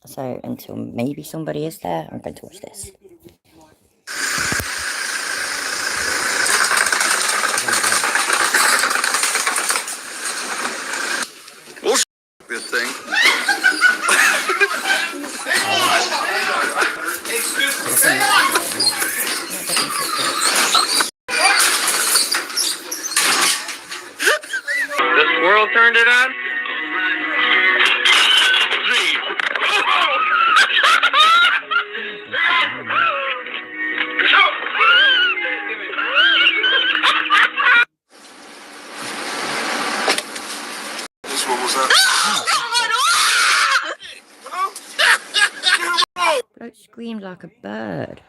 So until maybe somebody is there, I'm going to watch this. We'll this thing. The squirrel turned it on? What was that? Bloke screamed like a bird.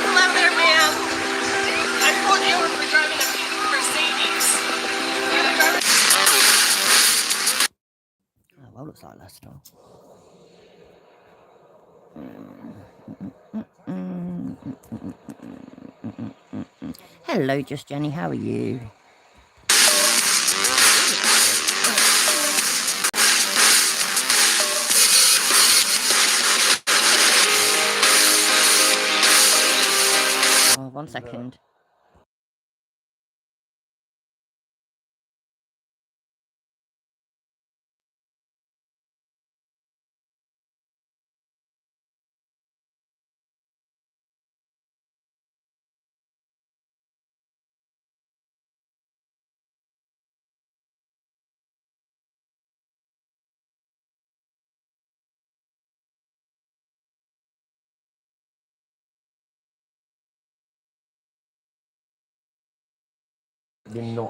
Hello there, ma'am. I thought you were driving a Mercedes. Oh, well, looks like last night. Hello, Just Jenny, how are you? Oh, 1 second.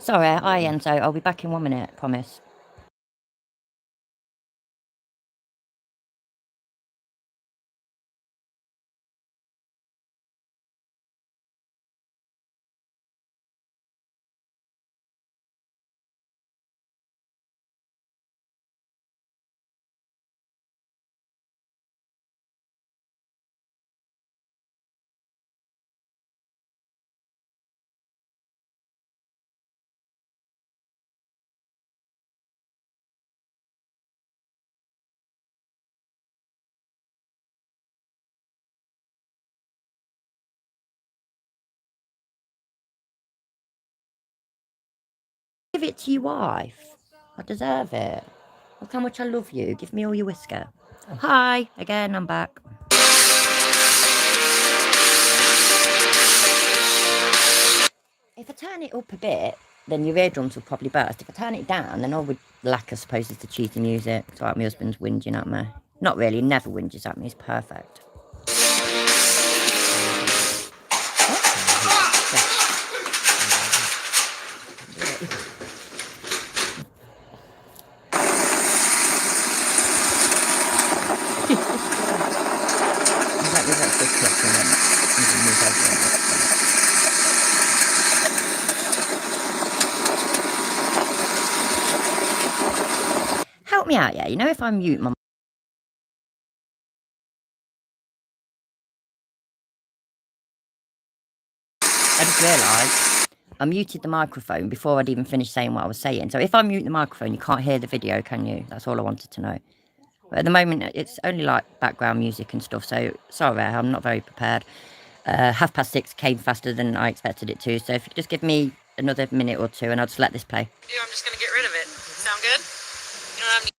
Sorry, hi Enzo, I'll be back in 1 minute, promise. Give it to your wife. I deserve it. Look how much I love you. Give me all your whisker. Hi, again, I'm back. If I turn it up a bit, then your eardrums will probably burst. If I turn it down, then all would lack, I suppose, is the cheesy music. It's like my husband's whinging at me. Not really, never whinges at me, it's perfect. Help me out, yeah? You know, if I mute my... I just realised I muted the microphone before I'd even finished saying what I was saying. So if I mute the microphone, you can't hear the video, can you? That's all I wanted to know. But at the moment, it's only like background music and stuff. So sorry, I'm not very prepared. 6:30 came faster than I expected it to. So if you could just give me another minute or two and I'll just let this play. I'm just going to get rid of it. Sound good? You know what I mean?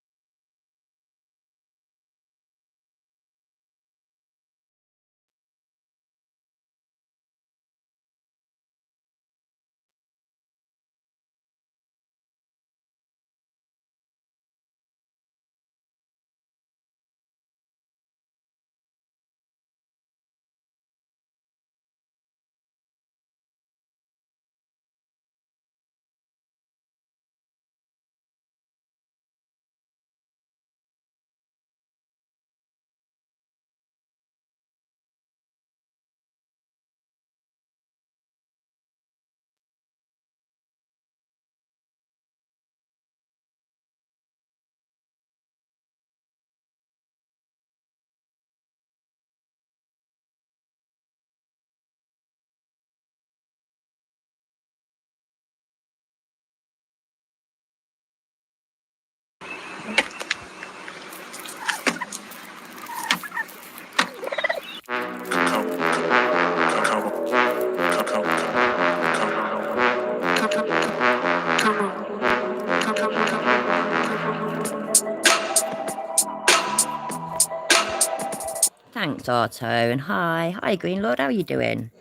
Thanks, Otto, and hi, Green Lord. How are you doing?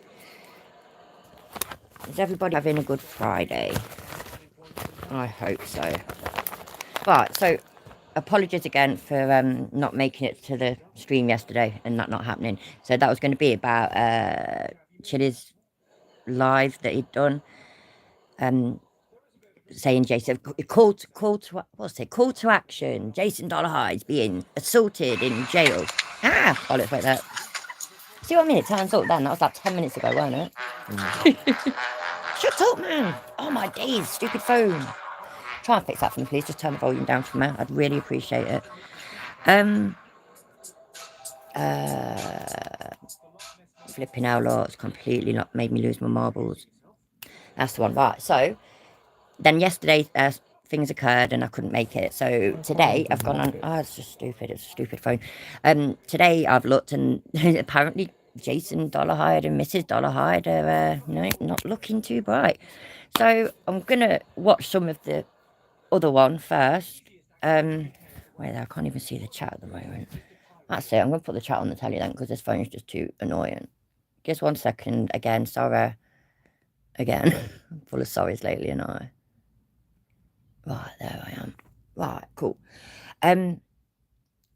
Is everybody having a good Friday? I hope so. Right, so apologies again for not making it to the stream yesterday and that not happening. So that was going to be about Chili's live that he'd done. Saying Jason, call to action. Jason Dollarhide's being assaulted in jail. Oh, let's wait there. See what I mean? It turns up then. That was like 10 minutes ago, wasn't it? Shut up, man. Oh my days, stupid phone. Try and fix that for me, please. Just turn the volume down for me. I'd really appreciate it. Flipping hell, Lord, it's completely not made me lose my marbles. That's the one, right? So then yesterday, things occurred and I couldn't make it. So today I've gone on. Oh, it's just stupid. It's a stupid phone. Today I've looked and apparently Jason Dollarhide and Mrs. Dollarhide are not looking too bright. So I'm gonna watch some of the other one first. Wait there, I can't even see the chat at the moment. That's it. I'm gonna put the chat on the telly then because this phone is just too annoying. Just 1 second. Again, sorry. Again, I'm full of sorries lately, and I. Right, there I am. Right, cool. I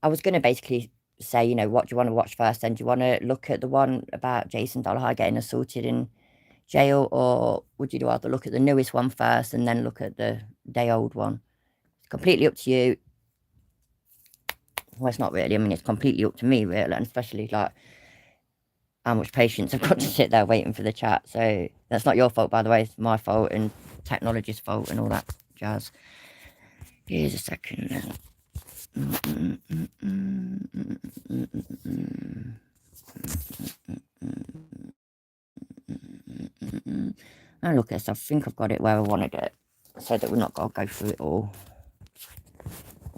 was going to basically say, what do you want to watch first? Then do you want to look at the one about Jason Dollarhide getting assaulted in jail, or would you rather look at the newest one first and then look at the day-old one? It's completely up to you. Well, it's not really. I mean, it's completely up to me, really, and especially, like, how much patience I've got to sit there waiting for the chat. So that's not your fault, by the way. It's my fault and technology's fault and all that jazz. Here's a second now. Oh, look at this. I think I've got it where I wanted it, so that we're not going to go through it all.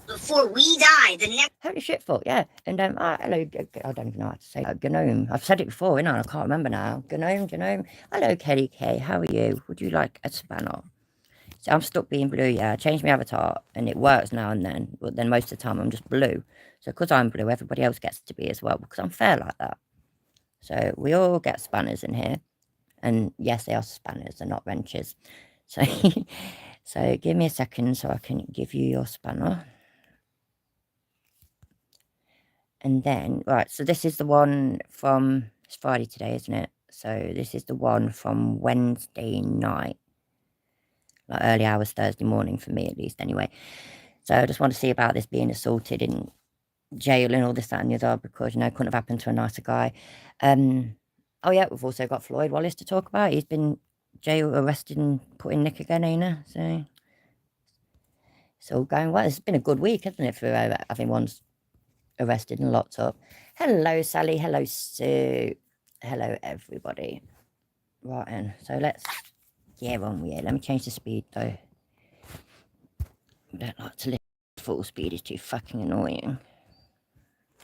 Before we die, the next. Holy shit, fuck, yeah. And hello, I don't even know how to say that. Gnome. I've said it before, I can't remember now. Gnome. Hello, Kelly K. How are you? Would you like a spanner? So I'm stuck being blue, yeah. I changed my avatar and it works now and then, but then most of the time I'm just blue. So because I'm blue, everybody else gets to be as well, because I'm fair like that. So we all get spanners in here. And yes, they are spanners, they're not wrenches. So, so give me a second so I can give you your spanner. And then, right, so this is the one from, it's Friday today, isn't it? So this is the one from Wednesday night. Like early hours Thursday morning for me, at least, anyway. So I just want to see about this being assaulted in jail and all this, that, and the other, because, it couldn't have happened to a nicer guy. Oh, yeah, we've also got Floyd Wallace to talk about. He's been jail arrested and put in nick again, ain't he? So it's all going well. It's been a good week, hasn't it, for having one's arrested and locked up. Hello, Sally. Hello, Sue. Hello, everybody. Right, then. So let's get on with it. Let me change the speed, though. I don't like to live full speed. It's too fucking annoying.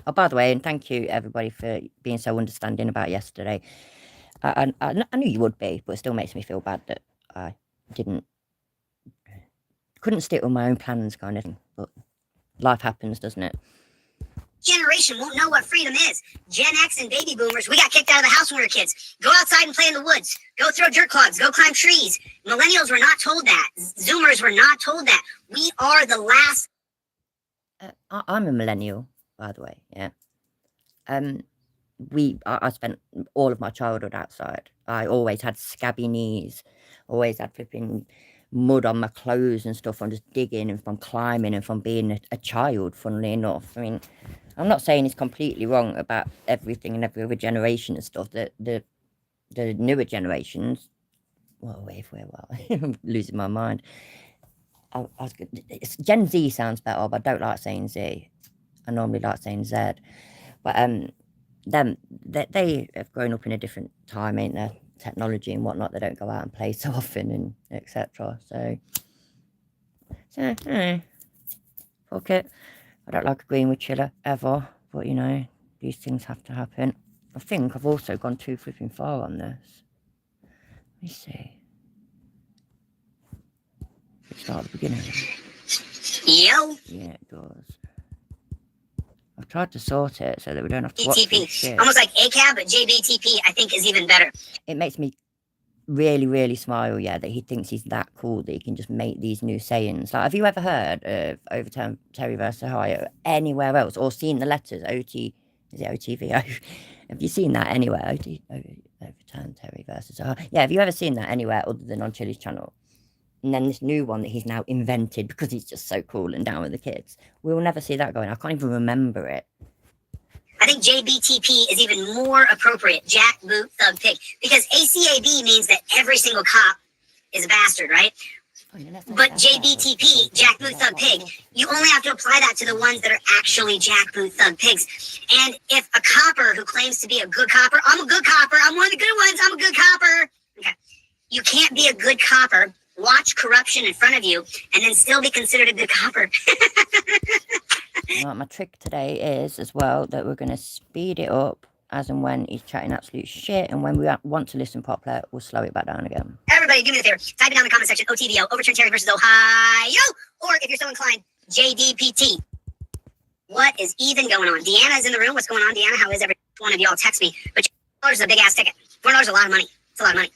Oh, by the way, and thank you, everybody, for being so understanding about yesterday. I knew you would be, but it still makes me feel bad that I couldn't stick with my own plans, kind of thing. But life happens, doesn't it? Generation won't know what freedom is. Gen X and baby boomers, we got kicked out of the house when we were kids. Go outside and play in the woods. Go throw dirt clods. Go climb trees. Millennials were not told that. Zoomers were not told that. We are the last. I'm a millennial, by the way, yeah. I spent all of my childhood outside. I always had scabby knees, always had flipping mud on my clothes and stuff from just digging and from climbing and from being a child, funnily enough. I mean, I'm not saying it's completely wrong about everything and every other generation and stuff. The newer generations, I'm losing my mind. Gen Z sounds better, but I don't like saying Z. I normally like saying Z. But they have grown up in a different time, ain't there? Technology and whatnot. They don't go out and play so often and etc. So fuck it. I don't like agreeing with Chiller ever, but these things have to happen. I think I've also gone too flipping far on this. Let me see. Let's start at the beginning. Yo. Yeah, it does. I've tried to sort it so that we don't have to watch this shit. Almost like ACAB, but JBTP I think is even better. It makes me really, really smile, yeah, that he thinks he's that cool that he can just make these new sayings. Like, have you ever heard of Overturn Terry versus Ohio anywhere else, or seen the letters is it OTVO? Have you seen that anywhere? Overturn Terry versus Ohio. Yeah, have you ever seen that anywhere other than on Chili's channel? And then this new one that he's now invented because he's just so cool and down with the kids. We will never see that going. I can't even remember it. I think JBTP is even more appropriate, Jack Boot Thug Pig, because ACAB means that every single cop is a bastard, right? But JBTP, Jack Boot Thug Pig, you only have to apply that to the ones that are actually Jack Boot Thug Pigs. And if a copper who claims to be a good copper, I'm a good copper, I'm one of the good ones, I'm a good copper. Okay. You can't be a good copper, watch corruption in front of you, and then still be considered a good copper. Well, my trick today is, as well, that we're going to speed it up as and when he's chatting absolute shit, and when we want to listen properly, we'll slow it back down again. Everybody, do me a favor. Type it down in the comment section, OTVO, Overturn Terry versus Ohio, or if you're so inclined, JDPT. What is even going on? Deanna is in the room. What's going on, Deanna? How is every one of y'all? Text me. But $4 is a big-ass ticket. $4 is a lot of money. It's a lot of money.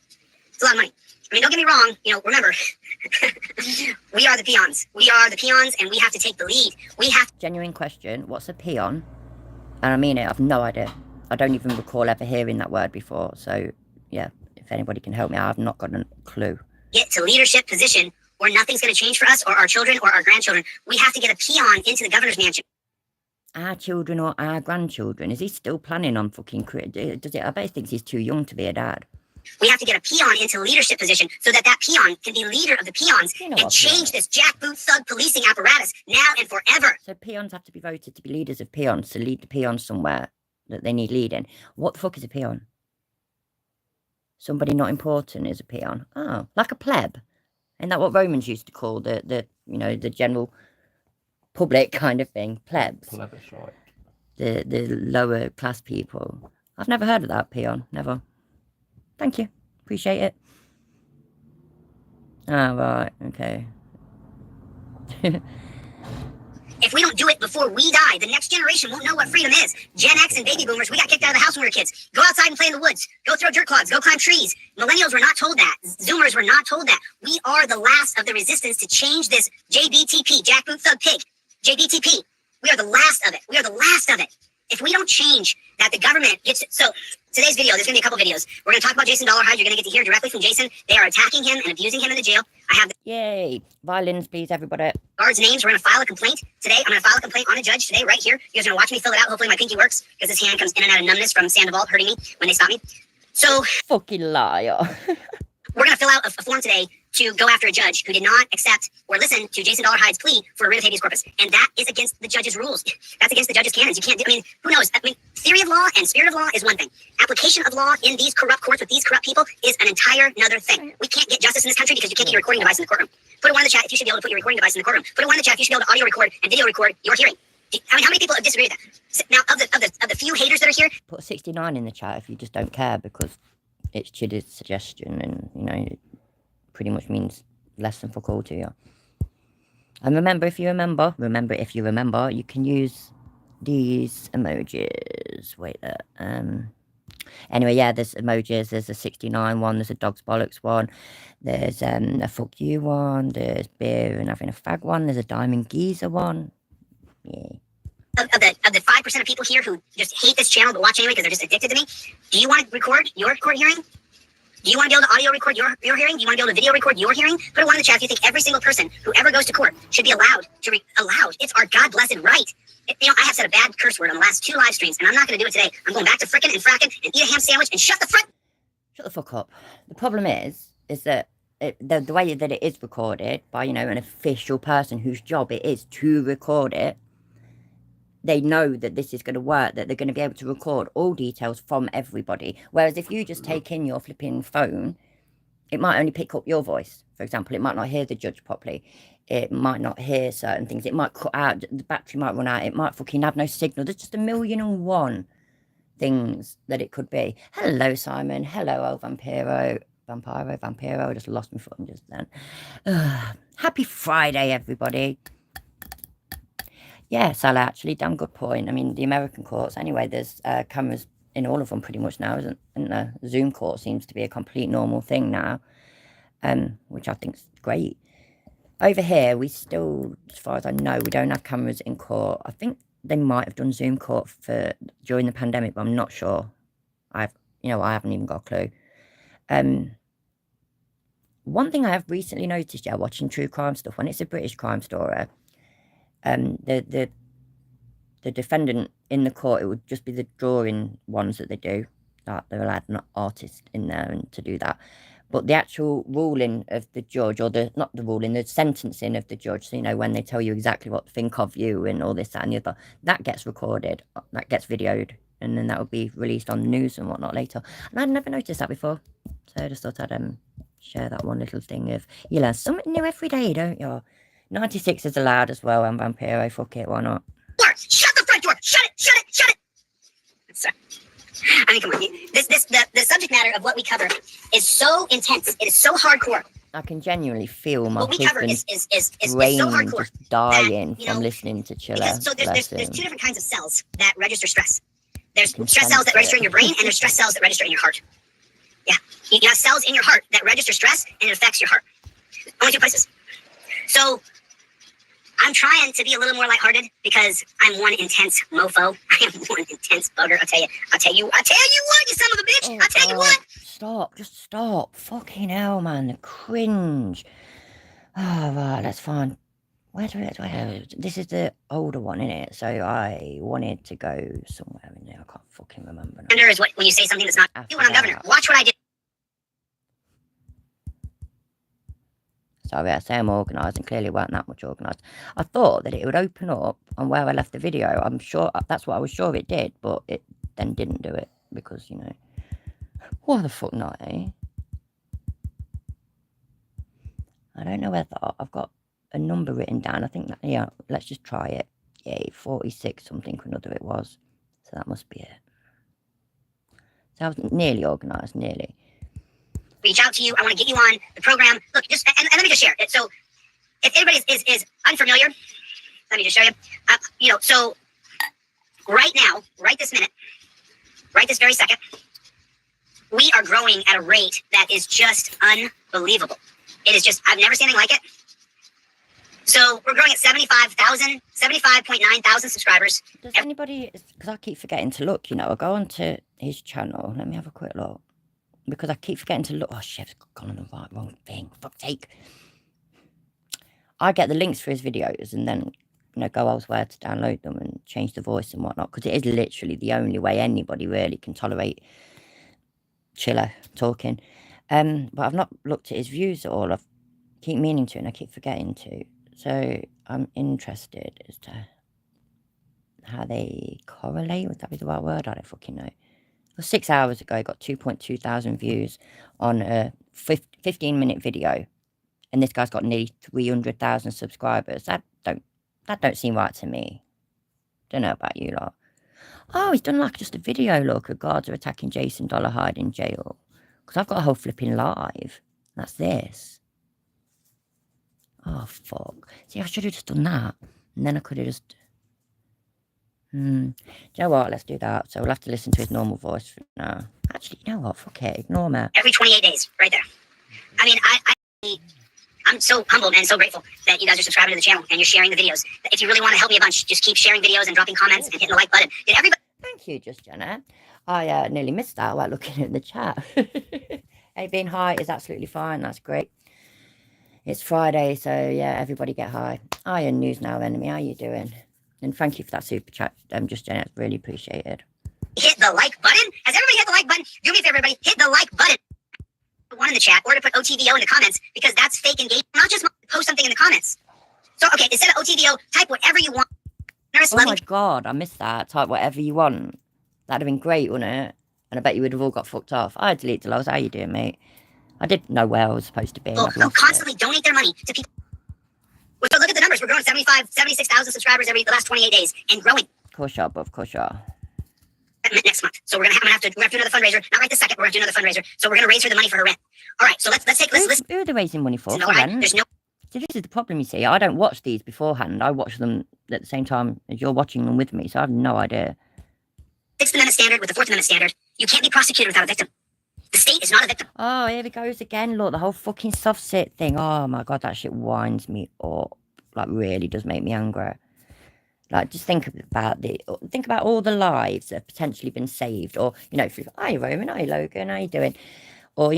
It's a lot of money. I mean, don't get me wrong. You know, remember, we are the peons. We are the peons, and we have to take the lead. We have... Genuine question. What's a peon? And I mean it. I've no idea. I don't even recall ever hearing that word before. So, yeah, if anybody can help me, I've not got a clue. Get to leadership position where nothing's going to change for us or our children or our grandchildren. We have to get a peon into the governor's mansion. Our children or our grandchildren? Is he still planning on fucking... Does it? I bet he thinks he's too young to be a dad. We have to get a peon into leadership position so that that peon can be leader of the peons and change this jackboot thug policing apparatus now and forever. So peons have to be voted to be leaders of peons, to lead the peons somewhere that they need leading. What the fuck is a peon? Somebody not important is a peon. Oh, like a pleb. Isn't that what Romans used to call the you know, the general public kind of thing? Plebs. Plebiscite. The lower class people. I've never heard of that, peon. Never. Thank you. Appreciate it. Ah, right. Okay. If we don't do it before we die, the next generation won't know what freedom is. Gen X and baby boomers, we got kicked out of the house when we were kids. Go outside and play in the woods. Go throw dirt clods. Go climb trees. Millennials were not told that. Zoomers were not told that. We are the last of the resistance to change this JBTP, Jackboot Thug Pig. JBTP. We are the last of it. We are the last of it. If we don't change that, the government gets it. So today's video, there's going to be a couple videos. We're going to talk about Jason Dollarhide. You're going to get to hear directly from Jason. They are attacking him and abusing him in the jail. I have the Yay. Violins, please, everybody. guards' names. We're going to file a complaint today. I'm going to file a complaint on a judge today, right here. You guys are going to watch me fill it out. Hopefully my pinky works because this hand comes in and out of numbness from Sandoval hurting me when they stop me. So Fucking liar. we're going to fill out a form today to go after a judge who did not accept or listen to Jason Dollarhide's plea for a writ of habeas corpus. And that is against the judge's rules. That's against the judge's canons. You can't do, I mean, who knows? I mean, theory of law and spirit of law is one thing. Application of law in these corrupt courts with these corrupt people is an entire another thing. We can't get justice in this country because you can't get your recording device in the courtroom. Put a one in the chat if you should be able to put your recording device in the courtroom. Put a one in the chat if you should be able to audio record and video record your hearing. I mean, how many people have disagreed with that? Now, of the few haters that are here, Put a 69 in the chat if you just don't care because it's Chiddy's suggestion and, you know, it pretty much means less than fuck all to you. And remember, if you remember, you can use these emojis. Wait there. Anyway, yeah, there's emojis. There's a 69 one. There's a dog's bollocks one. There's a fuck you one. There's beer and having a fag one. There's a diamond geezer one. Yeah. of the 5% of people here who just hate this channel but watch anyway because they're just addicted to me, do you want to record your court hearing? Do you want to be able to audio record your hearing? Do you want to be able to video record your hearing? Put a one in the chat if you think every single person who ever goes to court should be allowed to allowed. It's our God-blessed right. You know, I have said a bad curse word on the last 2 live streams, and I'm not going to do it today. I'm going back to frickin' and frackin' and eat a ham sandwich and shut the fuck up. The problem is that the way that it is recorded by, you know, an official person whose job it is to record it, they know that this is going to work, that they're going to be able to record all details from everybody. Whereas if you just take in your flipping phone, it might only pick up your voice. For example, it might not hear the judge properly. It might not hear certain things. It might cut out. The battery might run out. It might fucking have no signal. There's just 1,000,001 things that it could be. Hello, Simon. Hello, old Vampiro. I just lost my footing just then. Happy Friday, everybody. Yeah, Sally, actually, damn good point. I mean, the American courts, anyway, there's cameras in all of them pretty much now, isn't there? Zoom court seems to be a complete normal thing now, which I think's great. Over here, we still, as far as I know, we don't have cameras in court. I think they might have done Zoom court for during the pandemic, but I'm not sure. I haven't even got a clue. One thing I have recently noticed, yeah, watching true crime stuff, when it's a British crime story, the defendant in the court, it would just be the drawing ones that they do. That they're allowed an artist in there and to do that. But the actual ruling of the judge, or not the ruling, the sentencing of the judge, so, when they tell you exactly what to think of you and all this, that, and the other, that gets recorded, that gets videoed, and then that will be released on the news and whatnot later. And I'd never noticed that before, so I just thought I'd share that one little thing of, you learn something new every day, don't you? 96 is allowed as well, and Vampiro, fuck it, why not? Shut the front door! Shut it! Shut it! Shut it! Sorry. I mean, come on. The subject matter of what we cover is so intense. It is so hardcore. I can genuinely feel my what we cover husband's is brain so hardcore just dying that, from listening to Chiller. Because, so there's two different kinds of cells that register stress. There's stress cells that register in your brain, and there's stress cells that register in your heart. Yeah. You have cells in your heart that register stress, and it affects your heart. Only two places. So I'm trying to be a little more lighthearted because I'm one intense mofo. I am one intense bugger. I'll tell you what, you son of a bitch. I'll tell you what. Stop, just stop. Fucking hell, man, the cringe. Oh, right, that's fine. This is the older one, innit? So I wanted to go somewhere in there. I can't fucking remember now. Is what when you say something that's not you when I'm governor. Watch what I did. Sorry, I say I'm organised, and clearly weren't that much organised. I thought that it would open up on where I left the video. I'm sure that's what I was sure it did, but it then didn't do it because, why the fuck not, eh? I don't know whether I've got a number written down. I think that, yeah, let's just try it. Yay, 46 something or another it was. So that must be it. So I was nearly organised, nearly. Reach out to you. I want to get you on the program. Look, just and let me just share it. So, if everybody is unfamiliar, let me just show you. So right now, right this minute, right this very second, we are growing at a rate that is just unbelievable. It is just I've never seen anything like it. So we're growing at 75.9 thousand subscribers. Does anybody? Because I keep forgetting to look. I go onto his channel. Let me have a quick look. Because I keep forgetting to look. Oh, shit, I've gone on the wrong thing. Fuck's sake. I get the links for his videos and then, go elsewhere to download them and change the voice and whatnot. Because it is literally the only way anybody really can tolerate Chiller talking. But I've not looked at his views at all. I keep meaning to and I keep forgetting to. So I'm interested as to how they correlate. Would that be the right word? I don't fucking know. 6 hours ago, I got 2.2 thousand views on a 15-minute video, and this guy's got nearly 300,000 subscribers. That don't seem right to me. Don't know about you lot. Oh, he's done like just a video. Look, guards are attacking Jason Dollarhide in jail. Because I've got a whole flipping live. That's this. Oh fuck. See, I should have just done that, and then I could have just. Do you know what? Let's do that. So we'll have to listen to his normal voice for now. Actually, you know what? Fuck it. Ignore me. Every 28 days, right there. I mean, I'm so humbled and so grateful that you guys are subscribing to the channel and you're sharing the videos. If you really want to help me a bunch, just keep sharing videos and dropping comments and hitting the like button. Did everybody? Thank you, Just Jenna. I nearly missed that while looking at the chat. Hey, being high is absolutely fine. That's great. It's Friday, so yeah, everybody get high. Iron News Now, enemy. How you doing? And thank you for that super chat, Just Jenna. It's really appreciated. Hit the like button. Has everybody hit the like button? Do me a favor, everybody. Hit the like button. One in the chat, or to put OTVO in the comments, because that's fake engagement. Not just post something in the comments. So, okay, instead of OTVO, type whatever you want. Oh my god, I missed that. Type whatever you want. That'd have been great, wouldn't it? And I bet you would have all got fucked off. I delete the lows. How you doing, mate? I didn't know where I was supposed to be. They'll constantly donate their money to people. So look at the numbers. We're growing 76,000 subscribers the last 28 days and growing. Of course you are, of course you are. Next month. So we're gonna have to do another fundraiser. Not right this second, we're gonna do another fundraiser. So we're gonna raise her the money for her rent. All right, so let's listen. Who are they raising money for? No, there's no. So this is the problem, you see. I don't watch these beforehand. I watch them, at the same time as you're watching them with me, so I have no idea. Sixth Amendment standard with the Fourth Amendment standard. You can't be prosecuted without a victim. The state is not a victim. Oh, here it goes again. Look, the whole fucking soft sit thing. Oh my god, that shit winds me up. Like, really does make me angry. Like, just think about all the lives that have potentially been saved, or hi Roman, hi Logan, how you doing? Or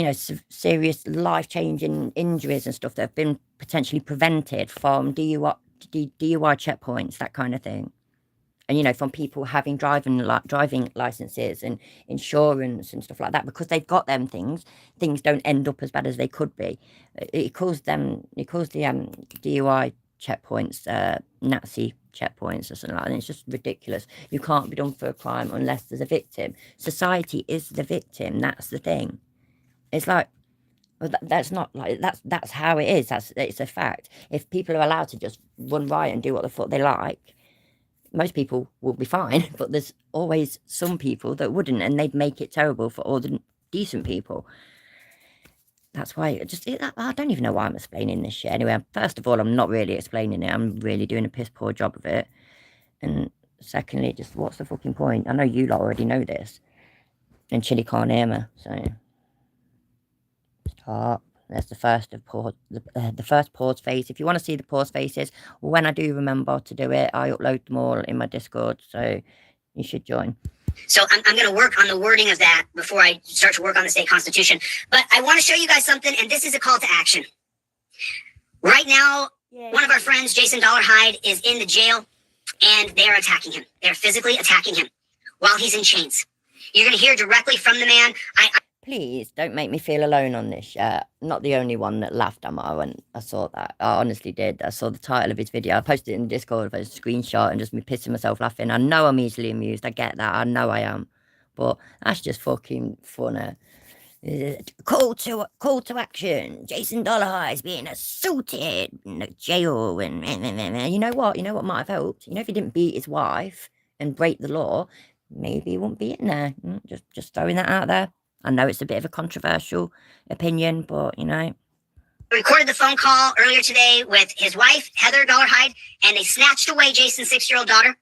serious life-changing injuries and stuff that have been potentially prevented from DUI checkpoints, that kind of thing. And from people having driving licenses and insurance and stuff like that, because they've got them things don't end up as bad as they could be. It calls the DUI checkpoints Nazi checkpoints or something like that, and it's just ridiculous. You can't be done for a crime unless there's a victim. Society is the victim. That's the thing. It's like, well, that's not like that's how it is. It's a fact. If people are allowed to just run riot and do what the fuck they like, most people will be fine, but there's always some people that wouldn't, and they'd make it terrible for all the decent people. That's why I don't even know why I'm explaining this shit. Anyway, first of all, I'm not really explaining it. I'm really doing a piss poor job of it. And secondly, just what's the fucking point? I know you lot already know this. And Chili can't hear me, so stop. That's the first of pause, the first pause face. If you want to see the pause faces, when I do remember to do it, I upload them all in my Discord, so you should join. So I'm going to work on the wording of that before I start to work on the state constitution. But I want to show you guys something, and this is a call to action. Right now, one of our friends, Jason Dollarhide, is in the jail, and they are attacking him. They're physically attacking him while he's in chains. You're going to hear directly from the man. Please don't make me feel alone on this. Not the only one that laughed at me when I saw that. I honestly did. I saw the title of his video. I posted it in Discord with a screenshot and just me pissing myself laughing. I know I'm easily amused. I get that. I know I am. But that's just fucking funny. Call to action. Jason Dollarhide is being assaulted in the jail. And you know what? You know what might have helped? If he didn't beat his wife and break the law, maybe he wouldn't be in there. Just throwing that out there. I know it's a bit of a controversial opinion, but I recorded the phone call earlier today with his wife, Heather Dollarhide, and they snatched away Jason's 6-year-old daughter.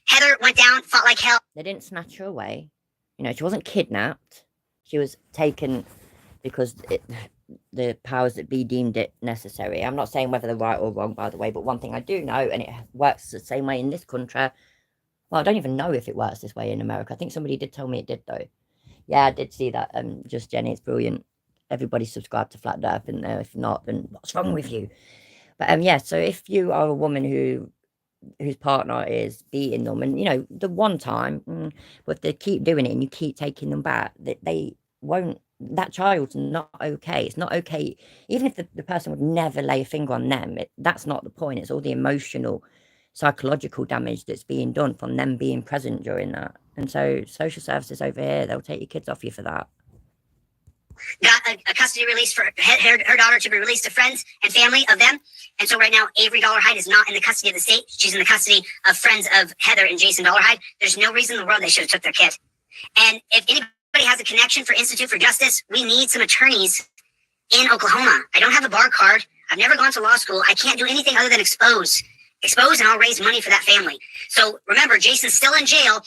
Heather went down, fought like hell. They didn't snatch her away. She wasn't kidnapped. She was taken because the powers that be deemed it necessary. I'm not saying whether they're right or wrong, by the way, but one thing I do know, and it works the same way in this country. Well, I don't even know if it works this way in America. I think somebody did tell me it did, though. Yeah, I did see that. Just Jenny, it's brilliant. Everybody subscribe to Flat Earth in there. If not, then what's wrong with you? But yeah, so if you are a woman whose partner is beating them, and the one time, but if they keep doing it and you keep taking them back, they won't. That child's not okay. It's not okay. Even if the person would never lay a finger on them, that's not the point. It's all the emotional, psychological damage that's being done from them being present during that. And so social services over here, they'll take your kids off you for that. Got a custody release for her daughter to be released to friends and family of them. And so right now, Avery Dollarhide is not in the custody of the state. She's in the custody of friends of Heather and Jason Dollarhide. There's no reason in the world they should have took their kid. And if anybody has a connection for Institute for Justice, we need some attorneys in Oklahoma. I don't have a bar card. I've never gone to law school. I can't do anything other than expose, and I'll raise money for that family. So remember, Jason's still in jail.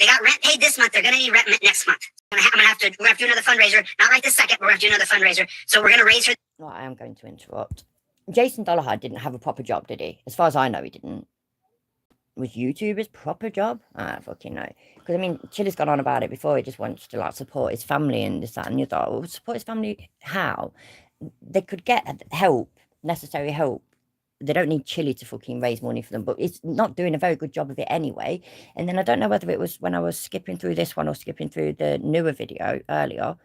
They got rent paid this month. They're going to need rent next month. We're going to have to do another fundraiser. Not right this second, but we're going to have to do another fundraiser. So we're going to raise her. Well, I am going to interrupt. Jason Dollarhide didn't have a proper job, did he? As far as I know, he didn't. Was YouTube his proper job? I fucking know. Because, Chili's gone on about it before. He just wants to, support his family and this, that, and you thought, well, support his family how? They could get help, necessary help. They don't need Chili to fucking raise money for them, but it's not doing a very good job of it anyway. And then I don't know whether it was when I was skipping through this one or skipping through the newer video earlier.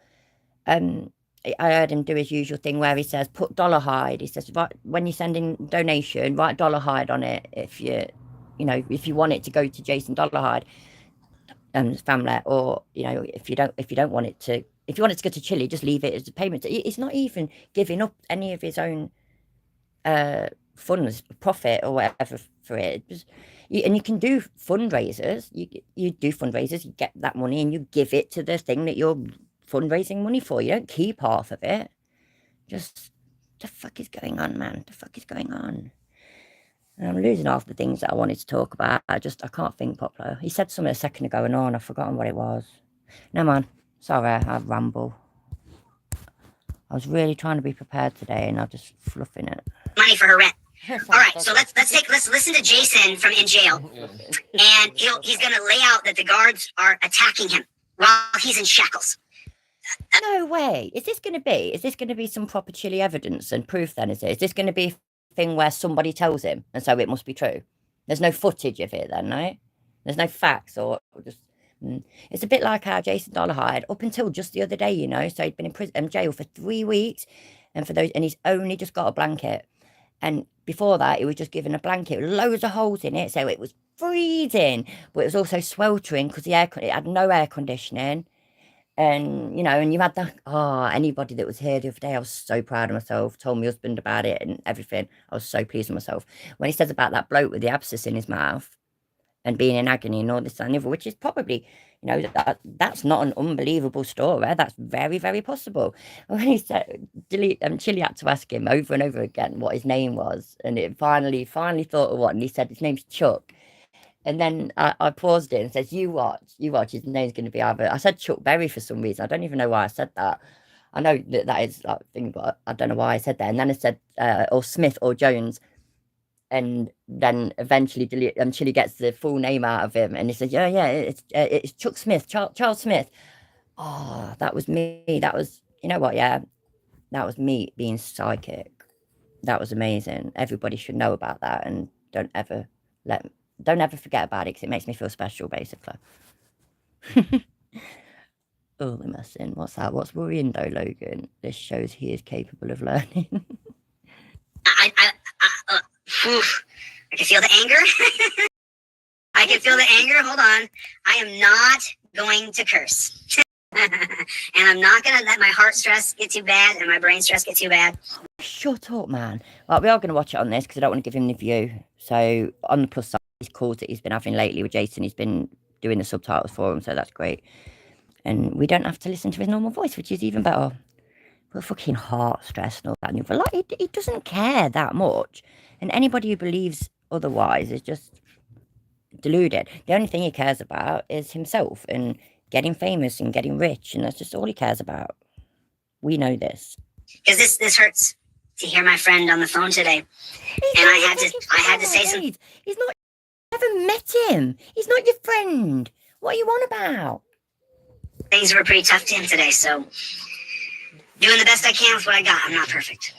I heard him do his usual thing where he says, put Dollarhide. He says, when you're sending donation, write Dollarhide on it if you want it to go to Jason Dollarhide family, or if you don't want it to, if you want it to go to Chili, just leave it as a payment. It's not even giving up any of his own funds, profit or whatever for it. And you can do fundraisers. You do fundraisers, you get that money and you give it to the thing that you're fundraising money for. You don't keep half of it. Just, the fuck is going on, man? The fuck is going on? And I'm losing half the things that I wanted to talk about. I can't think properly. He said something a second ago and on. I've forgotten what it was. No, man. Sorry, I ramble. I was really trying to be prepared today, and I'm just fluffing it. Money for her rent. All right, so let's listen to Jason from in jail, and he's gonna lay out that the guards are attacking him while he's in shackles. No way. Is this going to be some proper chilly evidence and proof then, is this going to be a thing where somebody tells him and so it must be true? There's no footage of it then, no? There's no facts or just... It's a bit like how Jason Dollarhide, up until just the other day, you know, so he'd been in prison, jail for 3 weeks, and he's only just got a blanket. And before that, he was just given a blanket with loads of holes in it, so it was freezing, but it was also sweltering because it had no air conditioning. And, you know, and you had anybody that was here the other day, I was so proud of myself, told my husband about it and everything. I was so pleased with myself. When he says about that bloke with the abscess in his mouth and being in agony and all this and the other, which is probably, you know, that's not an unbelievable story. That's very, very possible. And when he said, Chili had to ask him over and over again what his name was. And it finally thought of what, and he said his name's Chuck. And then I paused it and says, you watch, his name's going to be either... I said Chuck Berry for some reason. I don't even know why I said that. I know that is like thing, but I don't know why I said that. And then I said, or Smith or Jones. And then eventually Chili gets the full name out of him. And he says, yeah, it's Chuck Smith, Charles Smith. Oh, that was me. That was, you know what, yeah. That was me being psychic. That was amazing. Everybody should know about that and don't ever forget about it because it makes me feel special, basically. Oh, the messing. What's that? What's worrying though, Logan? This shows he is capable of learning. I can feel the anger. I can feel the anger. Hold on. I am not going to curse. And I'm not going to let my heart stress get too bad and my brain stress get too bad. Shut up, man. Well, we are going to watch it on this because I don't want to give him the view. So on the plus side, these calls that he's been having lately with Jason, he's been doing the subtitles for him, so that's great. And we don't have to listen to his normal voice, which is even better. But fucking heart stress and all that. But like, he doesn't care that much. And anybody who believes otherwise is just deluded. The only thing he cares about is himself and getting famous and getting rich, and that's just all he cares about. We know this. Because this hurts to hear my friend on the phone today. And I had to say something. He's not... I haven't met him. He's not your friend. What are you on about? Things were pretty tough to him today, so doing the best I can with what I got. I'm not perfect.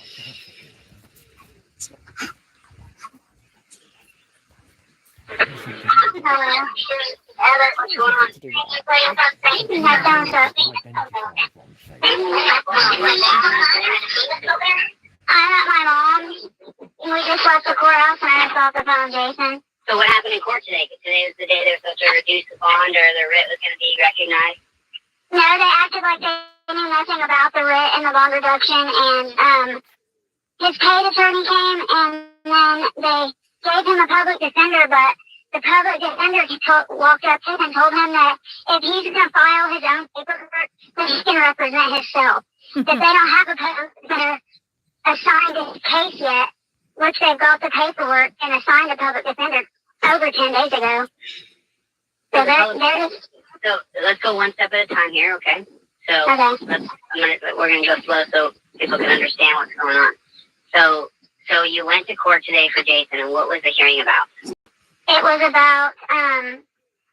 Hello. Albert, what's going on? Can you play us on stage and have down I'm at my mom's. We just left the courthouse and I just got the phone, Jason. So what happened in court today? Because today was the day they were supposed to reduce the bond or the writ was going to be recognized. No, they acted like they knew nothing about the writ and the bond reduction, and his paid attorney came and then they gave him a public defender, but the public defender walked up to him and told him that if he's going to file his own paperwork, then he can represent himself. That they don't have a public defender assigned his case yet, which they've got the paperwork and assigned a public defender over 10 days ago. So So let's go one step at a time here, okay? So okay. We're gonna go slow so people can understand what's going on. So you went to court today for Jason, and what was the hearing about? It was about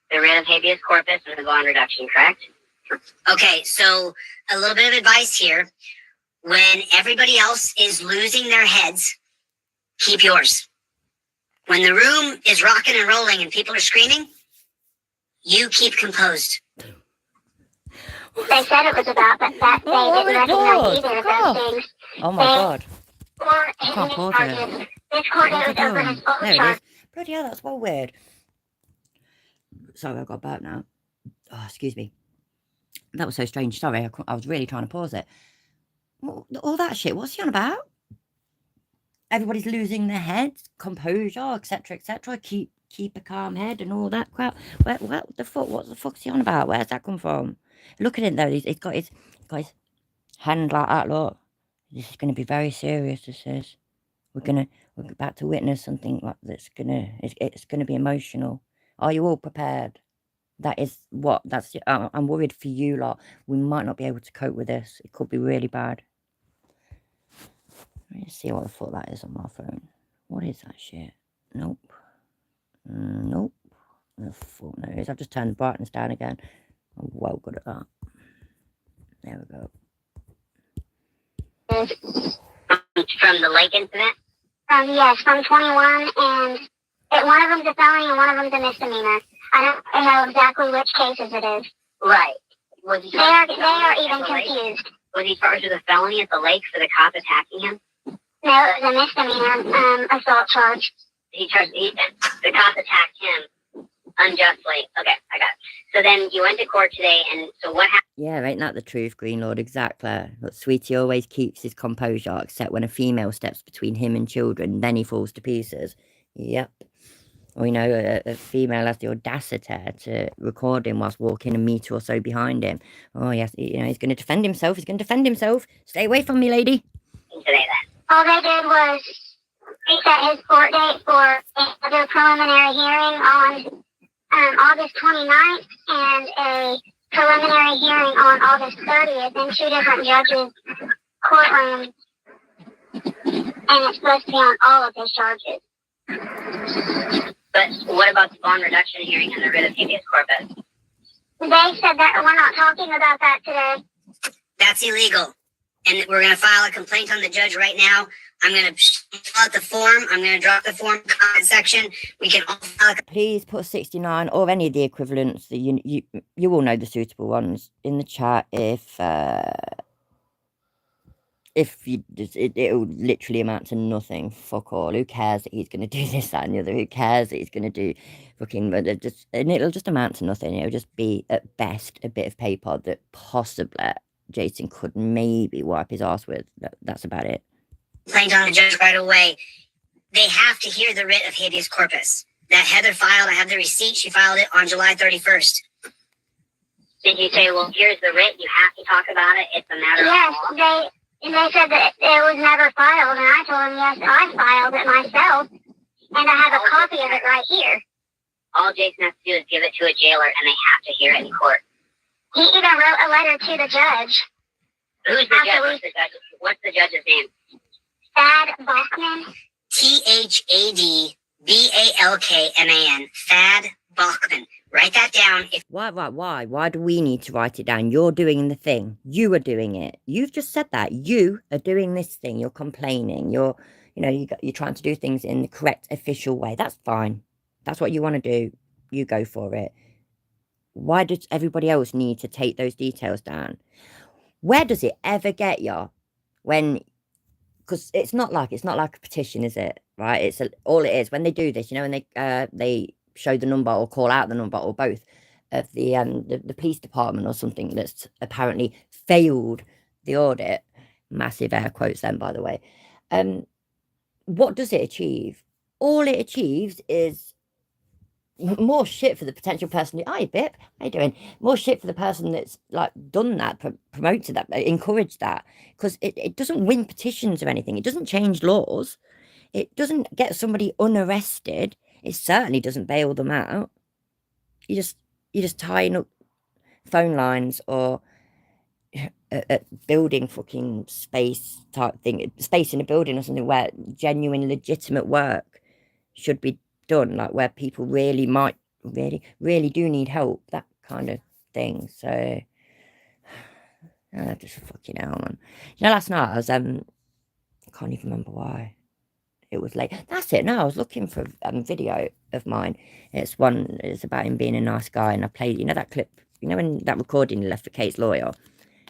the writ of habeas corpus and the bond reduction, correct? Okay, so a little bit of advice here. When everybody else is losing their heads, keep yours. When the room is rocking and rolling and people are screaming, you keep composed. They said it was about that they didn't recognize either of those things. Oh my God. Or I can't pause it. this court date was over his full There it charge. is. Bloody hell, that's well weird. Sorry, I got back now. Oh, excuse me. That was so strange. Sorry, I was really trying to pause it. All that shit, what's he on about? Everybody's losing their heads, composure, etc., etc. Keep a calm head and all that crap. What the fuck? What the fuck's he on about? Where's that come from? Look at him though. He's got his hand like that. Look, this is going to be very serious. This is. we're about to witness something like that's it's gonna be emotional. Are you all prepared? I'm worried for you lot. We might not be able to cope with this. It could be really bad. Let me see what the fuck that is on my phone. What is that shit? Nope. Nope. The fuck knows. I've just turned the brightness down again. I'm well good at that. There we go. From the lake incident? Yes, from 21, and one of them's a felony and one of them's a misdemeanor. I don't know exactly which cases it is. Right. Was he they are even confused. Was he charged with a felony at the lake for the cop attacking him? No, it was a misdemeanor assault charge. The cop attacked him unjustly. Okay, I got it. So then you went to court today, and so what happened? Yeah, ain't that the truth, Green Lord? Exactly. Look, Sweetie always keeps his composure, except when a female steps between him and children, then he falls to pieces. Yep. Or, you know, a female has the audacity to record him whilst walking a metre or so behind him. Oh, yes, you know, he's going to defend himself. He's going to defend himself. Stay away from me, lady. Today, then. All they did was set his court date for another preliminary hearing on August 29th and a preliminary hearing on August 30th in two different judges' courtrooms. And it's supposed to be on all of his charges. But what about the bond reduction hearing and the writ of habeas corpus? They said that we're not talking about that today. That's illegal. And we're going to file a complaint on the judge right now. I'm going to fill out the form. I'm going to drop the form comment section. We can all file a Please put 69 or any of the equivalents that you all know the suitable ones in the chat. If it'll literally amount to nothing. Fuck all. Who cares that he's going to do this, that, and the other? Who cares that he's going to do fucking... And it'll just amount to nothing. It'll just be, at best, a bit of paper that possibly Jason could maybe wipe his ass with. That's about it. complaint on the judge right away. They have to hear the writ of habeas corpus. That Heather filed, I have the receipt. She filed it on July 31st. Did you say, well, here's the writ, you have to talk about it, it's a matter of law? Yes, they said that it was never filed, and I told them, yes, I filed it myself, and I have a copy of it right here. All Jason has to do is give it to a jailer, and they have to hear it in court. He even wrote a letter to the judge. Who's the judge? What's the judge's name? Thad Bachman. Thadbalkman. Thad Bachman. Write that down. Why do we need to write it down? You're doing the thing. You are doing it. You've just said that. You are doing this thing. You're complaining. You're trying to do things in the correct official way. That's fine. That's what you want to do. You go for it. Why does everybody else need to take those details down? Where does it ever get you? Because it's not like a petition, is it? Right? All it is when they do this, and they show the number or call out the number or both of the police department or something that's apparently failed the audit. Massive air quotes then, by the way. What does it achieve? All it achieves is more shit for the potential person. Hi, Bip. How you doing? More shit for the person that's like done that, promoted that, encouraged that. Because it doesn't win petitions or anything. It doesn't change laws. It doesn't get somebody unarrested. It certainly doesn't bail them out. You're just tying up phone lines or a building fucking space type thing, space in a building or something where genuine legitimate work should be done, like where people really do need help, that kind of thing. So just fucking hell, man. Last night I was I can't even remember why. It was late. That's it. No, I was looking for a video of mine. It's about him being a nice guy, and I played, that clip, when that recording he left for Kate's lawyer,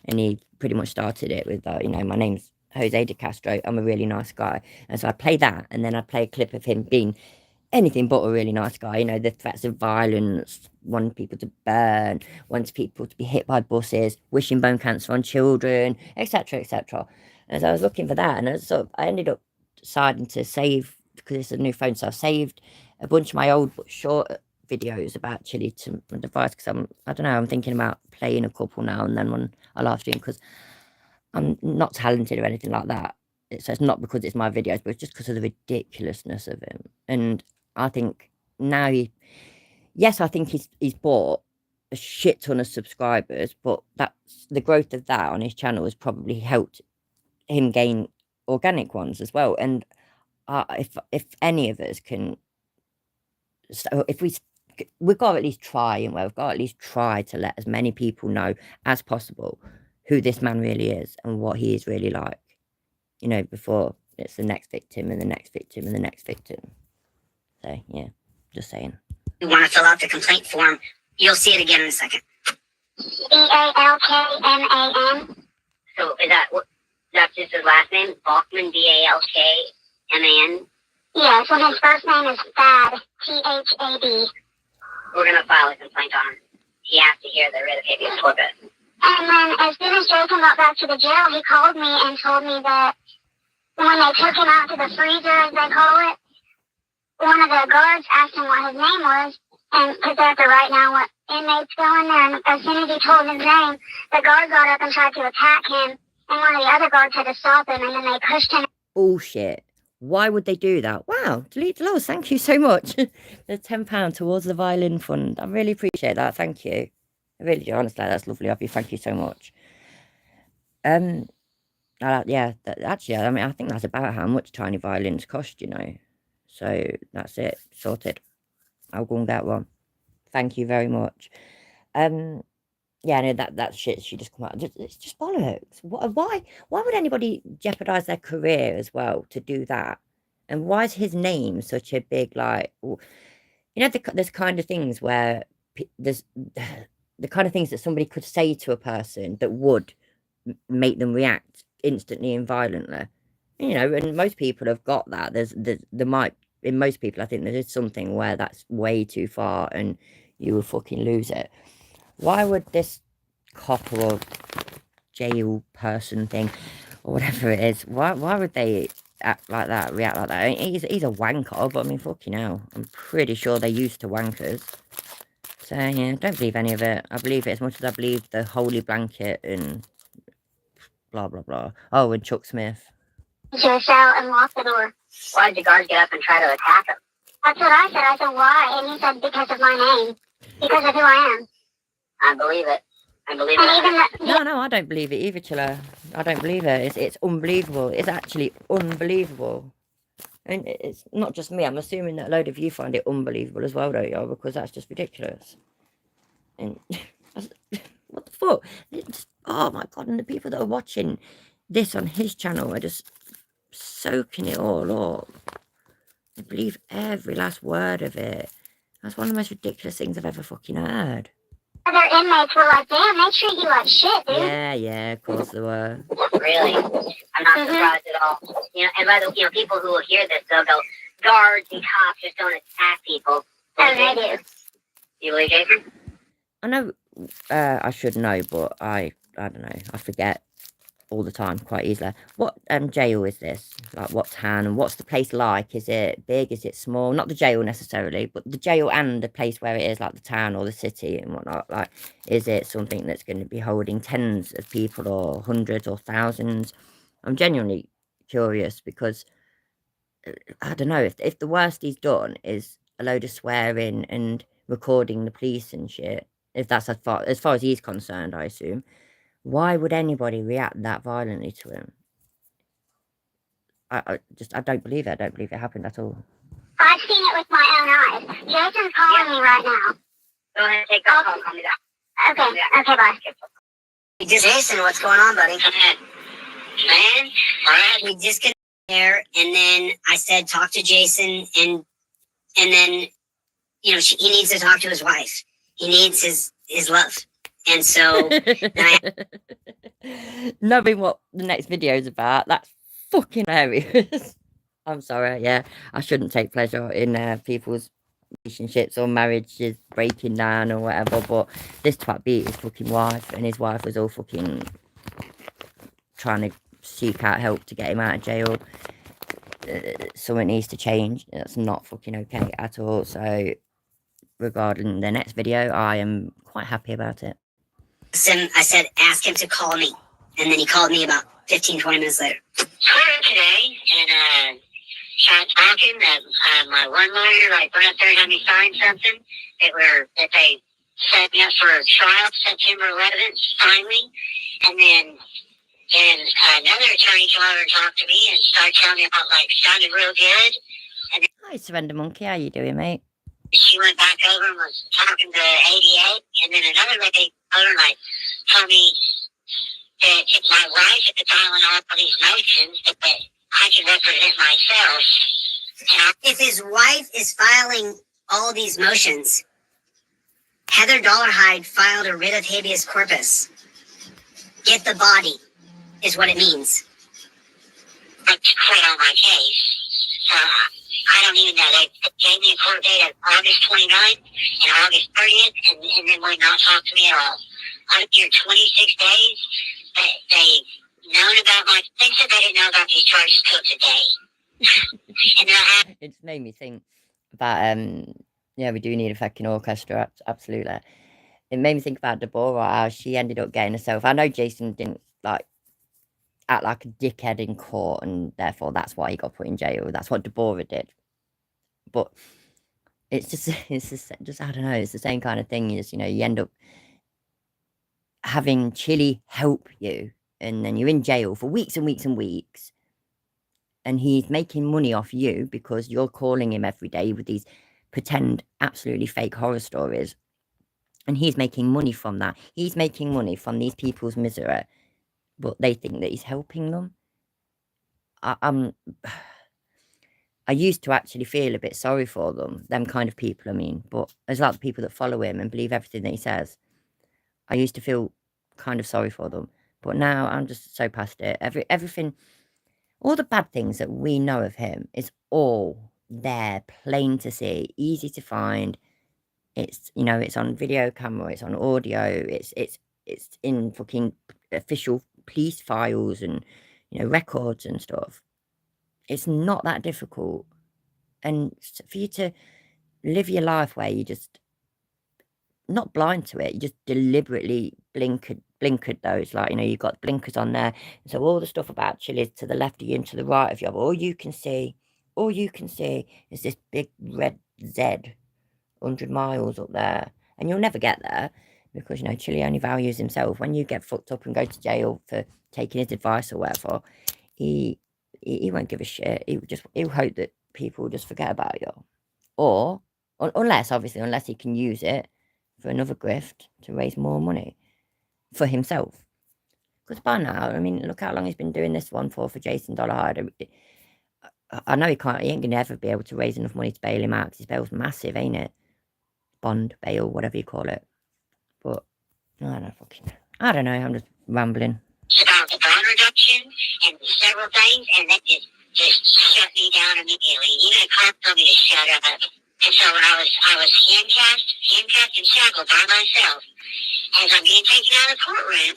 and he pretty much started it with, my name's Jose de Castro, I'm a really nice guy. And so I play that, and then I'd play a clip of him being anything but a really nice guy, the threats of violence, wanting people to burn, wants people to be hit by buses, wishing bone cancer on children, etc., etc. And so I was looking for that, and I ended up deciding to save, because it's a new phone, so I saved a bunch of my old but short videos about Chile to my device, because I'm thinking about playing a couple now and then when I live stream, because I'm not talented or anything like that. So it's not because it's my videos, but it's just because of the ridiculousness of him. And I think now yes, I think he's bought a shit ton of subscribers, but that's the growth of that on his channel has probably helped him gain organic ones as well. And if any of us can, so if we've got to at least try, and we've got to at least try to let as many people know as possible who this man really is and what he is really like, you know, before it's the next victim and the next victim and the next victim. So yeah, just saying. You want to fill out the complaint form, you'll see it again in a second. Balkman. So that's just his last name? Balkman, Balkman? Yes, and his first name is Thad, Thad. We're going to file a complaint on him. He has to hear the writ of habeas corpus. And then as soon as Jason got back to the jail, he called me and told me that when they took him out to the freezer, as they call it, one of the guards asked him what his name was, and because they have to write down what inmates go in there, and as soon as he told his name, the guard got up and tried to attack him, and one of the other guards had to stop him, and then they pushed him. Bullshit. Why would they do that? Wow, delete the laws. Thank you so much. There's £10 towards the violin fund. I really appreciate that. Thank you. I really do. Honestly, that's lovely of you. Thank you so much. Yeah, actually, I mean, I think that's about how much tiny violins cost, you know. So that's it. Sorted. I'll go and get one. Thank you very much. Yeah, no, that shit she just come out. It's just bollocks. Why would anybody jeopardize their career as well to do that? And why is his name such a big, like, you know, there's kind of things where there's the kind of things that somebody could say to a person that would make them react instantly and violently, you know. And most people have got that. In most people, I think there is something where that's way too far and you will fucking lose it. Why would this cop or jail person thing or whatever it is, why would they act like that, react like that? I mean, he's a wanker, but I mean, fucking hell, I'm pretty sure they're used to wankers. So yeah, don't believe any of it. I believe it as much as I believe the holy blanket and blah blah blah. Oh, and Chuck Smith. To a cell and lock the door. Why did the guard get up and try to attack him? That's what I said. I said, why? And he said, because of my name. Because of who I am. I believe it. I believe And it. even No, I don't believe it either, Chilla. I don't believe it. It's unbelievable. It's actually unbelievable. And it's not just me. I'm assuming that a load of you find it unbelievable as well, don't you? Because that's just ridiculous. And what the fuck? Oh my God. And the people that are watching this on his channel are just soaking it all up. I believe every last word of it. That's one of the most ridiculous things I've ever fucking heard. other inmates were like, damn, they treat you like shit, dude. Yeah, of course they were. Really? I'm not surprised at all. You know, and by the way, people who will hear this, they'll go, guards and cops just don't attack people. Oh, they do. You believe Jason? I know, I should know, but I don't know. I forget all the time quite easily. What jail is this? Like, what town, and what's the place like? Is it big? Is it small? Not the jail necessarily, but the jail and the place where it is, like the town or the city and whatnot. Like, is it something that's going to be holding tens of people or hundreds or thousands? I'm genuinely curious because I don't know if the worst he's done is a load of swearing and recording the police and shit. If that's as far as he's concerned, I assume. Why would anybody react that violently to him? I don't believe it. I don't believe it happened at all. I've seen it with my own eyes. Jason's calling me right now. Go ahead and take that call. Call me back. Okay, bye. Jason, what's going on, buddy? Man, all right. We just got there, and then I said, talk to Jason, and then, you know, he needs to talk to his wife. He needs his love. And so, knowing what the next video is about, that's fucking hilarious. I'm sorry, yeah, I shouldn't take pleasure in people's relationships or marriages breaking down or whatever, but this twat beat his fucking wife, and his wife was all fucking trying to seek out help to get him out of jail. Something needs to change. That's not fucking okay at all. So regarding the next video, I am quite happy about it. I said, ask him to call me. And then he called me about 15, 20 minutes later. Court today, and tried talking. My one lawyer like went up there and had me sign something that they set me up for a trial September 11th, finally, and then another attorney came over and talked to me and started telling me about like sounded real good. And then Hi, Surrender Monkey. How you doing, mate? she went back over and was talking to ADA, and then another lady over like told me that if my wife at the filing all these motions that I can represent myself. If his wife is filing all these motions, Heather Dollarhide filed a writ of habeas corpus. Get the body is what it means. But to quit on my case. I don't even know. They gave me a court date of August 29th and August 30th, and then would not talk to me at all. After 26 days, they known about they said they didn't know about these charges till today. And then It just made me think about, yeah, we do need a fucking orchestra, absolutely. It made me think about Deborah, how she ended up getting herself. I know Jason didn't, like, act like a dickhead in court, and therefore that's why he got put in jail. That's what Deborah did. But it's just I don't know, it's the same kind of thing. Is, you know, you end up having Chili help you, and then you're in jail for weeks and weeks and weeks, and he's making money off you because you're calling him every day with these pretend absolutely fake horror stories, and he's making money from that. He's making money from these people's misery, but they think that he's helping them. I used to actually feel a bit sorry for them kind of people, I mean, but there's a lot of people that follow him and believe everything that he says. I used to feel kind of sorry for them, but now I'm just so past it. Everything, all the bad things that we know of him is all there, plain to see, easy to find. It's, you know, it's on video camera, it's on audio, it's in fucking official police files and, you know, records and stuff. It's not that difficult. And for you to live your life where you just not blind to it, you just deliberately blinkered those, like, you know, you've got blinkers on there. So all the stuff about Chili's to the left of you and to the right of you, all you can see is this big red Z 100 miles up there. And you'll never get there because, you know, Chili only values himself. When you get fucked up and go to jail for taking his advice or whatever, he won't give a shit. He'll hope that people will just forget about you. Or, unless he can use it for another grift to raise more money for himself. Because by now, I mean, look how long he's been doing this one for Jason Dollarhide. I know he ain't going to ever be able to raise enough money to bail him out because his bail's massive, ain't it? Bond, bail, whatever you call it. But, I don't know, I'm just rambling. about the bond reduction and several things, and that just shut me down immediately. Even a cop told me to shut up. And so when I was handcuffed and shackled by myself, as I'm being taken out of the courtroom,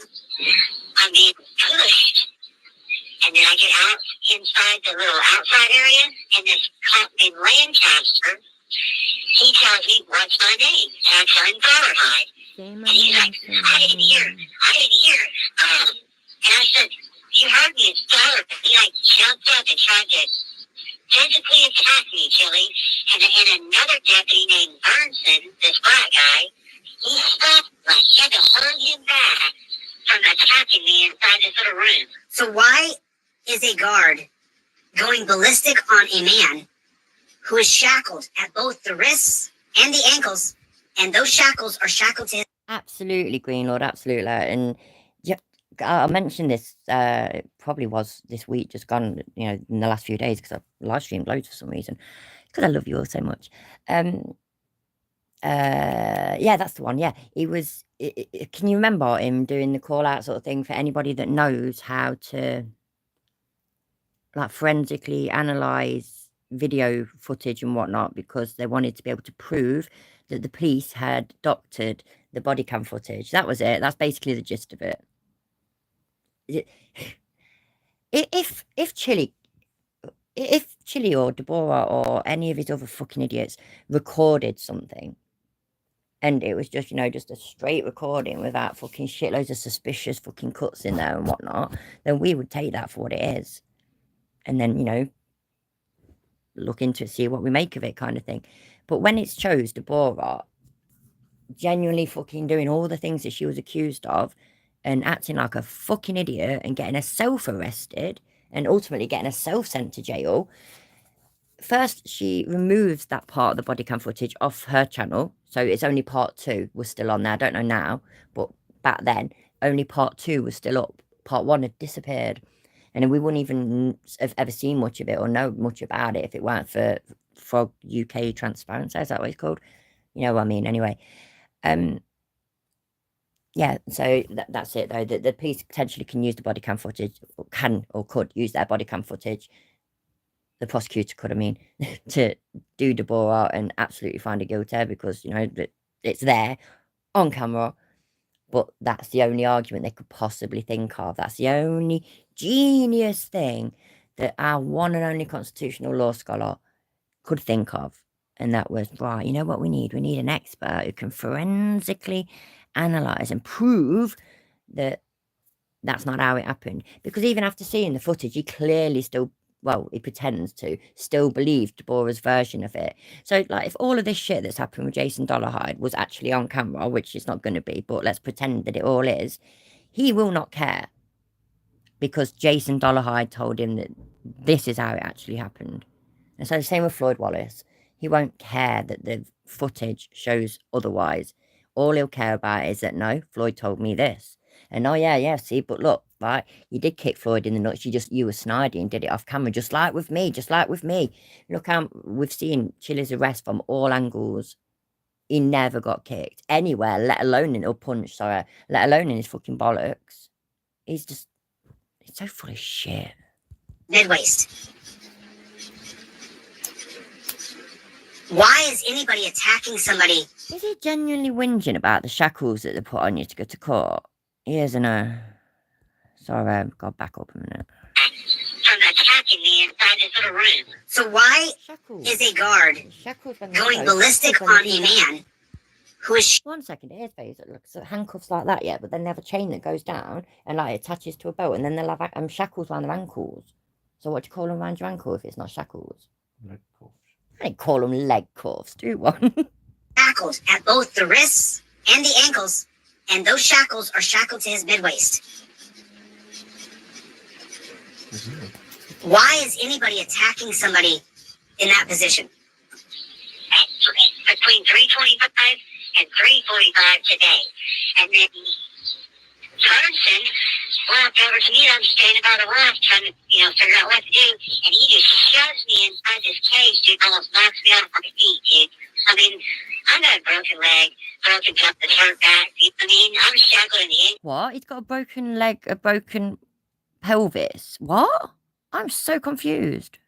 I'm being pushed. And then I get out inside the little outside area, and this cop named Lancaster, he tells me what's my name, and I tell him Dollarhide. And he's like, I didn't hear. And I said, you heard me, it's Dollar. He like jumped up and tried to physically attack me, Chili. And another deputy named Burnson, this black guy, he stopped me. He had to hold him back from attacking me inside this little room. So why is a guard going ballistic on a man who is shackled at both the wrists and the ankles, and those shackles are shackled to his... Absolutely, Green Lord, absolutely. And yeah, I mentioned this, probably was this week just gone, you know, in the last few days, because I've live streamed loads for some reason, because I love you all so much. Yeah, that's the one. Yeah, he was, can you remember him doing the call out sort of thing for anybody that knows how to, like, forensically analyze video footage and whatnot, because they wanted to be able to prove that the police had doctored the body cam footage. That was it. That's basically the gist of it. If Chili or Deborah or any of his other fucking idiots recorded something, and it was just, you know, just a straight recording without fucking shitloads of suspicious fucking cuts in there and whatnot, then we would take that for what it is. And then, you know, look into it, see what we make of it kind of thing. But when it's chose Deborah genuinely fucking doing all the things that she was accused of and acting like a fucking idiot and getting herself arrested and ultimately getting herself sent to jail, first she removes that part of the body cam footage off her channel, so it's only part 2 was still on there. I don't know now, but back then only part 2 was still up. Part 1 had disappeared, and we wouldn't even have ever seen much of it or know much about it if it weren't for Frog UK Transparency. Is that what it's called? You know what I mean? Anyway, yeah, so that's it though. The police potentially can use the body cam footage, or can or could use their body cam footage. The prosecutor could, I mean, to do Deborah and absolutely find her guilty because, you know, that it's there on camera. But that's the only argument they could possibly think of. That's the only genius thing that our one and only constitutional law scholar could think of. And that was, right, you know what we need? We need an expert who can forensically analyse and prove that that's not how it happened. Because even after seeing the footage, he clearly still, well, he pretends to still believe Deborah's version of it. So, like, if all of this shit that's happened with Jason Dollarhide was actually on camera, which it's not going to be, but let's pretend that it all is, he will not care. Because Jason Dollarhide told him that this is how it actually happened. And so the same with Floyd Wallace. He won't care that the footage shows otherwise. All he'll care about is that, no, Floyd told me this. And oh yeah, see, but look, right, you did kick Floyd in the nuts. You were snidey and did it off camera, just like with me. Look how we've seen Chili's arrest from all angles. He never got kicked anywhere, let alone in a punch, let alone in his fucking bollocks. He's so full of shit. Mid-waist. Why is anybody attacking somebody? Is he genuinely whinging about the shackles that they put on you to go to court? He is, no. Sorry, got back up a minute. From attacking me inside this little room. So why Shackles. is a guard going ballistic on a man who is... 1 second, here's face. It looks like handcuffs like that, yeah, but then they have a chain that goes down and like attaches to a belt, and then they'll have shackles around their ankles. So what do you call them around your ankle if it's not shackles? Leg cuffs. I don't call them leg cuffs, do one. shackles at both the wrists and the ankles, and those shackles are shackled to his mid-waist. Why is anybody attacking somebody in that position? Between 3:25 and 3:45 today. And then Carson walked over to me, and I'm standing by the wall trying to, figure out what to do. And he just shoves me inside this cage, dude, almost knocks me off my feet, dude. I mean, I got a broken leg, broken top of the shirt back. I mean, I'm shackled in the ankle. What? He's got a broken leg, a broken pelvis. What? I'm so confused.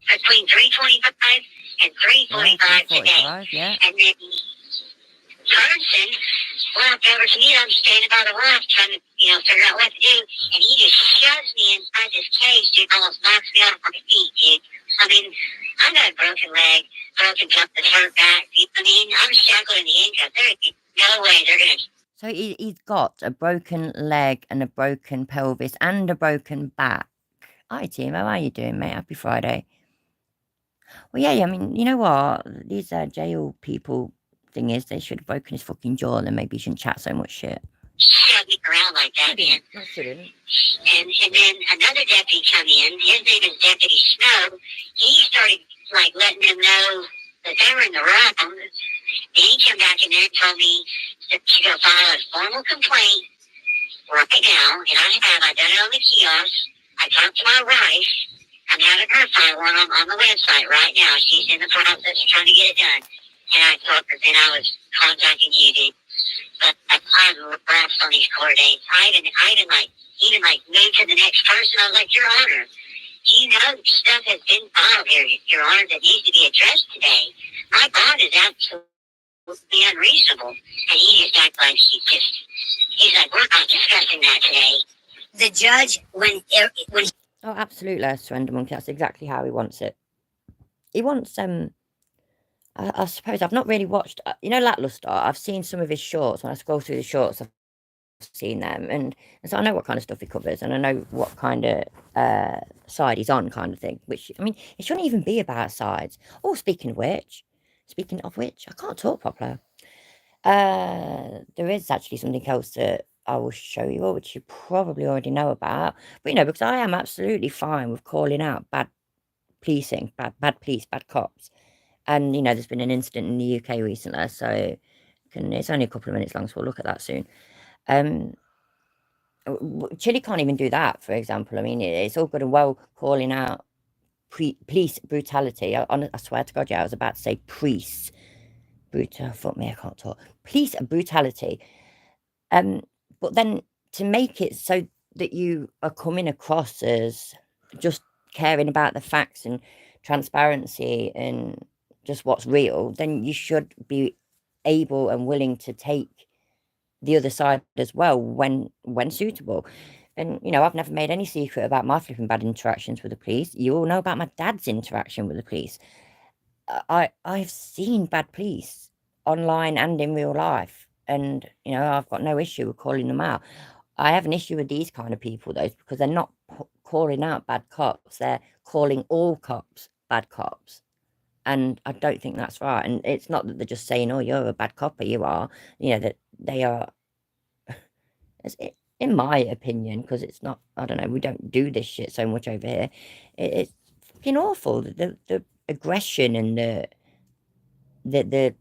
Between 3:25 and 3:45 today. Yeah. And then Carson walked over to me, and I'm standing by the wall trying to, figure out what to do. And he just shoves me inside this cage, dude, almost knocks me off my feet, dude. I mean, I got a broken leg, broken top of the shirt back. I mean, I'm shackled in the ankle. There's no way they're going to... So he's got a broken leg and a broken pelvis and a broken back. Hi, team. How are you doing, mate? Happy Friday. Well, yeah, I mean, you know what? These jail people thing is, they should have broken his fucking jaw, and then maybe he shouldn't chat so much shit. Shove me around like that, man. I shouldn't. And then another deputy come in. His name is Deputy Snow. He started, letting them know that they were in the wrong. And he came back in there and told me to go file a formal complaint right now. And I done it on the kiosk. I talked to my wife. I'm having her file one on the website right now. She's in the process of trying to get it done. And I told her then I was contacting you, dude. But I'm lapsed on these court dates. I even moved to the next person. I was like, Your Honor, you know stuff has been filed here, Your Honor, that needs to be addressed today. My bond is absolutely unreasonable. And he just acted like he's like, we're not discussing that today. The judge, when Oh, absolutely, Surrender Monkey. That's exactly how he wants it. He wants I suppose I've not really watched, you know, Lackluster. I've seen some of his shorts. When I scroll through the shorts, I've seen them, and so I know what kind of stuff he covers, and I know what kind of side he's on, kind of thing. Which, I mean, it shouldn't even be about sides. Oh, speaking of which, I can't talk properly. There is actually something else that I will show you, which you probably already know about. But you know, because I am absolutely fine with calling out bad policing, bad police, bad cops. And you know, there's been an incident in the UK recently, so it's only a couple of minutes long, so we'll look at that soon. Chile can't even do that, for example. I mean, it's all good and well calling out police brutality. I swear to God, yeah, I was about to say priests. Fuck me, I can't talk. Police brutality. But then to make it so that you are coming across as just caring about the facts and transparency and just what's real, then you should be able and willing to take the other side as well when suitable. And you know, I've never made any secret about my flipping bad interactions with the police. You all know about my dad's interaction with the police. I've seen bad police online and in real life, and you know, I've got no issue with calling them out. I have an issue with these kind of people though, because they're not calling out bad cops, they're calling all cops bad cops, and I don't think that's right. And it's not that they're just saying, oh, you're a bad cop, you are, you know, that they are, in my opinion, because it's not, I don't know, we don't do this shit so much over here. It's fucking awful, the aggression and the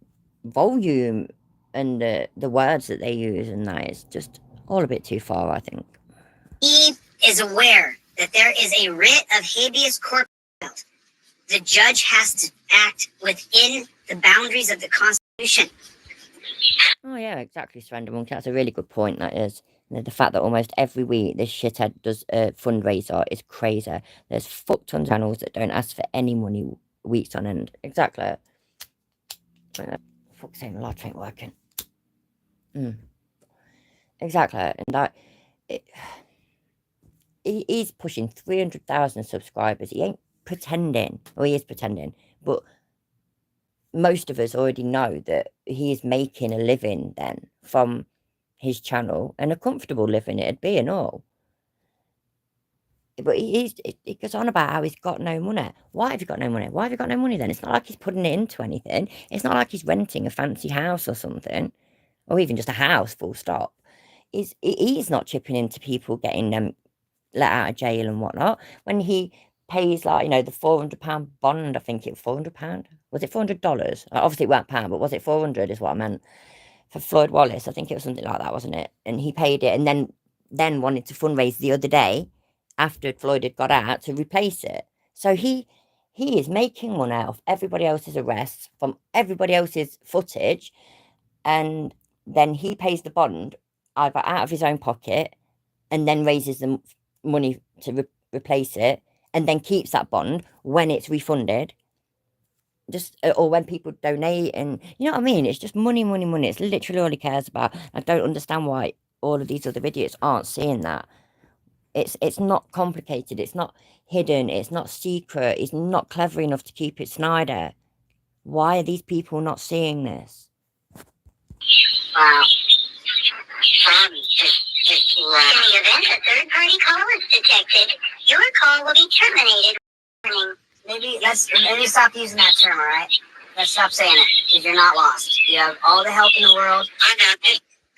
volume and the words that they use, and that is just all a bit too far, I think. He is aware that there is a writ of habeas corpus. The judge has to act within the boundaries of the Constitution. Oh yeah, exactly, Surrender Monkey. That's a really good point, that is. The fact that almost every week this shithead does a fundraiser is crazy. There's fuck tons of channels that don't ask for any money weeks on end. Exactly. Fuck's sake, my light ain't working. Exactly. And he's pushing 300,000 subscribers. He ain't pretending. Well, he is pretending. But most of us already know that he is making a living then from his channel, and a comfortable living it'd be and all. But he goes on about how he's got no money. Why have you got no money? Why have you got no money then? It's not like he's putting it into anything. It's not like he's renting a fancy house or something, or even just a house, full stop. He's not chipping into people getting them let out of jail and whatnot. When he pays, like, you know, the £400 bond, I think it was £400. Was it $400? Obviously it weren't pound, but was it 400 is what I meant. For Floyd Wallace, I think it was something like that, wasn't it? And he paid it, and then wanted to fundraise the other day after Floyd had got out to replace it. So he is making money out of everybody else's arrests, from everybody else's footage, and then he pays the bond either out of his own pocket and then raises the money to replace it, and then keeps that bond when it's refunded. Just or when people donate, and you know what I mean, it's just money. It's literally all he cares about. I don't understand why all of these other idiots aren't seeing that. It's not complicated, it's not hidden, it's not secret, it's not clever enough to keep it Snyder. Why are these people not seeing this? Wow. In the event a third-party call is detected, your call will be terminated. Maybe stop using that term, all right? Let's stop saying it, because you're not lost. You have all the help in the world.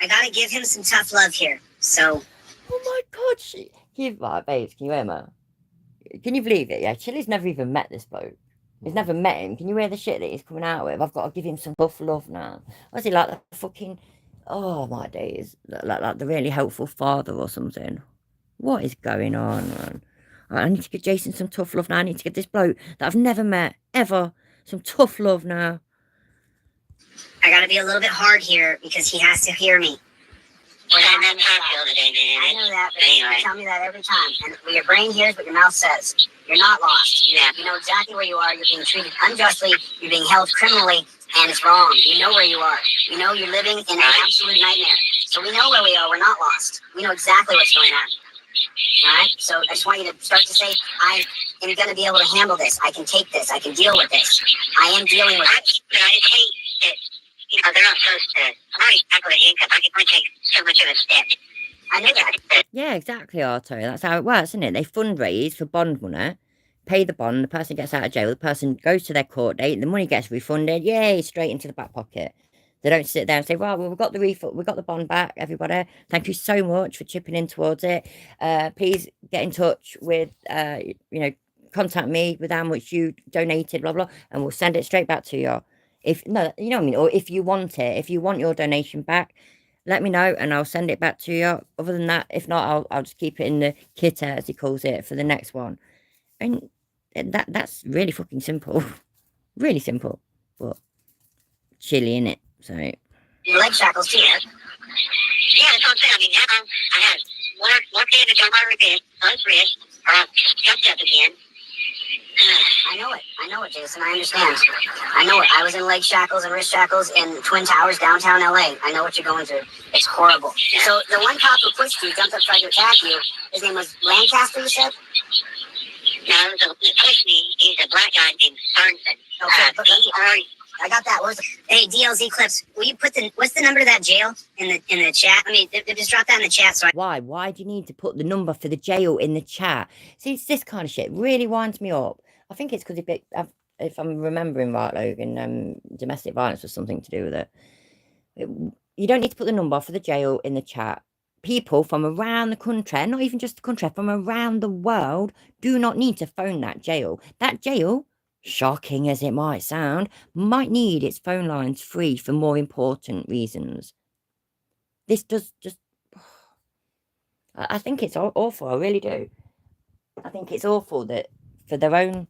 I gotta give him some tough love here, so... Oh my God, right, babes, can you hear me? Can you believe it, yeah? Chili's never even met this bloke. He's never met him. Can you hear the shit that he's coming out with? I've got to give him some tough love now. Was he like the fucking... Oh, my days. Like the really helpful father or something. What is going on, man? I need to give Jason some tough love now. I need to give this bloke that I've never met, ever, some tough love now. I gotta be a little bit hard here, because he has to hear me. We're not that popular today, man. I know that, but you tell me that every time. And what your brain hears, what your mouth says. You're not lost. You know exactly where you are. You're being treated unjustly. You're being held criminally, and it's wrong. You know where you are. You know you're living in an absolute nightmare. So we know where we are. We're not lost. We know exactly what's going on. Alright? So I just want you to start to say, I am going to be able to handle this. I can take this. I can deal with this. I am dealing with it. I just hate that, they're not supposed to. I'm already stuck with a handcuff. I can only take so much of a step. I know that. Yeah, exactly, Arto. That's how it works, isn't it? They fundraise for bond money, pay the bond, the person gets out of jail, the person goes to their court date, the money gets refunded, yay, straight into the back pocket. They don't sit there and say, well, we've got the refund, we've got the bond back, everybody. Thank you so much for chipping in towards it. Please get in touch with, contact me with how much you donated, blah, blah, and we'll send it straight back to you. No, you know what I mean? Or if you want it, if you want your donation back, let me know and I'll send it back to you. Other than that, if not, I'll just keep it in the kit, as he calls it, for the next one. And that's really fucking simple. Really simple. But chilly, innit? So Leg shackles too. Yeah, that's what I'm saying. I mean, now I have one bandage on my wrist, or I've jumped up again. I know it, Jason. I understand. I know it. I was in leg shackles and wrist shackles in Twin Towers, downtown LA. I know what you're going through. It's horrible. Yeah. So the one cop who pushed you, jumped up, tried to attack you, his name was Lancaster, you said? No, he pushed me. He's a black guy named Sorensen. Okay, I got that. Hey, DLZ Clips, will you put what's the number of that jail in the chat? I mean, they just dropped that in the chat. So why do you need to put the number for the jail in the chat? See, it's this kind of shit really winds me up. I think it's because if I'm remembering right, Logan, domestic violence was something to do with it. You don't need to put the number for the jail in the chat. People from around the country, not even just the country, from around the world, do not need to phone that jail. That jail, shocking as it might sound, might need its phone lines free for more important reasons. This does just... I think it's awful, I really do. I think it's awful that for their own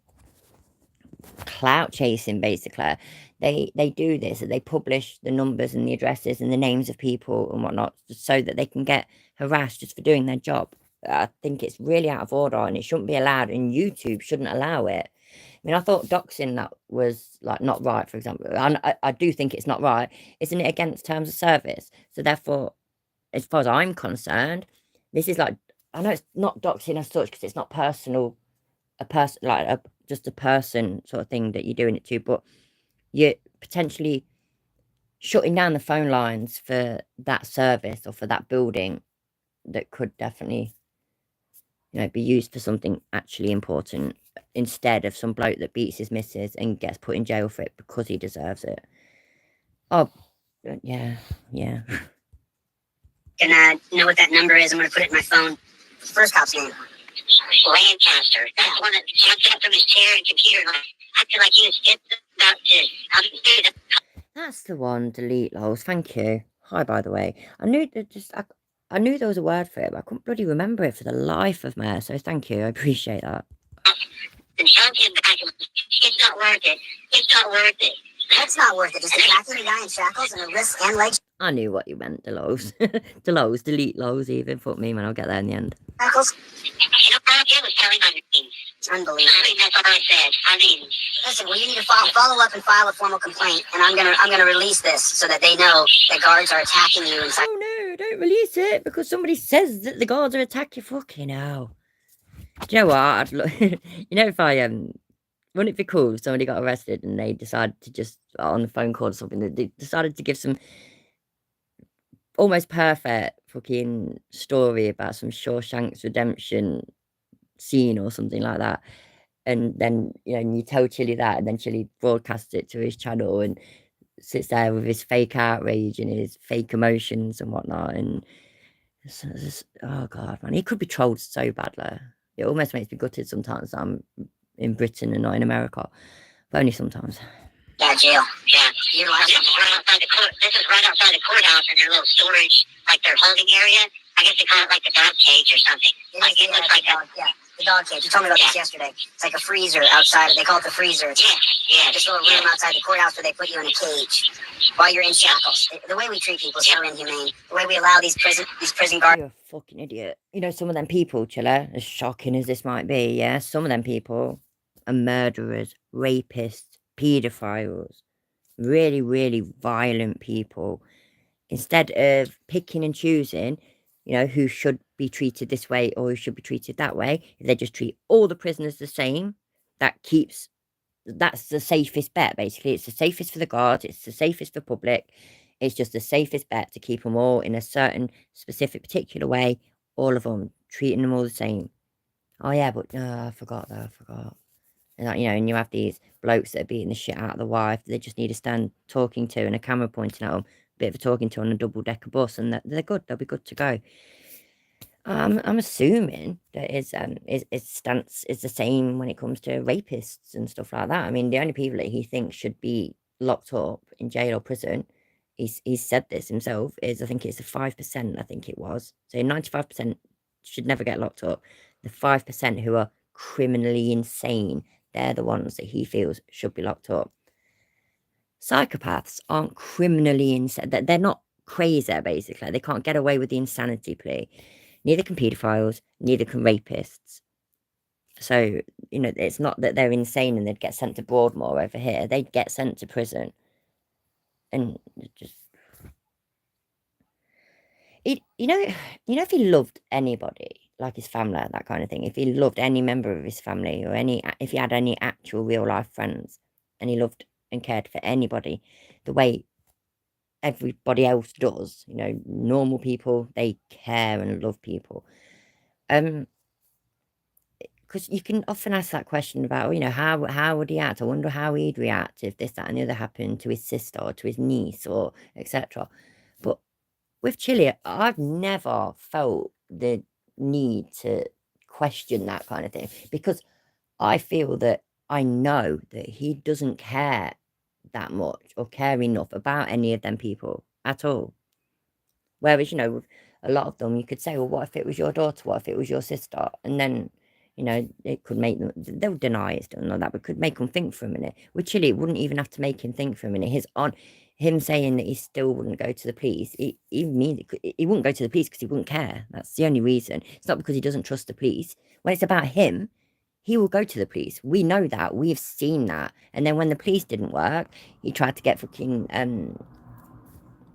clout chasing, basically, they do this, that they publish the numbers and the addresses and the names of people and whatnot, just so that they can get harassed just for doing their job. I think it's really out of order and it shouldn't be allowed, and YouTube shouldn't allow it. I mean, I thought doxing that was like not right, for example. I do think it's not right. Isn't it against terms of service? So therefore, as far as I'm concerned, this is like, I know it's not doxing as such because it's not personal, just a person sort of thing that you're doing it to, but you're potentially shutting down the phone lines for that service or for that building that could definitely, be used for something actually important, instead of some bloke that beats his missus and gets put in jail for it because he deserves it. Oh, yeah. Gonna know what that number is. I'm gonna put it in my phone. First cop's name. Lancaster. That's the one that jumped up from his chair and computer. And I feel like he was just about to. That's the one. Delete lols. Thank you. Hi, by the way. I knew there was a word for it, but I couldn't bloody remember it for the life of me. So thank you. I appreciate that. And shoved him back. It's not worth it. It's not worth it. That's not worth it. Just attacking a guy in shackles and a wrist and legs. I knew what you meant, Delos. Delos, delete lows even. Fuck me, man. I'll get there in the end. Shackles. All I did was telling my name. Unbelievable. I mean, that's all I said. I mean, listen. Well, you need to follow up and file a formal complaint, and I'm gonna release this so that they know that guards are attacking you inside. Oh no! Don't release it because somebody says that the guards are attacking. Fucking hell. Do you know what? I'd look. If I wouldn't it be cool if somebody got arrested and they decided to just on the phone call or something, they decided to give some almost perfect fucking story about some Shawshank's Redemption scene or something like that, and then you tell Chili that, and then Chili broadcasts it to his channel and sits there with his fake outrage and his fake emotions and whatnot, and just, oh god, man, he could be trolled so badly. It almost makes me gutted sometimes that I'm in Britain and not in America, but only sometimes. Yeah, jail. yeah. This is right outside the court. This is right outside the courthouse in their little storage, like their holding area. I guess they call it like the dog cage or something. It looks like a dog, the dog cage. You told me about this yesterday. It's like a freezer outside. They call it the freezer. It's just a little room outside the courthouse where they put you in a cage while you're in shackles. The way we treat people is so inhumane. The way we allow these prison guards. You're a fucking idiot. Some of them people, Chiller, as shocking as this might be, yeah, some of them people are murderers, rapists, paedophiles, really, really violent people. Instead of picking and choosing, you know, who should be treated this way or who should be treated that way. If they just treat all the prisoners the same, that's the safest bet, basically. It's the safest for the guards, it's the safest for public. It's just the safest bet to keep them all in a certain specific particular way, all of them, treating them all the same. Oh yeah, but I forgot though, I forgot. And like, you know, and you have these blokes that are beating the shit out of the wife. They just need a stand talking to and a camera pointing at them. A bit of a talking to on a double-decker bus, and they're good. They'll be good to go. I'm assuming that his stance is the same when it comes to rapists and stuff like that. I mean, the only people that he thinks should be locked up in jail or prison, he's said this himself, is I think it's the 5%, I think it was. So 95% should never get locked up. The 5% who are criminally insane, they're the ones that he feels should be locked up. Psychopaths aren't criminally insane. They're not crazy, basically. They can't get away with the insanity plea. Neither can paedophiles, neither can rapists. So, you know, it's not that they're insane and they'd get sent to Broadmoor over here. They'd get sent to prison. And just... You know, if he loved anybody, like his family, that kind of thing, if he loved any member of his family or if he had any actual real-life friends and he loved and cared for anybody the way everybody else does, you know, normal people, they care and love people. Because you can often ask that question about, you know, how would he act? I wonder how he'd react if this, that, and the other happened to his sister or to his niece or etc. But with Chili, I've never felt the need to question that kind of thing, because I feel that I know that he doesn't care that much or care enough about any of them people at all. Whereas, you know, with a lot of them, you could say, well, what if it was your daughter? What if it was your sister? And then, you know, it could make them, they'll deny it and all that, but could make them think for a minute. With Chili, it wouldn't even have to make him think for a minute. Him saying that he still wouldn't go to the police, he wouldn't go to the police because he wouldn't care. That's the only reason. It's not because he doesn't trust the police. When it's about him, he will go to the police. We know that. We've seen that. And then when the police didn't work, he tried to get fucking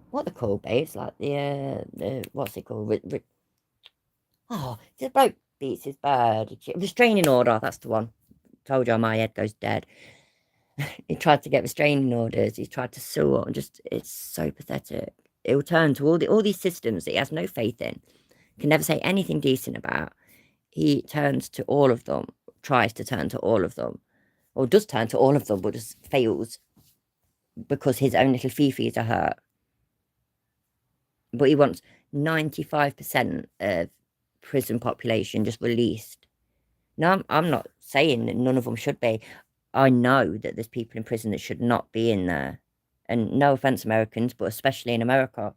what they're called, babe? It's like the what's it called? Oh, the bloke beats his bird. Restraining order. That's the one. Told you my head goes dead. He tried to get restraining orders. He tried to sue on. Just, it's so pathetic. It will turn to all these systems that he has no faith in, can never say anything decent about. He turns to all of them, tries to turn to all of them, or does turn to all of them, but just fails because his own little fifis are hurt. But he wants 95% of prison population just released. No, I'm not saying that none of them should be. I know that there's people in prison that should not be in there. And no offense, Americans, but especially in America.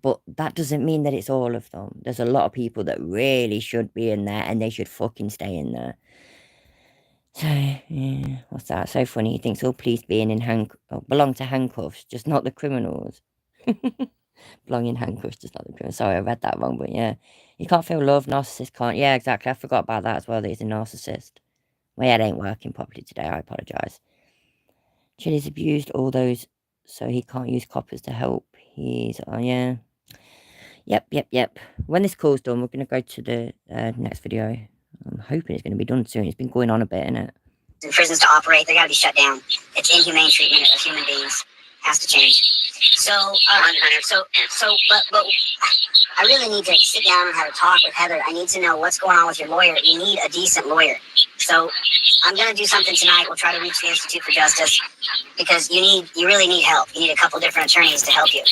But that doesn't mean that it's all of them. There's a lot of people that really should be in there and they should fucking stay in there. So, yeah, what's that? So funny. He thinks all police belong to handcuffs, just not the criminals. Belong in handcuffs, just not the criminals. Sorry, I read that wrong, but yeah. You can't feel love, narcissist can't. Yeah, exactly. I forgot about that as well, that he's a narcissist. My head ain't working properly today, I apologise. Chili's abused all those, so he can't use coppers to help. He's, oh yeah. Yep. When this call's done, we're going to go to the next video. I'm hoping it's going to be done soon. It's been going on a bit, innit? In prisons to operate, they got to be shut down. It's inhumane treatment of human beings. Has to change. But I really need to sit down and have a talk with Heather. I need to know what's going on with your lawyer. You need a decent lawyer. So I'm going to do something tonight. We'll try to reach the Institute for Justice because you really need help. You need a couple different attorneys to help you.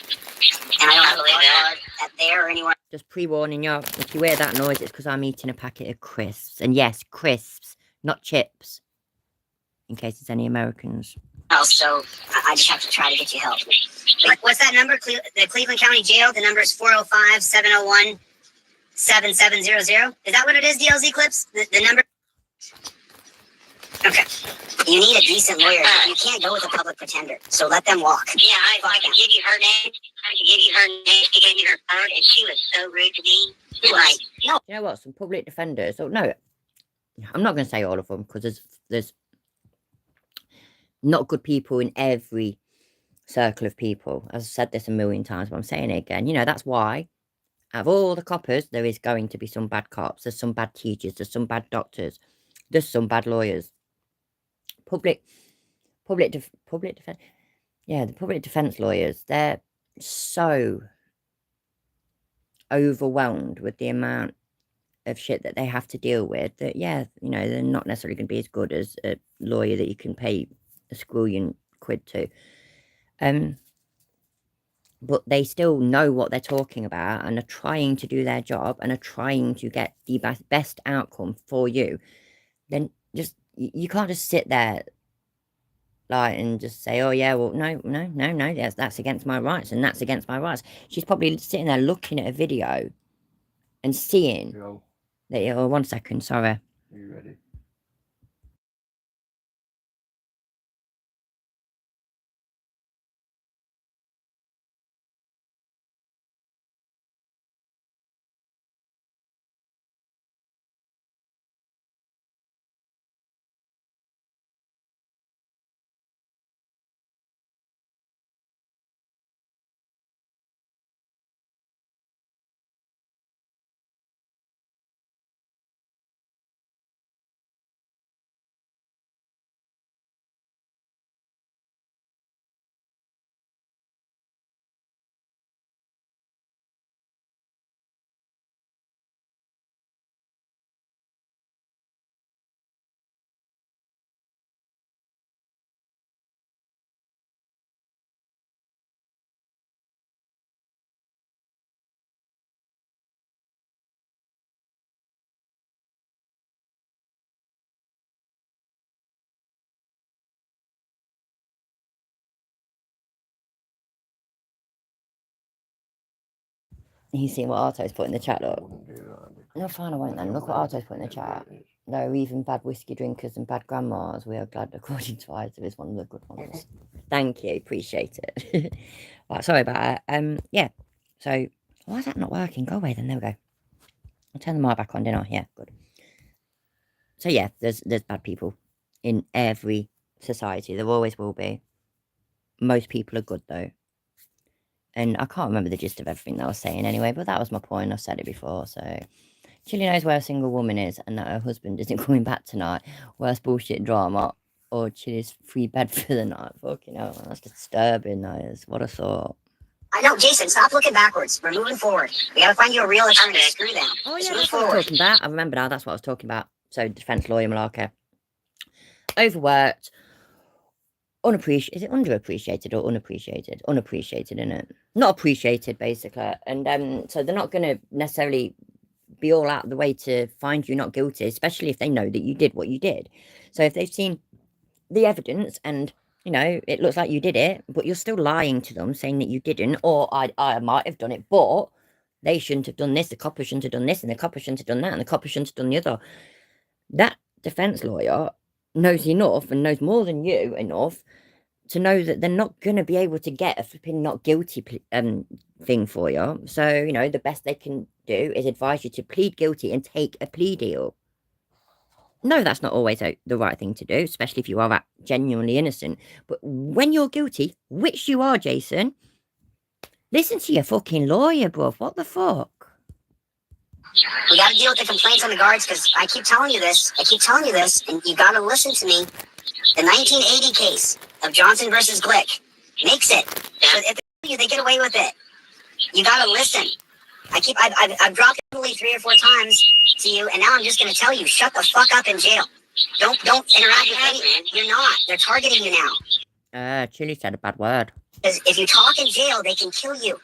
And I don't have a lawyer at there or anywhere. Just pre-warning you, if you hear that noise, it's because I'm eating a packet of crisps. And yes, crisps, not chips. In case there's any Americans. So I just have to try to get you help. What's that number? The Cleveland County Jail. The number is 405-701-7700. Is that what it is, DLZ Clips? The number? Okay. You need a decent lawyer. You can't go with a public pretender. So let them walk. Yeah, I can give you her name. I can give you her name. She gave me her phone, and she was so rude to me. Like, no. You know what? Some public defenders. Oh, no, I'm not going to say all of them because there's not good people in every circle of people. I've said this a million times, but I'm saying it again. You know, that's why Out of all the coppers, there is going to be some bad cops. There's some bad teachers. There's some bad doctors. There's some bad lawyers. Public defense. Yeah, the public defense lawyers, they're so overwhelmed with the amount of shit that they have to deal with that, yeah, you know, they're not necessarily going to be as good as a lawyer that you can pay a squillion quid to. But they still know what they're talking about and are trying to do their job and are trying to get the best outcome for you. Then just, you can't just sit there like and just say, oh yeah, well, no, that's against my rights and that's against my rights. She's probably sitting there looking at a video and seeing that, oh, 1 second, sorry. Are you ready? You see what Arto's put in the chat, I look. wouldn't do that. No, fine, I won't then. Look what Arto's put in the chat. No, even bad whiskey drinkers and bad grandmas, we are glad, according to Isaac, is one of the good ones. Thank you, appreciate it. Right, sorry about that. Yeah, so, why is that not working? Go away then, there we go. I'll turn the mic back on, didn't I? Yeah, good. So yeah, there's bad people in every society. There always will be. Most people are good, though. And I can't remember the gist of everything that I was saying anyway, but that was my point. I've said it before, so... Chilly knows where a single woman is and that her husband isn't coming back tonight. Worst bullshit drama. Or Chilly's free bed for the night. Fucking hell, man, that's disturbing, that is. What a thought. I know, Jason, stop looking backwards. We're moving forward. We gotta find you a real attorney. Screw them. Oh, Let's yeah, move that's what I was forward. talking about. I remember now, that's what I was talking about. So, defence lawyer Malaka. Overworked. Unappreciated. Is it underappreciated or unappreciated? Unappreciated, isn't it? Not appreciated, basically. And so they're not going to necessarily be all out of the way to find you not guilty, especially if they know that you did what you did. So if they've seen the evidence and, you know, it looks like you did it, but you're still lying to them, saying that you didn't, or I might have done it, but they shouldn't have done this, the copper shouldn't have done this, and the copper shouldn't have done that, and the copper shouldn't have done the other. That defence lawyer knows enough and knows more than you enough to know that they're not going to be able to get a flipping not guilty thing for you. So, you know, the best they can do is advise you to plead guilty and take a plea deal. No, that's not always the right thing to do, especially if you are genuinely innocent. But when you're guilty, which you are, Jason, listen to your fucking lawyer, bruv. What the fuck? We gotta deal with the complaints on the guards because I keep telling you this. And you gotta listen to me. The 1980 case of Johnson versus Glick makes it. So if they get away with it, you gotta listen. I've dropped it probably 3 or 4 times to you, and now I'm just gonna tell you, shut the fuck up in jail. Don't interact with anyone. You're not. They're targeting you now. Chili said a bad word. Because if you talk in jail, they can kill you.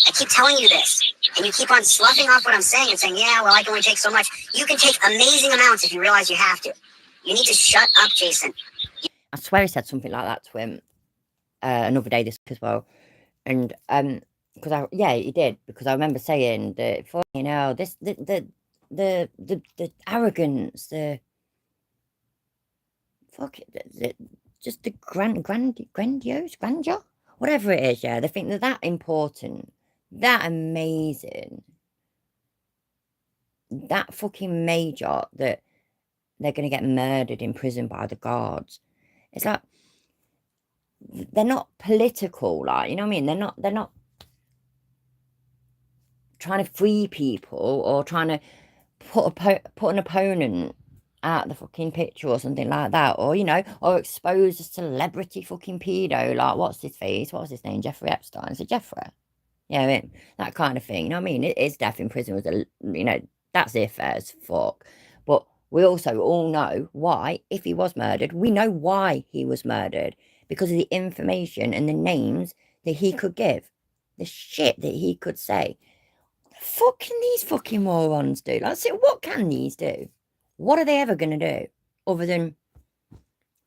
I keep telling you this, and you keep on sloughing off what I'm saying and saying, yeah, well, I can only take so much. You can take amazing amounts if you realize you have to. You need to shut up, Jason. I swear he said something like that to him another day this week as well. And because he did, because I remember saying that, you know, this the arrogance, the just the grandeur, whatever it is, yeah, they think they're that important, that amazing, that fucking major that they're going to get murdered in prison by the guards. It's like, they're not political, like, you know what I mean? They're not trying to free people or trying to put an opponent out the fucking picture or something like that, or or expose a celebrity fucking pedo, like what's his name, Jeffrey Epstein. Is it Jeffrey? Yeah, I mean, that kind of thing. You know what I mean? It is death in prison was that's if as fuck. But we also all know why, if he was murdered, we know why he was murdered. Because of the information and the names that he could give. The shit that he could say. What the fuck can these fucking morons do? Like, so what can these do? What are they ever going to do? Other than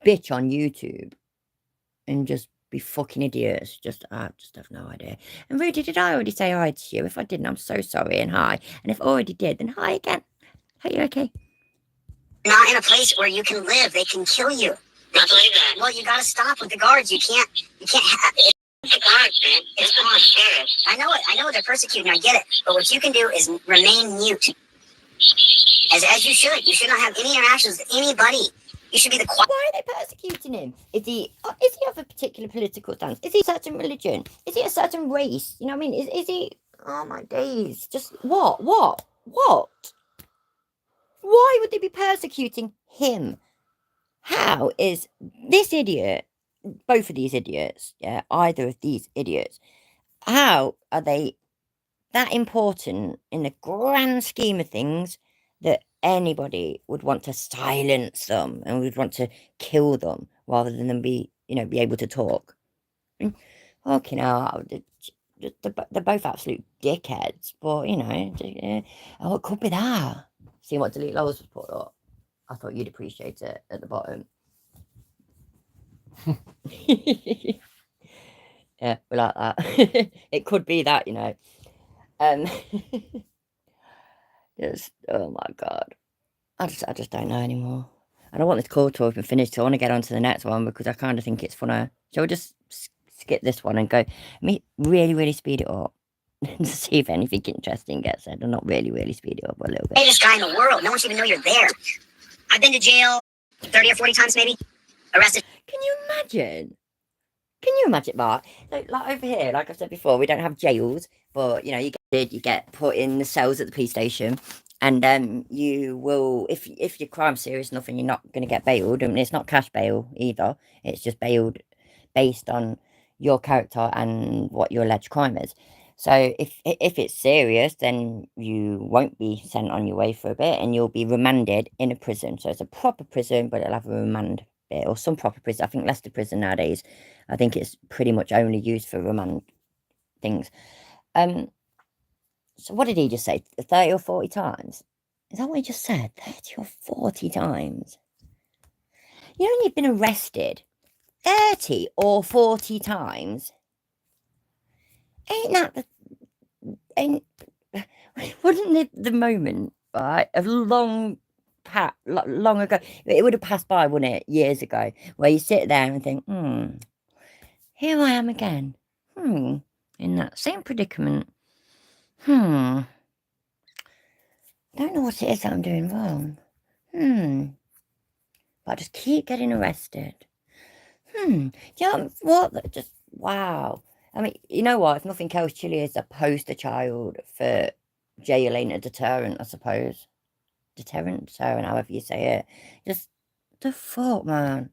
bitch on YouTube. And just be fucking idiots. I just have no idea. And Rudy, did I already say hi to you? If I didn't, I'm so sorry and hi. And if I already did, then hi again. Are you okay? Not in a place where you can live. They can kill you. I believe that. Well, you gotta stop with the guards. You can't have it. The guards, man. It's on sheriffs. I know they're persecuting. I get it. But what you can do is remain mute. As you should. You should not have any interactions with anybody. You should be the quiet. Why are they persecuting him? Is he of a particular political stance? Is he a certain religion? Is he a certain race? You know what I mean? Is he? Oh my days! Just what? Why would they be persecuting him? How is this idiot? Both of these idiots, yeah, either of these idiots. How are they that important in the grand scheme of things that anybody would want to silence them and would want to kill them rather than them be able to talk? Fucking hell, they're both absolute dickheads, but oh, it could be that. See what delete lows was put up. I thought you'd appreciate it at the bottom. Yeah, we like that. It could be that, just, oh my god, I just don't know anymore. I don't want this call to open finished, so I want to get on to the next one because I kind of think it's funner. Shall we just skip this one and go really, really speed it up to see if anything interesting gets said, or not really speed it up a little bit. Greatest guy in the world. No one should even know you're there. I've been to jail 30 or 40 times, maybe. Arrested. Can you imagine? Mark? So, like over here, like I've said before, we don't have jails, but you get put in the cells at the police station, and you will, if your crime's serious enough and you're not going to get bailed, and it's not cash bail either, it's just bailed based on your character and what your alleged crime is. So if it's serious, then you won't be sent on your way for a bit, and you'll be remanded in a prison. So it's a proper prison, but it'll have a remand bit, or some proper prison. I think Leicester Prison nowadays, I think it's pretty much only used for remand things. So what did he just say? 30 or 40 times? Is that what he just said? 30 or 40 times? You've been arrested 30 or 40 times. Wasn't the moment, right, of long ago, it would have passed by, wouldn't it, years ago, where you sit there and think, here I am again, in that same predicament, don't know what it is that I'm doing wrong, but I just keep getting arrested, what, just, wow. I mean, you know what? If nothing else, Chile is a poster child for jail ain't a deterrent, I suppose. Deterrent, however you say it. Just the fuck, man.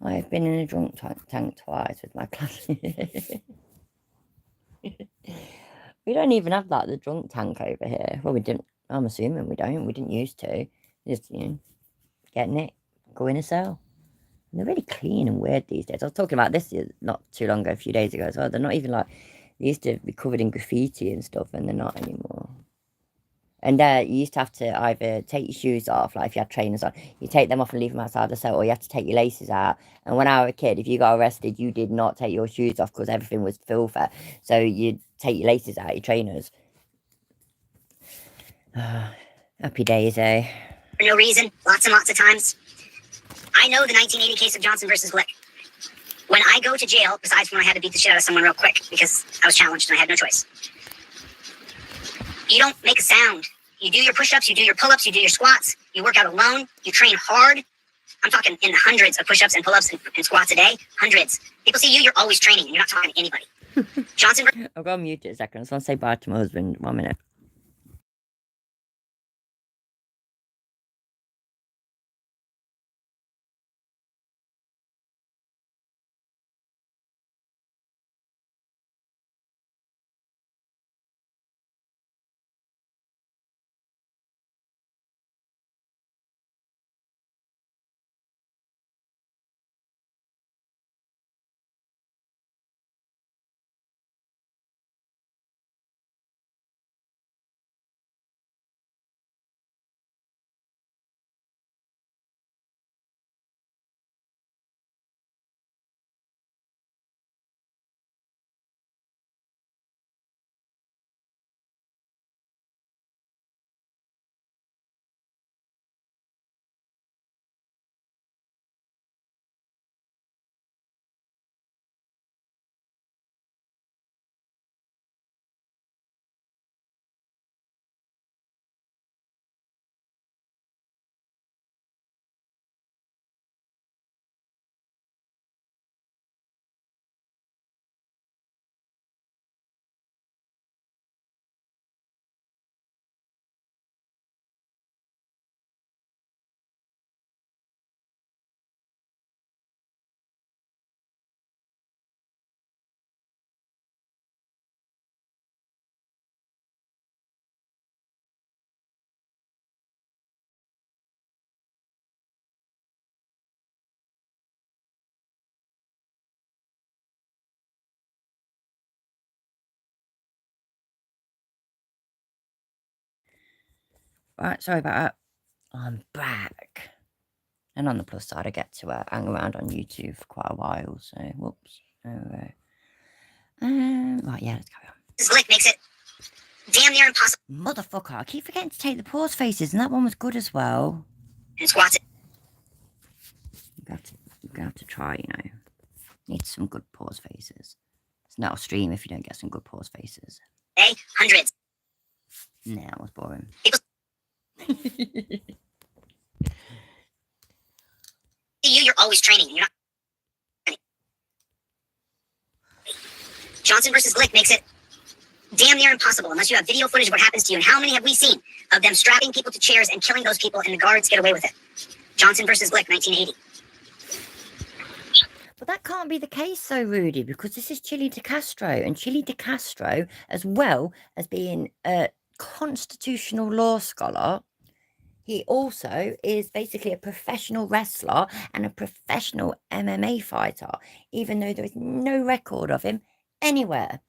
I've been in a drunk tank twice with my class. We don't even have the drunk tank over here. Well, we didn't. I'm assuming we don't. We didn't used to. Just getting it, go in a cell. And they're really clean and weird these days. I was talking about this not too long ago, a few days ago as well. They're not even they used to be covered in graffiti and stuff, and they're not anymore. And you used to have to either take your shoes off, like if you had trainers on, you take them off and leave them outside the cell, or you had to take your laces out. And when I was a kid, if you got arrested, you did not take your shoes off because everything was filthy. So you'd take your laces out, your trainers. Happy days, eh? For no reason, lots and lots of times. I know the 1980 case of Johnson versus Glick. When I go to jail, besides when I had to beat the shit out of someone real quick because I was challenged and I had no choice, you don't make a sound. You do your push-ups, you do your pull-ups, you do your squats, you work out alone, you train hard. I'm talking in the hundreds of push-ups and pull-ups and squats a day. Hundreds. People see you, you're always training, and you're not talking to anybody. Johnson. I've got to mute it a second. I just want to say bye to my husband. 1 minute. Right, sorry about that. I'm back. And on the plus side, I get to hang around on YouTube for quite a while. So, whoops. Right, yeah, let's carry on. Glick makes it damn near impossible. Motherfucker, I keep forgetting to take the pause faces, and that one was good as well. And squats it. You have to try, you know. Need some good pause faces. It's not a stream if you don't get some good pause faces. Hey, hundreds. Nah, that was boring. You're always training. You're not. Johnson versus Glick makes it damn near impossible unless you have video footage of what happens to you. And how many have we seen of them strapping people to chairs and killing those people and the guards get away with it? Johnson versus Glick, 1980. But that can't be the case though, Rudy, because this is Chili De Castro. And Chili De Castro, as well as being a constitutional law scholar, he also is basically a professional wrestler and a professional MMA fighter, even though there is no record of him anywhere.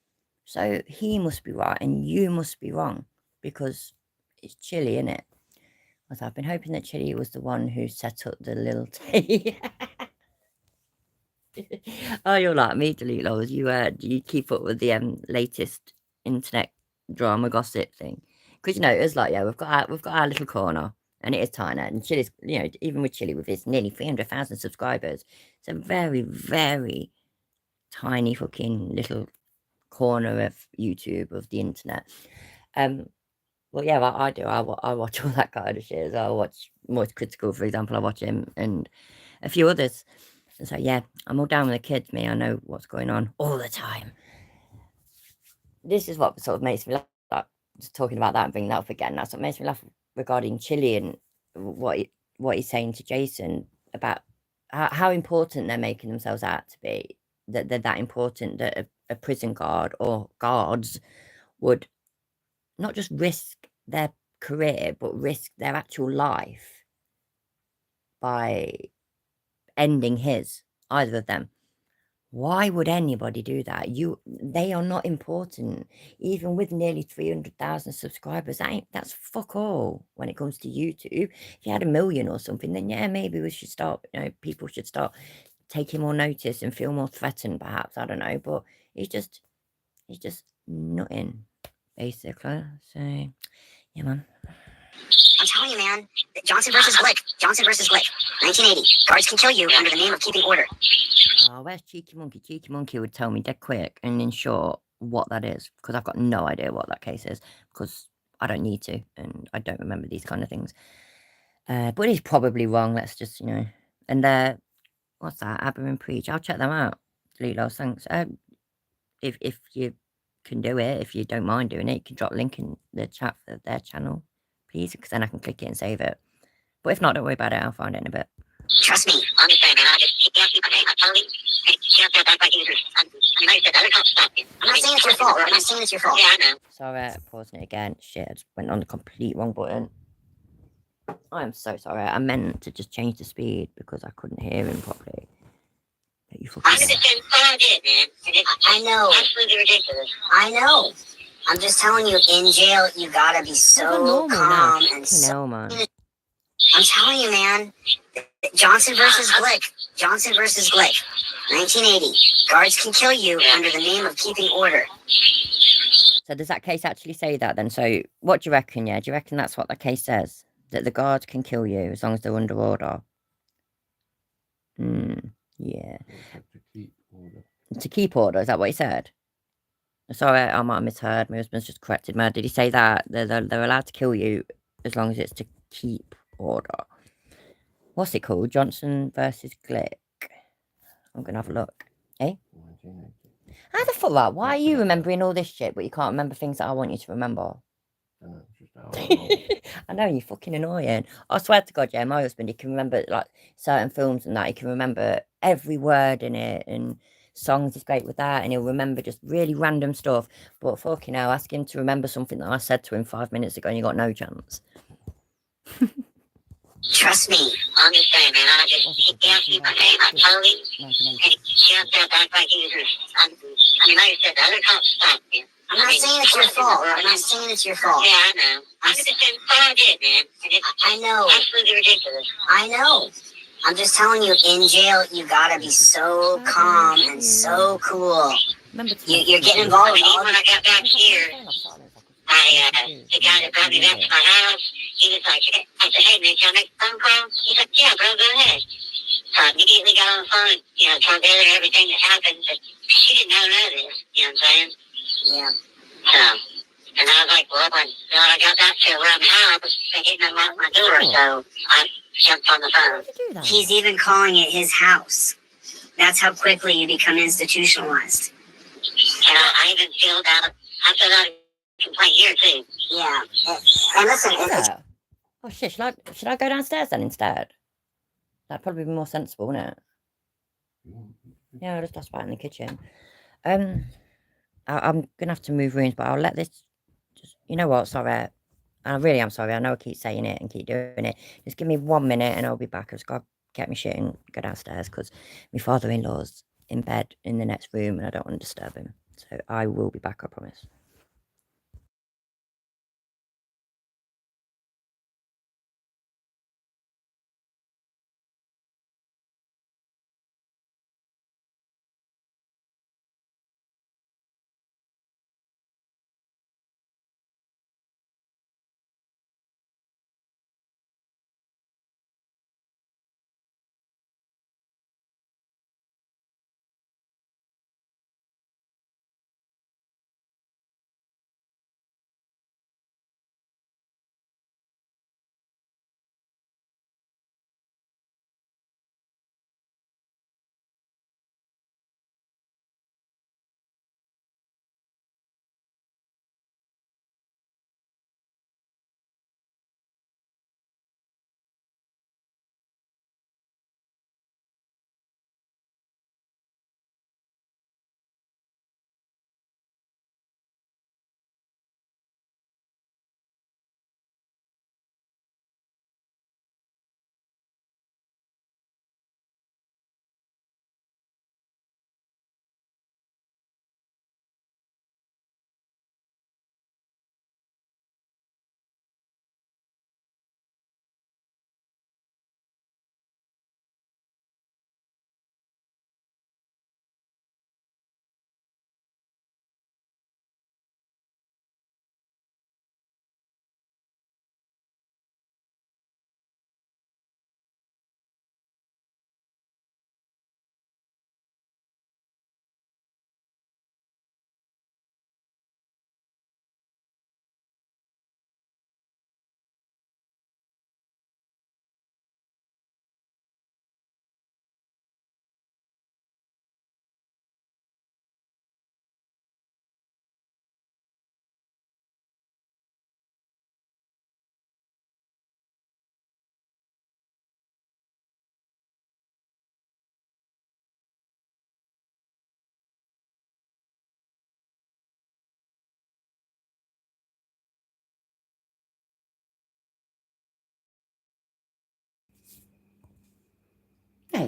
So he must be right and you must be wrong because it's Chili, isn't it? Because I've been hoping that Chili was the one who set up the little tea. Oh, you're like me, Delete Lows. You keep up with the latest internet drama gossip thing? Because you know it's like, yeah, we've got our little corner, and it is tiny. And Chili's, you know, even with Chili with his nearly 300,000 subscribers, it's a very, very tiny fucking little corner of YouTube of the internet. Well, yeah, I do. I watch all that kind of shit. I watch Moist Critical, for example. I watch him and a few others. And so, yeah, I'm all down with the kids, me. I know what's going on all the time. This is what sort of makes me laugh. Like, just talking about that and bringing that up again. That's what makes me laugh regarding Chili and what he's saying to Jason about how important they're making themselves out to be. That they're that important that a prison guard or guards would not just risk their career, but risk their actual life by ending either of them. Why would anybody do that? They are not important. Even with nearly 300,000 subscribers, that's fuck all when it comes to YouTube. If you had 1 million or something, then yeah, maybe we should start, you know, people should start taking more notice and feel more threatened, perhaps. I don't know, but he's just nothing, basically. So, yeah, man. I'm telling you, man. Johnson versus Glick. Johnson versus Glick. 1980. Guards can kill you under the name of keeping order. Oh, where's Cheeky Monkey? Cheeky Monkey would tell me dead quick and in short what that is, because I've got no idea what that case is, because I don't need to, and I don't remember these kind of things. But he's probably wrong. Let's just, you know. And what's that? Aber and Preach. I'll check them out. Delete those, thanks. if you can do it, if you don't mind doing it, you can drop a link in the chat for their channel, please, because then I can click it and save it. But if not, don't worry about it. I'll find it in a bit. Trust me. I'm just saying, man. I just can't keep my name. I totally can't feel that like you. I know you said other cops stopped you. I'm not saying it's your fault. I'm not saying it's your fault. Yeah, I know. Sorry, pausing it again. Shit, I just went on the complete wrong button. I am so sorry. I meant to just change the speed because I couldn't hear him properly. You I understand all it, man. I know. Absolutely ridiculous. I know. I'm just telling you, in jail, you gotta be so calm and so. Man. I'm telling you, man. Johnson versus Glick. Johnson versus Glick. 1980. Guards can kill you under the name of keeping order. So does that case actually say that then? So what do you reckon? Yeah, do you reckon that's what the case says? That the guards can kill you as long as they're under order? Yeah. To keep order, is that what he said? Sorry, I might have misheard. My husband's just corrected me. Did he say that? They're allowed to kill you as long as it's to keep order. What's it called? Johnson versus Glick. I'm going to have a look. Eh? How the fuck, right? Why are you remembering all this shit, but you can't remember things that I want you to remember? I know, you're fucking annoying. I swear to God, yeah, my husband, he can remember like certain films and that. He can remember every word in it, and songs is great with that, and he'll remember just really random stuff. But fucking hell, ask him to remember something that I said to him 5 minutes ago and you got no chance. Trust me. I'm just saying, man. I just can't keep my name. I totally can't feel that like you. I mean, like I said, the other cops stopped you. I'm not saying it's your fault. I'm not saying it's your fault. Yeah, I know. I'm just saying all I did, man. I know. Absolutely ridiculous. I know. I'm just telling you, in jail, you gotta be so calm and so cool. You're getting involved with all. When I got back here, the guy that brought me back to my house, he was like, I said, hey, man, can I make a phone call? He said, yeah, bro, go ahead. So I immediately got on the phone, told her everything that happened, but she didn't know none of this, you know what I'm saying? Yeah. So, and I was like, well, when I got back to around the house, they didn't unlock my door, so I jumped on the phone. He's even calling it his house. That's how quickly you become institutionalized. And I even filled out a complaint here, too. Yeah. And listen, oh shit, should I go downstairs then instead? That'd probably be more sensible, wouldn't it? Yeah, I'll just that's right in the kitchen. I'm gonna have to move rooms, but I'll let this just, you know what, sorry. I really am sorry. I know I keep saying it and keep doing it. Just give me 1 minute and I'll be back. I've just got to get my shit and go downstairs because my father-in-law's in bed in the next room and I don't want to disturb him. So I will be back, I promise.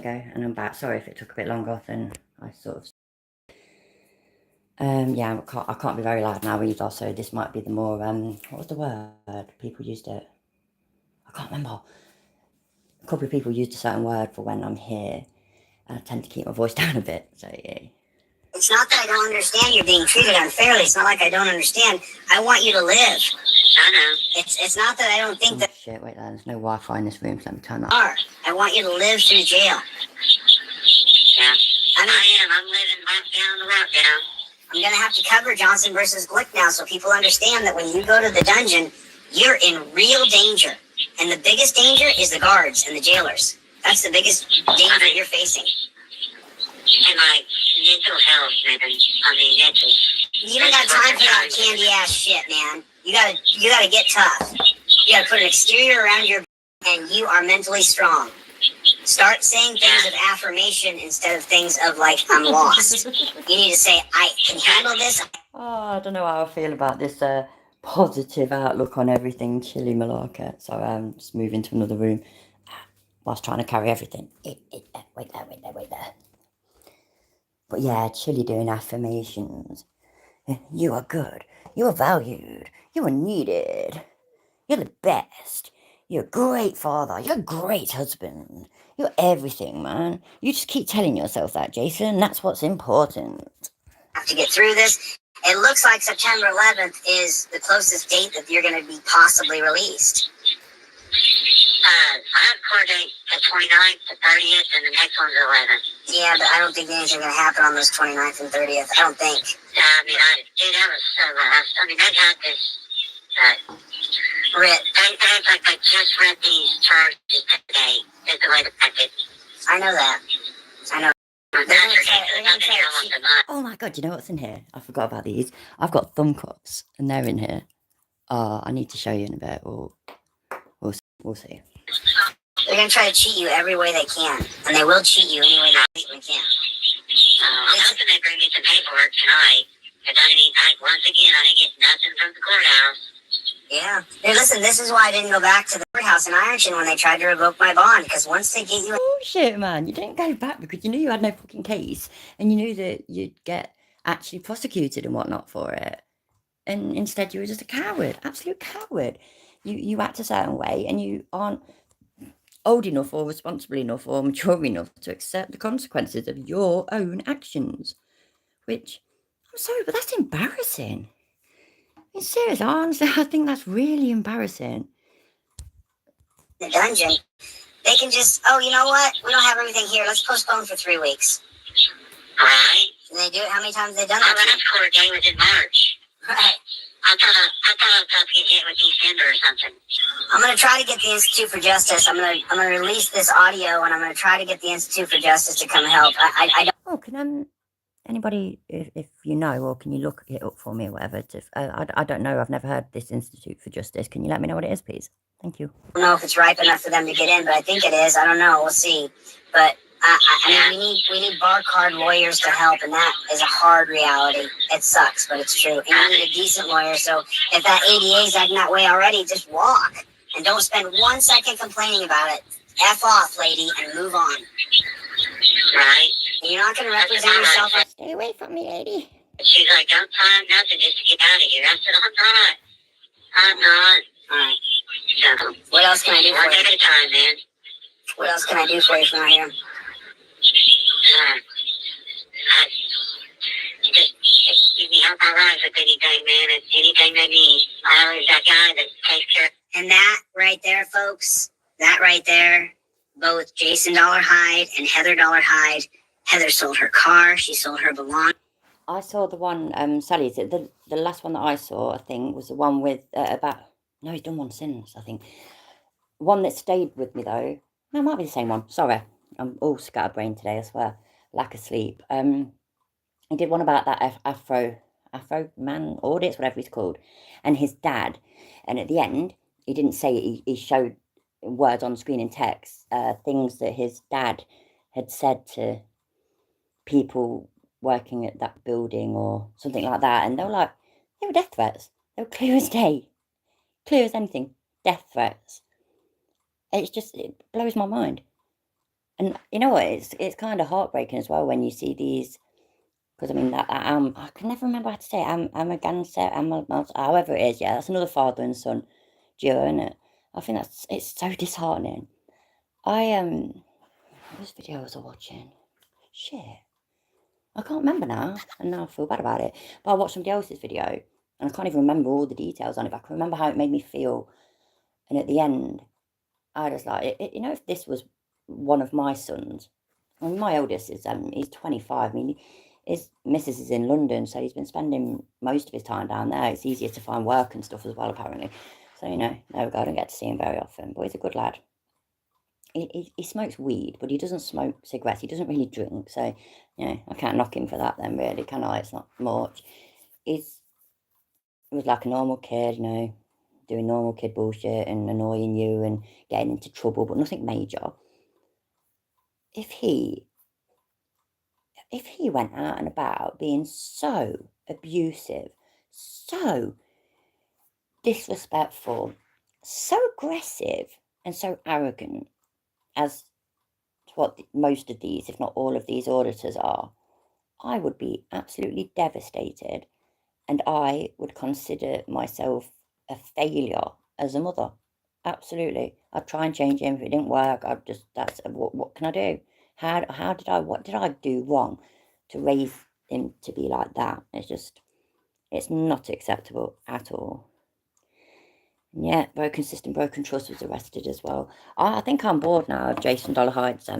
go, and I'm back. Sorry if it took a bit longer than I sort of. Yeah, I can't be very loud now either, so this might be the more, what was the word? People used it. I can't remember. A couple of people used a certain word for when I'm here, and I tend to keep my voice down a bit, so yeah. It's not that I don't understand you're being treated unfairly. It's not like I don't understand. I want you to live. I know. It's not that I don't think that. Shit, wait there, there's no Wi-Fi in this room, so let me turn that. I want you to live through jail. Yeah. I'm living right down the road now. I'm going to have to cover Johnson versus Glick now so people understand that when you go to the dungeon, you're in real danger. And the biggest danger is the guards and the jailers. That's the biggest danger you're facing. And like mental health, maybe. I mean, mental. You don't got time for that candy ass shit, man. You gotta get tough. You gotta put an exterior around your and you are mentally strong. Start saying things of affirmation instead of things of like, I'm lost. You need to say, I can handle this. Oh, I don't know how I feel about this positive outlook on everything, chilly Malacca. So just move into another room whilst trying to carry everything. Wait there. But yeah, chilly doing affirmations. You are good. You are valued. You are needed. You're the best. You're a great father. You're a great husband. You're everything, man. You just keep telling yourself that, Jason. That's what's important. Have to get through this. It looks like September 11th is the closest date that you're going to be possibly released. I have court date the 29th, the 30th, and the next one's the 11th. Yeah, but I don't think anything's going to happen on those 29th and 30th. I don't think. I mean, that was so rough. I mean, they got this writ. They just read these charges today. Is the way to put it. I know that. I know. Oh my god, you know what's in here? I forgot about these. I've got thumb cups, and they're in here. I need to show you in a bit. We'll see. They're going to try to cheat you every way they can. And they will cheat you any way they can. I'm hoping they bring me some paperwork tonight. Because once again, I didn't get nothing from the courthouse. Yeah. Hey, listen, this is why I didn't go back to the courthouse in Ironton when they tried to revoke my bond. Because once they get you... Bullshit, man. You didn't go back because you knew you had no fucking case. And you knew that you'd get actually prosecuted and whatnot for it. And instead you were just a coward. Absolute coward. You act a certain way and you aren't old enough or responsible enough or mature enough to accept the consequences of your own actions. Which, I'm sorry, but that's embarrassing. I mean, seriously, honestly, I think that's really embarrassing. The dungeon, they can just, oh, you know what? We don't have everything here. Let's postpone for 3 weeks. Right. And they do it. How many times have they done that? Our last court day was in March. Right. I thought I was about to get hit with December or something. I'm gonna try to get the Institute for Justice. I'm gonna release this audio, and I'm gonna try to get the Institute for Justice to come help. I don't. Oh, can anybody, if you know, or can you look it up for me or whatever? I don't know. I've never heard this Institute for Justice. Can you let me know what it is, please? Thank you. I don't know if it's ripe enough for them to get in, but I think it is. I don't know. We'll see. But I mean, we need bar card lawyers to help, and that is a hard reality. It sucks, but it's true. And we need a decent lawyer. So if that ADA is acting that way already, just walk and don't spend 1 second complaining about it. F off, lady, and move on. Right? And you're not going to represent yourself. Stay away from me, lady. She's like, don't sign nothing just to get out of here. I said, I'm not. All right. So, what else can I do for you? One at a time, man. What else can I do for you from out here? Just give me help my life with anything, man. It's anything they need. I always that guy that takes care. And that right there, folks, that right there, both Jason Dollarhide and Heather Dollarhide. Heather sold her car. She sold her belongings. I saw the one, Sally, is it the last one that I saw, I think, was the one with no, he's done one since, I think. One that stayed with me, though. No, it might be the same one. Sorry. I'm all scatterbrained today, I swear. Lack of sleep. He did one about that Afro man audits, whatever he's called, and his dad. And at the end, he didn't say it. He showed words on screen in text, things that his dad had said to people working at that building or something like that. And they were death threats. They were clear as day. Clear as anything. Death threats. It blows my mind. And you know what? It's kind of heartbreaking as well when you see these. Because I mean, I can never remember how to say it. However it is. Yeah, that's another father and son duo, isn't it? I think it's so disheartening. This video was I watching? Shit, I can't remember now, and now I feel bad about it. But I watched somebody else's video, and I can't even remember all the details on it. But I can remember how it made me feel. And at the end, I was like, you know, if this was one of my sons, I mean, my eldest is he's 25. I mean, his missus is in London, so he's been spending most of his time down there. It's easier to find work and stuff as well, apparently. So you know, there we go. I don't get to see him very often, but he's a good lad. He smokes weed, but he doesn't smoke cigarettes. He doesn't really drink, so you know, I can't knock him for that. Then really, can I? It's not much. He was like a normal kid, you know, doing normal kid bullshit and annoying you and getting into trouble, but nothing major. If he went out and about being so abusive, so disrespectful, so aggressive, and so arrogant as what most of these, if not all of these auditors are, I would be absolutely devastated, and I would consider myself a failure as a mother. Absolutely. I'd try and change him. If it didn't work, I'd just, what can I do? What did I do wrong to raise him to be like that? It's not acceptable at all. And yeah, broken system, broken trust was arrested as well. I think I'm bored now of Jason Dollarhide's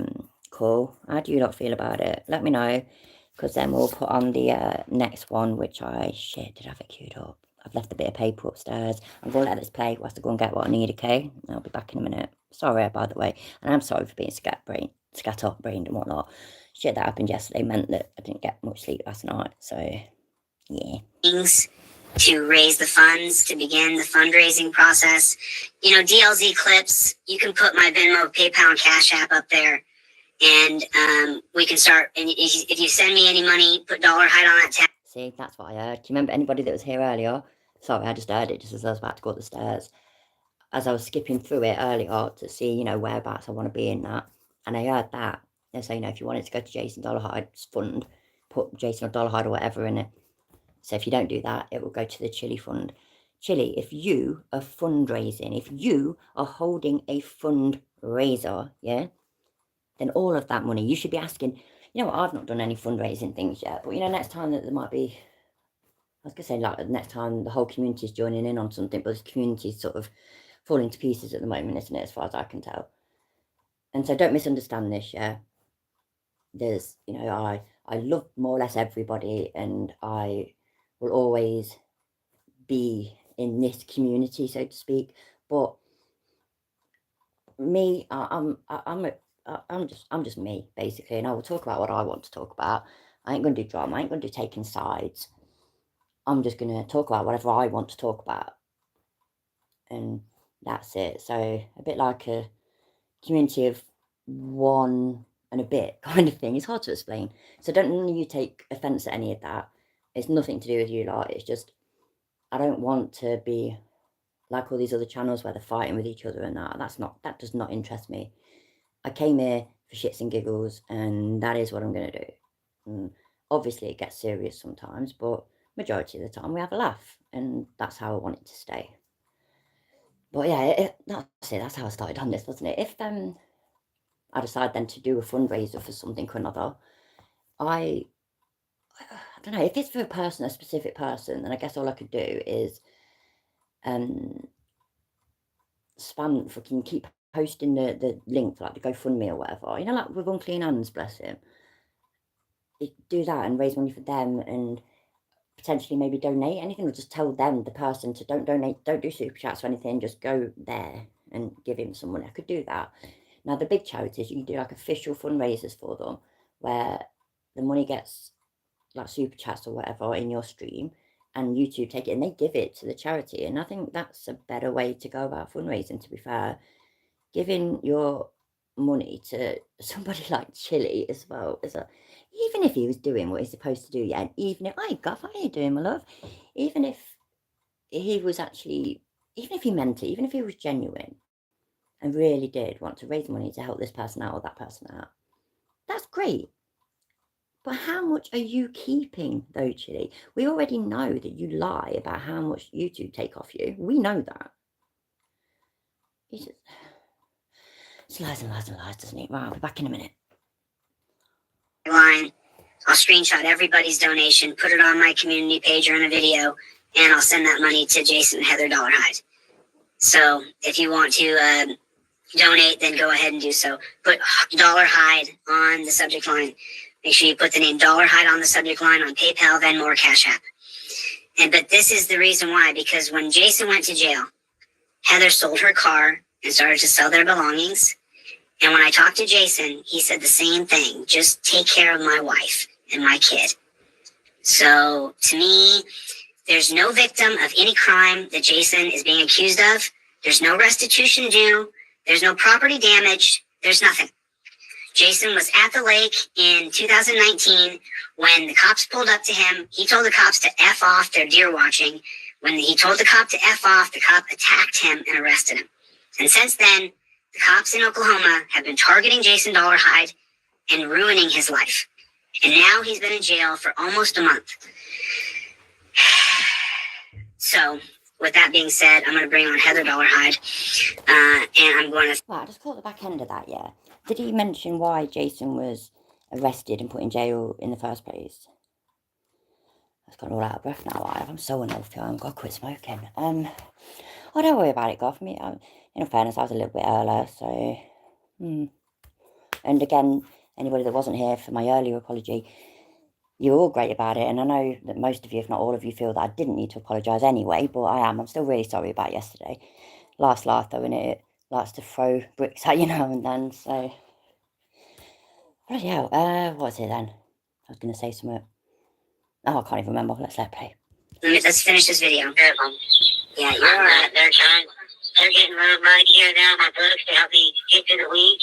call. How do you not feel about it? Let me know, because then we'll put on the next one, which did have it queued up. I've left a bit of paper upstairs. I'm going to let this play whilst I go and get what I need, okay? I'll be back in a minute. Sorry, by the way. And I'm sorry for being scatterbrained and whatnot. Shit that happened yesterday meant that I didn't get much sleep last night. So, yeah. Things to raise the funds to begin the fundraising process. You know, DLZ clips, you can put my Venmo, PayPal, and Cash App up there. And we can start. And if you send me any money, put Dollarhide on that tab. See, that's what I heard. Do you remember anybody that was here earlier? Sorry, I just heard it just as I was about to go up the stairs. As I was skipping through it earlier to see, you know, whereabouts I want to be in that. And I heard that. They say, you know, if you wanted to go to Jason Dollarhide's fund, put Jason or Dollarhide or whatever in it. So if you don't do that, it will go to the Chili Fund. Chili, if you are fundraising, if you are holding a fundraiser, yeah, then all of that money, you should be asking, you know what, I've not done any fundraising things yet, but, you know, next time that there might be, I was going to say, like, next time the whole community is joining in on something, but the community is sort of falling to pieces at the moment, isn't it, as far as I can tell. And so don't misunderstand this, yeah. There's, you know, I love more or less everybody, and I will always be in this community, so to speak. But me, I'm just me, basically, and I will talk about what I want to talk about. I ain't gonna do drama. I ain't gonna do taking sides. I'm just gonna talk about whatever I want to talk about, and that's it. So a bit like a community of one and a bit kind of thing. It's hard to explain. So don't none of you take offence at any of that. It's nothing to do with you lot. It's just I don't want to be like all these other channels where they're fighting with each other and that does not interest me. I came here for shits and giggles, and that is what I'm going to do. And obviously it gets serious sometimes, but majority of the time we have a laugh, and that's how I want it to stay. But yeah, that's how I started on this, wasn't it? If I decide then to do a fundraiser for something or another, I don't know, if it's for a specific person, then I guess all I could do is fucking keep posting the link for like the GoFundMe or whatever, you know, like with Unclean Hands, bless him. You do that and raise money for them, and potentially maybe donate anything, or just tell them, the person, to don't donate, don't do super chats or anything, just go there and give him some money. I could do that. Now the big charities, you can do like official fundraisers for them, where the money gets like super chats or whatever in your stream, and YouTube take it and they give it to the charity. And I think that's a better way to go about fundraising, to be fair. Giving your money to somebody like Chili as well, even if he was doing what he's supposed to do, yeah, and even if, hi Guff, how are you doing, my love? Even if he was actually, even if he meant it, even if he was genuine, and really did want to raise money to help this person out or that person out, that's great. But how much are you keeping, though, Chili? We already know that you lie about how much YouTube take off you. We know that. It's lies and lies and lies, doesn't it? Right, I'll be back in a minute. Line. I'll screenshot everybody's donation, put it on my community page or in a video, and I'll send that money to Jason and Heather Dollarhide. So if you want to donate, then go ahead and do so. Put Dollarhide on the subject line. Make sure you put the name Dollarhide on the subject line on PayPal, Venmo, or Cash App. But this is the reason why, because when Jason went to jail, Heather sold her car and started to sell their belongings. And when I talked to Jason, he said the same thing. Just take care of my wife and my kid. So to me, there's no victim of any crime that Jason is being accused of. There's no restitution due. There's no property damage. There's nothing. Jason was at the lake in 2019 when the cops pulled up to him. He told the cops to F off. They're deer watching. When he told the cop to F off, the cop attacked him and arrested him. And since then, the cops in Oklahoma have been targeting Jason Dollarhide and ruining his life. And now he's been in jail for almost a month. So, with that being said, I'm going to bring on Heather Dollarhide, and I'm going to... Right, I just caught the back end of that, yeah. Did he mention why Jason was arrested and put in jail in the first place? I've got all out of breath now. I'm so unhealthy. I've got to quit smoking. Oh, don't worry about it, Goff. In all fairness, I was a little bit earlier, so... And again, anybody that wasn't here for my earlier apology, you're all great about it, and I know that most of you, if not all of you, feel that I didn't need to apologise anyway, but I am. I'm still really sorry about yesterday. Last laugh, though, innit? It likes to throw bricks at you now and then, so... Bloody hell, what was it then? I was going to say something. Oh, I can't even remember. Let's let it play. Let's finish this video. Yeah, you're alright. They're getting money here and there on my books to help me get through the week.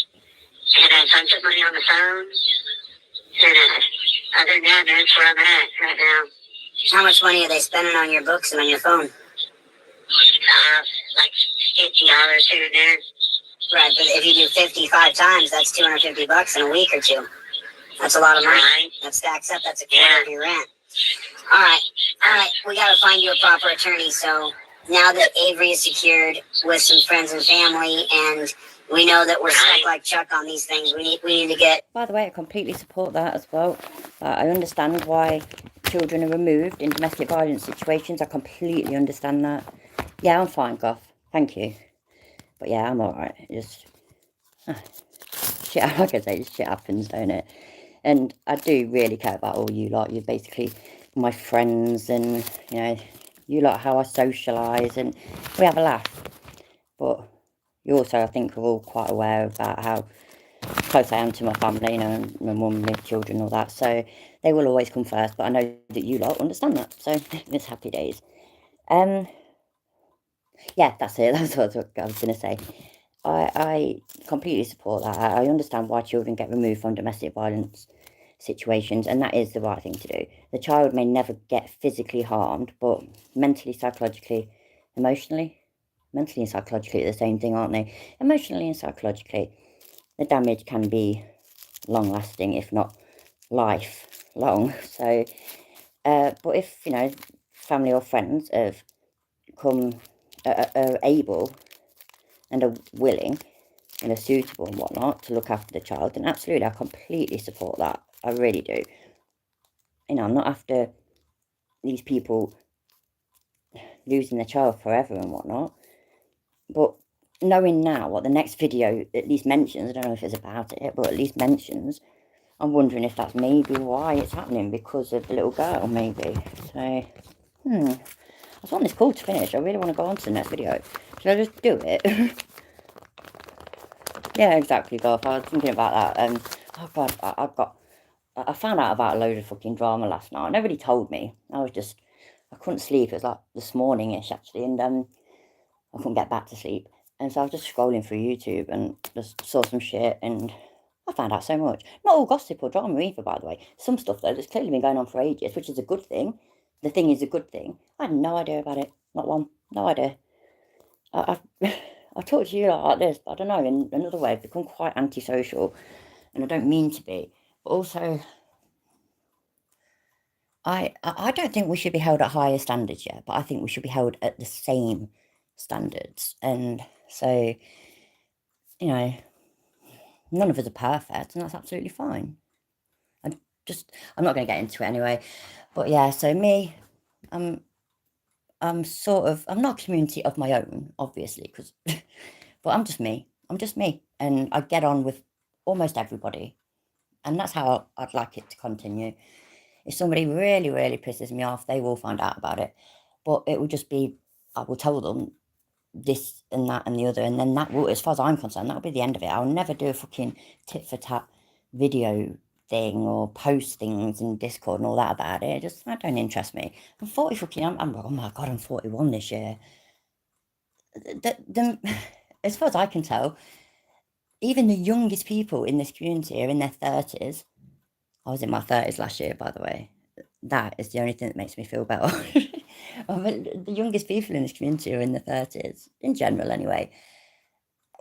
And so I'm putting money on the phone. And other than that, that's where I'm at right now. How much money are they spending on your books and on your phone? Like $50 here and there. Right, but if you do 55 times, that's $250 in a week or two. That's a lot of money. Right. That stacks up. That's a quarter of your rent. All right. We got to find you a proper attorney. So now that Avery is secured with some friends and family, and we know that we're stuck like Chuck on these things, we need to get... By the way, I completely support that as well. I understand why children are removed in domestic violence situations. I completely understand that. Yeah, I'm fine, Goff. Thank you. But yeah, I'm alright. Just... shit, like I say, shit happens, don't it? And I do really care about all you lot. You're basically my friends, and, you know, you lot how I socialise, and we have a laugh. But you also, I think, are all quite aware about how close I am to my family, you know, and my mum, my children, all that. So they will always come first, but I know that you lot understand that. So it's happy days. Yeah, that's it. That's what I was going to say. I completely support that. I understand why children get removed from domestic violence situations, and that is the right thing to do. The child may never get physically harmed, but mentally, psychologically, emotionally, mentally and psychologically are the same thing, aren't they? Emotionally and psychologically, the damage can be long-lasting, if not lifelong. So, but if, you know, family or friends have come, are able and are willing and are suitable and whatnot to look after the child, then absolutely, I completely support that. I really do. You know, I'm not after these people losing their child forever and whatnot, but knowing now what the next video at least mentions, I don't know if it's about it, but at least mentions, I'm wondering if that's maybe why it's happening, because of the little girl, maybe. So, I just want this call to finish. I really want to go on to the next video. Should I just do it? Yeah, exactly, Golf. I was thinking about that. Oh God, I found out about a load of fucking drama last night. Nobody told me. I couldn't sleep. It was like this morning-ish, actually, and I couldn't get back to sleep. And so I was just scrolling through YouTube and just saw some shit, and I found out so much. Not all gossip or drama either, by the way. Some stuff, though, that's clearly been going on for ages, which is a good thing. The thing is a good thing. I had no idea about it. Not one. No idea. I talk to you like this, but I don't know, in another way, I've become quite antisocial, and I don't mean to be. But also, I don't think we should be held at higher standards yet, but I think we should be held at the same standards. And so, you know, none of us are perfect, and that's absolutely fine. I'm not going to get into it anyway. But yeah, so me, I'm not a community of my own, obviously, because, but I'm just me. I'm just me, and I get on with almost everybody, and that's how I'd like it to continue. If somebody really, really pisses me off, they will find out about it. But it will just be, I will tell them this and that and the other, and then that will, as far as I'm concerned, that'll be the end of it. I'll never do a fucking tit for tat video thing or post things in Discord and all that about it. That don't interest me. I'm 40 fucking, I'm oh my God, I'm 41 this year. As far as I can tell, even the youngest people in this community are in their 30s. I was in my 30s last year, by the way. That is the only thing that makes me feel better. The youngest people in this community are in their 30s, in general anyway.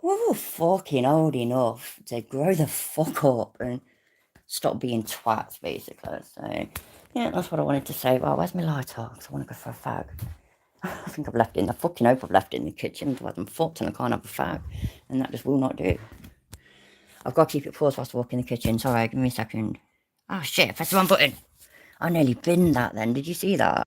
We're all fucking old enough to grow the fuck up and stop being twats, basically. So, yeah, that's what I wanted to say. Well, where's my lighter? Because I want to go for a fag. I think I've left it in the fucking hope I've left it in the kitchen. I've had fucked and I can't have a fag. And that just will not do. I've got to keep it paused whilst I walk in the kitchen. Sorry, give me a second. Oh shit, I pressed the wrong button. I nearly binned that then. Did you see that?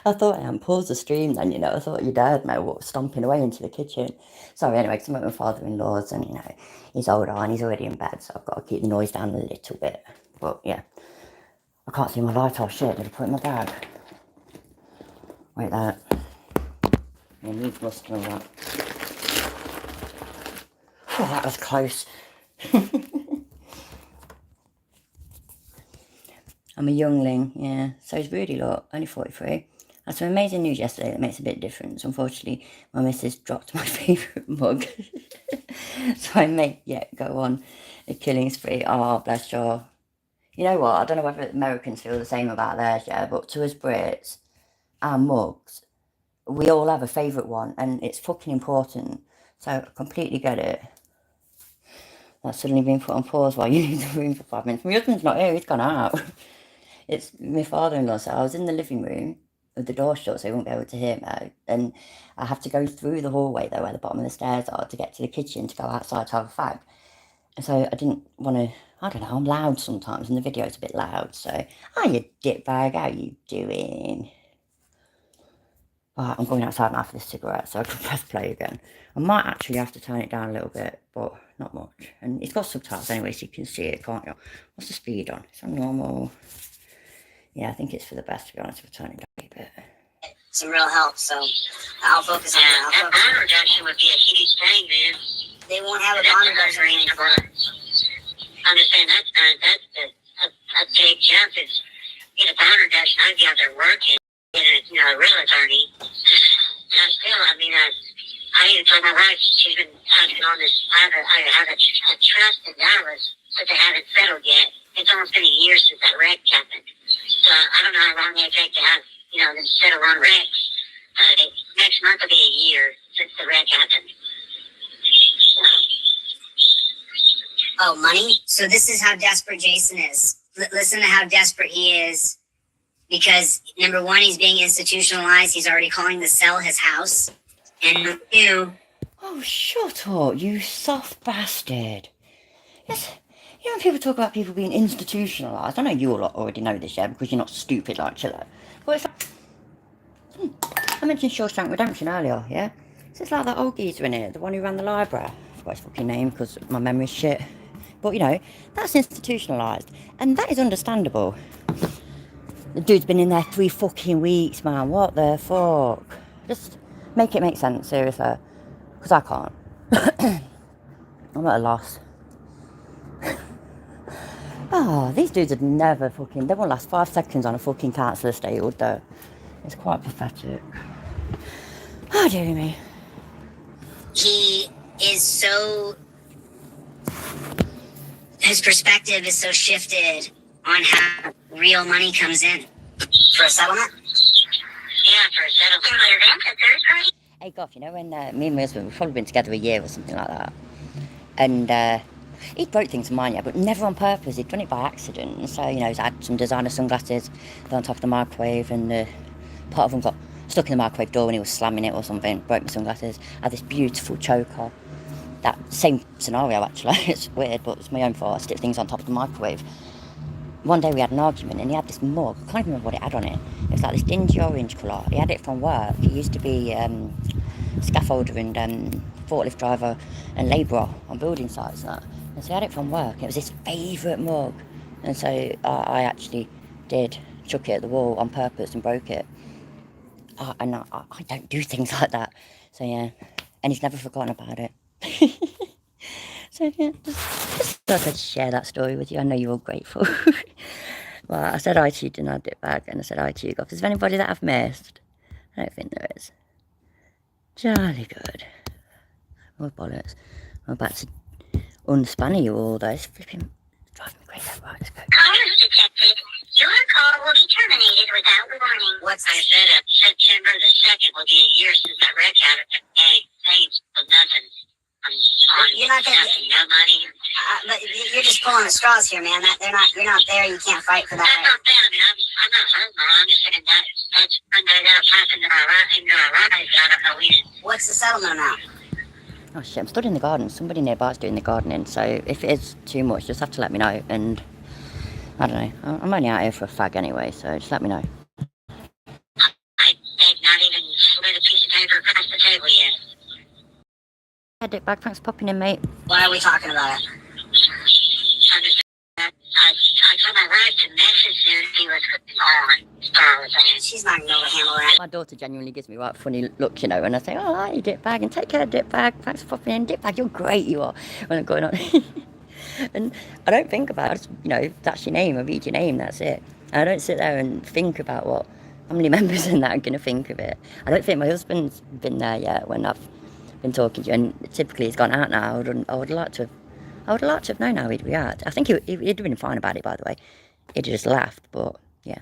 I thought I hadn't paused the stream then, you know. I thought you dared me stomping away into the kitchen. Sorry, anyway, because I'm at my father-in-law's and, you know, he's older and he's already in bed, so I've got to keep the noise down a little bit. But, yeah. I can't see my light off. Shit, did I put it in my bag? Wait, that. I need mustard and that. Oh, that was close. I'm a youngling, yeah. So is Rudy, look, only 43. I had some amazing news yesterday that makes a bit of difference. Unfortunately, my missus dropped my favourite mug. So I may yet go on a killing spree. Oh, bless you. You know what? I don't know whether Americans feel the same about theirs, yeah, but to us Brits, our mugs, we all have a favourite one, and it's fucking important. So I completely get it. That's suddenly been put on pause while you leave the room for 5 minutes. My husband's not here, he's gone out. It's my father-in-law, so I was in the living room with the door shut, so he won't be able to hear me. And I have to go through the hallway, though, where the bottom of the stairs are, to get to the kitchen to go outside to have a fag. And so I didn't want to, I don't know, I'm loud sometimes, and the video's a bit loud, so, oh, you dickbag, how you doing? Right, I'm going outside now for this cigarette, so I can press play again. I might actually have to turn it down a little bit, but not much. And it's got subtitles anyway, so you can see it, can't you? What's the speed on? It's on normal. Yeah, I think it's for the best, to be honest, if I turn it down a bit. Some real help, so I'll focus on that. That bond reduction would be a huge thing, man. They won't have a bond reduction. I'm just saying that's a big jump. Is get a bond reduction. I'd be out there working, get a real attorney. Still, I mean, I even told my wife, she's been asking on this. I have a trust in Dallas, but they haven't settled yet. It's almost been a year since that wreck happened. So I don't know how long they take to have, them settle on wrecks. Next month will be a year since the wreck happened. Oh, money? So this is how desperate Jason is. Listen to how desperate he is. Because, number one, he's being institutionalized. He's already calling to sell his house. And number two... Oh, shut up, you soft bastard. Yes. You know when people talk about people being institutionalised, I know you all already know this, yeah, because you're not stupid like Chiller. But it's like... I mentioned Shawshank Redemption earlier, yeah? So it's like that old geezer in it, the one who ran the library. I forgot his fucking name because my memory's shit. But, that's institutionalised. And that is understandable. The dude's been in there 3 fucking weeks, man. What the fuck? Just Make it make sense, seriously. Because I can't. I'm at a loss. Oh, these dudes would never fucking... They won't last 5 seconds on a fucking council estate, would they? It's quite pathetic. Oh, dear me. He is so... His perspective is so shifted on how real money comes in. For a settlement? Yeah, for a settlement. Hey, Goff, you know when me and my husband, we've probably been together a year or something like that. And he broke things of mine, yeah, but never on purpose. He'd done it by accident. So, you know, he's had some designer sunglasses on top of the microwave, and part of them got stuck in the microwave door when he was slamming it or something. Broke my sunglasses. I had this beautiful choker. That same scenario, actually. It's weird, but it's my own fault. I stick things on top of the microwave. One day we had an argument, and he had this mug. I can't remember what it had on it. It was like this dingy orange colour. He had it from work. He used to be scaffolder and forklift driver and labourer on building sites. And so he had it from work. It was his favourite mug. And so I actually did chuck it at the wall on purpose and broke it. And I don't do things like that. So yeah, and he's never forgotten about it. So yeah, just thought I'd share that story with you. I know you're all grateful. Well, I said hi to you, didn't I, Dip Bag? And I said hi to you, Goff. Is there anybody that I've missed? I don't think there is. Jolly good. Oh, bollocks. I'm about to unspanner you all, though. It's flipping driving me crazy. Right, let's go. Callers detected. Your call will be terminated without warning. What's I said September the 2nd will be a year since that wreck happened. Hey, thanks for nothing. You're not gonna nothing, no money. but you're just pulling the straws here, man. You're not there. You can't fight for that. That's not bad. I mean, I'm not hurt, man. I'm just saying that's when that happened in our lives. I don't know when. What's the settlement amount? Oh shit, I'm stood in the garden. Somebody nearby is doing the gardening, so if it is too much, just have to let me know. And I don't know, I'm only out here for a fag anyway, so just let me know. They've not even slid a piece of paper across the table yet. Yeah, Dick Bag, thanks for popping in, mate. Why are we talking about it? I told my wife to message him if he was on. She's not gonna be able to handle that. My daughter genuinely gives me a right funny look, you know, and I say, oh, hi, Dip Bag, and take care, Dip Bag. Thanks for popping in. Dip Bag, you're great, you are, when I'm going on. And I don't think about it. I just, you know, that's your name, I read your name, that's it. And I don't sit there and think about what family members and that are going to think of it. I don't think my husband's been there yet when I've been talking to you, and typically he's gone out now. I would like to have known how he'd react. I think he'd have been fine about it, by the way. He'd have just laughed, but yeah.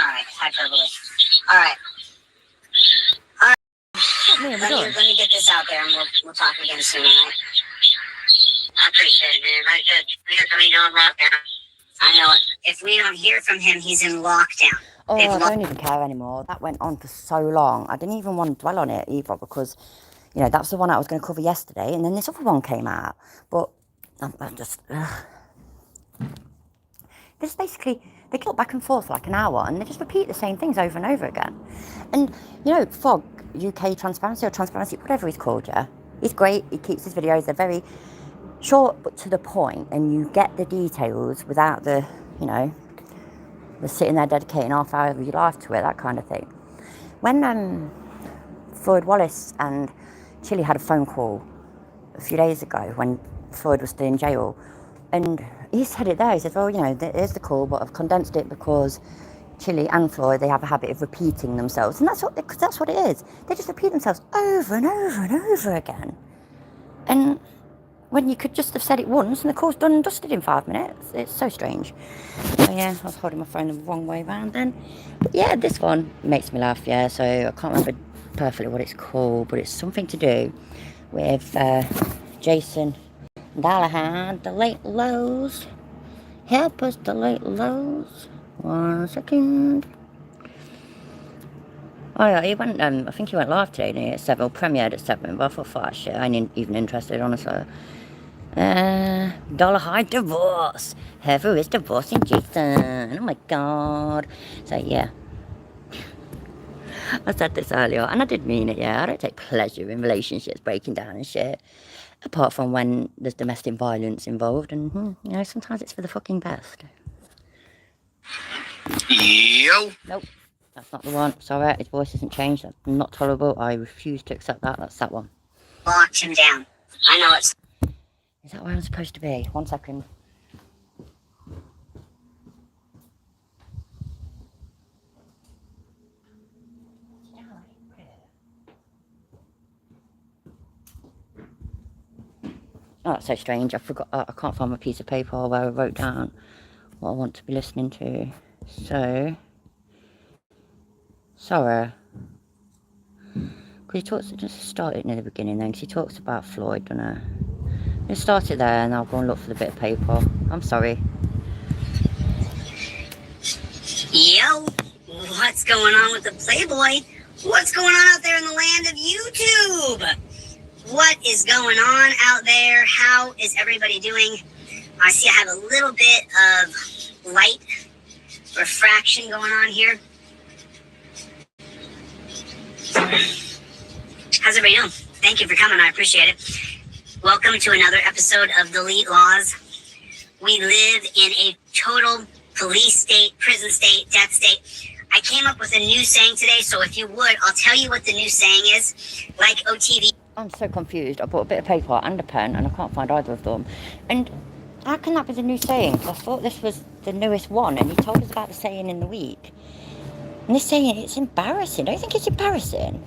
Alright, hyperbole. Alright. Let me get this out there, and we'll talk again soon, alright? I appreciate it, man. Like I said, let me know I'm lockdown. I know it. If we don't hear from him, he's in lockdown. Oh, I don't even care anymore. That went on for so long. I didn't even want to dwell on it either, because, you know, that's the one I was going to cover yesterday, and then this other one came out. But I'm just... This basically, they talk back and forth for like an hour, and they just repeat the same things over and over again. And, you know, Fog, UK Transparency, or Transparency, whatever he's called, yeah, he's great. He keeps his videos, they're very short but to the point, and you get the details without the, you know, the sitting there dedicating half hour of your life to it, that kind of thing. When Floyd Wallace and Chile had a phone call a few days ago when Floyd was still in jail, and he said it there, he said, well, you know, there's the call, but I've condensed it because Chile and Floyd, they have a habit of repeating themselves, and that's what it is. They just repeat themselves over and over and over again. And when you could just have said it once and the call's done and dusted in 5 minutes. It's so strange. So yeah, I was holding my phone the wrong way around then. But yeah, this one makes me laugh, yeah. So I can't remember perfectly what it's called, but it's something to do with Jason Dollarhide, the late lows. Help us, the late lows. 1 second. Oh yeah, he went, I think he went live today, didn't he, at 7, or premiered at 7, but I thought, fuck shit, I ain't even interested, honestly. Dollarhide divorce. Whoever is divorcing Jason. Oh my god. So yeah. I said this earlier, and I did mean it, yeah. I don't take pleasure in relationships breaking down and shit. Apart from when there's domestic violence involved, and, you know, sometimes it's for the fucking best. Yo. Nope. That's not the one. Sorry, his voice hasn't changed. That's not tolerable. I refuse to accept that. That's that one. Locked him down. I know it's. Is that where I'm supposed to be? 1 second. Oh, that's so strange. I forgot. I can't find my piece of paper where I wrote down what I want to be listening to. So, sorry. Because he talks. Just start it near the beginning then, because he talks about Floyd, doesn't he? Let's start it there, and I'll go and look for the bit of paper. I'm sorry. Yo, what's going on with the Playboy? What's going on out there in the land of YouTube? What is going on out there? How is everybody doing? I see I have a little bit of light refraction going on here. How's everybody doing? Thank you for coming. I appreciate it. Welcome to another episode of Delete Laws. We live in a total police state, prison state, death state. I came up with a new saying today, so if you would, I'll tell you what the new saying is. Like OTV. I'm so confused. I bought a bit of paper and a pen, and I can't find either of them. And how can that be the new saying? Because I thought this was the newest one, and he told us about the saying in the week. And this saying, it's embarrassing. Don't you think it's embarrassing?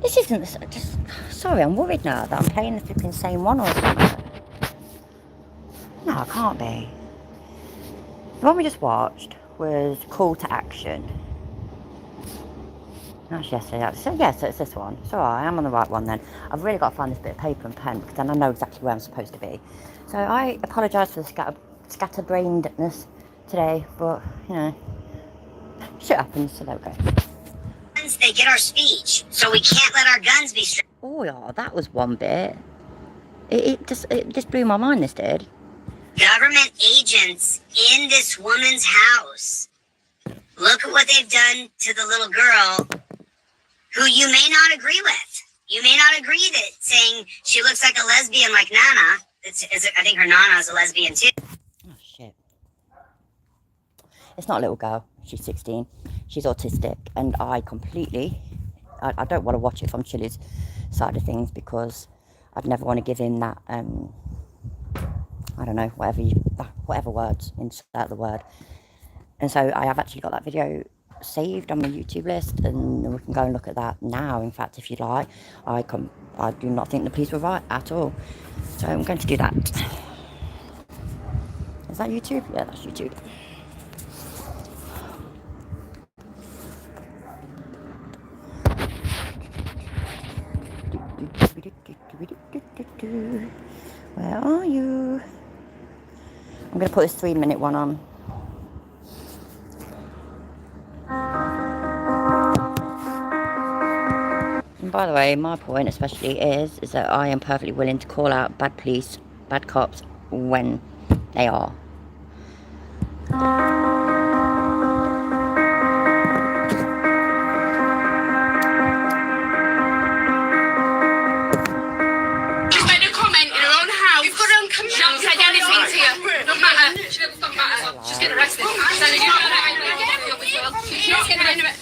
This isn't just. Sorry, I'm worried now that I'm playing the flipping same one or something. No, I can't be. The one we just watched was Call to Action. That's yesterday. So yes, it's this one. It's alright, I am on the right one then. I've really got to find this bit of paper and pen, because then I know exactly where I'm supposed to be. So I apologise for the scatterbrainedness today, but, you know, shit happens, so there we go. They get our speech, so we can't let our guns be stripped. Oh yeah, that was one bit. It just blew my mind, this did. Government agents in this woman's house. Look at what they've done to the little girl who you may not agree with. You may not agree that saying she looks like a lesbian like Nana. I think her Nana is a lesbian too. Oh shit. It's not a little girl. She's 16. She's autistic, and I don't want to watch it from Chili's side of things, because I'd never want to give him that, I don't know, whatever words, insert the word. And so I have actually got that video saved on my YouTube list, and we can go and look at that now. In fact, if you'd like, I do not think the police were right at all. So I'm going to do that. Is that YouTube? Yeah, that's YouTube. Where are you? I'm going to put this 3-minute one on. And by the way, my point especially is that I am perfectly willing to call out bad police, bad cops when they are. She's getting arrested.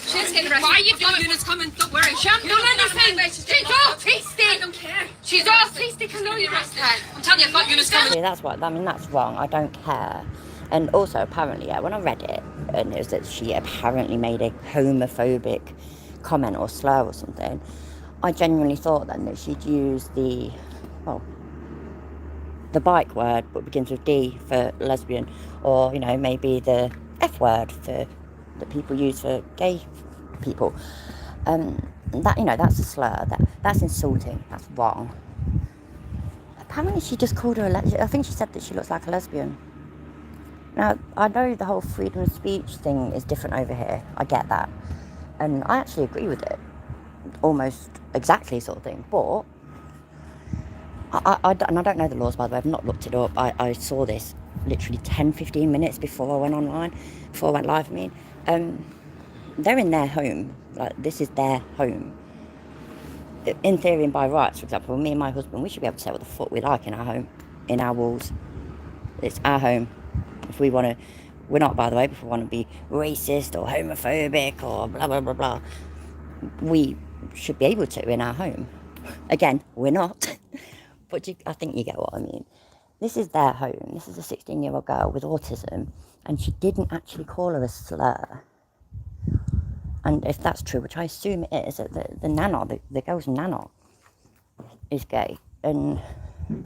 She's getting arrested. Why are you doing units coming? Don't worry. She hasn't done anything. She's autistic. I don't care. She's autistic. I know you're arrested. I'm telling you, I've got units coming. Yeah, that's what. I mean, that's wrong. I don't care. And also, apparently, when I read it, and it was that she apparently made a homophobic comment or slur or something, I genuinely thought then that she'd use the bike word, but begins with D for lesbian, or, you know, maybe the F word that people use for gay people. That, you know, that's a slur. That's insulting. That's wrong. Apparently, she just called her I think she said that she looks like a lesbian. Now, I know the whole freedom of speech thing is different over here. I get that, and I actually agree with it, almost exactly sort of thing. But I don't know the laws, by the way. I've not looked it up. I saw this literally 10-15 minutes before I went online, before I went live, I mean. They're in their home. Like, this is their home. In theory and by rights, for example, me and my husband, we should be able to say what the fuck we like in our home, in our walls. It's our home. If we want to We're not, by the way, if we want to be racist or homophobic or blah, blah, blah, blah. We should be able to in our home. Again, we're not. But I think you get what I mean. This is their home. This is a 16-year-old girl with autism, and she didn't actually call her a slur. And if that's true, which I assume it is, that the nana, the girl's nana, is gay. And you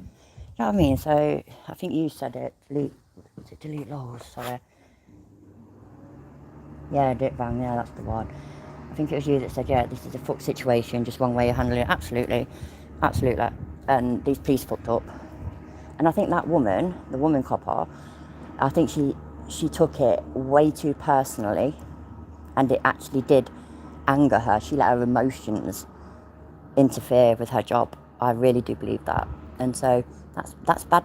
know what I mean? So I think you said it. Delete laws, sorry. Yeah, Dick Bang, yeah, that's the one. I think it was you that said, yeah, this is a fuck situation, just one way of handling it. Absolutely. Absolutely. And these police fucked up. And I think that woman, the woman copper, I think she took it way too personally, and it actually did anger her. She let her emotions interfere with her job. I really do believe that. And so that's bad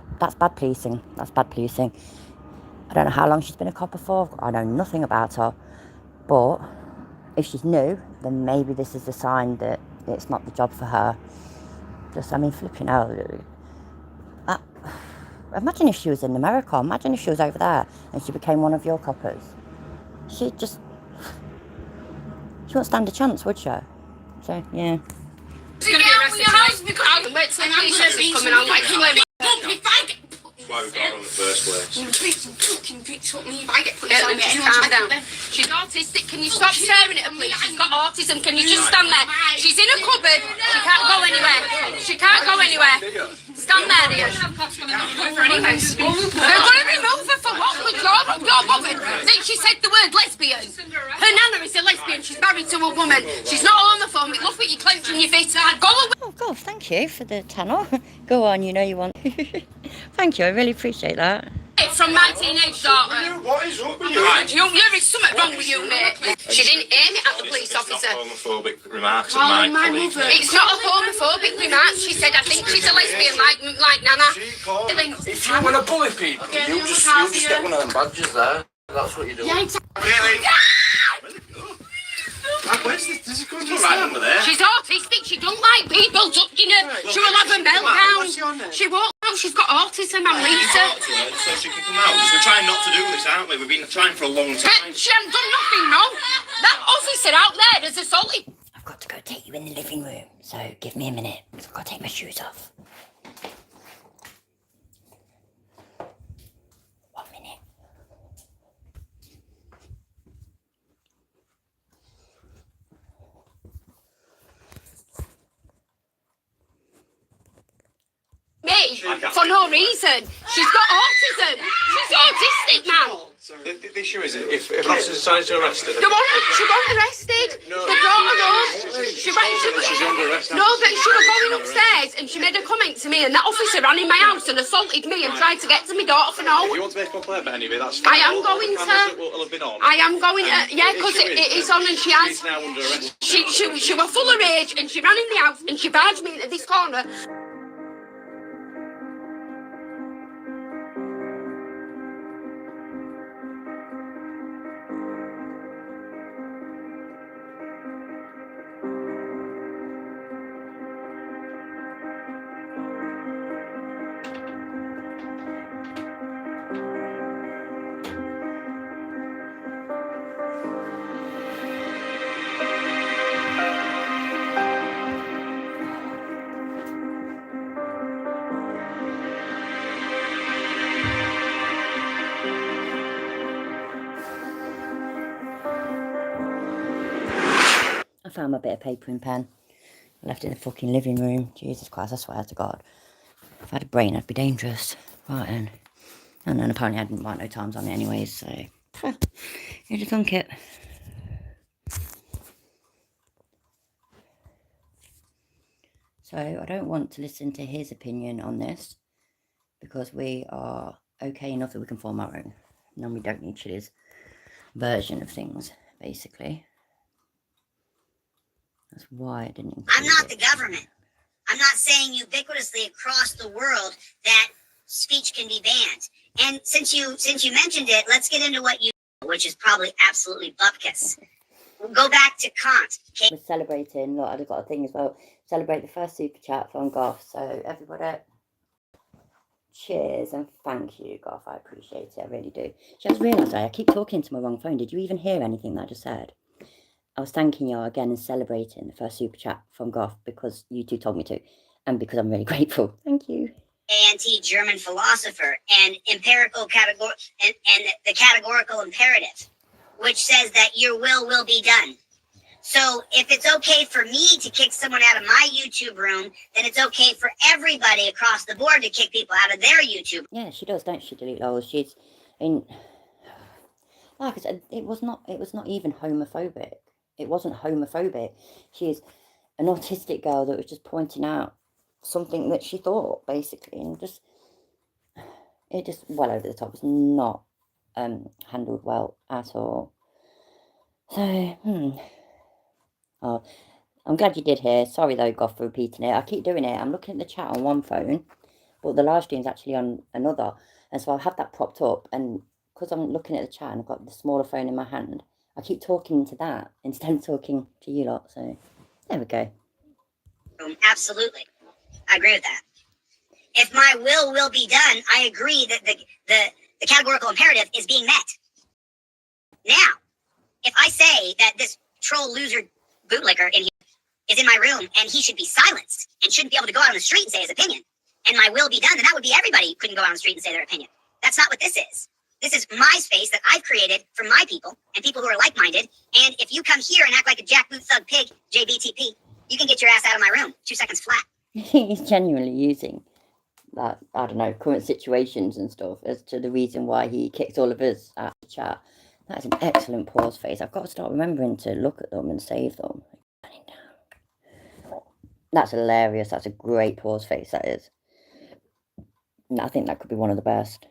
policing. That's bad policing. I don't know how long she's been a copper for. I know nothing about her. But if she's new, then maybe this is a sign that it's not the job for her. Just, I mean, flipping out. Imagine if she was in America. Imagine if she was over there and she became one of your coppers. She won't stand a chance, would she? So, yeah. It's going to be arrested tonight because I'll wait till the police is coming on like Why we got her in the first place? Calm down. She's autistic. Can you stop staring at her, please? She's got autism. Can you just stand there? She's in a cupboard. She can't go anywhere. She can't go anywhere. Stand there, dear. They're going to remove her for what? You're bothered. She said the word lesbian. Her nana is a lesbian. She's married to a woman. She's not homophobic. Look what you're clenching your fist. Go away. Oh, God, thank you for the channel. Go on, you know you want. Thank you, I really appreciate that. From my teenage daughter. What is up with you? There is something wrong with you, mate. She didn't aim it at the police officer. Homophobic remarks at my colleague. It's not a homophobic remark. She said, I think she's a lesbian like Nana. If you want to bully people, you just get one of them badges there. That's what you do. Yeah, exactly. Really? Where's this? Does it go right under there? She's autistic. She don't like people touching her. She will have a meltdown. She won't. She's got autism, I'm Lisa. So she can come out. We're trying not to do this, aren't we? We've been trying for a long time. But she hasn't done nothing, no. That officer out there has assaulted. I've got to go take you in the living room, so give me a minute. I've got to take my shoes off. 1 minute. Me, for no reason. She's got autism. She's autistic, man. The issue is, if officers decide to arrest her... She wasn't arrested. No. They brought her up. She's under arrest. No, but she was going upstairs and she made a comment to me, and that officer ran in my house and assaulted me and tried to get to my daughter for no. If you want to make a complaint about any of it, that's fine. I am going to. I am going to. Yeah, because it is on, and she has. She's now under arrest. She was full of rage and she ran in the house and she barged me into this corner. I found my bit of paper and pen. I left it in the fucking living room. Jesus Christ, I swear to God. If I had a brain, I'd be dangerous. Right then. And then apparently I didn't write no times on it anyways, so... you just thunk it. So I don't want to listen to his opinion on this, because we are okay enough that we can form our own. And then we don't need his version of things, basically. That's why I didn't include I'm not it. the government. I'm not saying ubiquitously across the world that speech can be banned. And since you mentioned it, let's get into what you, which is probably absolutely bupkis. We'll go back to Kant. Okay? We're celebrating, look, I've got a thing as well. Celebrate the first super chat from Goff. So everybody, Cheers and thank you, Goth. I appreciate it. I really do. She has realised I keep talking to my wrong phone. Did you even hear anything that I just said? I was thanking y'all again and celebrating the first super chat from Goth because you two told me to, and because I'm really grateful. Thank you. Anti-German philosopher and empirical and the categorical imperative, which says that your will be done. So if it's okay for me to kick someone out of my YouTube room, then it's okay for everybody across the board to kick people out of their YouTube. Yeah, she does, don't she, Delete Lol? She's, like I said, it was not even homophobic. It wasn't homophobic. She's an autistic girl that was just pointing out something that she thought, basically, and it just well over the top. It was not handled well at all. So, oh, I'm glad you did hear. Sorry though, Goth, for repeating it. I keep doing it. I'm looking at the chat on one phone, but the live stream's actually on another, and so I'll have that propped up, and because I'm looking at the chat and I've got the smaller phone in my hand, I keep talking to that instead of talking to you lot. So there we go. Absolutely, I agree with that. If my will be done, I agree that the categorical imperative is being met. Now, if I say that this troll loser bootlicker in here is in my room and he should be silenced and shouldn't be able to go out on the street and say his opinion, and my will be done, then that would be everybody who couldn't go out on the street and say their opinion. That's not what this is. This is my space that I've created for my people and people who are like-minded. And if you come here and act like a jackboot thug pig, JBTP, you can get your ass out of my room 2 seconds flat. He's genuinely using that, I don't know, current situations and stuff as to the reason why he kicks all of us out of the chat. That's an excellent pause face. I've got to start remembering to look at them and save them. That's hilarious. That's a great pause face, that is. I think that could be one of the best.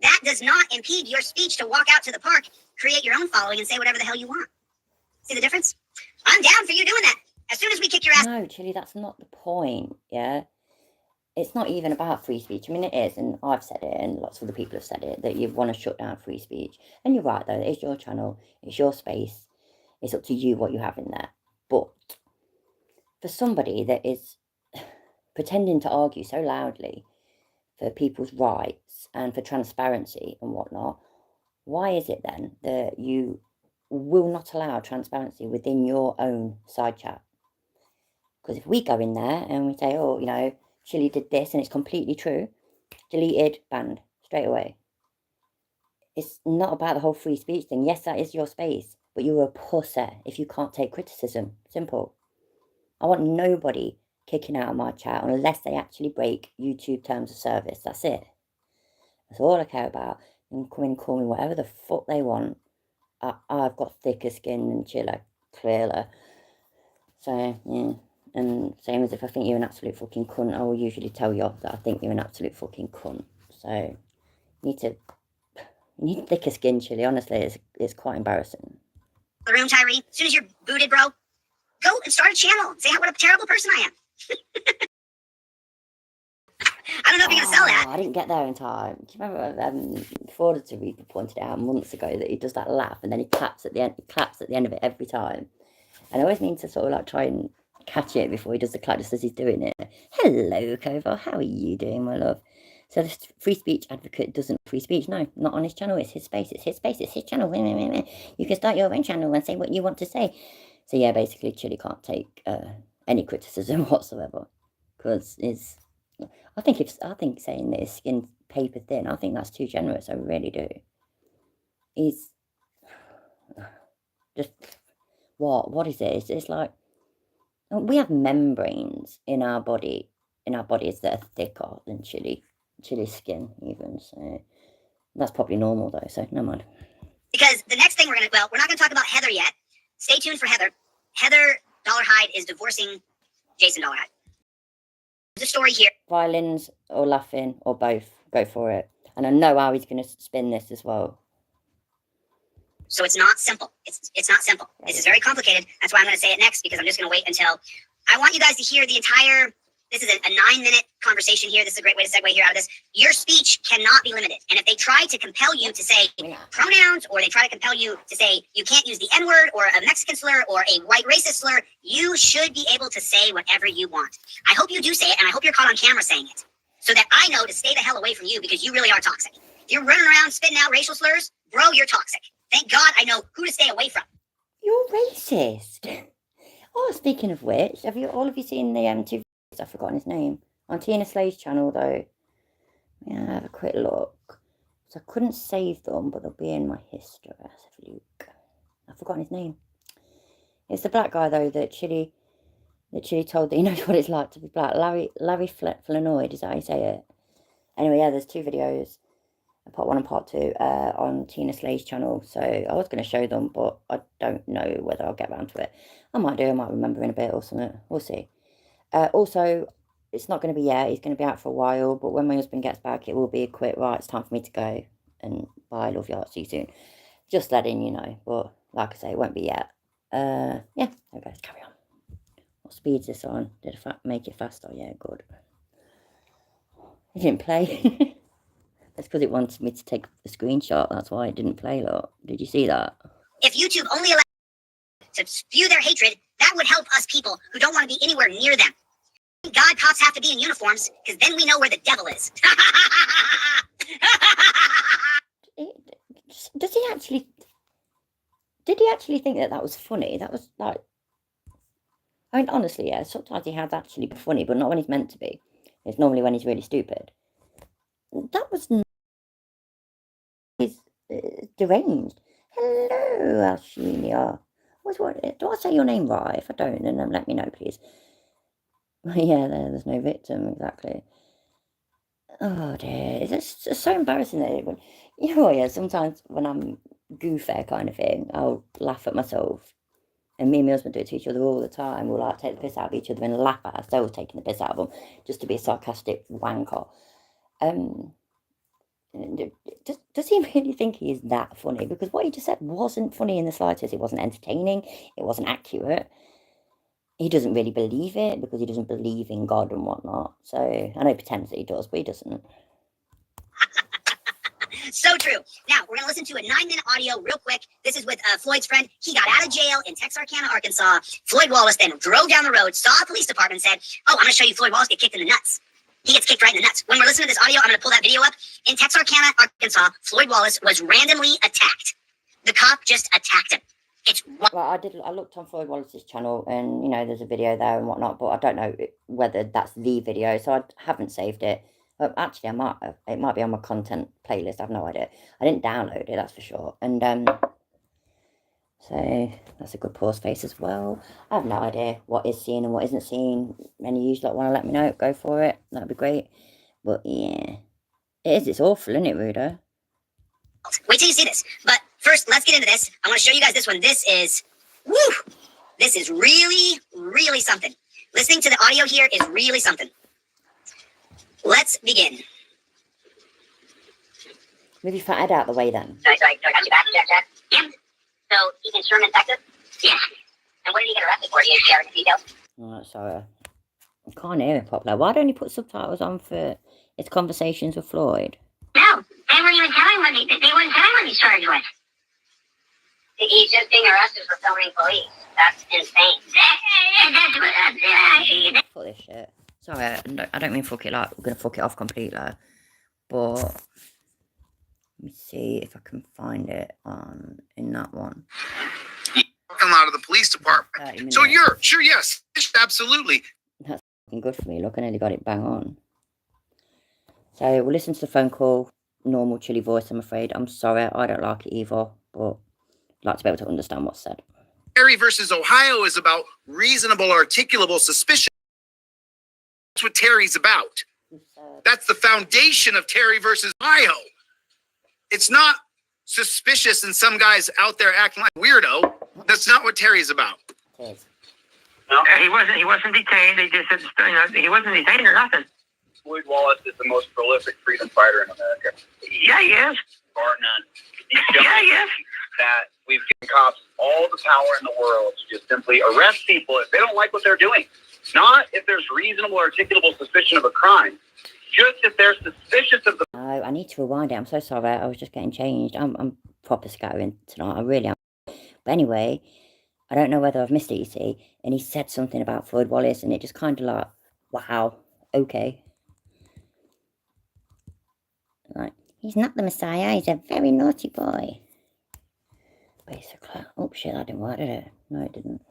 That does not impede your speech to walk out to the park, create your own following, and say whatever the hell you want. See the difference? I'm down for you doing that. As soon as we kick your ass... No, Chili, that's not the point, yeah? It's not even about free speech. I mean, it is, and I've said it, and lots of other people have said it, that you want to shut down free speech. And you're right, though. It's your channel. It's your space. It's up to you what you have in there. But for somebody that is pretending to argue so loudly for people's rights and for transparency and whatnot, why is it then that you will not allow transparency within your own side chat? Because if we go in there and we say, oh, you know, Chili did this and it's completely true, deleted, banned, straight away. It's not about the whole free speech thing. Yes, that is your space, but you're a pussy if you can't take criticism. Simple. I want nobody kicking out of my chat unless they actually break YouTube terms of service. That's it. That's all I care about. They can come in and call me whatever the fuck they want. I've got thicker skin than Chilla, clearly. So, yeah. And same as if I think you're an absolute fucking cunt, I will usually tell you that I think you're an absolute fucking cunt. So, you need thicker skin, Chili. Honestly, it's quite embarrassing. The room, Tyree. As soon as you're booted, bro, go and start a channel. Say what a terrible person I am. I don't know if you're going to sell that. I didn't get there in time. Do you remember before the Tariqa pointed out months ago that he does that laugh and then he claps at the end. He claps at the end of it every time. And I always mean to sort of like try and catch it before he does the clap, just as he's doing it. Hello, Koval. How are you doing, my love? So the free speech advocate doesn't free speech. No, not on his channel. It's his space. It's his space. It's his channel. You can start your own channel and say what you want to say. So yeah, basically, Chili can't take any criticism whatsoever because it's. I think saying that his skin's paper thin, I think that's too generous. I really do. He's just what is it? It's like we have membranes in our bodies that are thicker than Chili's skin even. So that's probably normal though. So never mind. Because the next thing we're not going to talk about Heather yet. Stay tuned for Heather. Heather Dollarhide is divorcing Jason Dollarhide. There's a story here. Violins or laughing or both. Go for it. And I know how he's going to spin this as well. So it's not simple. It's not simple. This is very complicated. That's why I'm going to say it next because I'm just going to wait until I want you guys to hear the entire This is a 9-minute conversation here. This is a great way to segue here out of this. Your speech cannot be limited. And if they try to compel you to say pronouns, or they try to compel you to say you can't use the N-word or a Mexican slur or a white racist slur, you should be able to say whatever you want. I hope you do say it, and I hope you're caught on camera saying it, so that I know to stay the hell away from you, because you really are toxic. If you're running around spitting out racial slurs, bro, you're toxic. Thank God I know who to stay away from. You're racist. Oh, speaking of which, have you all of you seen the two? I've forgotten his name. On Tina Slay's channel, though. Yeah, have a quick look. So I couldn't save them, but they'll be in my history. Let's have a look. I've forgotten his name. It's the black guy, though, that Chili told that he knows what it's like to be black. Larry Flanoid, is that how you say it? Anyway, yeah, there's 2 videos, part 1 and part 2, on Tina Slay's channel. So I was going to show them, but I don't know whether I'll get around to it. I might do, I might remember in a bit or something. We'll see. Also, it's not going to be yet. He's going to be out for a while, but when my husband gets back, it will be a quick, right, it's time for me to go, and bye, love you, I'll see you soon. Just letting you know, but like I say, it won't be yet. Yeah, okay, let's carry on. What speed's this on? Did I make it faster? Yeah, good. It didn't play. That's because it wanted me to take a screenshot. That's why it didn't play, look. Did you see that? If YouTube only allowed to spew their hatred, that would help us people who don't want to be anywhere near them. God, cops have to be in uniforms, because then we know where the devil is. Does he actually... Did he actually think that was funny? That was like... I mean, honestly, yeah, sometimes he has actually been funny, but not when he's meant to be. It's normally when he's really stupid. That was... He's deranged. Hello, Alshinia. Do I say your name right? If I don't, then let me know, please. Yeah, there's no victim, exactly. Oh dear, it's just so embarrassing that when, you know, yeah, sometimes when I'm goofy kind of thing, I'll laugh at myself. And me and my husband do it to each other all the time. We'll like take the piss out of each other and laugh at ourselves taking the piss out of them, just to be a sarcastic wanker. Does he really think he is that funny? Because what he just said wasn't funny in the slightest. It wasn't entertaining. It wasn't accurate. He doesn't really believe it because he doesn't believe in God and whatnot. So I know he pretends that he does, but he doesn't. So true. Now, we're going to listen to a 9-minute audio real quick. This is with Floyd's friend. He got out of jail in Texarkana, Arkansas. Floyd Wallace then drove down the road, saw a police department, said, oh, I'm going to show you Floyd Wallace get kicked in the nuts. He gets kicked right in the nuts. When we're listening to this audio, I'm going to pull that video up. In Texarkana, Arkansas, Floyd Wallace was randomly attacked. The cop just attacked him. It's well, I looked on Floyd Wallace's channel, and you know there's a video there and whatnot, but I don't know whether that's the video, so I haven't saved it. Actually, I might have. It might be on my content playlist. I have no idea. I didn't download it, that's for sure. And so that's a good pause face as well. I have no idea what is seen and what isn't seen. Any of you that want to let me know, go for it. That'd be great. But yeah, it is. It's awful, isn't it, Ruda? Wait till you see this. But first, let's get into this. I want to show you guys this one. This is, woo! This is really, really something. Listening to the audio here is really something. Let's begin. Move your fat head out of the way then. Sorry, I got you back, Jack. Yeah. So, he's in Sherman, Texas? Yeah. And what did he get arrested for? Do you share the details? Oh, sorry. I can't hear it properly. Why don't you put subtitles on for its conversations with Floyd? No, they weren't even telling what they wouldn't tell him what he's charged with. He's just being arrested for filming police. That's insane. Fuck this shit. Sorry, I don't mean fuck it like we're going to fuck it off completely. But let me see if I can find it in that one. Come out of the police department. So you're sure, yes, absolutely. That's good for me. Look, I nearly got it bang on. So we'll listen to the phone call. Normal chilly voice, I'm afraid. I'm sorry, I don't like it either, but I'd like to be able to understand what's said. Terry versus Ohio is about reasonable, articulable suspicion. That's what Terry's about. That's the foundation of Terry versus Ohio. It's not suspicious and some guys out there acting like weirdo. That's not what Terry's about. Cheers. No, he wasn't detained. They just said, he wasn't detained or nothing. Floyd Wallace is the most prolific freedom fighter in America. Yeah, he is. Bar none. Yeah, he is. That we've given cops all the power in the world to just simply arrest people if they don't like what they're doing. Not if there's reasonable articulable suspicion of a crime. Just if they're suspicious of the... Oh, I need to rewind it. I'm so sorry. I was just getting changed. I'm proper scattering tonight. I really am. But anyway, I don't know whether I've missed it, you see. And he said something about Floyd Wallace, and it just kind of like, wow, okay. Like, he's not the Messiah. He's a very naughty boy. Basically. Oh, shit, that didn't work, did it? No, it didn't.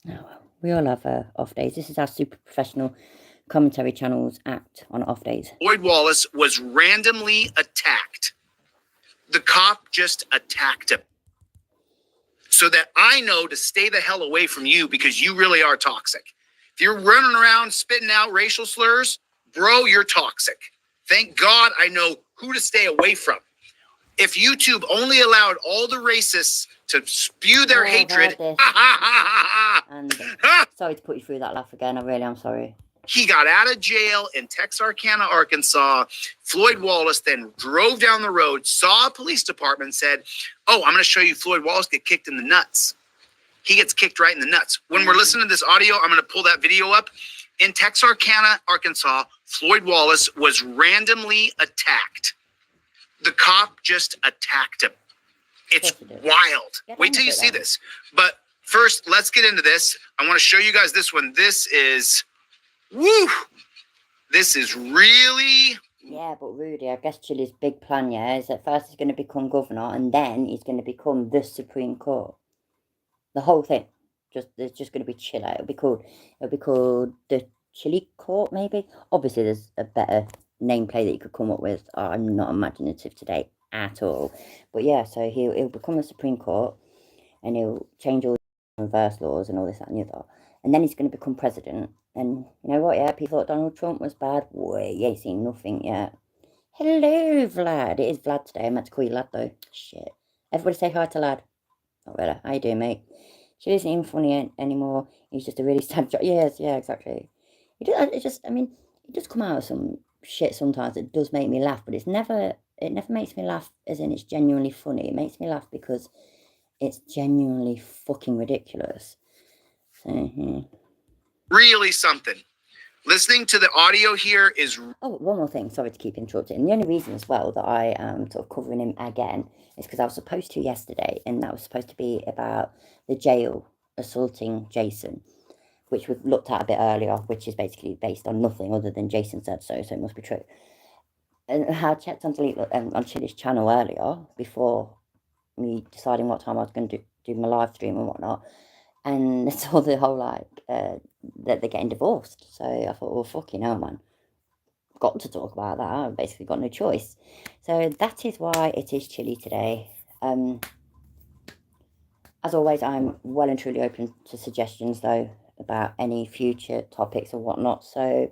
Oh, well. We all have off days. This is how super professional commentary channels act on off days. Floyd Wallace was randomly attacked. The cop just attacked him. So that I know to stay the hell away from you because you really are toxic. If you're running around spitting out racial slurs, bro, you're toxic. Thank God I know who to stay away from. If YouTube only allowed all the racists to spew their hatred, And sorry to put you through that laugh again. I really am sorry. He got out of jail in Texarkana, Arkansas. Floyd Wallace then drove down the road, saw a police department, said, oh, I'm going to show you Floyd Wallace get kicked in the nuts. He gets kicked right in the nuts. When we're listening to this audio, I'm going to pull that video up. In Texarkana, Arkansas, Floyd Wallace was randomly attacked. The cop just attacked him. It's wild. Wait till you see this. But first, let's get into this. I want to show you guys this one. This is... woo! This is really... Yeah, but Rudy, I guess Chili's big plan, yeah, is that first he's going to become governor and then he's going to become the Supreme Court. The whole thing. It's just going to be chiller. It'll be called the Chili Court, maybe. Obviously, there's a better nameplate that you could come up with. I'm not imaginative today at all. But yeah, so he'll become the Supreme Court and he'll change all the reverse laws and all this, that, and the other. And then he's going to become president. And you know what, yeah, people thought Donald Trump was bad. Wait, you ain't seen nothing yet. Hello, Vlad. It is Vlad today. I meant to call you Lad, though. Shit. Everybody say hi to Lad. Not really. How you doing, mate? She isn't even funny anymore. He's just a really sad joke. Yes, yeah, exactly. It does come out of some shit sometimes. It does make me laugh, but it never makes me laugh as in it's genuinely funny. It makes me laugh because it's genuinely fucking ridiculous. So, yeah. Really something. Listening to the audio here is... Oh, one more thing. Sorry to keep interrupting. And the only reason as well that I am sort of covering him again is because I was supposed to yesterday, and that was supposed to be about the jail assaulting Jason, which we've looked at a bit earlier, which is basically based on nothing other than Jason said so it must be true. And I checked on Chili's channel earlier before me deciding what time I was going to do my live stream and whatnot, and saw the whole that they're getting divorced. So I thought, well, fucking hell, man, got to talk about that. I've basically got no choice. So that is why it is Chili today. As always, I'm well and truly open to suggestions, though, about any future topics or whatnot. So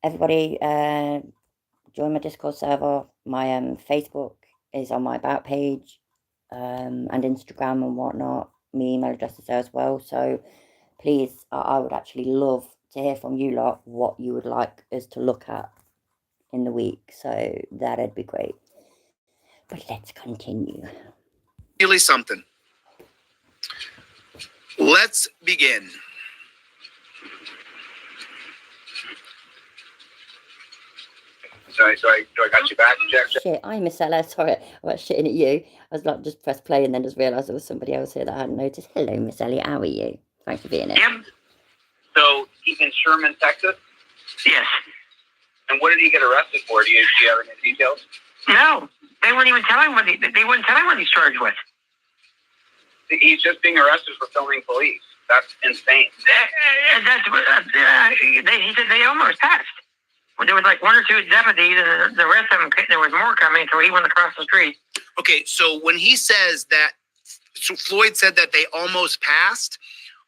everybody, join my Discord server. My Facebook is on my About page, and Instagram and whatnot. My email address is there as well. So please, I would actually love to hear from you lot what you would like us to look at in the week. So that'd be great. But let's continue. Really something. Let's begin. So I got you back, Jack. Shit, I'm a seller. Sorry, I was shitting at you. I was like, just press play and then just realised there was somebody else here that I hadn't noticed. Hello, Miss Elliot. How are you? Thanks for being here. Yep. So he's in Sherman, Texas. Yes. And what did he get arrested for? Do you have any details? No, they wouldn't even tell him what they wouldn't tell him what he's charged with. He's just being arrested for filming police. That's insane. That's what he said. They almost passed. There was like one or two deputies, and the rest of them, there was more coming, so he went across the street. Okay, so when he says that, so Floyd said that they almost passed.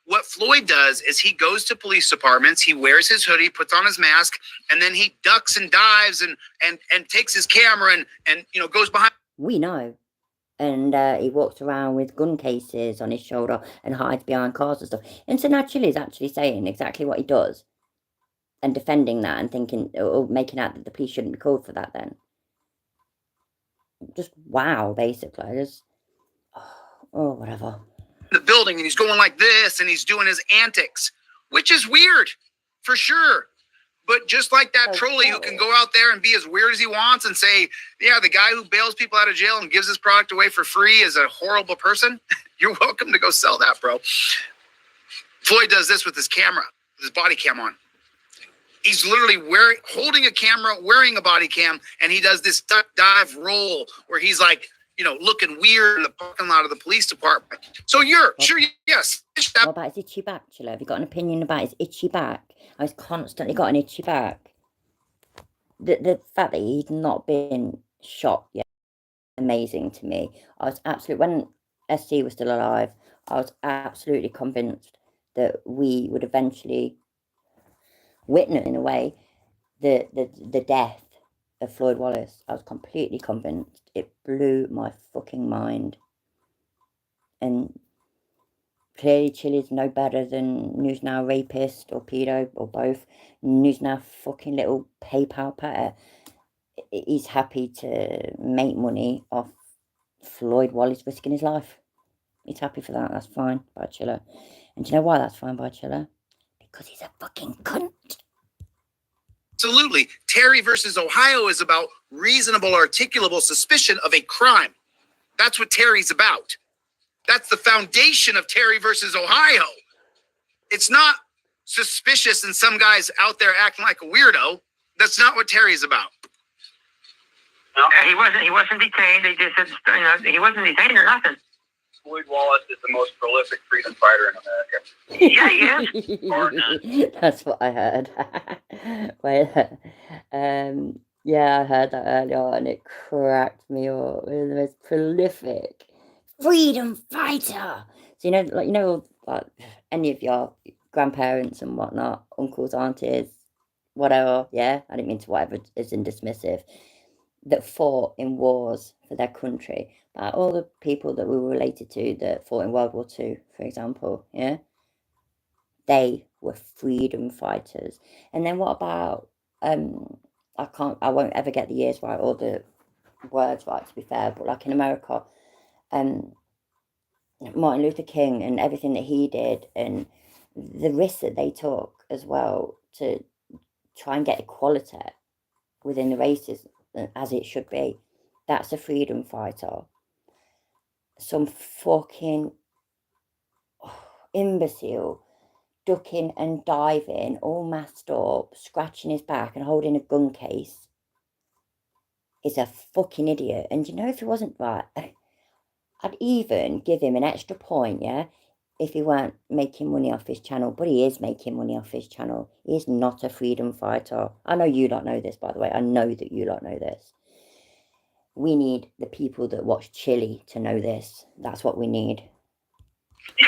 What Floyd does is he goes to police departments, he wears his hoodie, puts on his mask, and then he ducks and dives and takes his camera and goes behind. We know. And he walks around with gun cases on his shoulder and hides behind cars and stuff. And so now Chili's actually saying exactly what he does and defending that and thinking or making out that the police shouldn't be called for that then. Just wow, basically. Just, oh, whatever. the building and he's going like this and he's doing his antics, which is weird for sure. But just like that trolley who can go out there and be as weird as he wants and say, yeah, the guy who bails people out of jail and gives his product away for free is a horrible person. You're welcome to go sell that, bro. Floyd does this with his camera, with his body cam on. He's literally holding a camera, wearing a body cam, and he does this duck dive roll where he's like, you know, looking weird in the parking lot of the police department. So yes. What about his itchy back, Chilla? Have you got an opinion about his itchy back? He's constantly got an itchy back. The fact that he's not been shot yet, amazing to me. I was when SC was still alive, I was absolutely convinced that we would eventually witness, in a way, the death of Floyd Wallace. I was completely convinced. It blew my fucking mind. And clearly Chili's no better than News Now rapist or pedo or both. News Now fucking little PayPal patter. He's happy to make money off Floyd Wallace risking his life. He's happy for that. That's fine by Chilla. And do you know why that's fine by Chilla? Because he's a fucking cunt. Absolutely. Terry versus Ohio is about reasonable, articulable suspicion of a crime. That's what Terry's about. That's the foundation of Terry versus Ohio. It's not suspicious and some guys out there acting like a weirdo. That's not what Terry's about. No, he wasn't detained. They just said, you know, he wasn't detained or nothing. Floyd Wallace is the most prolific freedom fighter in America. Yeah, he is. That's what I heard. Wait, yeah, I heard that earlier and it cracked me up. It was the most prolific freedom fighter. So like any of your grandparents and whatnot, uncles, aunties, whatever. Yeah, I didn't mean to whatever isn't dismissive. That fought in wars for their country. But all the people that we were related to that fought in World War II, for example, yeah, they were freedom fighters. And then what about I won't ever get the years right or the words right, to be fair, but like in America, Martin Luther King and everything that he did and the risks that they took as well to try and get equality within the races as it should be. That's a freedom fighter. Some fucking imbecile ducking and diving, all masked up, scratching his back and holding a gun case is a fucking idiot. And you know, if he wasn't right, I'd even give him an extra point, yeah, if he weren't making money off his channel. But he is making money off his channel. He is not a freedom fighter. I know you don't know this, by the way. I know that you don't know this. We need the people that watch Chili to know this. That's what we need. Yeah.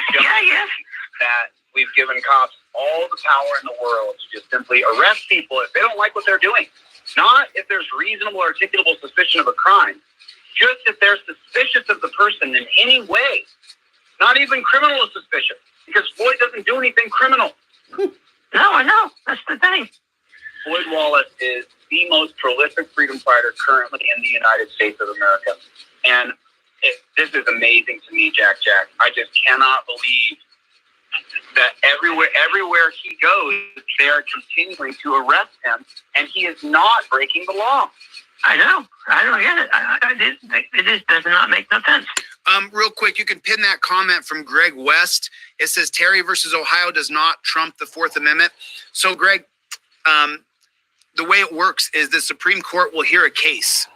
That we've given cops all the power in the world to just simply arrest people if they don't like what they're doing. Not if there's reasonable, articulable suspicion of a crime. Just if they're suspicious of the person in any way. Not even criminal suspicion. Because Floyd doesn't do anything criminal. No, I know. That's the thing. Floyd Wallace is the most prolific freedom fighter currently in the United States of America. And this is amazing to me, Jack. I just cannot believe that everywhere he goes, they are continuing to arrest him, and he is not breaking the law. I know. I don't get it. It just does not make no sense. Real quick, you can pin that comment from Greg West. It says Terry versus Ohio does not trump the Fourth Amendment. So, Greg, the way it works is the Supreme Court will hear a case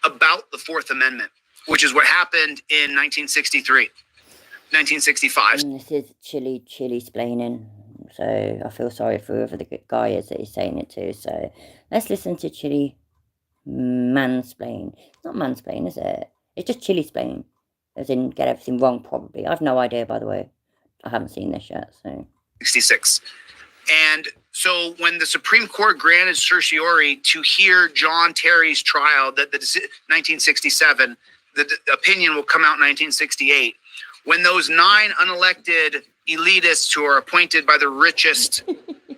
about the Fourth Amendment, which is what happened in 1963, 1965. And this is Chili splaining. So I feel sorry for whoever the good guy is that he's saying it to. So let's listen to Chili mansplain. It's not mansplain, is it? It's just Chili splain. As in, get everything wrong, probably. I've no idea, by the way. I haven't seen this yet, so. 66. And so when the Supreme Court granted certiorari to hear John Terry's trial, the 1967, the opinion will come out in 1968. When those 9 unelected elitists who are appointed by the richest,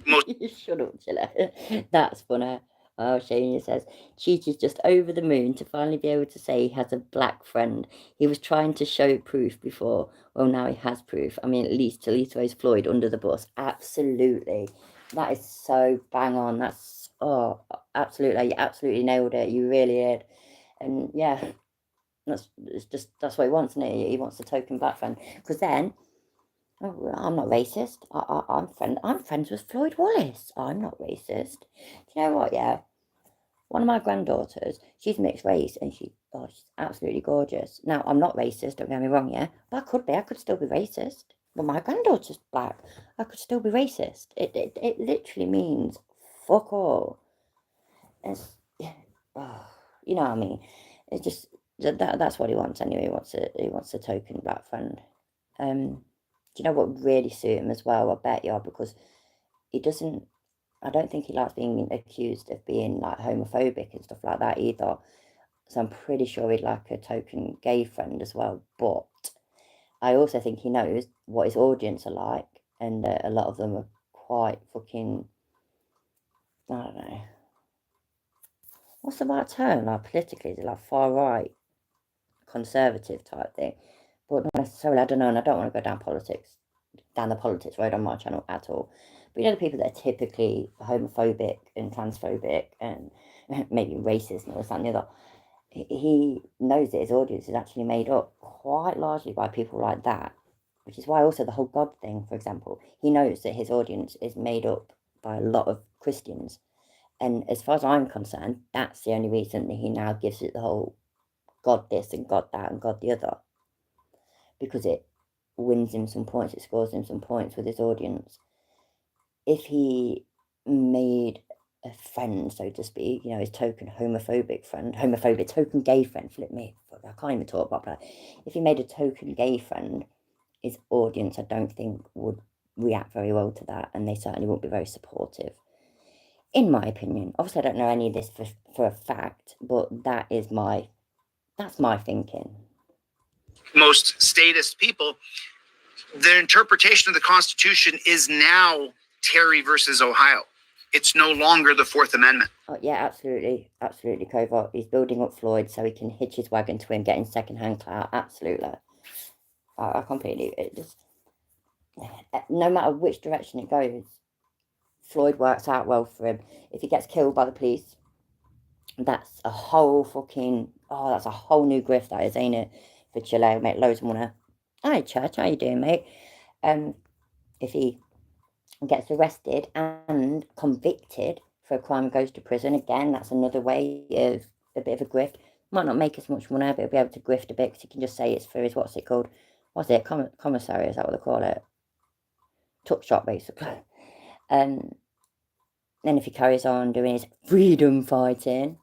most... Shut up, Chilla. That's funny. Oh, Shania says, Cheech is just over the moon to finally be able to say he has a black friend. He was trying to show proof before. Well, now he has proof. I mean, at least throws Floyd under the bus. Absolutely. That is so bang on. That's, oh, absolutely. You absolutely nailed it. You really did. And yeah, that's what he wants, isn't it? He wants a token black friend. Because then, oh, I'm not racist. I'm friends with Floyd Wallace. I'm not racist. Do you know what? Yeah, one of my granddaughters, she's mixed race, and she's absolutely gorgeous. Now, I'm not racist. Don't get me wrong, yeah, but I could be. I could still be racist. But my granddaughter's black. I could still be racist. It literally means fuck all. It's, oh, you know what I mean? It's just that's what he wants anyway. He wants a token black friend. Do you know what would really suit him as well? I bet you, because he doesn't. I don't think he likes being accused of being like homophobic and stuff like that either. So I'm pretty sure he'd like a token gay friend as well. But I also think he knows what his audience are like, and a lot of them are quite fucking, I don't know, what's the right term? Like politically, is it like far right, conservative type thing? But not necessarily. I don't know, and I don't want to go down the politics road on my channel at all. But you know, the people that are typically homophobic and transphobic and maybe racist and all this and the other, he knows that his audience is actually made up quite largely by people like that, which is why also the whole God thing, for example, he knows that his audience is made up by a lot of Christians. And as far as I'm concerned, that's the only reason that he now gives it the whole God this and God that and God the other, because it wins him some points, it scores him some points with his audience. If he made a friend, so to speak, you know, his token token gay friend, flip me, I can't even talk about that. If he made a token gay friend, his audience, I don't think, would react very well to that, and they certainly won't be very supportive, in my opinion. Obviously, I don't know any of this for a fact, but that's my thinking. Most statist people, their interpretation of the Constitution is now Terry versus Ohio. It's no longer the Fourth Amendment. Oh, yeah, absolutely, Covert. He's building up Floyd so he can hitch his wagon to him, getting second-hand clout. Absolutely. I completely, it just, no matter which direction it goes, Floyd works out well for him. If he gets killed by the police, that's a whole fucking, that's a whole new grift, that is, ain't it? For Chile, make loads of money. Hi, Church, how you doing, mate? If he gets arrested and convicted for a crime and goes to prison, again, that's another way of a bit of a grift. Might not make as much money, but he'll be able to grift a bit, because he can just say it's for his, what's it called? What's it? Commissary, is that what they call it? Tuck shop, basically. Then if he carries on doing his freedom fighting,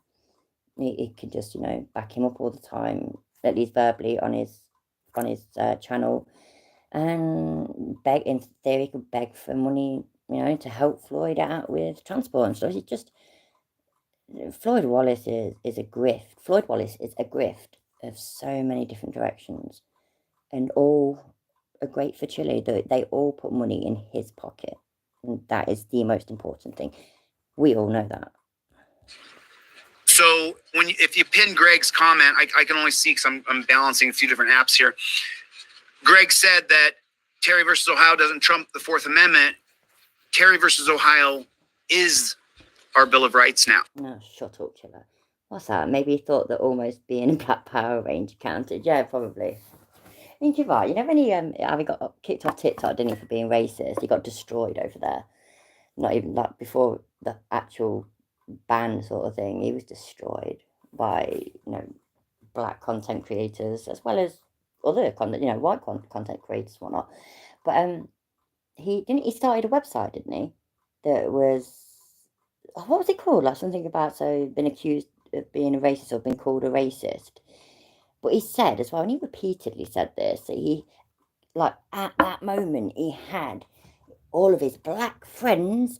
he can just, you know, back him up all the time, at least verbally, on his channel, and beg, in theory, could beg for money, you know, to help Floyd out with transport and stuff. It's just, Floyd Wallace is a grift. Floyd Wallace is a grift of so many different directions, and all are great for Chile. They all put money in his pocket, and that is the most important thing. We all know that. So if you pin Greg's comment, I can only see, because I'm balancing a few different apps here. Greg said that Terry versus Ohio doesn't trump the Fourth Amendment. Terry versus Ohio is our Bill of Rights now. No, shut up, Chiller. What's that? Maybe he thought that almost being in Black Power Ranger counted. Yeah, probably. I mean, you're right. You know when he got kicked off TikTok, didn't he, for being racist? He got destroyed over there. Not even like before the actual ban sort of thing. He was destroyed by, you know, black content creators, as well as other content, you know, white content creators and whatnot. But he started a website, didn't he? That was, what was it called? Like something about, so been accused of being a racist or been called a racist. But he said as well, and he repeatedly said this, that he, like at that moment, he had all of his black friends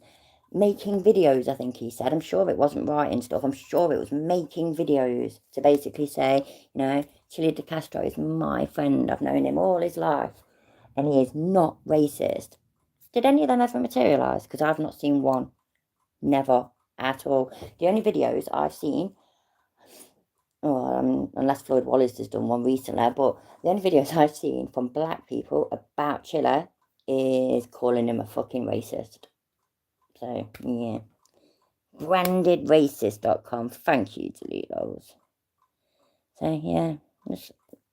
making videos, I think he said. I'm sure it wasn't writing stuff. I'm sure it was making videos to basically say, you know, Chile de Castro is my friend. I've known him all his life. And he is not racist. Did any of them ever materialise? Because I've not seen one. Never. at all. The only videos I've seen, unless Floyd Wallace has done one recently, but the only videos I've seen from black people about Chiller is calling him a fucking racist. So, yeah. Brandedracist.com. Thank you, delete those. So, yeah.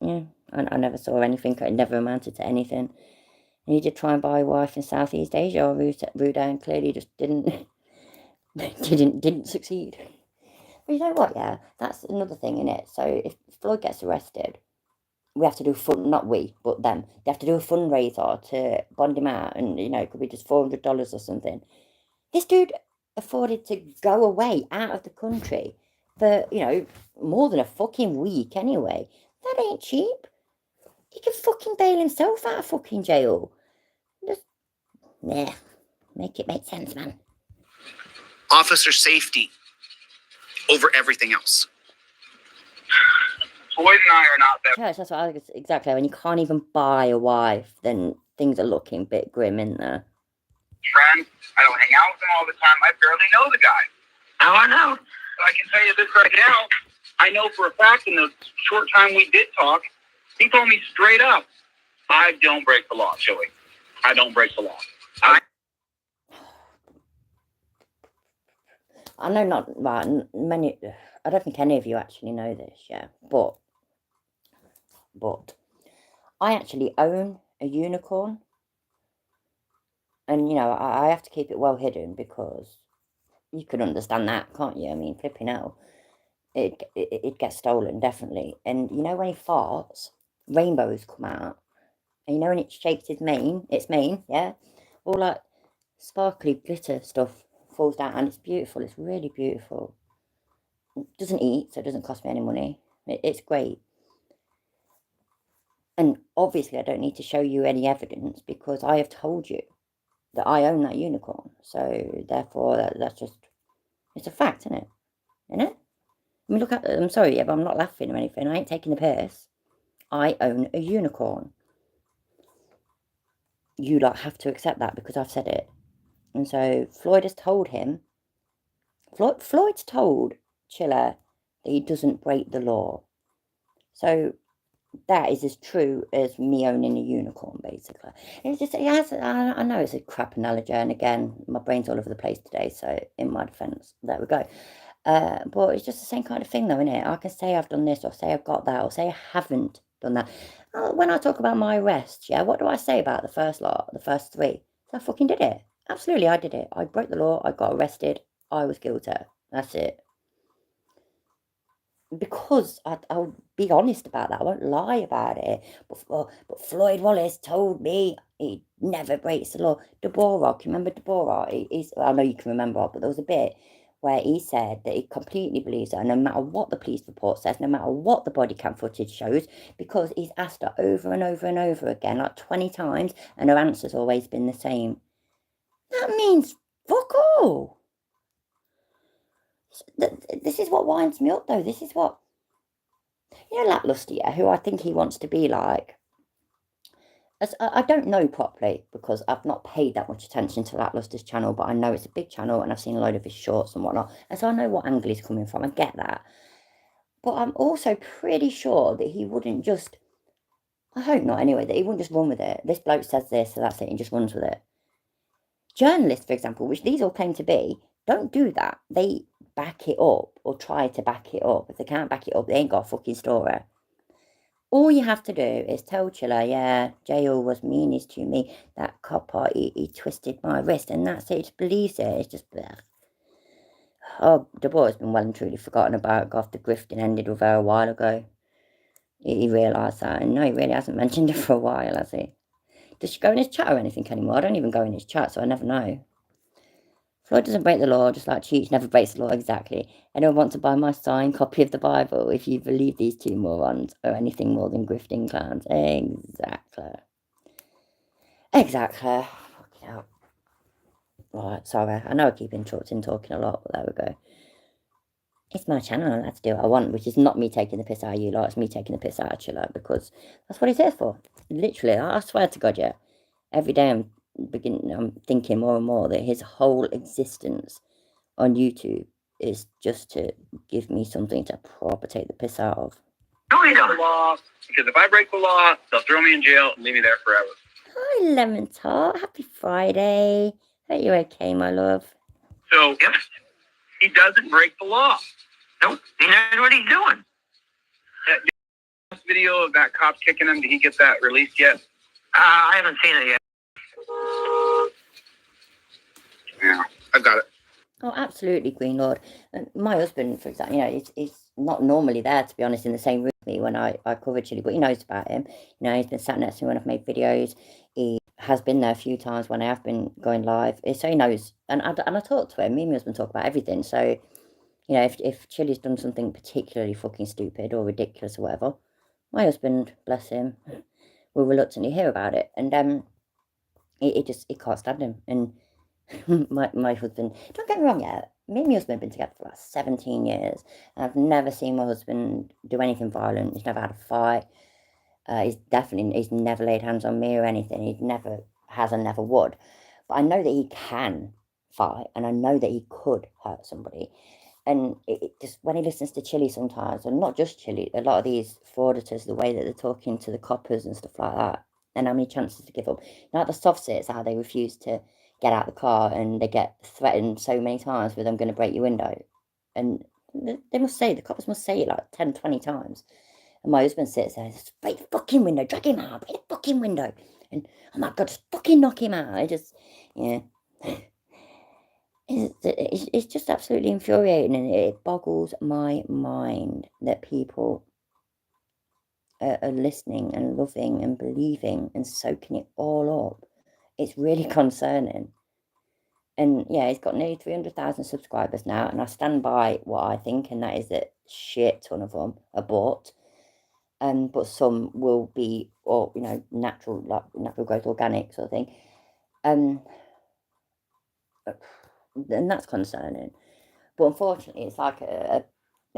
Yeah. I never saw anything. It never amounted to anything. And he did try and buy a wife in Southeast Asia, or Rudan clearly just didn't didn't succeed. But you know what, yeah? That's another thing, innit? So if Floyd gets arrested, we have to do not we, but them. They have to do a fundraiser to bond him out, and it could be just $400 or something. This dude afforded to go away out of the country for, more than a fucking week anyway. That ain't cheap. He can fucking bail himself out of fucking jail. Just, make it make sense, man. Officer safety over everything else. Floyd and I are not that. Church, that's what I was exactly. When you can't even buy a wife, then things are looking a bit grim, isn't there? Friends, I don't hang out with him all the time. I barely know the guy. Oh, I know. So I can tell you this right now. I know for a fact in the short time we did talk, he told me straight up, I don't break the law, Joey. I don't break the law. I know not right, many. I don't think any of you actually know this, yeah. But I actually own a unicorn, and I have to keep it well hidden because you can understand that, can't you? I mean, flipping out, it gets stolen definitely. And when he farts, rainbows come out, and when it shakes its mane, yeah, all like sparkly glitter stuff falls down, and it's beautiful. It's really beautiful. It doesn't eat, so it doesn't cost me any money. It's great. And obviously I don't need to show you any evidence because I have told you that I own that unicorn. So therefore that's just, it's a fact, isn't it? I mean, look at, I'm sorry, but I'm not laughing or anything. I ain't taking the piss. I own a unicorn. You lot have to accept that because I've said it. And so Floyd has told him, Floyd's told Chiller that he doesn't break the law. So that is as true as me owning a unicorn, basically. It's just, I know it's a crap analogy, and again, my brain's all over the place today, so in my defence, there we go. But it's just the same kind of thing, though, isn't it? I can say I've done this, or say I've got that, or say I haven't done that. When I talk about my arrests, yeah, what do I say about the first lot, the first three? I fucking did it. Absolutely, I did it. I broke the law, I got arrested, I was guilty. That's it. Because I'll be honest about that. I won't lie about it. But Floyd Wallace told me he never breaks the law. Dvorak, remember Dvorak? I know you can remember, but there was a bit where he said that he completely believes that no matter what the police report says, no matter what the body cam footage shows, because he's asked her over and over and over again, like 20 times, and her answer's always been the same. That means fuck all. This is what winds me up, though. This is what, Lackluster, yeah, who I think he wants to be like. I don't know properly because I've not paid that much attention to Lackluster's channel, but I know it's a big channel and I've seen a load of his shorts and whatnot, and so I know what angle he's coming from. I get that. But I'm also pretty sure that he wouldn't just, I hope not anyway, that he wouldn't just run with it. This bloke says this, so that's it, and just runs with it. Journalists, for example, which these all claim to be, don't do that. They back it up or try to back it up. If they can't back it up, they ain't got a fucking story. All you have to do is tell Chiller, yeah, jail was meanest to me. That copper, he twisted my wrist, and that's it. He just believes it. It's just, blech. Oh, the boy has been well and truly forgotten about after grifting ended with her a while ago. He realised that, and no, he really hasn't mentioned it for a while, has he? Does she go in his chat or anything anymore? I don't even go in his chat, so I never know. Floyd doesn't break the law, just like Cheech never breaks the law, exactly. Anyone want to buy my signed copy of the Bible if you believe these two morons are anything more than grifting clowns? Exactly. Fucking hell. Right, sorry. I know I keep interrupting, talking a lot, but there we go. It's my channel, and I have to do what I want, which is not me taking the piss out of you lot, it's me taking the piss out of Chiller, because that's what he's here for. Literally, I swear to God, yeah. Every day I'm thinking more and more that his whole existence on YouTube is just to give me something to proper take the piss out of. No, you don't. Law, because if I break the law, they'll throw me in jail and leave me there forever. Hi, Lemon Tart. Happy Friday. Are you okay, my love? So Yep. he doesn't break the law. Nope. He knows what he's doing. This video of that cop kicking him, did he get that released yet? I haven't seen it yet. Yeah, I've got it. Oh, absolutely, Green Lord. And my husband, for example, you know, he's not normally there, to be honest, in the same room with me when I cover Chile, but he knows about him. You know, he's been sat next to me when I've made videos. He has been there a few times when I have been going live. So he knows. And I talk to him. Me and my husband talk about everything. So, you know, if Chile's done something particularly fucking stupid or ridiculous or whatever, my husband, bless him, will reluctantly hear about it. And he can't stand him. And my husband, don't get me wrong, yeah, me and my husband have been together for about 17 years, and I've never seen my husband do anything violent. He's never had a fight. He's never laid hands on me or anything. He never has and never would. But I know that he can fight, and I know that he could hurt somebody. And it just, when he listens to Chile sometimes, and not just Chile, a lot of these frauditors, the way that they're talking to the coppers and stuff like that, and how many chances to give up. Now, the soft sits, how they refuse to get out the car and they get threatened so many times with, I'm going to break your window. And they must say, the cops must say it like 10, 20 times. And my husband sits there and says, break the fucking window, drag him out, break the fucking window. And, oh my God, just fucking knock him out. I just, yeah. It's just absolutely infuriating, and it boggles my mind that people are listening and loving and believing and soaking it all up. It's really concerning. And yeah, he's got nearly 300,000 subscribers now, and I stand by what I think, and that is that shit ton of them are bought. But some will be, or you know, natural growth, organic sort of thing. And that's concerning. But unfortunately, it's like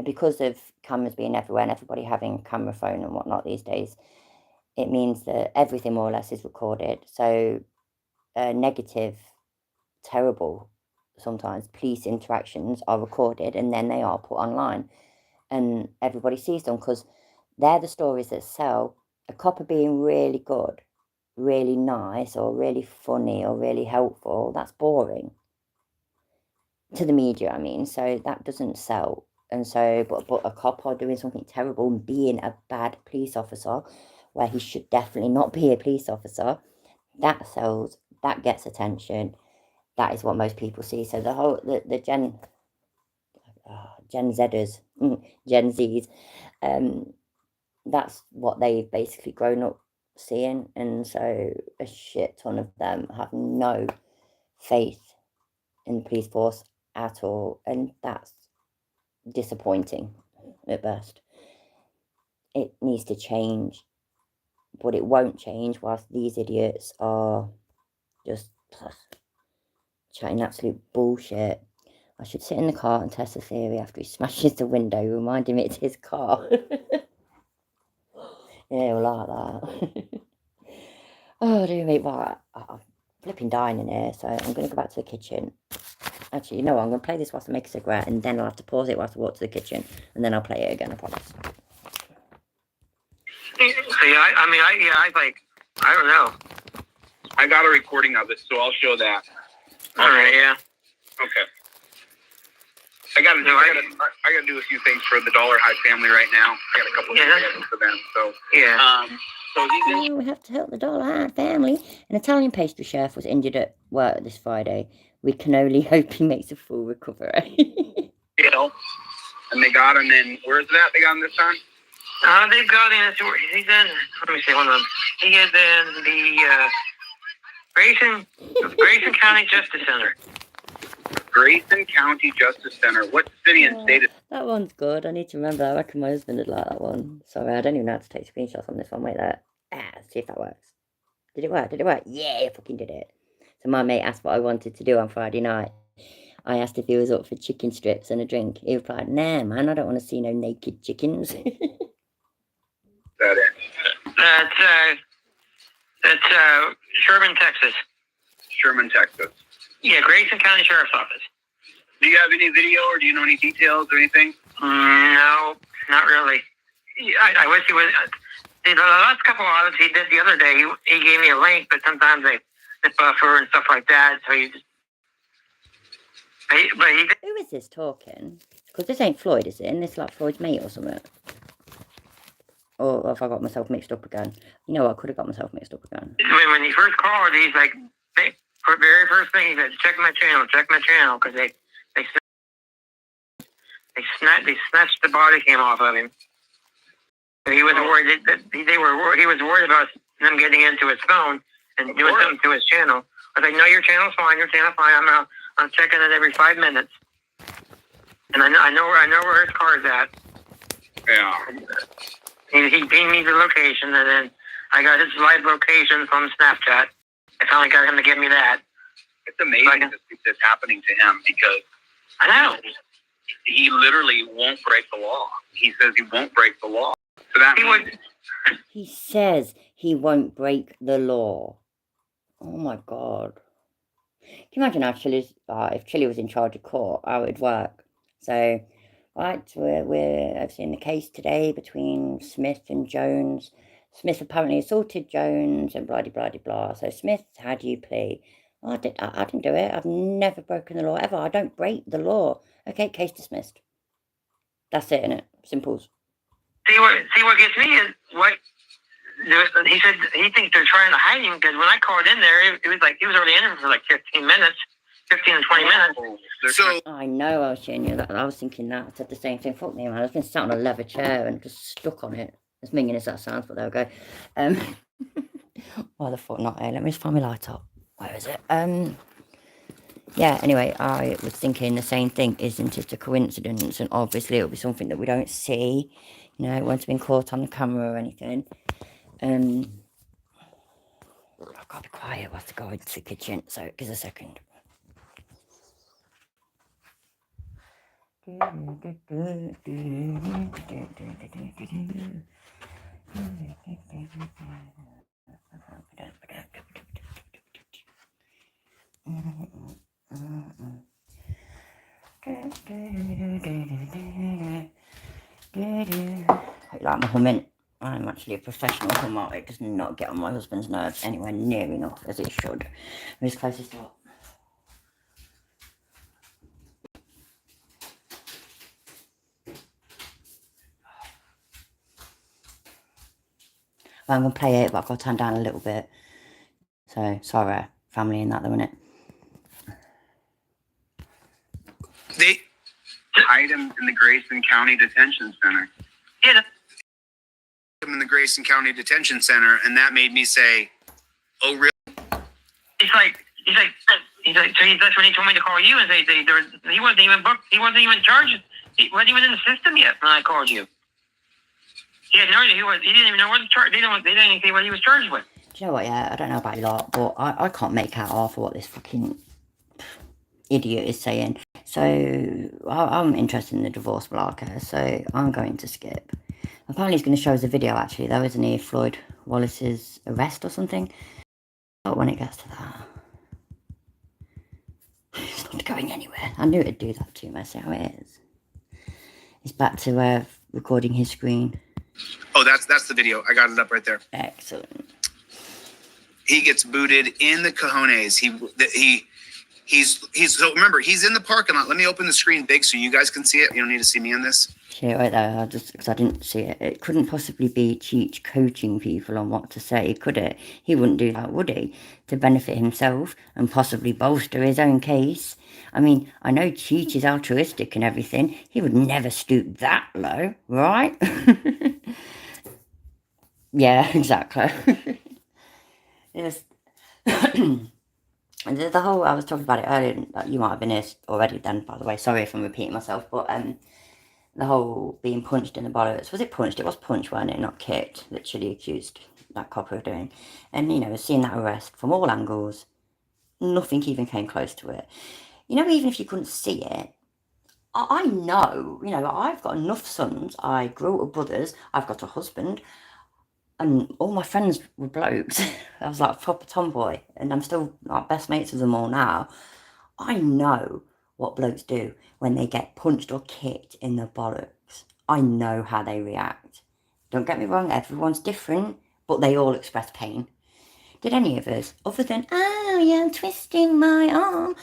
because of cameras being everywhere and everybody having camera phone and whatnot these days, it means that everything more or less is recorded. So negative, terrible, sometimes police interactions are recorded and then they are put online. And everybody sees them because they're the stories that sell. A copper being really good, really nice, or really funny, or really helpful, that's boring. To the media, I mean, so that doesn't sell. And so, but a cop doing something terrible and being a bad police officer, where he should definitely not be a police officer, that sells, that gets attention. That is what most people see. So the whole, the Gen Zers, Gen Zs, that's what they've basically grown up seeing. And so a shit ton of them have no faith in the police force at all, and that's disappointing at best. It needs to change, but it won't change whilst these idiots are just chatting absolute bullshit. I should sit in the car and test the theory after he smashes the window, reminding me it's his car. Yeah, we'll like that. Oh dear me, well, I'm flipping dying in here, so I'm going to go back to the kitchen. Actually, you know what? I'm going to play this whilst I make a cigarette, and then I'll have to pause it whilst I walk to the kitchen, and then I'll play it again, I promise. See, I don't know. I got a recording of it, so I'll show that. All right, yeah. Okay. I gotta do a few things for the Dollarhide family right now. I got a couple of things for them. So yeah. So we have to help the Dollarhide family. An Italian pastry chef was injured at work this Friday. We can only hope he makes a full recovery. And they got him in. Where's that? They got him this time. They've got him. He's in. Let me see. Hold on. He is in the Grayson County Justice Center. Grayson County Justice Center. What city and state is that one's good. I need to remember. I reckon my husband would like that one. Sorry, I don't even know how to take screenshots on this one. Wait there. See if that works. Did it work? Did it work? Yeah, I fucking did it. So my mate asked what I wanted to do on Friday night. I asked if he was up for chicken strips and a drink. He replied, nah, man, I don't want to see no naked chickens. that it? That's Sherman, Texas. Sherman, Texas. Yeah, Grayson County Sheriff's Office. Do you have any video or do you know any details or anything? No, not really. I wish he was. The last couple of audits he did the other day, he gave me a link, but sometimes they buffer and stuff like that. So he just. But he did. Who is this talking? Because this ain't Floyd, is it? Isn't this like Floyd's mate or something? Or have I got myself mixed up again? You know, I could have got myself mixed up again. When he first called, he's like, for the very first thing, he said, check my channel, because they snatched the body cam off of him. So he was worried that he was worried about them getting into his phone and doing something to his channel. I was like, no, your channel's fine, I'm checking it every 5 minutes. And I know where his car's at. Yeah. He pinged me the location, and then I got his live location from Snapchat. I finally got him to give me that. It's amazing to see this happening to him because I know. He literally won't break the law. He says he won't break the law. So that means He says he won't break the law. Oh my God. Can you imagine how if Chile was in charge of court, how it would work? So, right, we're seeing the case today between Smith and Jones. Smith apparently assaulted Jones and blah, blah, blah, blah. So, Smith, how do you plea? I didn't do it. I've never broken the law ever. I don't break the law. Okay, case dismissed. That's it, innit? Simples. See what gets me is what he said. He thinks they're trying to hide him because when I called in there, it was like he was already in there for like 15 minutes, 15 to 20 minutes. So I know I was showing you that. I was thinking that. I said the same thing. Fuck me, man. I've been sat on a leather chair and just stuck on it. As minging as that sounds, but there we go. Why the fuck not? Let me just find my light up. Where is it? Yeah, anyway, I was thinking the same thing. Isn't it a coincidence? And obviously it'll be something that we don't see. You know, it won't have been caught on the camera or anything. I've got to be quiet. I have to go into the kitchen. So, give us a second. Like my humming. I'm actually a professional hummer. It does not get on my husband's nerves anywhere near enough as it should. Who's closest door? Well, I'm going to play it, but I've got to turn down a little bit. So, sorry, family in that, though, innit? they hide him in the Grayson County Detention Center. Yeah. him in the Grayson County Detention Center, and that made me say, "Oh, really?" He's like, so that's when he told me to call you and say he wasn't even booked. He wasn't even charged. He wasn't even in the system yet when I called you. He had no idea he didn't even know what the charge. They didn't say what he was charged with. Do you know what, yeah, I don't know about you lot, but I can't make out half of what this fucking idiot is saying. So, I'm interested in the divorce blogger, so I'm going to skip. Apparently he's going to show us a video, actually, though, isn't he? Floyd Wallace's arrest or something. But when it gets to that, it's not going anywhere. I knew it'd do that to me. See how it is. He's back to recording his screen. Oh, that's the video. I got it up right there. Excellent. He gets booted in the cojones. He's so remember, he's in the parking lot. Let me open the screen big so you guys can see it. You don't need to see me in this. Shit, right there, because I didn't see it. It couldn't possibly be Cheech coaching people on what to say, could it? He wouldn't do that, would he? To benefit himself and possibly bolster his own case. I mean, I know Cheech is altruistic and everything. He would never stoop that low, right? Yeah, exactly. Yes. And the whole, I was talking about it earlier, you might have been here already then, by the way, sorry if I'm repeating myself, but the whole being punched in the bollocks, was it punched? It was punched, wasn't it, not kicked, literally accused that copper of doing. And, you know, seeing that arrest from all angles, nothing even came close to it. You know, even if you couldn't see it, I know, you know, I've got enough sons, I grew up with brothers, I've got a husband, and all my friends were blokes. I was like a proper tomboy, and I'm still like best mates with them all now. I know what blokes do when they get punched or kicked in the bollocks. I know how they react. Don't get me wrong, everyone's different, but they all express pain. Did any of us, other than, oh yeah, I'm twisting my arm,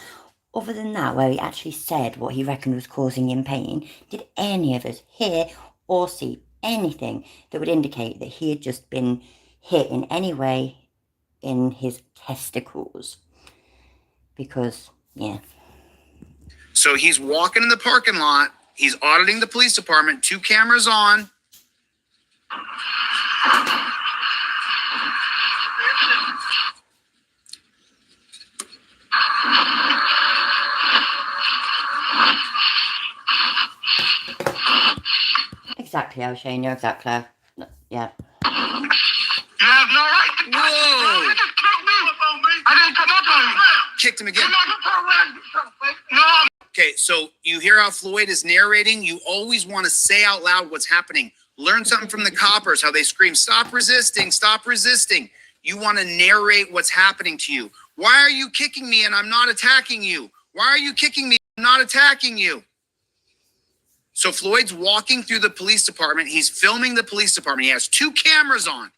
other than that, where he actually said what he reckoned was causing him pain, did any of us hear or see anything that would indicate that he had just been hit in any way in his testicles? Because, yeah. So he's walking in the parking lot. He's auditing the police department. 2 cameras on. Exactly, O'Shane, you're exactly. Yeah. You have no right to touch me, bro. You just kicked me. I didn't come up on you. Kicked him again. You're not gonna no. Okay, so you hear how Floyd is narrating. You always want to say out loud what's happening. Learn something from the coppers, how they scream, stop resisting, stop resisting. You want to narrate what's happening to you. Why are you kicking me and I'm not attacking you? Why are you kicking me and I'm not attacking you? So Floyd's walking through the police department. He's filming the police department. He has 2 cameras on.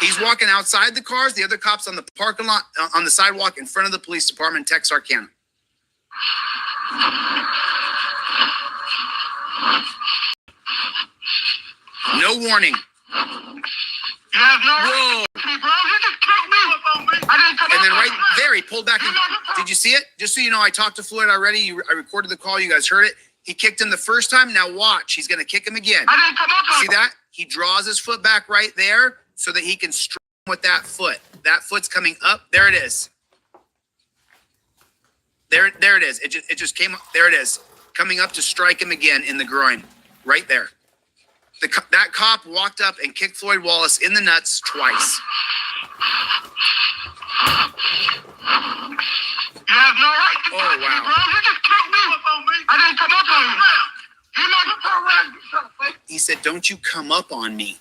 He's walking outside the cars. The other cops on the parking lot, on the sidewalk in front of the police department, Texarkana. No warning. You have no right to touch me, bro. You just kicked me. I didn't come And then up on right you. there, he pulled back. Did you see it? Just so you know, I talked to Floyd already. I recorded the call. You guys heard it. He kicked him the first time. Now watch. He's going to kick him again. I didn't come up on See that? He draws his foot back right there so that he can strike him with that foot. That foot's coming up. There it is. There it is. It just came up. There it is. Coming up to strike him again in the groin. Right there. That cop walked up and kicked Floyd Wallace in the nuts twice. You have no right to touch me, wow. bro. You just kicked me. I didn't come up on you. You're not gonna He said, don't you come up on me.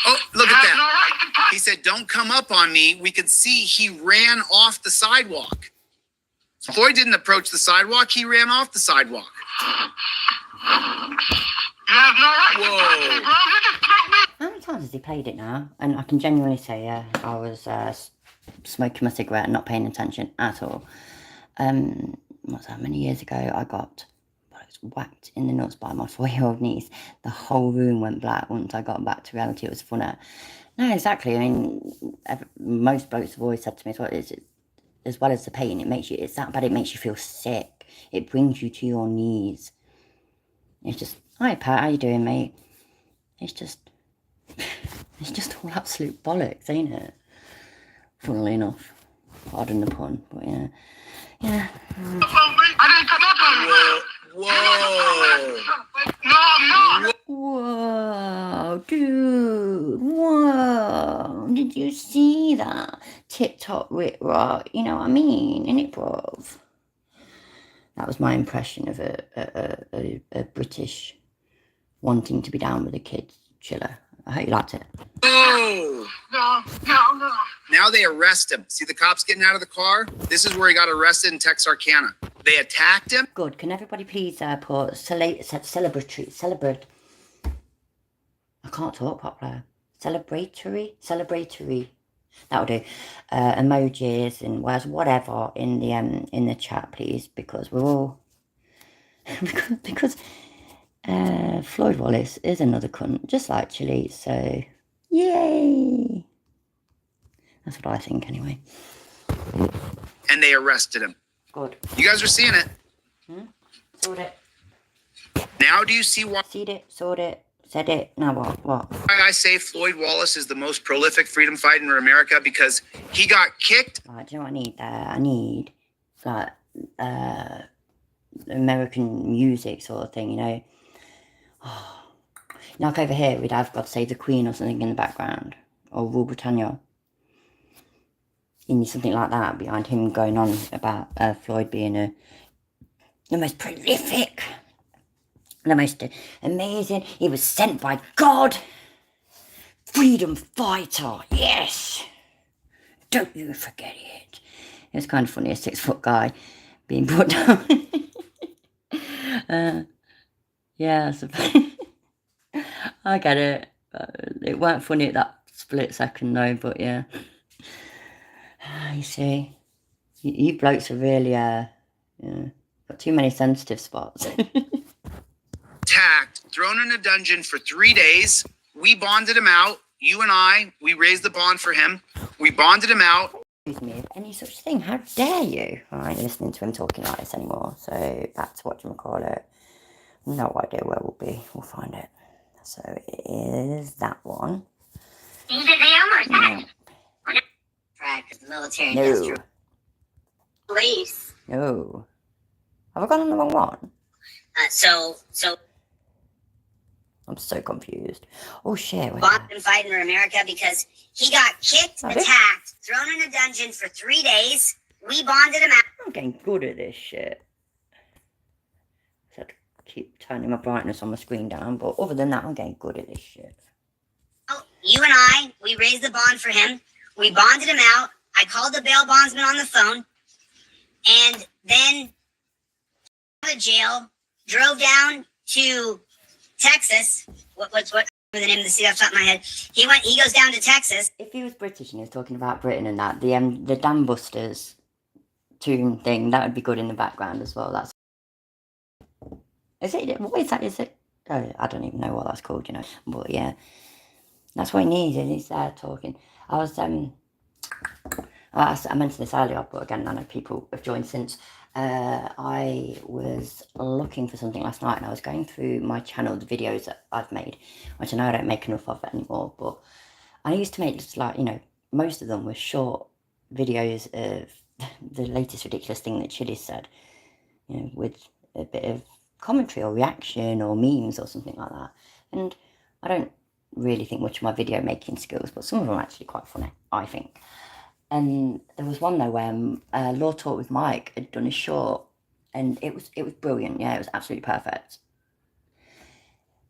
Oh, look at that. no right to touch He said, don't come up on me. We could see he ran off the sidewalk. Floyd didn't approach the sidewalk. He ran off the sidewalk. You have no right to touch me, bro. You just kicked me. How many times has he played it now? And I can genuinely say, yeah, I was smoking my cigarette and not paying attention at all. What's that, many years ago, I got whacked in the nuts by my 4-year-old niece. The whole room went black. Once I got back to reality, it was funner. No, exactly. I mean, most blokes have always said to me, as well as the pain, it's that bad, it makes you feel sick. It brings you to your knees. It's just, hi Pat, how you doing, mate? It's just all absolute bollocks, ain't it? Funnily enough. Pardon the pun, but yeah. Yeah. I didn't come up on you. Whoa. No. Whoa, dude. Whoa. Did you see that? TikTok Rick Rock. You know what I mean? Innit, bruv? That was my impression of a British wanting to be down with the kids chiller. I hope you liked it. Oh. No. Now they arrest him. See the cops getting out of the car? This is where he got arrested in Texarkana. They attacked him. Good. Can everybody please put celebrate? I can't talk properly. Celebratory. That'll do. Emojis and words, whatever in the chat, please, because we're all because Floyd Wallace is another cunt, just like Chile. So yay! That's what I think, anyway. And they arrested him. Good. You guys are seeing it. Sort it. Now do you see why Seed it. Sort it. Said it. Now what? I say Floyd Wallace is the most prolific freedom fighter in America? Because he got kicked. Right, do you know what I need there? I need like American music sort of thing, you know. Like over here, we'd have God Save the Queen or something in the background, or Rule Britannia. You need something like that behind him going on about Floyd being the most prolific, the most amazing. He was sent by God. Freedom fighter, yes. don't you forget it. It was kind of funny, a 6-foot guy being put down. Yeah, so I get it. It weren't funny at that split second though, but yeah. You see, you blokes are really, got too many sensitive spots. Attacked, thrown in a dungeon for 3 days. We bonded him out. You and I, we raised the bond for him. We bonded him out. Excuse me, if any such thing, how dare you? I ain't listening to him talking like this anymore, so back to whatchamacallit. No idea where we'll be, we'll find it. So it is that one. These are the almost Right, because the military No, industrial police. no. Have I gone on the wrong one? So I'm so confused. Oh shit, wait. Bond been fighting for America because he got kicked, Okay. attacked, thrown in a dungeon for 3 days. We bonded him out. I'm getting good at this shit. So I have to keep turning my brightness on my screen down, but other than that, I'm getting good at this shit. You and I, we raised the bond for him. We bonded him out. I called the bail bondsman on the phone. And then out of jail, drove down to Texas. What's the name of the city off the top of my head? He goes down to Texas. If he was British and he was talking about Britain and that, the Dam Busters tune thing, that would be good in the background as well. That's what is that? Is it? Oh, I don't even know what that's called, But yeah, that's what he needs. He's there talking. I mentioned this earlier, but again, I know people have joined since. I was looking for something last night and I was going through my channel, the videos that I've made, which I know I don't make enough of anymore, but I used to make just like, most of them were short videos of the latest ridiculous thing that Chili said, with a bit of commentary or reaction or memes or something like that. And I don't really think much of my video making skills, but some of them are actually quite funny, I think. And there was one though where Law Talk with Mike had done a short, and it was brilliant. Yeah, it was absolutely perfect.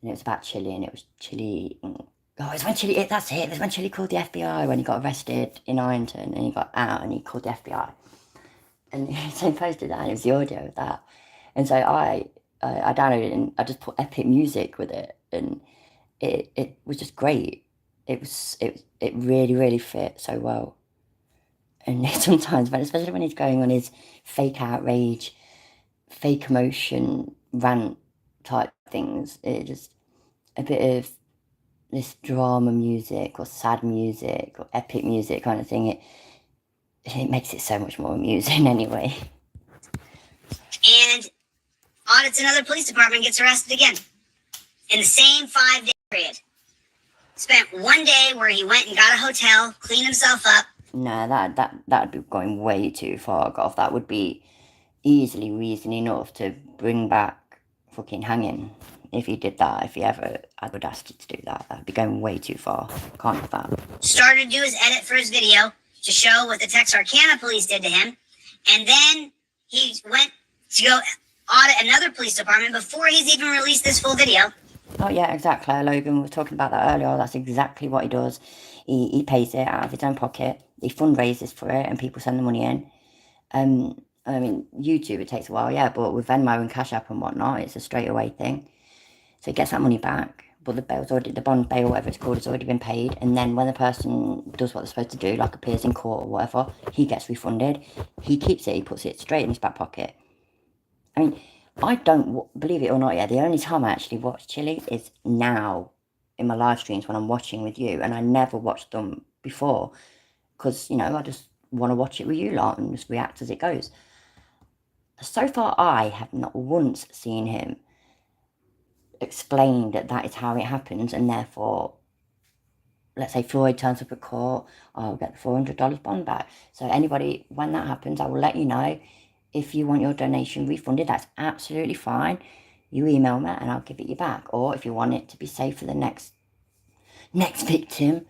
And it was about Chili, and it was Chili. It's when Chili. That's it. It was when Chili called the FBI when he got arrested in Ironton, and he got out, and he called the FBI. And so he posted that, and it was the audio of that. And so I downloaded it, and I just put epic music with it, and it was just great. It really, really fit so well. And sometimes, especially when he's going on his fake outrage, fake emotion, rant type things, it just a bit of this drama music or sad music or epic music kind of thing. It makes it so much more amusing anyway. And audits another police department, gets arrested again. In the same 5-day period. Spent 1 day where he went and got a hotel, cleaned himself up. No, that'd be going way too far, Goff. That would be easily reason enough to bring back fucking hanging if he did that. If he ever had audacity to do that, that'd be going way too far. Can't have that. Started to do his edit for his video to show what the Texarkana police did to him. And then he went to go audit another police department before he's even released this full video. Oh yeah, exactly, Logan. We were talking about that earlier. That's exactly what he does. He pays it out of his own pocket. He fundraises for it, and people send the money in. I mean, YouTube, it takes a while, yeah, but with Venmo and Cash App and whatnot, it's a straight away thing. So he gets that money back, but the bond bail, whatever it's called, has already been paid. And then when the person does what they're supposed to do, like appears in court or whatever, he gets refunded. He keeps it. He puts it straight in his back pocket. I mean, I don't believe it or not. Yeah, the only time I actually watch Chili is now in my live streams when I'm watching with you, and I never watched them before because I just want to watch it with you lot and just react as it goes. So far, I have not once seen him explain that is how it happens, and therefore, let's say Floyd turns up at court, I'll get the $400 bond back. So anybody, when that happens, I will let you know. If you want your donation refunded, that's absolutely fine. You email me and I'll give it you back. Or if you want it to be saved for the next victim,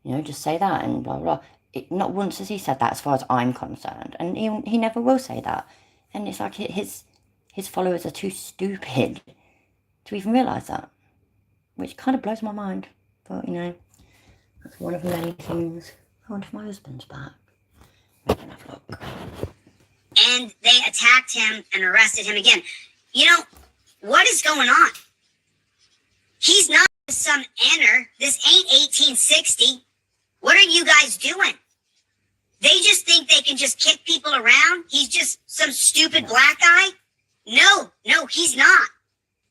just say that and blah, blah. Not once has he said that as far as I'm concerned. And he never will say that. And it's like his followers are too stupid to even realise that. Which kind of blows my mind. But, that's one of the many things. I wonder if my husband's back. Have a look. And they attacked him and arrested him again. You know, what is going on? He's not some enter. This ain't 1860. What are you guys doing? They just think they can just kick people around? He's just some stupid black guy? No, he's not.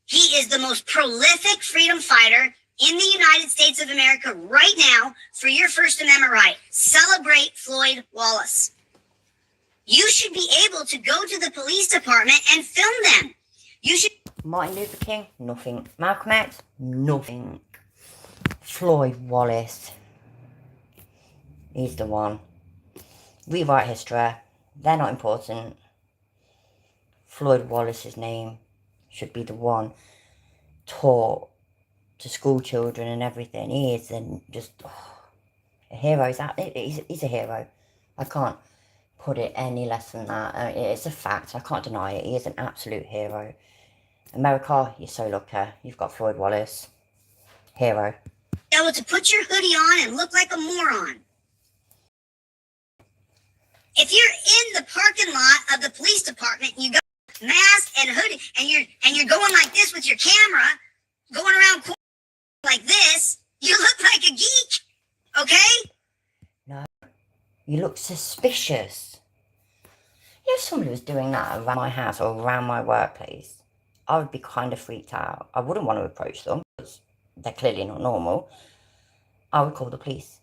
He is the most prolific freedom fighter in the United States of America right now for your First Amendment right. Celebrate Floyd Wallace. You should be able to go to the police department and film them. You should. Martin Luther King, nothing. Malcolm X, nothing. Floyd Wallace, he's the one. Rewrite history. They're not important. Floyd Wallace's name should be the one taught to school children and everything. He is just a hero. He's a hero. I can't put it any less than that. It's a fact. I can't deny it. He is an absolute hero. America, you're so lucky. You've got Floyd Wallace. Hero. Able to put your hoodie on and look like a moron. If you're in the parking lot of the police department and you got mask and hoodie and you're going like this with your camera, going around like this, you look like a geek. Okay? No. You look suspicious. If somebody was doing that around my house or around my workplace, I would be kind of freaked out. I wouldn't want to approach them because they're clearly not normal. I would call the police.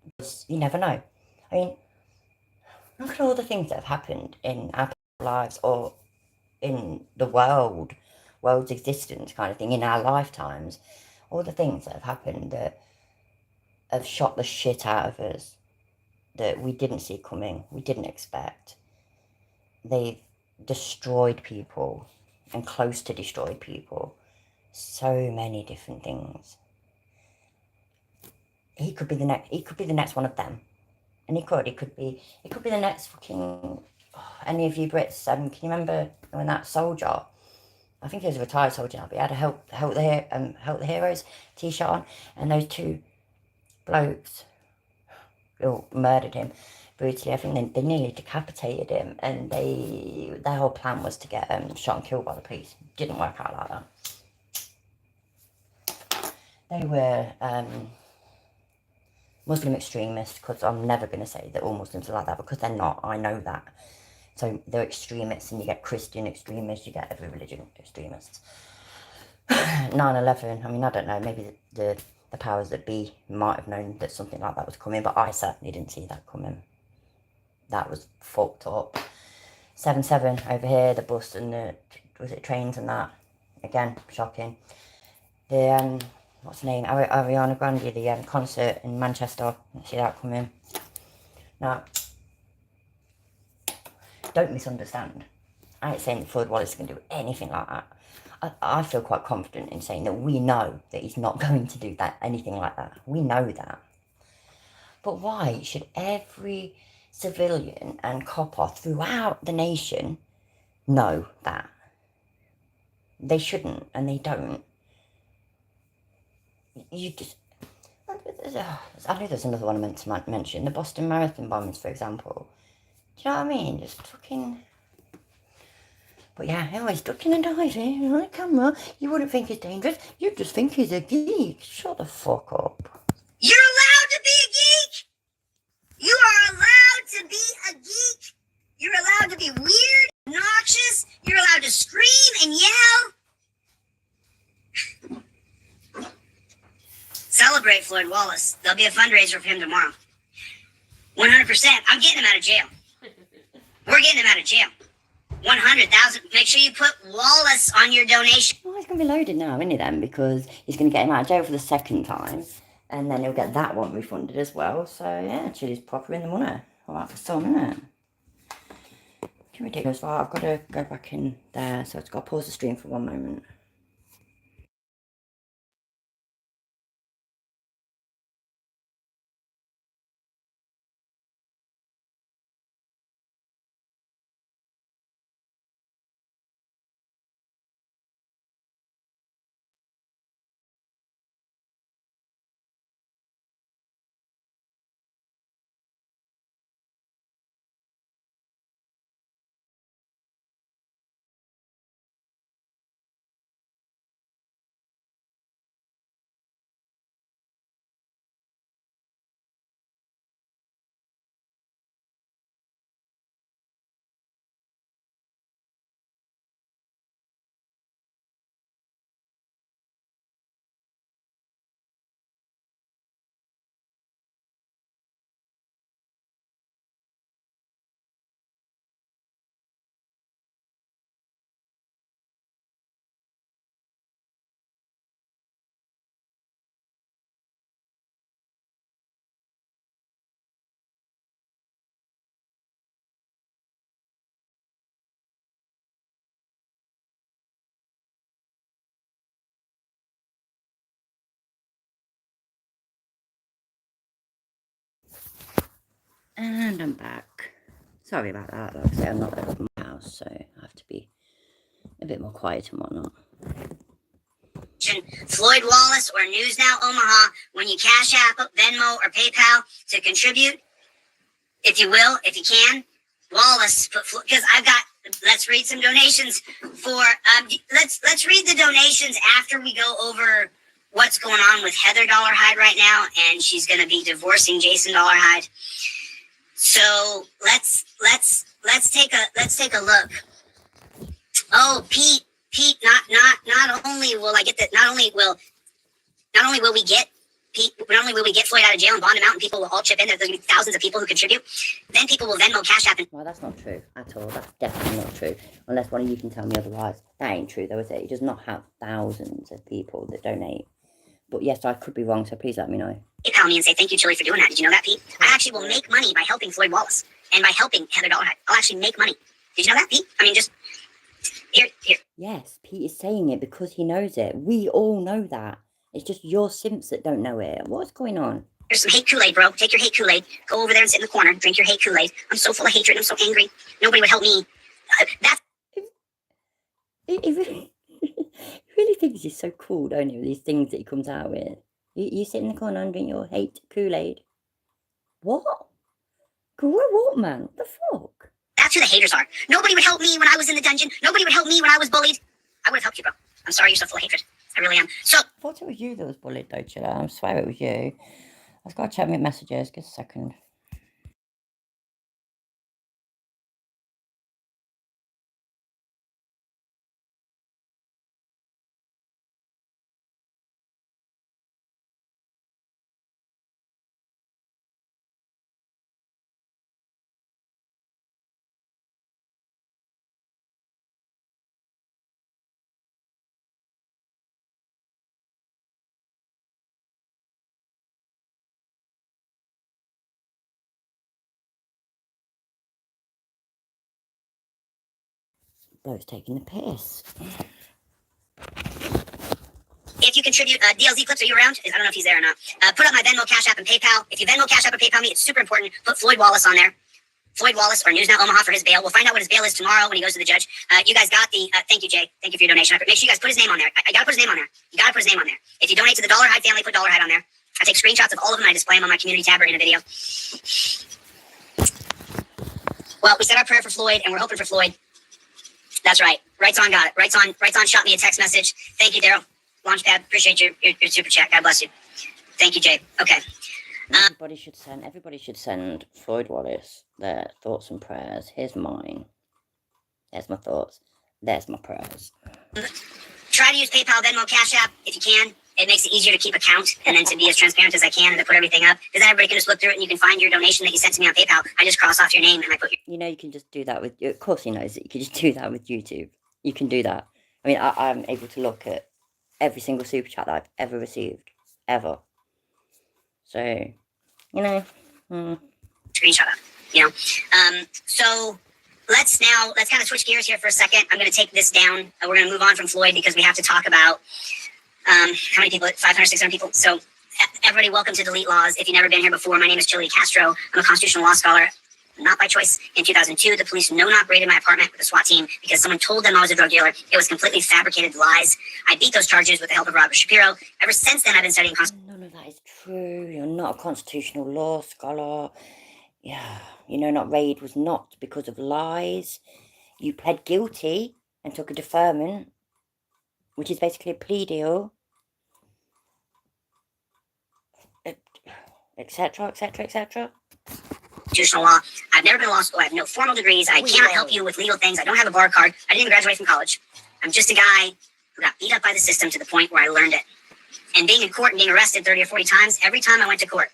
Because you never know. I mean, look at all the things that have happened in our lives or in the world's existence kind of thing, in our lifetimes. All the things that have happened that have shot the shit out of us, that we didn't see coming, we didn't expect. They've destroyed people and close to destroyed people. So many different things. He could be the next one of them. And he could be the next fucking, any of you Brits, can you remember when that soldier, I think he was a retired soldier now, but he had a help the heroes t-shirt on, and those two blokes murdered him brutally. I think they nearly decapitated him, and their whole plan was to get shot and killed by the police. Didn't work out like that. They were Muslim extremists, because I'm never going to say that all Muslims are like that, because they're not. I know that. So they're extremists, and you get Christian extremists, you get every religion extremists. 9/11, I mean, I don't know, maybe the powers that be might have known that something like that was coming, but I certainly didn't see that coming. That was fucked up. 7/7 over here, the bus and the, was it trains and that? Again, shocking. The, what's the name? Ariana Grande, the concert in Manchester. Didn't see that coming. Now, don't misunderstand. I ain't saying that Floyd Wallace can do anything like that. I feel quite confident in saying that we know that he's not going to do anything like that. We know that. But why should every civilian and copper throughout the nation know that? They shouldn't, and they don't. You just... I know there's another one I meant to mention. The Boston Marathon bombings, for example. Do you know what I mean? Just fucking... But yeah, he's ducking and diving on the camera. You wouldn't think he's dangerous. You'd just think he's a geek. Shut the fuck up. You're allowed to be a geek. You are allowed to be a geek. You're allowed to be weird, obnoxious. You're allowed to scream and yell. Celebrate Floyd Wallace. There'll be a fundraiser for him tomorrow. 100%. I'm getting him out of jail. We're getting him out of jail. 100,000. Make sure you put Wallace on your donation. Well, he's going to be loaded now, isn't he then? Because he's going to get him out of jail for the second time. And then he'll get that one refunded as well. So, yeah, Chili's proper in the money. All right for some, isn't it? It's ridiculous. Right, I've got to go back in there. So I've got to pause the stream for one moment. And I'm back. Sorry about that. Like I say, I'm not at my house, so I have to be a bit more quiet and whatnot. Floyd Wallace or News Now Omaha, when you Cash App, Venmo, or PayPal to contribute, if you will, if you can. Wallace, because I've got. Let's read some donations for. Let's read the donations after we go over what's going on with Heather Dollarhide right now, and she's going to be divorcing Jason Dollarhide. So let's take a look. Oh, Pete, not only will I get that, not only will we get Pete, not only will we get Floyd out of jail and bond him out, and people will all chip in. There's going to be thousands of people who contribute. Then people will Venmo, Cash App, and Well, that's not true at all. That's definitely not true. Unless one of you can tell me otherwise. That ain't true, though, is it? It does not have thousands of people that donate. But yes, I could be wrong, so please let me know. PayPal me and say, thank you, Chili, for doing that. Did you know that, Pete? I actually will make money by helping Floyd Wallace and by helping Heather Dollarhide. I'll actually make money. Did you know that, Pete? I mean, just here. Yes, Pete is saying it because he knows it. We all know that. It's just your simps that don't know it. What's going on? Here's some hate Kool-Aid, bro. Take your hate Kool-Aid. Go over there and sit in the corner. Drink your hate Kool-Aid. I'm so full of hatred. I'm so angry. Nobody would help me. That's He really thinks he's so cool, don't he, with these things that he comes out with. You sit in the corner and drink your hate Kool-Aid. What? Grow up, man. What the fuck? That's who the haters are. Nobody would help me when I was in the dungeon. Nobody would help me when I was bullied. I would have helped you, bro. I'm sorry you're so full of hatred. I really am. So, I thought it was you that was bullied, though, Chilla. I swear it was you. I've got to check my messages. Give us a second. Bloke's taking the piss. if you contribute, DLZ Clips, are you around? I don't know if he's there or not. Put up my Venmo, Cash App, and PayPal. If you Venmo, Cash App, or PayPal me, it's super important. Put Floyd Wallace on there. Floyd Wallace or News Now Omaha for his bail. We'll find out what his bail is tomorrow when he goes to the judge. You guys got the, thank you, Jay. Thank you for your donation. Make sure you guys put his name on there. I gotta put his name on there. You gotta put his name on there. If you donate to the Dollarhide family, put Dollarhide on there. I take screenshots of all of them and I display them on my community tab or in a video. Well, we said our prayer for Floyd and we're hoping for Floyd. That's right. Rights on got it. Rights on shot me a text message. Thank you, Daryl. Launchpad, appreciate your super chat. God bless you. Thank you, Jay. Okay. Everybody should send Floyd Wallace their thoughts and prayers. Here's mine. There's my thoughts. There's my prayers. Try to use PayPal, Venmo, Cash App if you can. It makes it easier to keep account and then to be as transparent as I can and to put everything up. Because then everybody can just look through it and you can find your donation that you sent to me on PayPal. I just cross off your name and I put your... You know, you can just do that with... Of course he knows that you can just do that with YouTube. You can do that. I mean, I'm able to look at every single super chat that I've ever received. Ever. So, you know... Screenshot up, you know. So let's kind of switch gears here for a second. I'm going to take this down. We're going to move on from Floyd because we have to talk about how many people, 500, 600 people. So everybody, welcome to Delete Laws. If you've never been here before, my name is Chili Castro. I'm a constitutional law scholar, not by choice. In 2002, the police no-knock raided my apartment with a SWAT team because someone told them I was a drug dealer. It was completely fabricated lies. I beat those charges with the help of Robert Shapiro. Ever since then, I've been studying None of that is true. You're not a constitutional law scholar. Yeah, you know, not raid was not because of lies. You pled guilty and took a deferment, which is basically a plea deal, etc., etc., etc. Constitutional law. I've never been to law school. I have no formal degrees. I cannot help you with legal things. I don't have a bar card. I didn't even graduate from college. I'm just a guy who got beat up by the system to the point where I learned it. And being in court and being arrested 30 or 40 times, every time I went to court,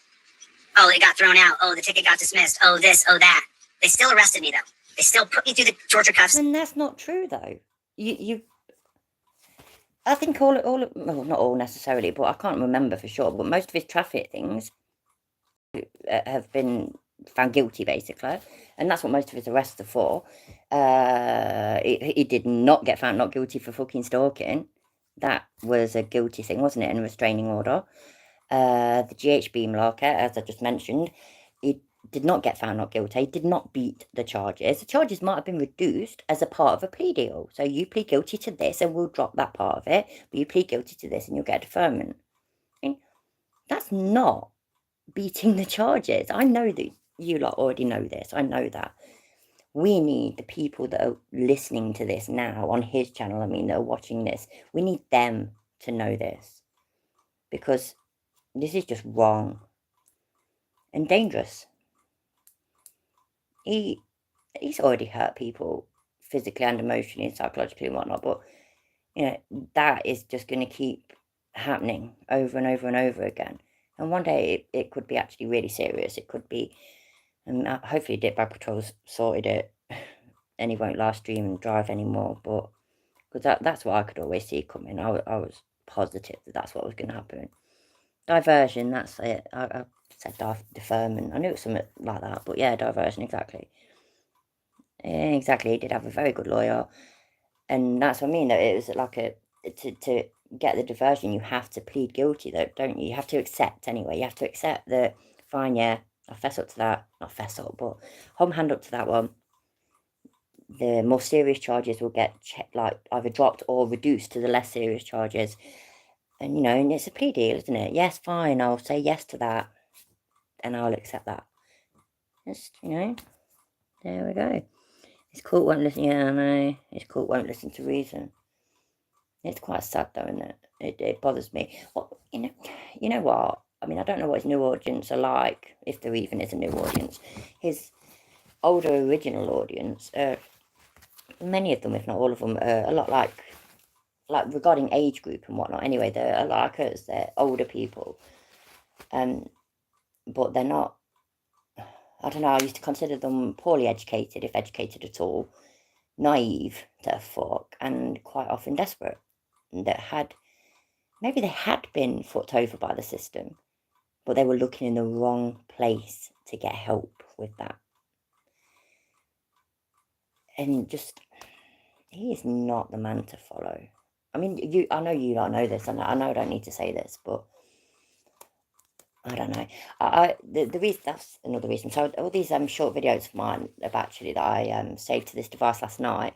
oh, it got thrown out. Oh, the ticket got dismissed. Oh, this, oh, that. They still arrested me, though. They still put me through the torture cuffs. And that's not true, though. I think well, not all necessarily, but I can't remember for sure, but most of his traffic things have been found guilty, basically. And that's what most of his arrests are for. He did not get found not guilty for fucking stalking. That was a guilty thing, wasn't it? And a restraining order. The GH beam locker, as I just mentioned, did not get found not guilty, did not beat the charges. The charges might have been reduced as a part of a plea deal. So you plead guilty to this and we'll drop that part of it, but you plead guilty to this and you'll get a deferment. I mean, that's not beating the charges. I know that you lot already know this. I know that. We need the people that are listening to this now on his channel, that are watching this. We need them to know this. Because this is just wrong. And dangerous. He's already hurt people physically and emotionally and psychologically and whatnot, but that is just going to keep happening over and over and over again. And one day it could be actually really serious. It could be, and hopefully Dickbag Patrol's sorted it and he won't live stream and drive anymore, but because that's what I could always see coming. I was positive that's what was going to happen. Diversion, that's it. I said deferment. I knew it was something like that, but yeah, diversion, exactly. Exactly, he did have a very good lawyer, and that's what I mean. That it was like to get the diversion, you have to plead guilty, though, don't you? You have to accept anyway. You have to accept that. Fine, yeah, I'll fess up to that. Not fess up, but hold my hand up to that one. The more serious charges will get checked, like either dropped or reduced to the less serious charges. And and it's a plea deal, isn't it? Yes, fine, I'll say yes to that, and I'll accept that. Just there we go. His court won't listen. Yeah, I know. His court won't listen to reason. It's quite sad, though, isn't it? It bothers me. Well, you know what? I don't know what his new audience are like, if there even is a new audience. His older original audience, many of them, if not all of them, are a lot like regarding age group and whatnot. Anyway, they're a lot like us. They're older people, but they're not. I don't know. I used to consider them poorly educated, if educated at all, naive to a fuck, and quite often desperate. That maybe they had been fucked over by the system, but they were looking in the wrong place to get help with that. And just, he is not the man to follow. I know you don't know this, and I know I don't need to say this, but I don't know. The reason, that's another reason. So all these short videos of mine that I saved to this device last night.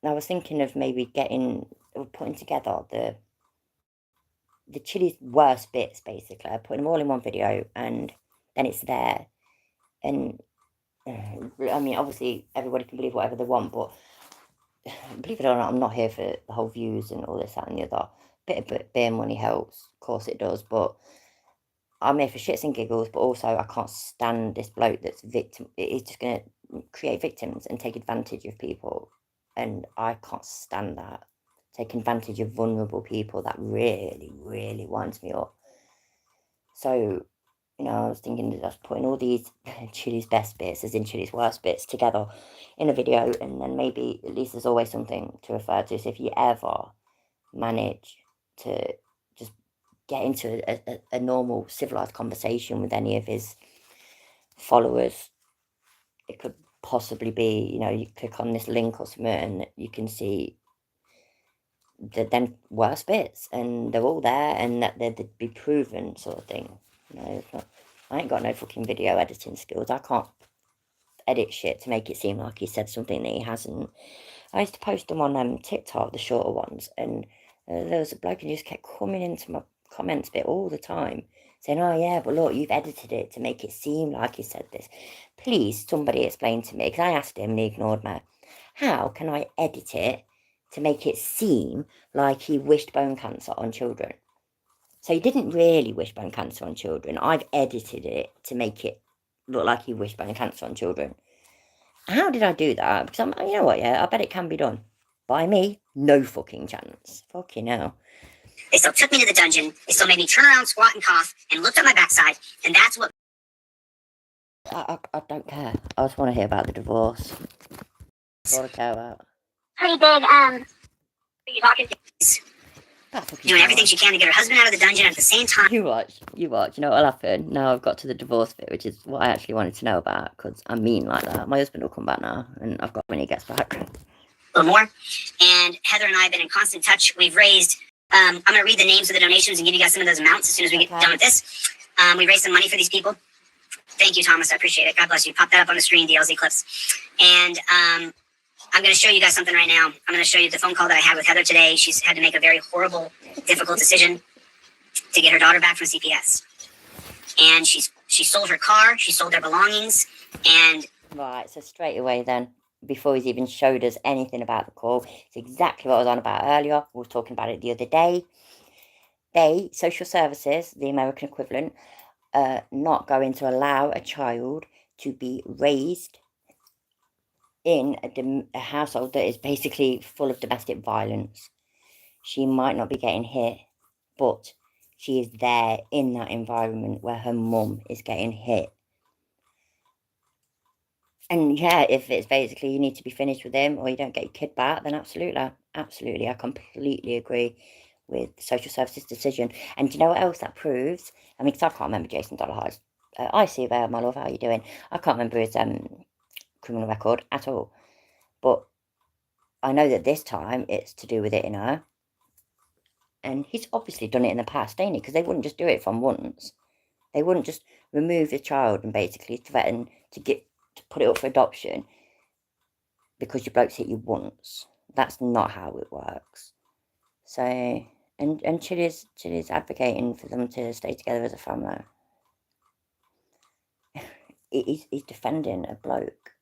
I was thinking of maybe putting together the Chili's worst bits, basically. I put them all in one video, and then it's there. And obviously everybody can believe whatever they want, but believe it or not, I'm not here for the whole views and all this, that, and the other. Bit of beer money helps, of course it does, but I'm here for shits and giggles. But also, I can't stand this bloke that's victim. He's just going to create victims and take advantage of people, and I can't stand that. Taking advantage of vulnerable people, that really, really winds me up. So, I was thinking of just putting all these Chili's best bits, as in Chili's worst bits, together in a video, and then maybe at least there's always something to refer to. So if you ever manage to just get into a normal, civilized conversation with any of his followers, it could possibly be, you click on this link or something, and you can see the then worst bits, and they're all there, and that they'd be proven, sort of thing. I ain't got no fucking video editing skills. I can't edit shit to make it seem like he said something that he hasn't. I used to post them on TikTok, the shorter ones, and there was a bloke who just kept coming into my comments bit all the time, saying, oh yeah, but look, you've edited it to make it seem like he said this. Please, somebody explain to me, because I asked him and he ignored me. How can I edit it to make it seem like he wished bone cancer on children? So he didn't really wish bone cancer on children. I've edited it to make it look like he wished bone cancer on children. How did I do that? Because you know what, yeah, I bet it can be done. By me, no fucking chance. Fucking hell. They still took me to the dungeon. They still made me turn around, squat, and cough, and looked at my backside. And that's what... I don't care. I just want to hear about the divorce. That's all I care about. Pretty big, you talking to... Doing everything she can to get her husband out of the dungeon at the same time. You watch. You know what'll happen? Now I've got to the divorce bit, which is what I actually wanted to know about, because I'm mean like that. My husband will come back now, and I've got when he gets back. A little more. And Heather and I have been in constant touch. We've raised, I'm going to read the names of the donations and give you guys some of those amounts as soon as we get done with this. We raised some money for these people. Thank you, Thomas. I appreciate it. God bless you. Pop that up on the screen, DLZ clips. And I'm going to show you guys something right now. I'm going to show you the phone call that I had with Heather today. She's had to make a very horrible, difficult decision to get her daughter back from CPS. And she sold her car. She sold their belongings. And Right, so straight away then, before he's even showed us anything about the call, it's exactly what I was on about earlier. We were talking about it the other day. Social services, the American equivalent, not going to allow a child to be raised in a household that is basically full of domestic violence. She might not be getting hit, but she is there in that environment where her mum is getting hit. And yeah, if it's basically you need to be finished with him or you don't get your kid back, then absolutely, I completely agree with the social services decision. And do you know what else that proves? I mean, because I can't remember Jason Dollarhide. I see you there, my love, how are you doing? I can't remember his criminal record at all. But I know that this time it's to do with it in her. And he's obviously done it in the past, ain't he? Because they wouldn't just do it from once. They wouldn't just remove the child and basically threaten to put it up for adoption because your bloke's hit you once. That's not how it works. So, and Chili's advocating for them to stay together as a family. He's defending a bloke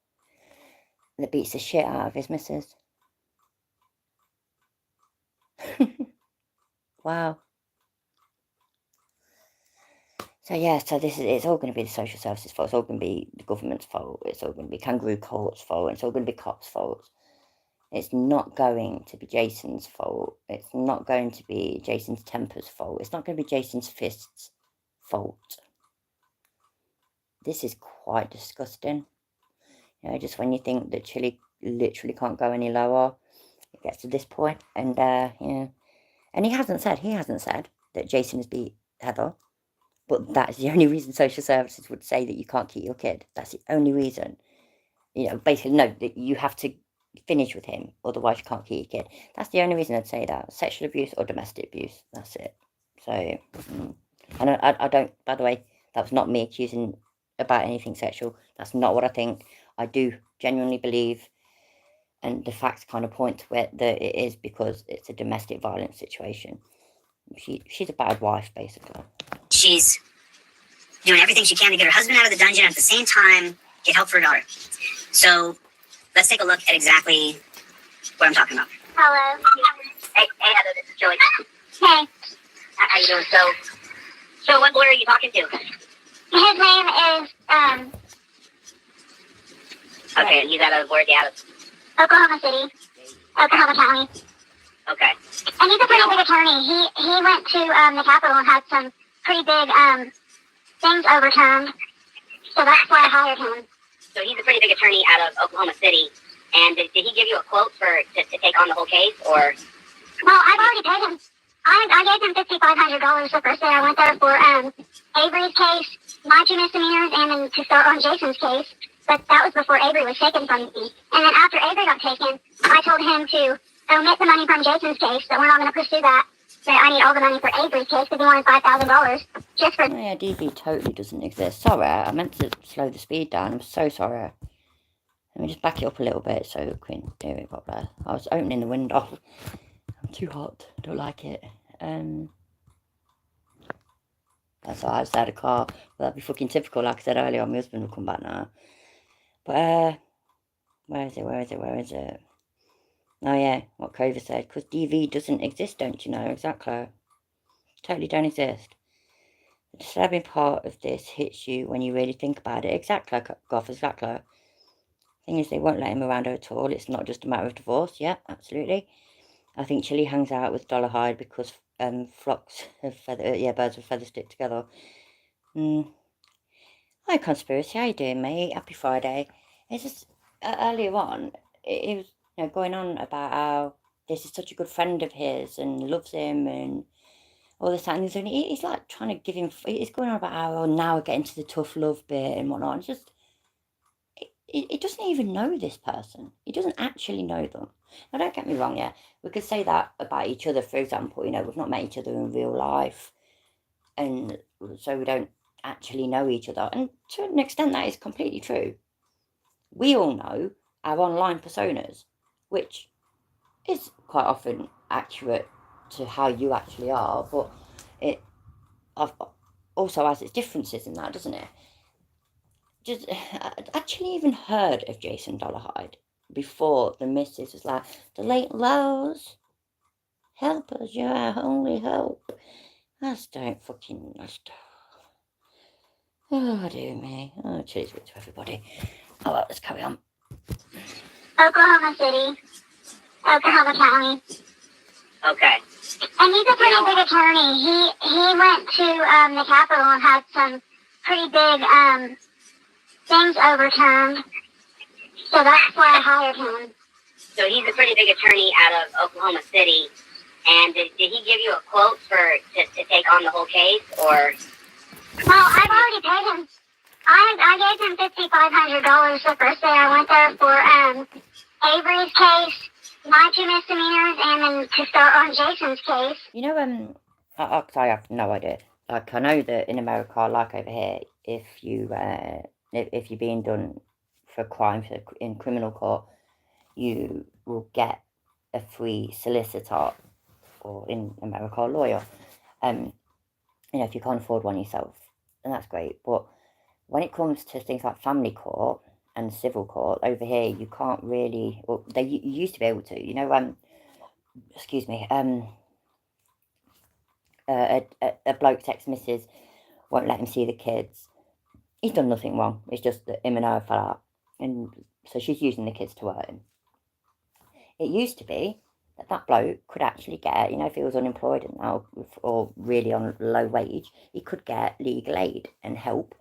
that beats the shit out of his missus. Wow. So yeah, it's all going to be the social services fault. It's all going to be the government's fault. It's all going to be kangaroo court's fault. It's all going to be cops' fault. It's not going to be Jason's fault. It's not going to be Jason's temper's fault. It's not going to be Jason's fists' fault. This is quite disgusting. You know, just when you think that Chili literally can't go any lower, it gets to this point. And yeah, and he hasn't said that Jason has beat Heather. But that's the only reason social services would say that you can't keep your kid. That's the only reason. You know, basically, no, that you have to finish with him, otherwise you can't keep your kid. That's the only reason I'd say that. Sexual abuse or domestic abuse. That's it. So, and I don't, by the way, that was not me accusing about anything sexual. That's not what I think. I do genuinely believe, and the facts kind of point to it, that it is because it's a domestic violence situation. She's a bad wife, basically. she's doing everything she can to get her husband out of the dungeon, at the same time get help for her daughter. So let's take a look at exactly what I'm talking about. Hello. Hey Heather, this is Joey. Hey. How you doing? So what lawyer are you talking to? His name is, Okay, and he's out of where? Out of Oklahoma City. Oklahoma County. Okay. And he's a pretty big attorney. He went to the Capitol and had some pretty big things overturned. So that's why I hired him. So he's a pretty big attorney out of Oklahoma City. And did he give you a quote to take on the whole case, or? Well, I've already paid him. I gave him $5,500 the first day I went there for Avery's case, my 2 misdemeanors, and then to start on Jason's case. But that was before Avery was taken from me. And then after Avery got taken, I told him to omit the money from Jason's case, that we're not going to pursue that. That I need all the money for Avery's case because he wanted $5,000 just for. Oh yeah, DV totally doesn't exist. Sorry, I meant to slow the speed down. I'm so sorry. Let me just back it up a little bit so we can do it properly. I was opening the window. I'm too hot. Don't like it. That's why I just had a car. Well, that'd be fucking typical. Like I said earlier, my husband will come back now. But where is it? Oh yeah, what Clover said. Because DV doesn't exist, don't you know? Exactly. Totally don't exist. The disturbing part of this hits you when you really think about it. Exactly, Goth, exactly. Thing is, they won't let him around her at all. It's not just a matter of divorce. Yeah, absolutely. I think Chili hangs out with Dollarhide because flocks of feather, birds with feathers stick together. Hi, Conspiracy. How you doing, mate? Happy Friday. It's just earlier on, it was going on about how this is such a good friend of his and loves him and all this and he's like trying to give him. He's going on about how now we're getting to the tough love bit and whatnot. It's just. He doesn't even know this person. He doesn't actually know them. Now, don't get me wrong, yeah. We could say that about each other, for example. We've not met each other in real life. And so we don't actually know each other. And to an extent, that is completely true. We all know our online personas, which is quite often accurate to how you actually are, but it also has its differences in that, doesn't it? Just I'd actually even heard of Jason Dollarhide before the missus was like, the late Lowe's, help us, you're our only hope. I just don't fucking, oh dear me, oh cheers to everybody. Oh well, let's carry on. Oklahoma City, Oklahoma County. Okay. And he's a pretty big attorney. He went to the Capitol and had some pretty big things overturned. So that's why I hired him. So he's a pretty big attorney out of Oklahoma City. And did he give you a quote to take on the whole case, or? Well, I've already paid him. I gave him $5,500 the first day I went there for Avery's case, my 2 misdemeanors, and then to start on Jason's case. You know, I have no idea. Like, I know that in America, like over here, if you're being done for a crime in criminal court, you will get a free solicitor, or in America, a lawyer. If you can't afford one yourself, and that's great. But when it comes to things like family court and civil court over here, you can't really. Well, you used to be able to. Excuse me. A bloke texts missus, won't let him see the kids. He's done nothing wrong. It's just that him and her fell out, and so she's using the kids to hurt him. It used to be that bloke could actually get, if he was unemployed and now, or really on low wage, he could get legal aid and help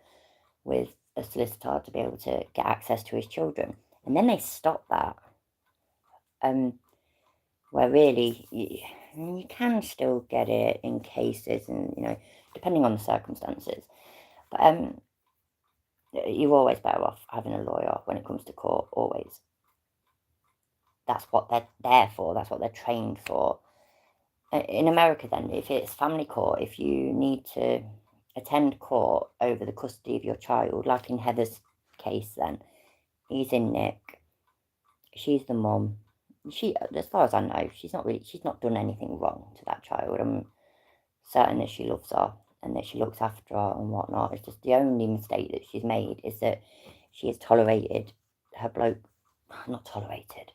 with a solicitor to be able to get access to his children. And then they stopped that. Where really you can still get it in cases, and depending on the circumstances. But you're always better off having a lawyer when it comes to court, always. That's what they're there for. That's what they're trained for. In America, then, if it's family court, if you need to attend court over the custody of your child, like in Heather's case, then he's in Nick. She's the mum. She, as far as I know, she's not done anything wrong to that child. I'm certain that she loves her and that she looks after her and whatnot. It's just the only mistake that she's made is that she has tolerated her bloke. Not tolerated.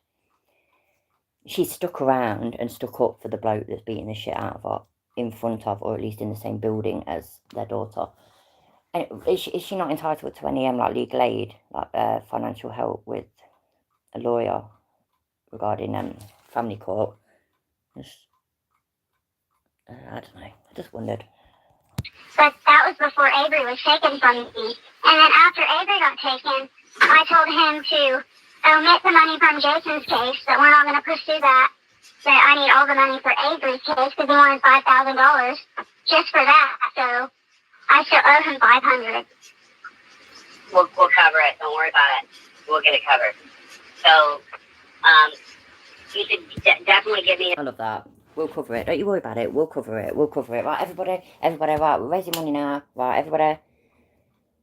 She's stuck around and stuck up for the bloke that's beating the shit out of her in front of, or at least in the same building as their daughter. And is she not entitled to any like legal aid, like financial help with a lawyer regarding family court? I don't know. I just wondered. But that was before Avery was taken from me. And then after Avery got taken, I told him to omit the money from Jason's case, that we're not going to pursue that I need all the money for Avery's case because he wanted $5,000 just for that. So I still owe him $500. We'll cover it. Don't worry about it. We'll get it covered. So, you should definitely give me. I love that. We'll cover it. Don't you worry about it. We'll cover it. We'll cover it. Right, everybody. Right, we're raising money now. Right, everybody.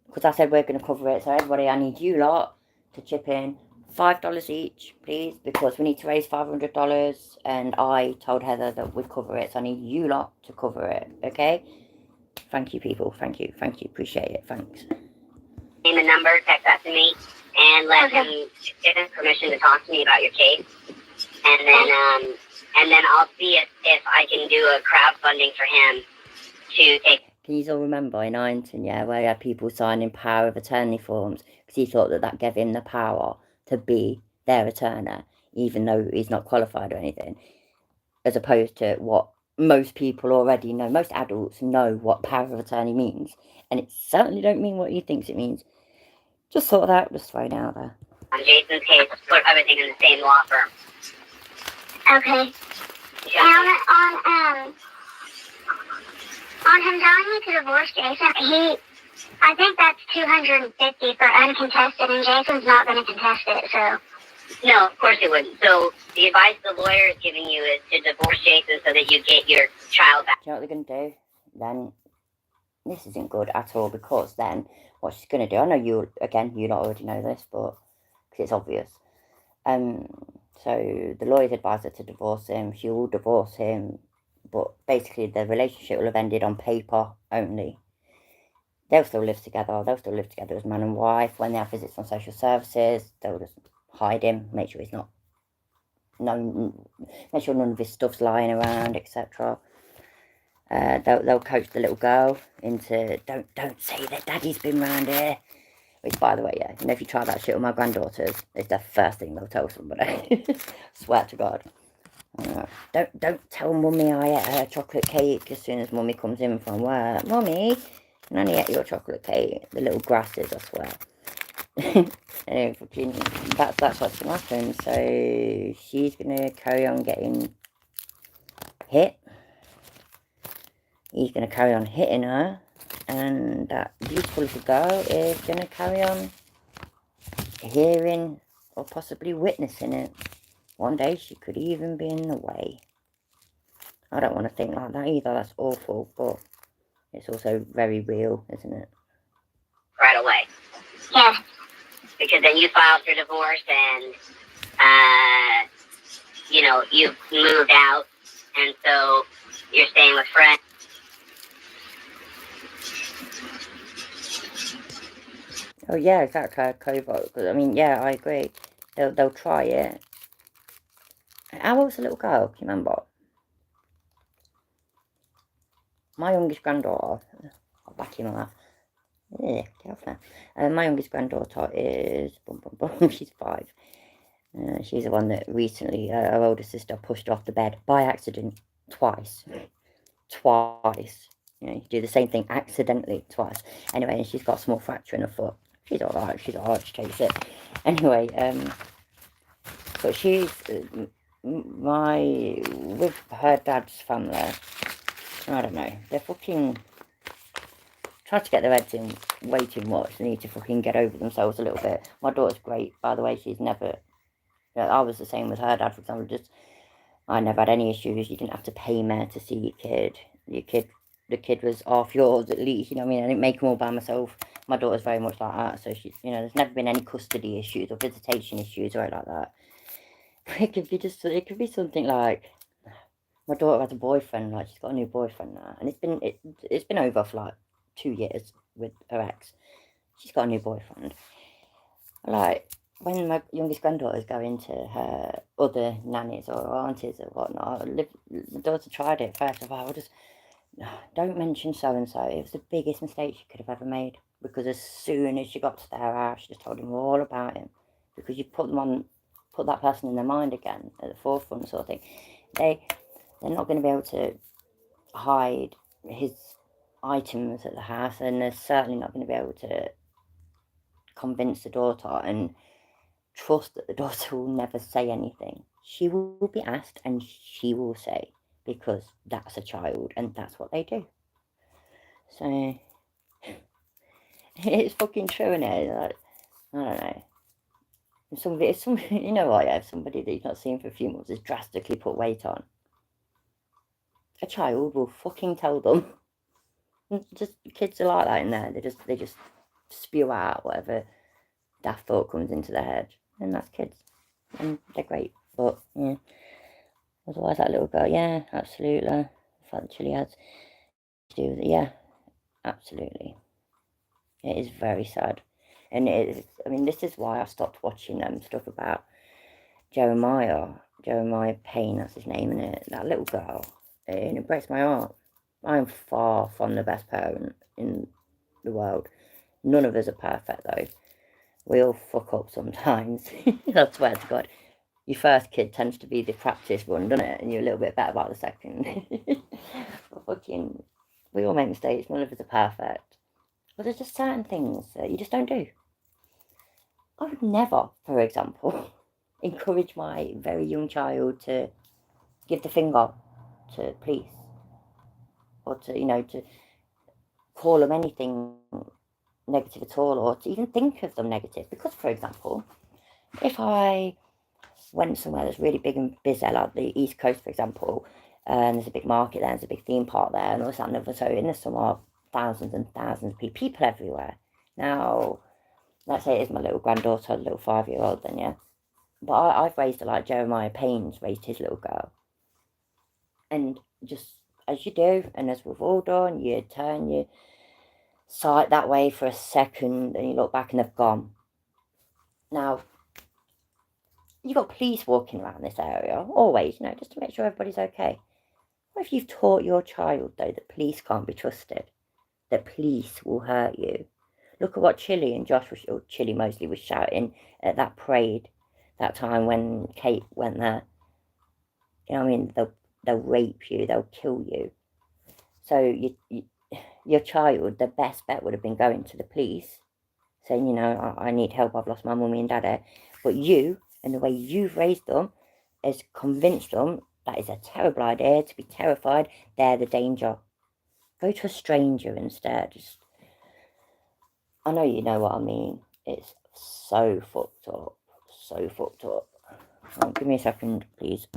Because I said we're going to cover it. So everybody, I need you lot to chip in $5 each, please, because we need to raise $500. And I told Heather that we'd cover it. So I need you lot to cover it. Okay? Thank you, people. Thank you. Appreciate it. Thanks. Name and number, text that to me, and let him give him permission to talk to me about your case. And then I'll see if I can do a crowdfunding for him to take. Can you all remember in Ironton, where he had people signing power of attorney forms because he thought that gave him the power to be their attorney, even though he's not qualified or anything, as opposed to what most people already know. Most adults know what power of attorney means, and it certainly don't mean what he thinks it means. Just thought that, just thrown out there. On Jason's case, put everything in the same law firm. Okay. And on him telling me to divorce Jason, I think that's $250 for uncontested, and Jason's not going to contest it, so. No, of course he wouldn't. So the advice the lawyer is giving you is to divorce Jason so that you get your child back. Do you know what they're going to do? Then this isn't good at all, because then what she's going to do, I know you lot already know this, but because it's obvious. So the lawyers advised her to divorce him. She will divorce him, but basically the relationship will have ended on paper only. They'll still live together. They'll still live together as man and wife. When they have visits from social services, they'll just hide him, make sure he's not known, make sure none of his stuff's lying around, etc. They'll coach the little girl into don't say that daddy's been round here. Which, by the way, yeah, if you try that shit with my granddaughters, it's the first thing they'll tell somebody. Swear to God. Don't tell mummy I ate her chocolate cake as soon as mummy comes in from work. Mummy, Nanny ate your chocolate cake. The little grasses, I swear. Anyway, that's what's gonna happen. So she's gonna carry on getting hit. He's gonna carry on hitting her, and that beautiful little girl is gonna carry on hearing or possibly witnessing it. One day she could even be in the way. I don't want to think like that either. That's awful, but it's also very real, isn't it? Right away. Yeah. Because then you filed for divorce and, you've moved out. And so you're staying with friends. Oh yeah, exactly. Covert. I mean, yeah, I agree. They'll try it. How old's the little girl? Can you remember? My youngest granddaughter. I'll back him off. Yeah, get off now. My youngest granddaughter is she's 5. She's the one that recently her older sister pushed her off the bed by accident twice. You do the same thing accidentally twice. Anyway, and she's got a small fracture in her foot. She's alright. She's alright. She takes it. Anyway, but she's with her dad's family. I don't know. They're fucking try to get their heads in way too much. They need to fucking get over themselves a little bit. My daughter's great, by the way. She's never. I was the same with her dad, for example. I never had any issues. You didn't have to pay me to see your kid. The kid was half yours at least. You know what I mean? I didn't make them all by myself. My daughter's very much like that. So she's, there's never been any custody issues or visitation issues or anything like that. It could be something like my daughter has a boyfriend. Like she's got a new boyfriend now, and it's been over for like 2 years with her ex. She's got a new boyfriend. Like, when my youngest granddaughter's going to her other nannies or aunties or whatnot, the daughter tried it first of all. Don't mention so-and-so. It was the biggest mistake she could have ever made. Because as soon as she got to their house, she just told him all about him. Because you put that person in their mind again at the forefront sort of thing. They're not going to be able to hide his items at the house, and they're certainly not going to be able to convince the daughter and trust that the daughter will never say anything. She will be asked and she will say, because that's a child and that's what they do. So it's fucking true, isn't it? Like, I don't know. If somebody, you know what? If somebody that you've not seen for a few months has drastically put weight on, a child will fucking tell them. Just kids are like that in there. They just spew out whatever daft thought comes into their head, and that's kids, and they're great. But yeah, otherwise that little girl, yeah, absolutely. The fact that Chile has to do with it, yeah, absolutely. It is very sad, and it is. I mean, this is why I stopped watching stuff about Jeremiah Payne. That's his name, isn't it? That little girl, and it breaks my heart. I am far from the best parent in the world. None of us are perfect though. We all fuck up sometimes. I swear to God. Your first kid tends to be the practice one, doesn't it? And you're a little bit better about the second. But we all make mistakes. None of us are perfect. But there's just certain things that you just don't do. I would never, for example, encourage my very young child to give the finger to police. Or to call them anything negative at all, or to even think of them negative. Because, for example, if I went somewhere that's really big and busy, like the East Coast, for example, and there's a big market there, there's a big theme park there, and all this and other, so in the summer, thousands and thousands of people everywhere. Now, let's say it is my little granddaughter, a little 5-year-old then, yeah. But I've raised her like Jeremiah Payne's raised his little girl. And just as you do, and as we've all done, you turn your sight that way for a second, and you look back and they've gone. Now, you've got police walking around this area, always, you know, just to make sure everybody's okay. What if you've taught your child, though, that police can't be trusted? That police will hurt you? Look at what Chili and Josh, or Chili mostly, was shouting at that parade that time when Kate went there. You know what I mean? They'll rape you, they'll kill you. So your child, the best bet would have been going to the police, saying, you know, I need help, I've lost my mummy and daddy. But you, and the way you've raised them, has convinced them that is a terrible idea, to be terrified, they're the danger. Go to a stranger instead. I know you know what I mean. It's so fucked up. So fucked up. Oh, give me a second, please.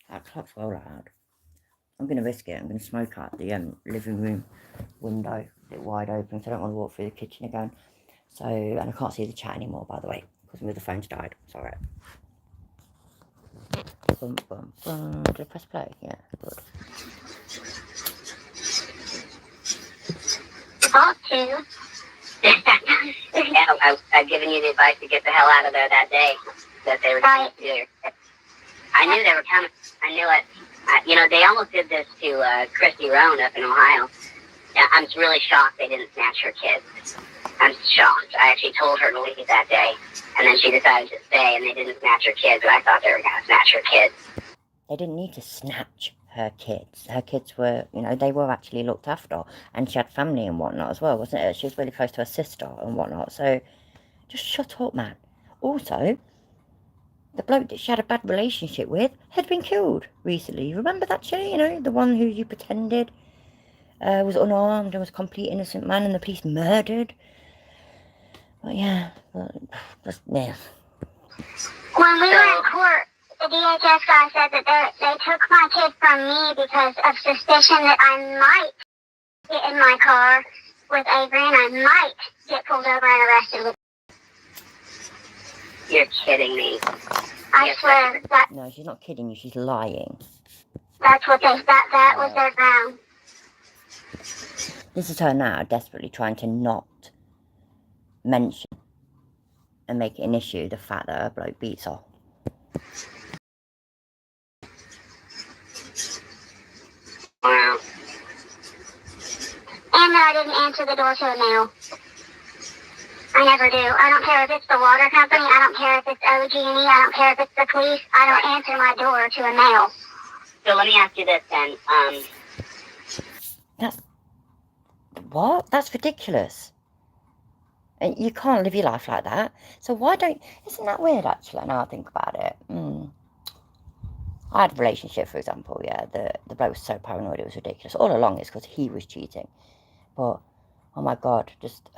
That clock's well loud. I'm going to risk it. I'm going to smoke out the living room window, a bit wide open, so I don't want to walk through the kitchen again. So, and I can't see the chat anymore, by the way, because the phone's died. Sorry. Bum, bum, bum. Did I press play? Yeah, good. Talk to. Yeah, I've given you the advice to get the hell out of there that day that they were coming to do. I knew they were coming. I knew it. You know, they almost did this to Christy Roan up in Ohio. I'm really shocked they didn't snatch her kids. I'm shocked. I actually told her to leave that day, and then she decided to stay, and they didn't snatch her kids, but I thought they were going to snatch her kids. They didn't need to snatch her kids. Her kids were, you know, they were actually looked after, and she had family and whatnot as well, wasn't it? She was really close to her sister and whatnot, so just shut up, man. Also, the bloke that she had a bad relationship with had been killed recently. Remember that, Chili? You know, the one who you pretended was unarmed and was a complete innocent man, and the police murdered. But yeah, just yeah. When we were in court, the DHS guy said that they took my kid from me because of suspicion that I might get in my car with Avery and I might get pulled over and arrested. You're kidding me. I swear that. No, she's not kidding you. She's lying. That's what that was their ground. This is her now, desperately trying to not mention and make it an issue, the fact that her bloke beats her. Wow. And that I didn't answer the door to a mail. I never do. I don't care if it's the water company. I don't care if it's OG&E. I don't care if it's the police. I don't answer my door to a mail. So let me ask you this then. What? That's ridiculous. And you can't live your life like that. So why don't... Isn't that weird, actually, now I think about it? I had a relationship, for example, yeah. The bloke was so paranoid, it was ridiculous. All along, it's because he was cheating. But, oh my God, just...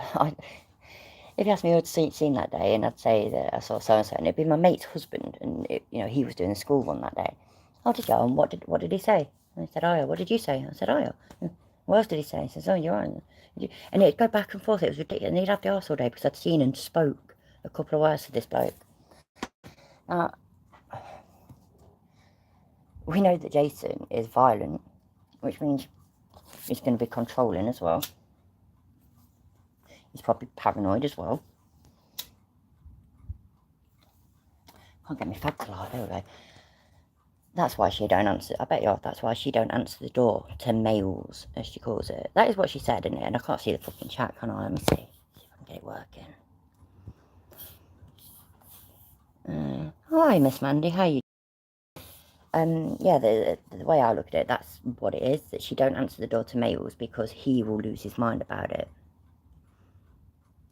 if you asked me who I'd seen that day, and I'd say that I saw so-and-so, and it'd be my mate's husband, and, you know, he was doing the school run that day. Oh, did you? And what did he say? And he said, oh, yeah. What did you say? I said, oh, yeah. What else did he say? He says, oh, you're right. And it'd go back and forth. It was ridiculous. And he'd have the arse all day because I'd seen and spoke a couple of words to this bloke. We know that Jason is violent, which means he's going to be controlling as well. He's probably paranoid as well. Can't get my fag to light. There we go. That's why she don't answer. I bet you that's why she don't answer the door to males, as she calls it. That is what she said, isn't it? And I can't see the fucking chat, can I? Let me see. See if I can get it working. Hi, Miss Mandy. How you? Yeah, the way I look at it, that's what it is, that she don't answer the door to males because he will lose his mind about it.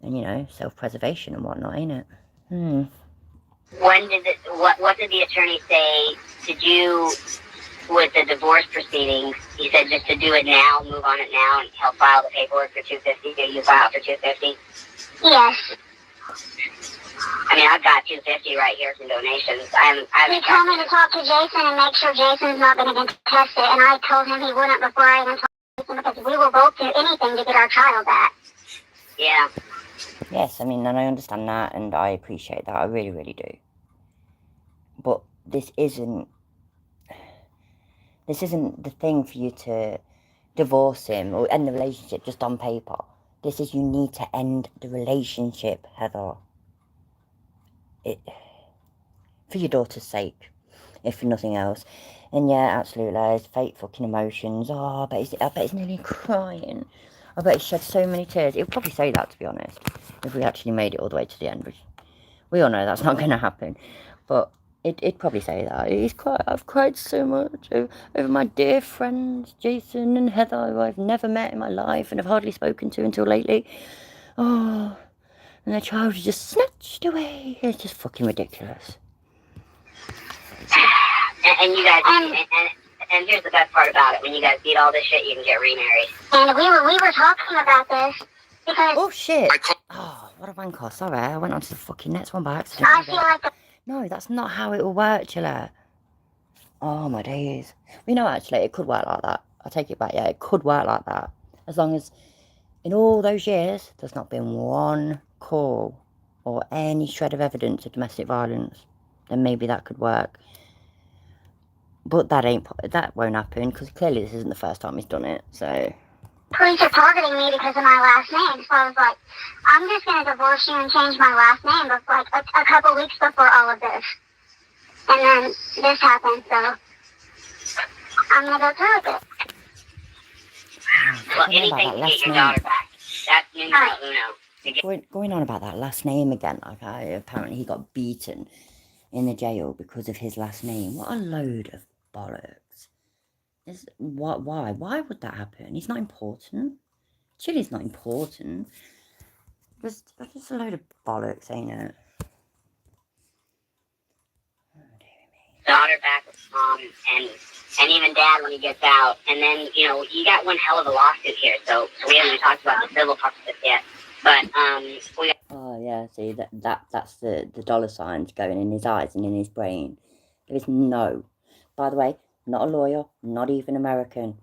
And, you know, self-preservation and whatnot, ain't it? When did what did the attorney say to do with the divorce proceedings? He said just to do it now, move on it now, and he'll file the paperwork for $250. Do you file for $250? Yes. I mean, I've got $250 right here from donations. He told me to talk to Jason and make sure Jason's not going to contest it, and I told him he wouldn't before I even talked to Jason because we will both do anything to get our child back. Yeah. Yes, I mean, and I understand that, and I appreciate that. I really, really do. But this isn't the thing for you to divorce him or end the relationship just on paper. This is, you need to end the relationship, Heather. For your daughter's sake, if for nothing else. And yeah, absolutely, it's fake fucking emotions. Oh, I bet he's nearly crying. I bet he shed so many tears. He'll probably say that, to be honest, if we actually made it all the way to the end, which we all know that's not going to happen. But it'd probably say that. I've cried so much over my dear friends, Jason and Heather, who I've never met in my life and have hardly spoken to until lately. Oh, and their child was just snatched away. It's just fucking ridiculous. And you guys, and here's the best part about it: when you guys beat all this shit, you can get remarried. And we were talking about this because Oh shit! Oh, what a wanker! Sorry, I went on to the fucking next one by accident. I feel like No, that's not how it will work, Chilla. Oh my days. We know actually it could work like that. I take it back. Yeah, it could work like that, as long as in all those years there's not been one call or any shred of evidence of domestic violence. Then maybe that could work. But that won't happen, because clearly this isn't the first time he's done it, so... police are targeting me because of my last name. So I was like, I'm just going to divorce you and change my last name, but like a couple weeks before all of this. And then this happened, so I'm going to go through with it. Well, anything to get your daughter back. That's Uno. Going on about that last name again, like apparently he got beaten in the jail because of his last name. What a load of bollocks. Why would that happen? He's not important. Chili's not important. That's just a load of bollocks, ain't it? Daughter back with mom and even dad when he gets out. And then, you know, you got one hell of a lawsuit here, so we haven't even talked about the civil part of it yet. But we got... Oh yeah, see that's the dollar signs going in his eyes and in his brain. There is no, by the way, not a lawyer, not even American,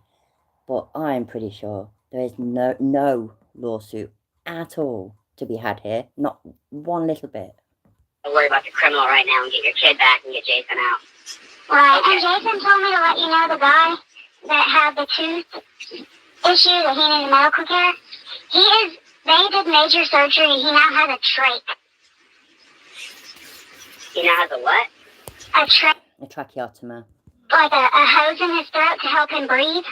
but I'm pretty sure there is no lawsuit at all to be had here. Not one little bit. Don't worry about the criminal right now and get your kid back and get Jason out. Right, okay. And Jason told me to let you know the guy that had the tooth issue that he needed medical care. They did major surgery. He now has a trach. He now has a what? A tracheotomy. Like a hose in his throat to help him breathe.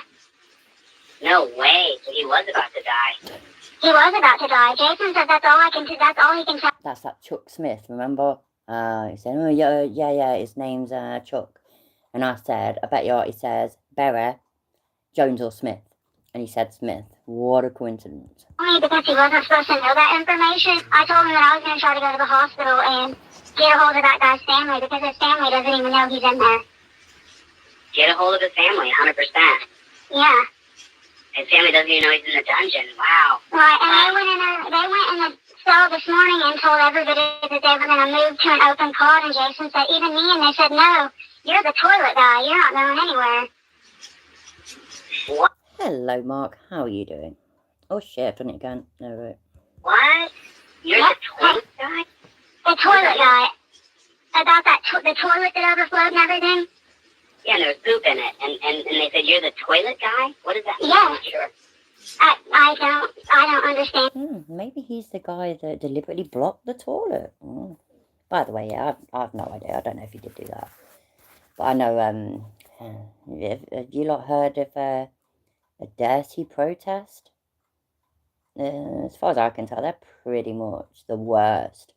No way. So he was about to die. He was about to die. Jason said that's all I can do. That's all he can tell. That's that Chuck Smith, remember? He said, oh yeah, his name's Chuck. And I said, I bet you what he says, Berry, Jones or Smith. And he said Smith. What a coincidence. Only because he wasn't supposed to know that information. I told him that I was going to try to go to the hospital and get a hold of that guy's family because his family doesn't even know he's in there. Get a hold of his family, 100%. Yeah. His family doesn't even know he's in the dungeon. Wow. Right, and they went in the cell this morning and told everybody that they were going to move to an open cot, and Jason said, even me, and they said, no, you're the toilet guy. You're not going anywhere. What? Hello, Mark. How are you doing? Oh, shit, I've done it again. No, right. What? You're the toilet guy? The toilet guy. About that, the toilet that overflowed and everything? Yeah, and there was poop in it. And they said, you're the toilet guy? What does that mean? Yeah. I'm not sure. I don't understand. Maybe he's the guy that deliberately blocked the toilet. By the way, yeah, I've no idea. I don't know if he did do that. But I know, have you lot heard of a dirty protest? As far as I can tell, they're pretty much the worst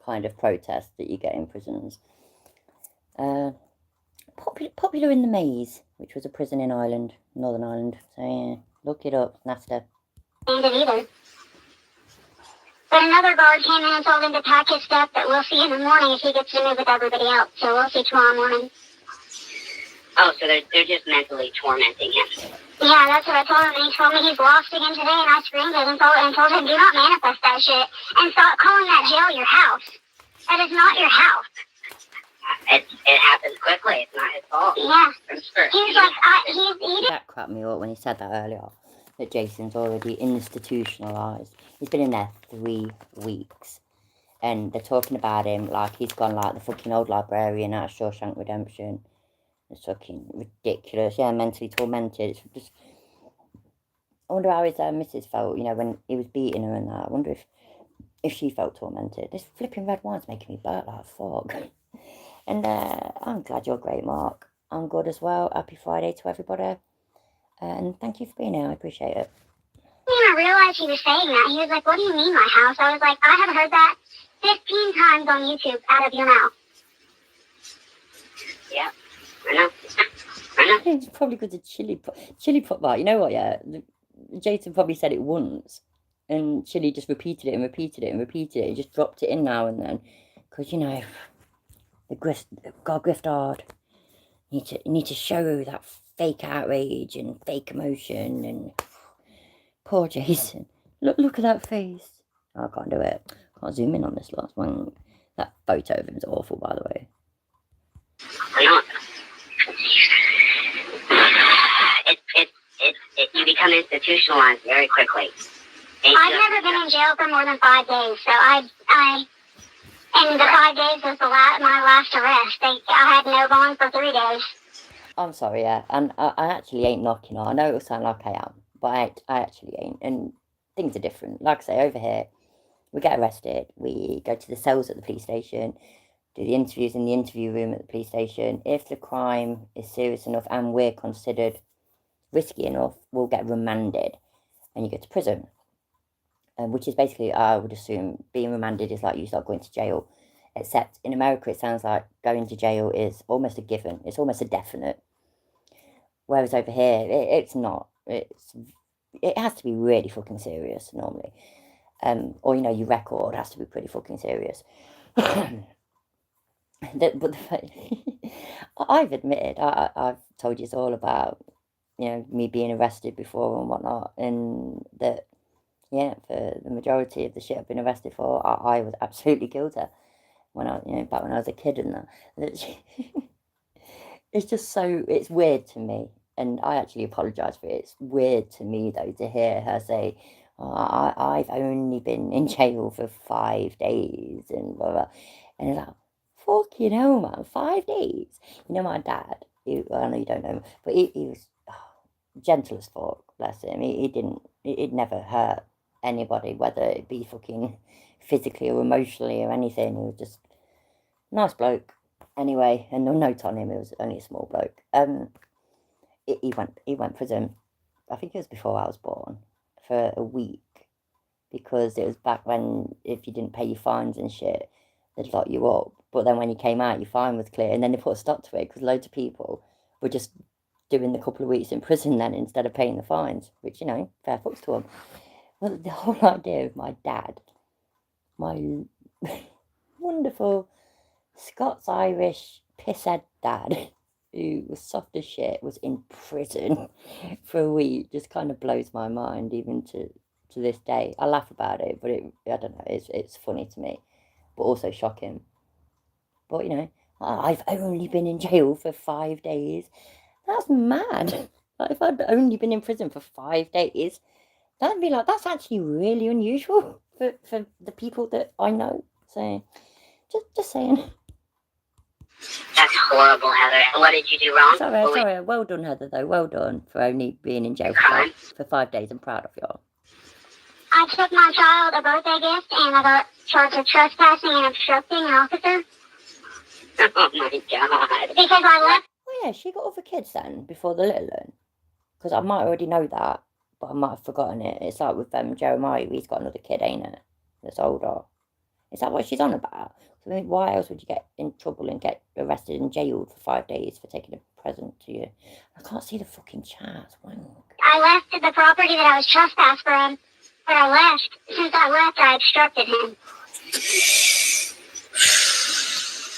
kind of protest that you get in prisons. Popular in the Maze, which was a prison in Ireland, Northern Ireland. So yeah, look it up, Nasta. Either. But another guard came in and told him to pack his stuff, but we'll see in the morning if he gets to move with everybody else. So we'll see tomorrow morning. Oh, so they're just mentally tormenting him. Yeah, that's what I told him. And he told me he's lost again today, and I screamed at him and told him, do not manifest that shit, and stop calling that jail your house. That is not your house. It happens quickly. It's not his fault. Yeah. Sure. He's like, he That cracked me up when he said that earlier, that Jason's already institutionalised. He's been in there 3 weeks. And they're talking about him like he's gone like the fucking old librarian out of Shawshank Redemption. It's fucking ridiculous. Yeah, mentally tormented. It's just... I wonder how his missus felt, you know, when he was beating her and that. I wonder if she felt tormented. This flipping red wine's making me burp like fuck. And I'm glad you're great, Mark. I'm good as well. Happy Friday to everybody. And thank you for being here. I appreciate it. didn't even realize he was saying that. He was like, what do you mean my house? I was like, I have heard that 15 times on YouTube out of your mouth. Yeah, I know. It's probably because of chili pot bar. You know what, yeah? Jason probably said it once. And Chili just repeated it and repeated it and repeated it. He just dropped it in now and then. Because, you know, God grift hard. You need to show that fake outrage and fake emotion. And poor Jason. Look at that face. Oh, I can't do it. Can't zoom in on this last one. That photo of him is awful, by the way. I know. You become institutionalized very quickly. I've never been in jail for more than 5 days, so and the 5 days was my last arrest. I had no bond for 3 days. I'm sorry, yeah, and I actually ain't knocking on. I know it'll sound like I am, but I actually ain't, and things are different. Like I say, over here, we get arrested, we go to the cells at the police station, do the interviews in the interview room at the police station. If the crime is serious enough and we're considered risky enough, we'll get remanded, and you go to prison. Which is basically, I would assume, being remanded is like you start going to jail. Except in America, it sounds like going to jail is almost a given. It's almost a definite. Whereas over here, it's not. It has to be really fucking serious normally. Or, you know, your record has to be pretty fucking serious. But I've admitted, I've told you all about, you know, me being arrested before and whatnot, and that, yeah, for the majority of the shit I've been arrested for, I was absolutely guilty when back when I was a kid and that. It's just so, it's weird to me, and I actually apologise for it. It's weird to me, though, to hear her say, oh, I've only been in jail for 5 days, and blah, blah. And it's like, fucking hell, man, 5 days. You know, my dad, I know you don't know him, but he was gentle as fuck, bless him. He'd never hurt anybody, whether it be fucking physically or emotionally or anything. He was just nice bloke. Anyway, and no note on him. He was only a small bloke. He went prison. I think it was before I was born, for a week, because it was back when if you didn't pay your fines and shit, they'd lock you up. But then when you came out, your fine was clear, and then they put a stop to it because loads of people were just doing the couple of weeks in prison then instead of paying the fines, which, you know, fair fucks to them. Well, the whole idea of my dad, my wonderful Scots-Irish pisshead dad, who was soft as shit, was in prison for a week, just kind of blows my mind even to this day. I laugh about it, but I don't know, it's funny to me, but also shocking. But, you know, I've only been in jail for 5 days. That's mad. Like, if I'd only been in prison for 5 days, that'd be like, that's actually really unusual for the people that I know. So, just saying. That's horrible, Heather. What did you do wrong? Sorry. Well done, Heather, though. Well done for only being in jail for 5 days. I'm proud of you. I took my child a birthday gift, and I got charged with trespassing and obstructing an officer. Oh, my God. Because I left. Oh, yeah, she got other kids then, before the little one. Because I might already know that, but I might have forgotten it. It's like with Jeremiah, he's got another kid, ain't it? That's older. Is that what she's on about? I mean, why else would you get in trouble and get arrested and jailed for 5 days for taking a present to you? I can't see the fucking chat. Wank. I left the property that I was trespassed from, but I left. Since I left, I obstructed him.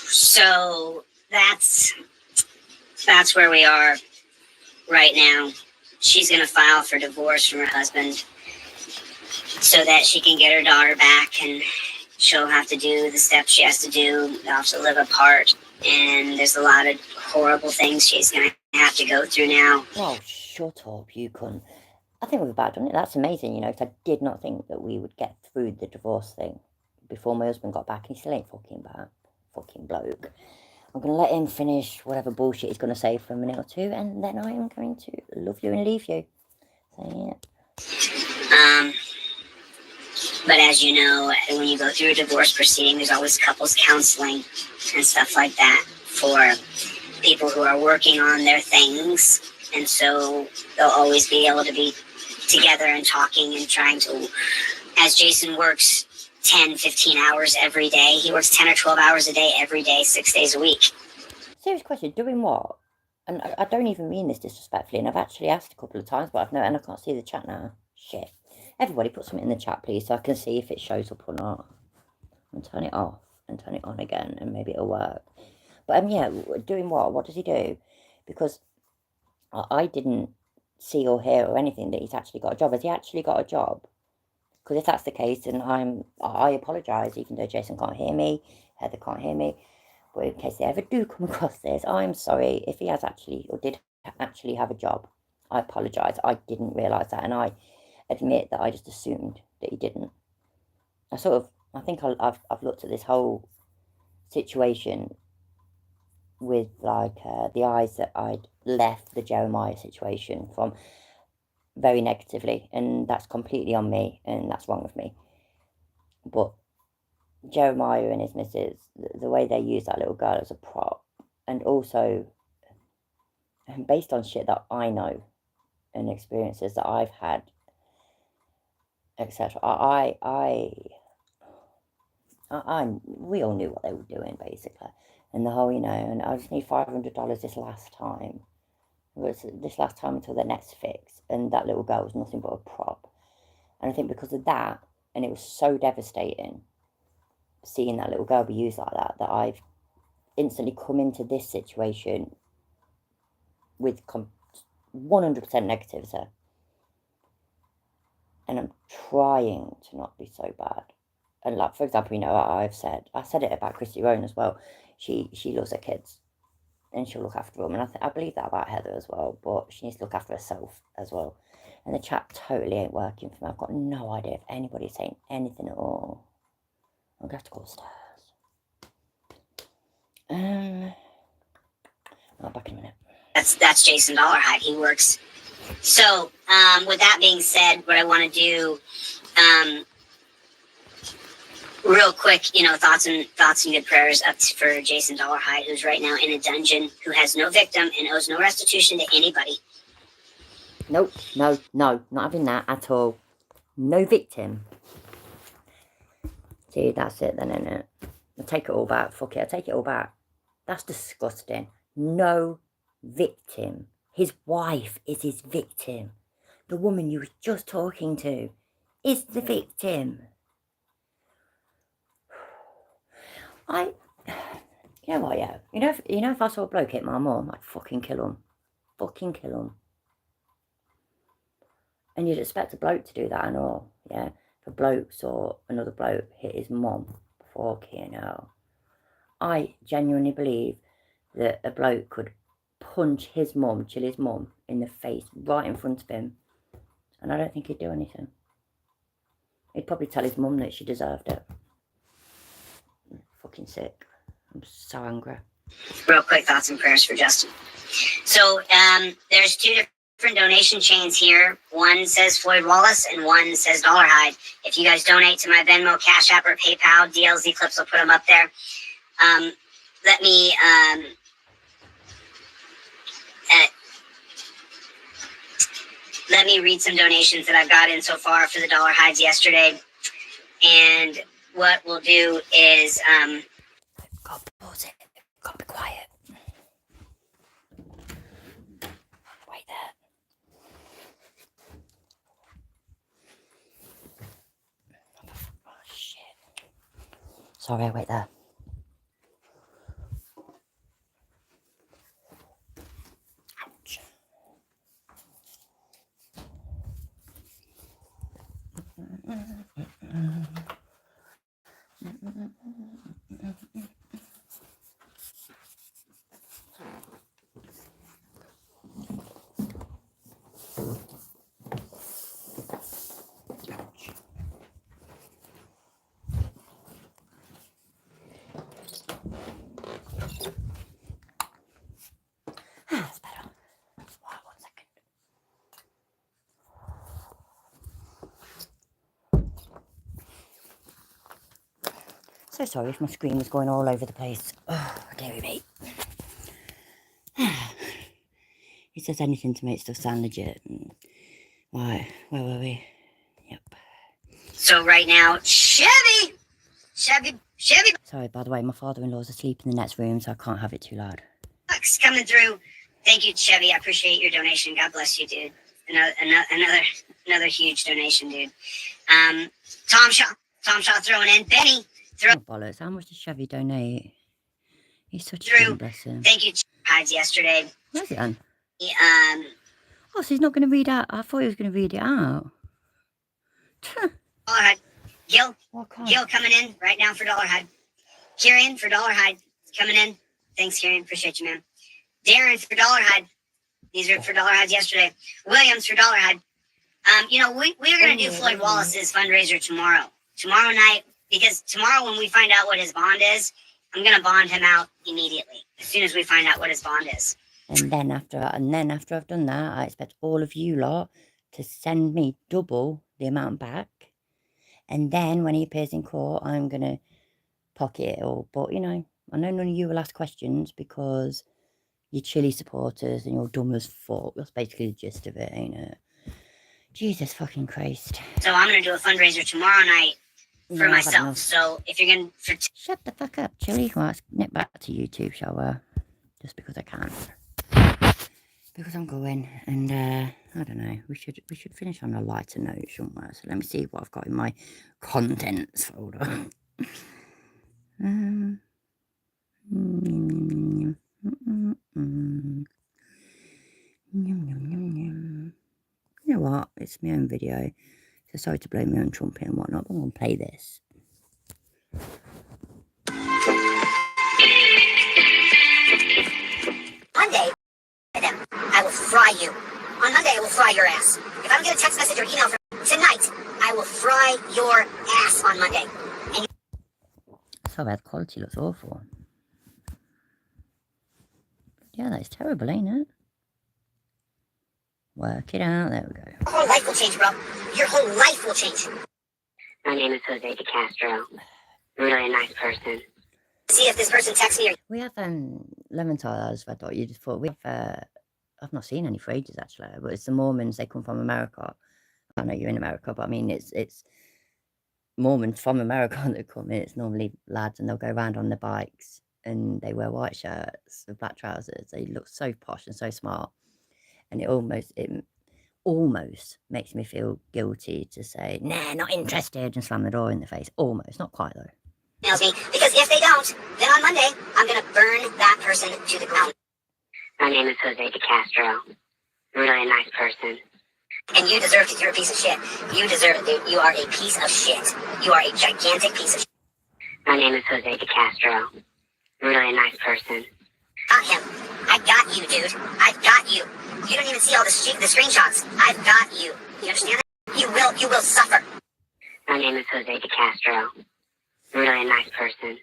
So that's where we are right now. She's going to file for divorce from her husband so that she can get her daughter back, and she'll have to do the steps she has to do. They'll have to live apart, and there's a lot of horrible things she's going to have to go through now. Oh, shut up, you cunt. I think we've about done it. That's amazing, you know, because I did not think that we would get through the divorce thing before my husband got back, and he still ain't fucking back. Fucking bloke. I'm going to let him finish whatever bullshit he's going to say for a minute or two, and then I am going to love you and leave you. So, yeah. But as you know, when you go through a divorce proceeding, there's always couples counseling and stuff like that for people who are working on their things. And so they'll always be able to be together and talking and trying to, as Jason works 10, 15 hours every day. He works 10 or 12 hours a day, every day, 6 days a week. Serious question, doing what? And I don't even mean this disrespectfully, and I've actually asked a couple of times, but I've no, and I can't see the chat now. Shit. Everybody put something in the chat, please, so I can see if it shows up or not. And turn it off and turn it on again, and maybe it'll work. But yeah, doing what? What does he do? Because I didn't see or hear or anything that he's actually got a job. Has he actually got a job? Because if that's the case, then I apologise, even though Jason can't hear me, Heather can't hear me. But in case they ever do come across this, I'm sorry if he has actually, or did actually have a job. I apologise. I didn't realise that, and I admit that I just assumed that he didn't. I think I've looked at this whole situation with like the eyes that I'd left the Jeremiah situation from very negatively, and that's completely on me, and that's wrong with me. But Jeremiah and his missus, the way they use that little girl as a prop, and also based on shit that I know and experiences that I've had, etc. We all knew what they were doing, basically, and the whole, you know, and I just need $500 this last time. This last time until the next fix, and that little girl was nothing but a prop. And I think because of that, and it was so devastating seeing that little girl be used like that, that I've instantly come into this situation with 100% negativity. And I'm trying to not be so bad. And like, for example, you know, I said it about Christy Rowan as well. She loves her kids, and she'll look after them. And I believe that about Heather as well, but she needs to look after herself as well. And the chat totally ain't working for me. I've got no idea if anybody's saying anything at all. I'm going to have to go upstairs. I'll be back in a minute. That's Jason Dollarhide. He works. So, with that being said, what I want to do, real quick, you know, thoughts and good prayers up for Jason Dollarhide, who's right now in a dungeon, who has no victim and owes no restitution to anybody. Nope, no, not having that at all. No victim. See, that's it then, isn't it? I'll take it all back. Fuck it, I'll take it all back. That's disgusting. No victim. His wife is his victim. The woman you were just talking to is the victim. You know what, yeah. You know if I saw a bloke hit my mum, I'd fucking kill him. Fucking kill him. And you'd expect a bloke to do that and all, yeah. If a bloke saw another bloke hit his mum, fucking hell. I genuinely believe that a bloke could punch his mum, Chili's mum, in the face right in front of him, and I don't think he'd do anything. He'd probably tell his mum that she deserved it. Fucking sick. I'm so angry. Real quick thoughts and prayers for Justin. So there's two different donation chains here. One says Floyd Wallace and one says Dollarhide. If you guys donate to my Venmo, Cash App, or PayPal, DLZ clips will put them up there. Let me read some donations that I've got in so far for the Dollarhides yesterday. And what we'll do is, God, pause it. God, be quiet. Wait there. Oh, shit. Sorry, wait there. Ouch. That's better. Right, 1 second. So sorry if my screen was going all over the place. Oh, dear me. He says anything to make stuff sound legit. Right, where were we? Yep. so right now, Chevy. Sorry, by the way, my father-in-law's asleep in the next room, so I can't have it too loud. Bucks coming through. Thank you, Chevy. I appreciate your donation. God bless you, dude. Another huge donation, dude. Tom Shaw throwing in. Benny Oh, bollocks. How much did Chevy donate? He's such a through. good bless him. Thank you, Hides, yesterday. Where's it then? Oh, so he's not going to read out. I thought he was going to read it out. Dollarhide. Gil Okay. Gil coming in right now for Dollarhide. Kieran for Dollarhide coming in. Thanks, Kieran. Appreciate you, man. Darren for Dollarhide. These are for Dollarhides yesterday. Williams for Dollarhide. We're going to do Floyd Wallace's fundraiser tomorrow. Tomorrow night, because tomorrow when we find out what his bond is, I'm going to bond him out immediately. As soon as we find out what his bond is. And then after I've done that, I expect all of you lot to send me double the amount back. And then when he appears in court, I'm going to pocket it all. But, I know none of you will ask questions because you're Chile supporters and you're dumb as fuck. That's basically the gist of it, ain't it? Jesus fucking Christ. So I'm going to do a fundraiser tomorrow night for myself. So if you're going to... Shut the fuck up, Chile. Well, let's nip back to YouTube, shall we? Just because I can. Because I'm going, and I don't know, we should finish on a lighter note, shouldn't we? So let me see what I've got in my contents folder. You know what? It's my own video, so sorry to blame my own trumpet and whatnot, but I'm going to play this. Monday, I will fry you. On Monday, I will fry your ass. If I don't get a text message or email from tonight, I will fry your ass on Monday. And So bad quality looks awful. Yeah, that's terrible, ain't it? Work it out. There we go. your whole life will change, bro. Your whole life will change. My name is Jose De Castro. Really a nice person. See if this person texts me or... We have Leventhal, as I thought you just thought. We have I've not seen any for ages actually, but it's the Mormons. They come from America. I know you're in America, but I mean it's Mormons from America that come in. It's normally lads, and they'll go around on their bikes and they wear white shirts with black trousers. They look so posh and so smart, and it almost makes me feel guilty to say, nah, not interested, and slam the door in the face. Almost, not quite though. emails me, because if they don't, then on Monday, I'm going to burn that person to the ground. My name is Jose De Castro. Really a nice person. And you deserve to. You're a piece of shit. You deserve it, dude. You are a piece of shit. You are a gigantic piece of shit. My name is Jose De Castro. Really a nice person. Got him. I got you, dude. I've got you. You don't even see all the screenshots. I've got you. You understand that? You will suffer. My name is Jose De Castro. Really a nice person.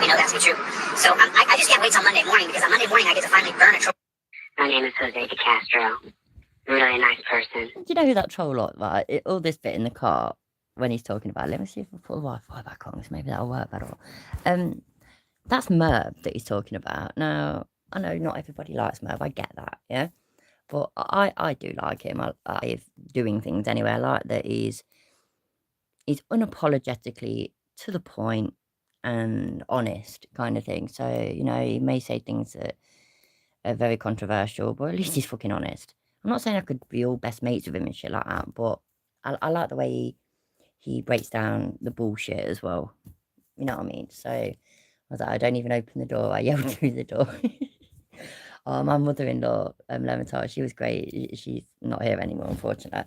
We know that to be true. So I just can't wait till Monday morning, because on Monday morning I get to finally burn a troll. My name is Jose De Castro. Really a nice person. Do you know who that troll lot, right? All this bit in the car when he's talking about, let me see if I put the Wi-Fi back on, because maybe that'll work better. That's Merv that he's talking about. Now, I know not everybody likes Merv, I get that, yeah? But I do like him. I doing things anyway. I like that he's he's unapologetically to the point and honest kind of thing. So, you know, he may say things that are very controversial, but at least he's fucking honest. I'm not saying I could be all best mates with him and shit like that, but I like the way he breaks down the bullshit as well. You know what I mean? So I was like, I don't even open the door. I yelled through the door. Oh, my mother-in-law, Leventhal, she was great. She's not here anymore, unfortunately.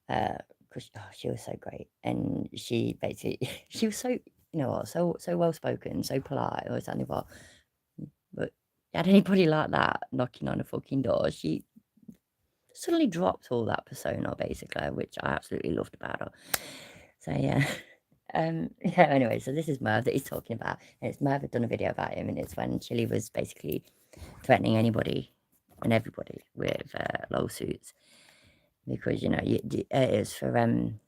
Because she was so great, and she basically she was so, you know what, so well spoken, so polite, or something. But had anybody like that knocking on a fucking door, she suddenly dropped all that persona, basically, which I absolutely loved about her. So yeah. Yeah, anyway, so this is Merv that he's talking about, and it's Merv had done a video about him, and it's when Chile was basically threatening anybody and everybody with lawsuits, because, you know, it is for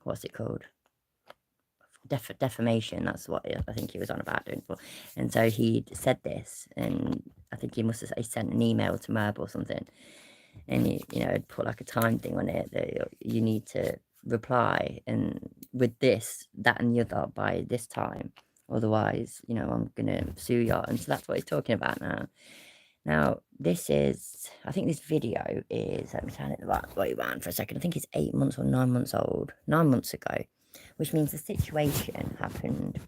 what's it called, defamation. That's what I think he was on about doing for. And so he said this, and I think he must have sent an email to Merv or something, and you know, put like a time thing on it that you need to reply and with this, that, and the other by this time, otherwise, you know, I'm gonna sue you. And so that's what he's talking about now. Now, this is, I think this video is, let me turn it the right way around for a second. I think it's 8 months or 9 months old, 9 months ago, which means the situation happened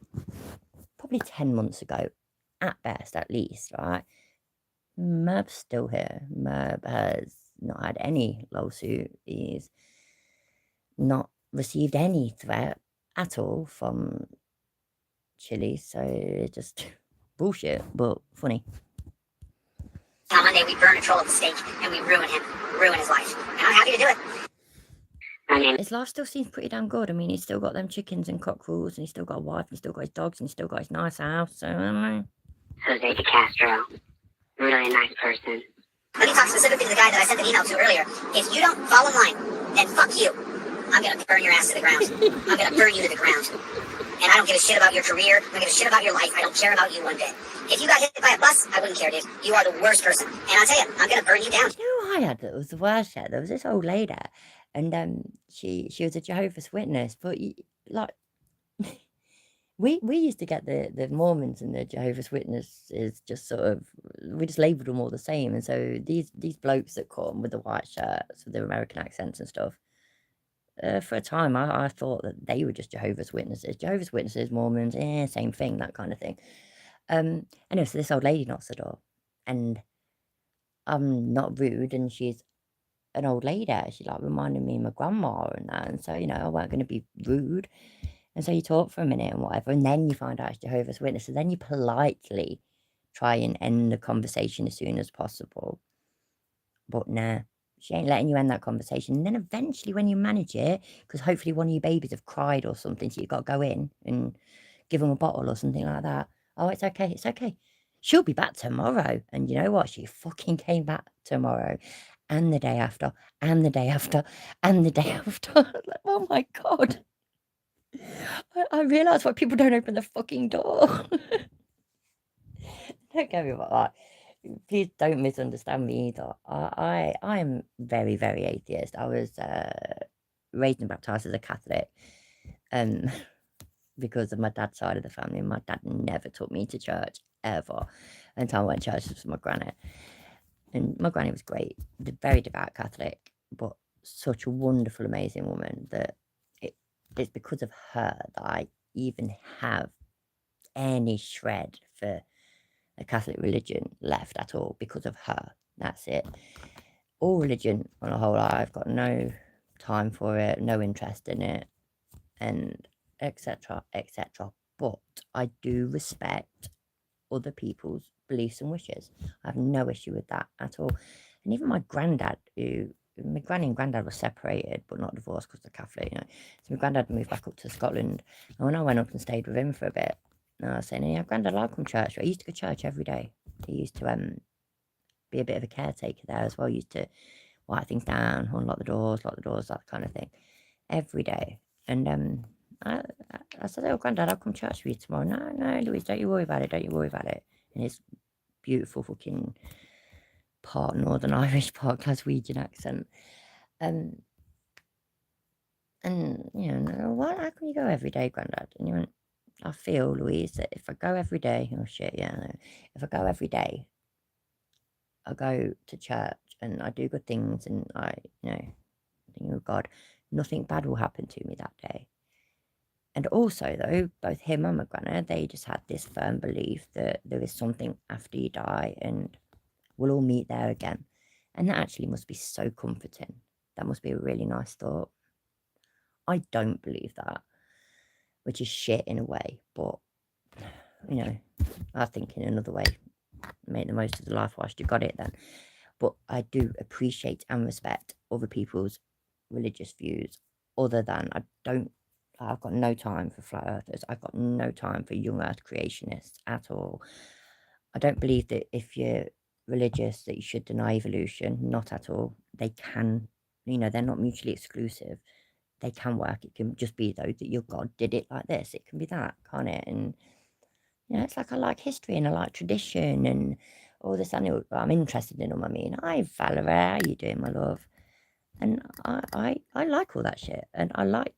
probably 10 months ago, at best, at least, right? Merv's still here. Merv has not had any lawsuit. He's not received any threat at all from Chile, so it's just bullshit, but funny. On Monday, we burn a troll at the stake, and we ruin him, ruin his life. And I'm happy to do it. His life still seems pretty damn good. I mean, he's still got them chickens and cockerels, and he's still got a wife, and he's still got his dogs, and he's still got his nice house, so I don't know. Jose de Castro, really nice person. Let me talk specifically to the guy that I sent an email to earlier. If you don't fall in line, then fuck you. I'm gonna burn your ass to the ground. I'm gonna burn you to the ground. And I don't give a shit about your career. I don't give a shit about your life. I don't care about you one bit. If you got hit by a bus, I wouldn't care, dude. You are the worst person. And I'll tell you, I'm gonna burn you down. You know who I had that was the worst yet? There was this old lady, and she was a Jehovah's Witness, but like we used to get the Mormons and the Jehovah's Witnesses just sort of, we just labelled them all the same. And so these blokes that come with the white shirts with their American accents and stuff, for a time I thought that they were just Jehovah's Witnesses, Mormons, same thing, that kind of thing. Anyway, so this old lady knocks the door, and I'm not rude, and she's an old lady. She like reminded me of my grandma and that, and so, you know, I weren't going to be rude. And so you talk for a minute and whatever, and then you find out it's Jehovah's Witness, and then you politely try and end the conversation as soon as possible. But nah, she ain't letting you end that conversation. And then eventually when you manage it, because hopefully one of your babies have cried or something, so you've got to go in and give them a bottle or something like that. Oh, it's okay, it's okay. She'll be back tomorrow. And you know what? She fucking came back tomorrow, and the day after, and the day after, and the day after. Like, oh my God. I realise why people don't open the fucking door. Don't get me wrong. Please don't misunderstand me either. I am very, very atheist. I was raised and baptised as a Catholic because of my dad's side of the family. My dad never took me to church, ever, until I went to church with my granny. And my granny was great, very devout Catholic, but such a wonderful, amazing woman that it's because of her that I even have any shred for the Catholic religion left at all, because of her. That's it. All religion on a whole, I've got no time for it, no interest in it, and etc, etc. But I do respect other people's beliefs and wishes. I have no issue with that at all. And even my granddad, my granny and granddad were separated but not divorced because they're Catholic, you know. So my granddad moved back up to Scotland, and when I went up and stayed with him for a bit, I was saying, yeah, granddad, I'll come to church. I used to go to church every day. He used to be a bit of a caretaker there as well. He used to wipe things down, unlock the doors, lock the doors, that kind of thing, every day. And I said, oh, granddad, I'll come to church with you tomorrow. No, Louise, don't you worry about it. Don't you worry about it. And his beautiful fucking part Northern Irish, part Glaswegian accent. And And, you know, what? How can you go every day, Grandad? And you went, I feel, Louise, that if I go every day, oh shit, yeah, no. If I go every day, I go to church and I do good things and I, you know, think of God, nothing bad will happen to me that day. And also, though, both him and my granny, they just had this firm belief that there is something after you die and we'll all meet there again. And that actually must be so comforting. That must be a really nice thought. I don't believe that, which is shit in a way, but, you know, I think in another way, make the most of the life whilst you got it then. But I do appreciate and respect other people's religious views, other than I've got no time for flat earthers. I've got no time for young earth creationists at all. I don't believe that if you're religious that you should deny evolution. Not at all. They can, you know, they're not mutually exclusive. They can work. It can just be, though, that your God did it like this. It can be that, can't it? And, you know, it's like I like history and I like tradition and all this. I'm interested in them. I mean, hi, Valerie, how you doing, my love? And I like all that shit. And I loved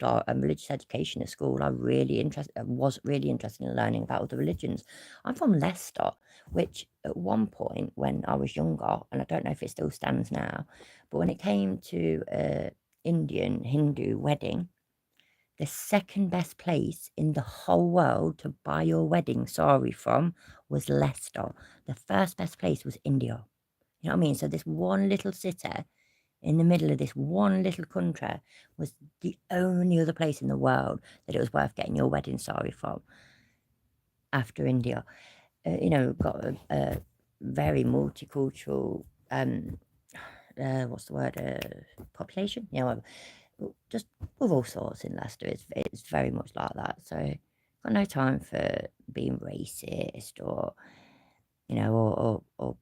our religious education at school. I was really interested in learning about other religions. I'm from Leicester, which at one point when I was younger, and I don't know if it still stands now, but when it came to Indian Hindu wedding, the second best place in the whole world to buy your wedding sari from was Leicester. The first best place was India. You know what I mean? So this one little city in the middle of this one little country was the only other place in the world that it was worth getting your wedding sari from after India. You know, got a very multicultural, what's the word, population? Yeah, whatever. Just with all sorts in Leicester. It's very much like that. So got no time for being racist or, you know, or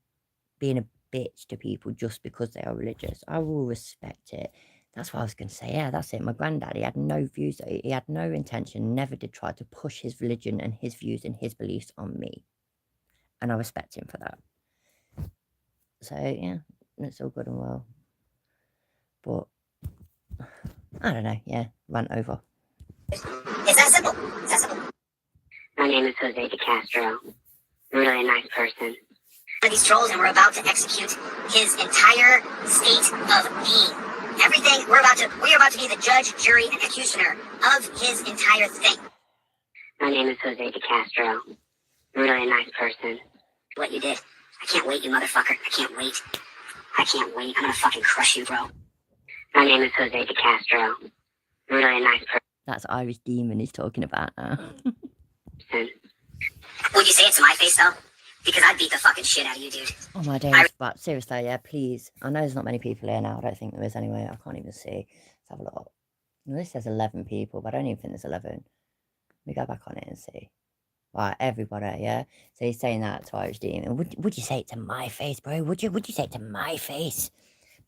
being a bitch to people just because they are religious. I will respect it. That's what I was going to say. Yeah, that's it. My granddad, he had no views. He had no intention, never did try to push his religion and his views and his beliefs on me. And I respect him for that. So, yeah, it's all good and well. But, I don't know. Yeah, rant over. It's that simple. It's that simple. My name is Jose De Castro. I'm really a nice person. These trolls, and we're about to execute his entire state of being. Everything we are about to be the judge, jury, and executioner of his entire thing. My name is Jose De Castro. I'm really a nice person. What you did. I can't wait, you motherfucker. I can't wait. I can't wait. I'm gonna fucking crush you, bro. My name is Jose De Castro. I'm really a nice person. That's Irish Demon he's talking about now. Would you say it to my face, though? Because I'd beat the fucking shit out of you, dude. Oh my days, but seriously, yeah, please. I know there's not many people here now. I don't think there is anyway. I can't even see. Let's have a look. Well, this says 11 people, but I don't even think there's 11. Let me go back on it and see. Right, everybody, yeah? So he's saying that to Irish Demon. Would you say it to my face, bro? Would you say it to my face?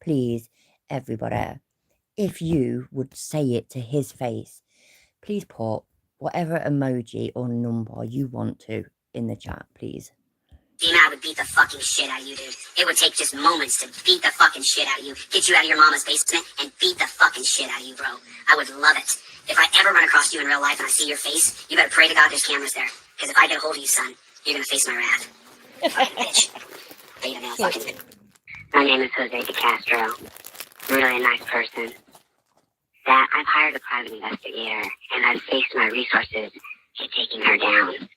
Please, everybody, if you would say it to his face, please put whatever emoji or number you want to in the chat, please. Demon, I would beat the fucking shit out of you, dude. It would take just moments to beat the fucking shit out of you, get you out of your mama's basement, and beat the fucking shit out of you, bro. I would love it. If I ever run across you in real life and I see your face, you better pray to God there's cameras there. Because if I get a hold of you, son, you're gonna face my wrath. Fucking bitch. Beta male fucking bitch. My name is Jose De Castro. I'm really a nice person. That I've hired a private investigator, and I've faced my resources to taking her down.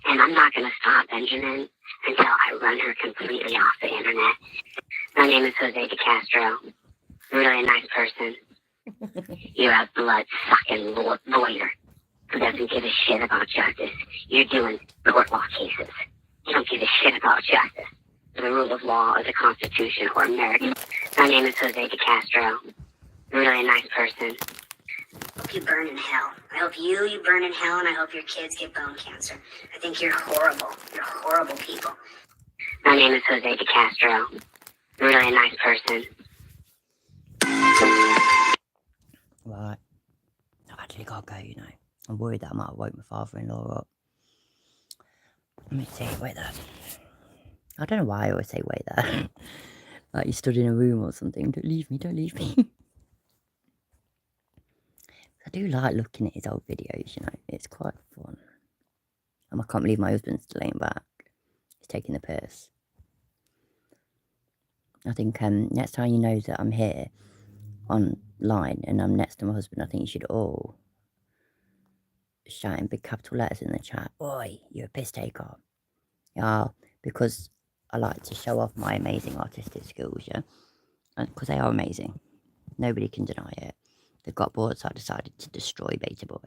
And I'm not gonna stop, Benjamin, until I run her completely off the internet. My name is Jose De Castro. I'm really a nice person. You're a blood-sucking lawyer who doesn't give a shit about justice. You're doing court law cases. You don't give a shit about justice, or the rule of law, or the Constitution, or American. My name is Jose De Castro. I'm really a nice person. I hope you burn in hell. I hope you burn in hell, and I hope your kids get bone cancer. I think you're horrible. You're horrible people. My name is Jose De Castro. I'm really a nice person. Right. I've actually got to go, you know. I'm worried that I might have woke my father-in-law up. Let me see. Wait there. I don't know why I always say wait there. Like you stood in a room or something. Don't leave me. Don't leave me. do like looking at his old videos, you know, it's quite fun. And I can't believe my husband's still laying back. He's taking the piss. I think next time you know that I'm here online and I'm next to my husband, I think you should all shout in big capital letters in the chat, "Oi, you're a piss taker." Yeah, because I like to show off my amazing artistic skills, yeah? Because they are amazing. Nobody can deny it. They've got bored, so I decided to destroy Beta Boy.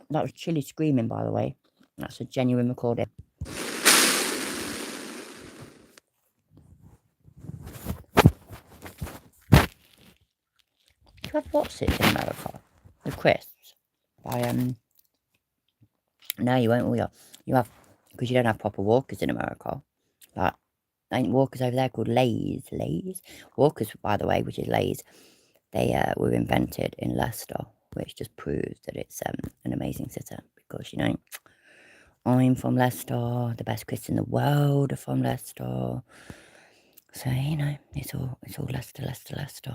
That was Chili screaming, by the way. That's a genuine recording. Do you have what's it in America? The crisps. No, you won't, will you? You have, because you don't have proper Walkers in America. Like, ain't Walkers over there called Lays? Walkers, by the way, which is Lays, they were invented in Leicester, which just proves that it's an amazing city. Because, you know, I'm from Leicester, the best crisps in the world are from Leicester. So, you know, it's all Leicester.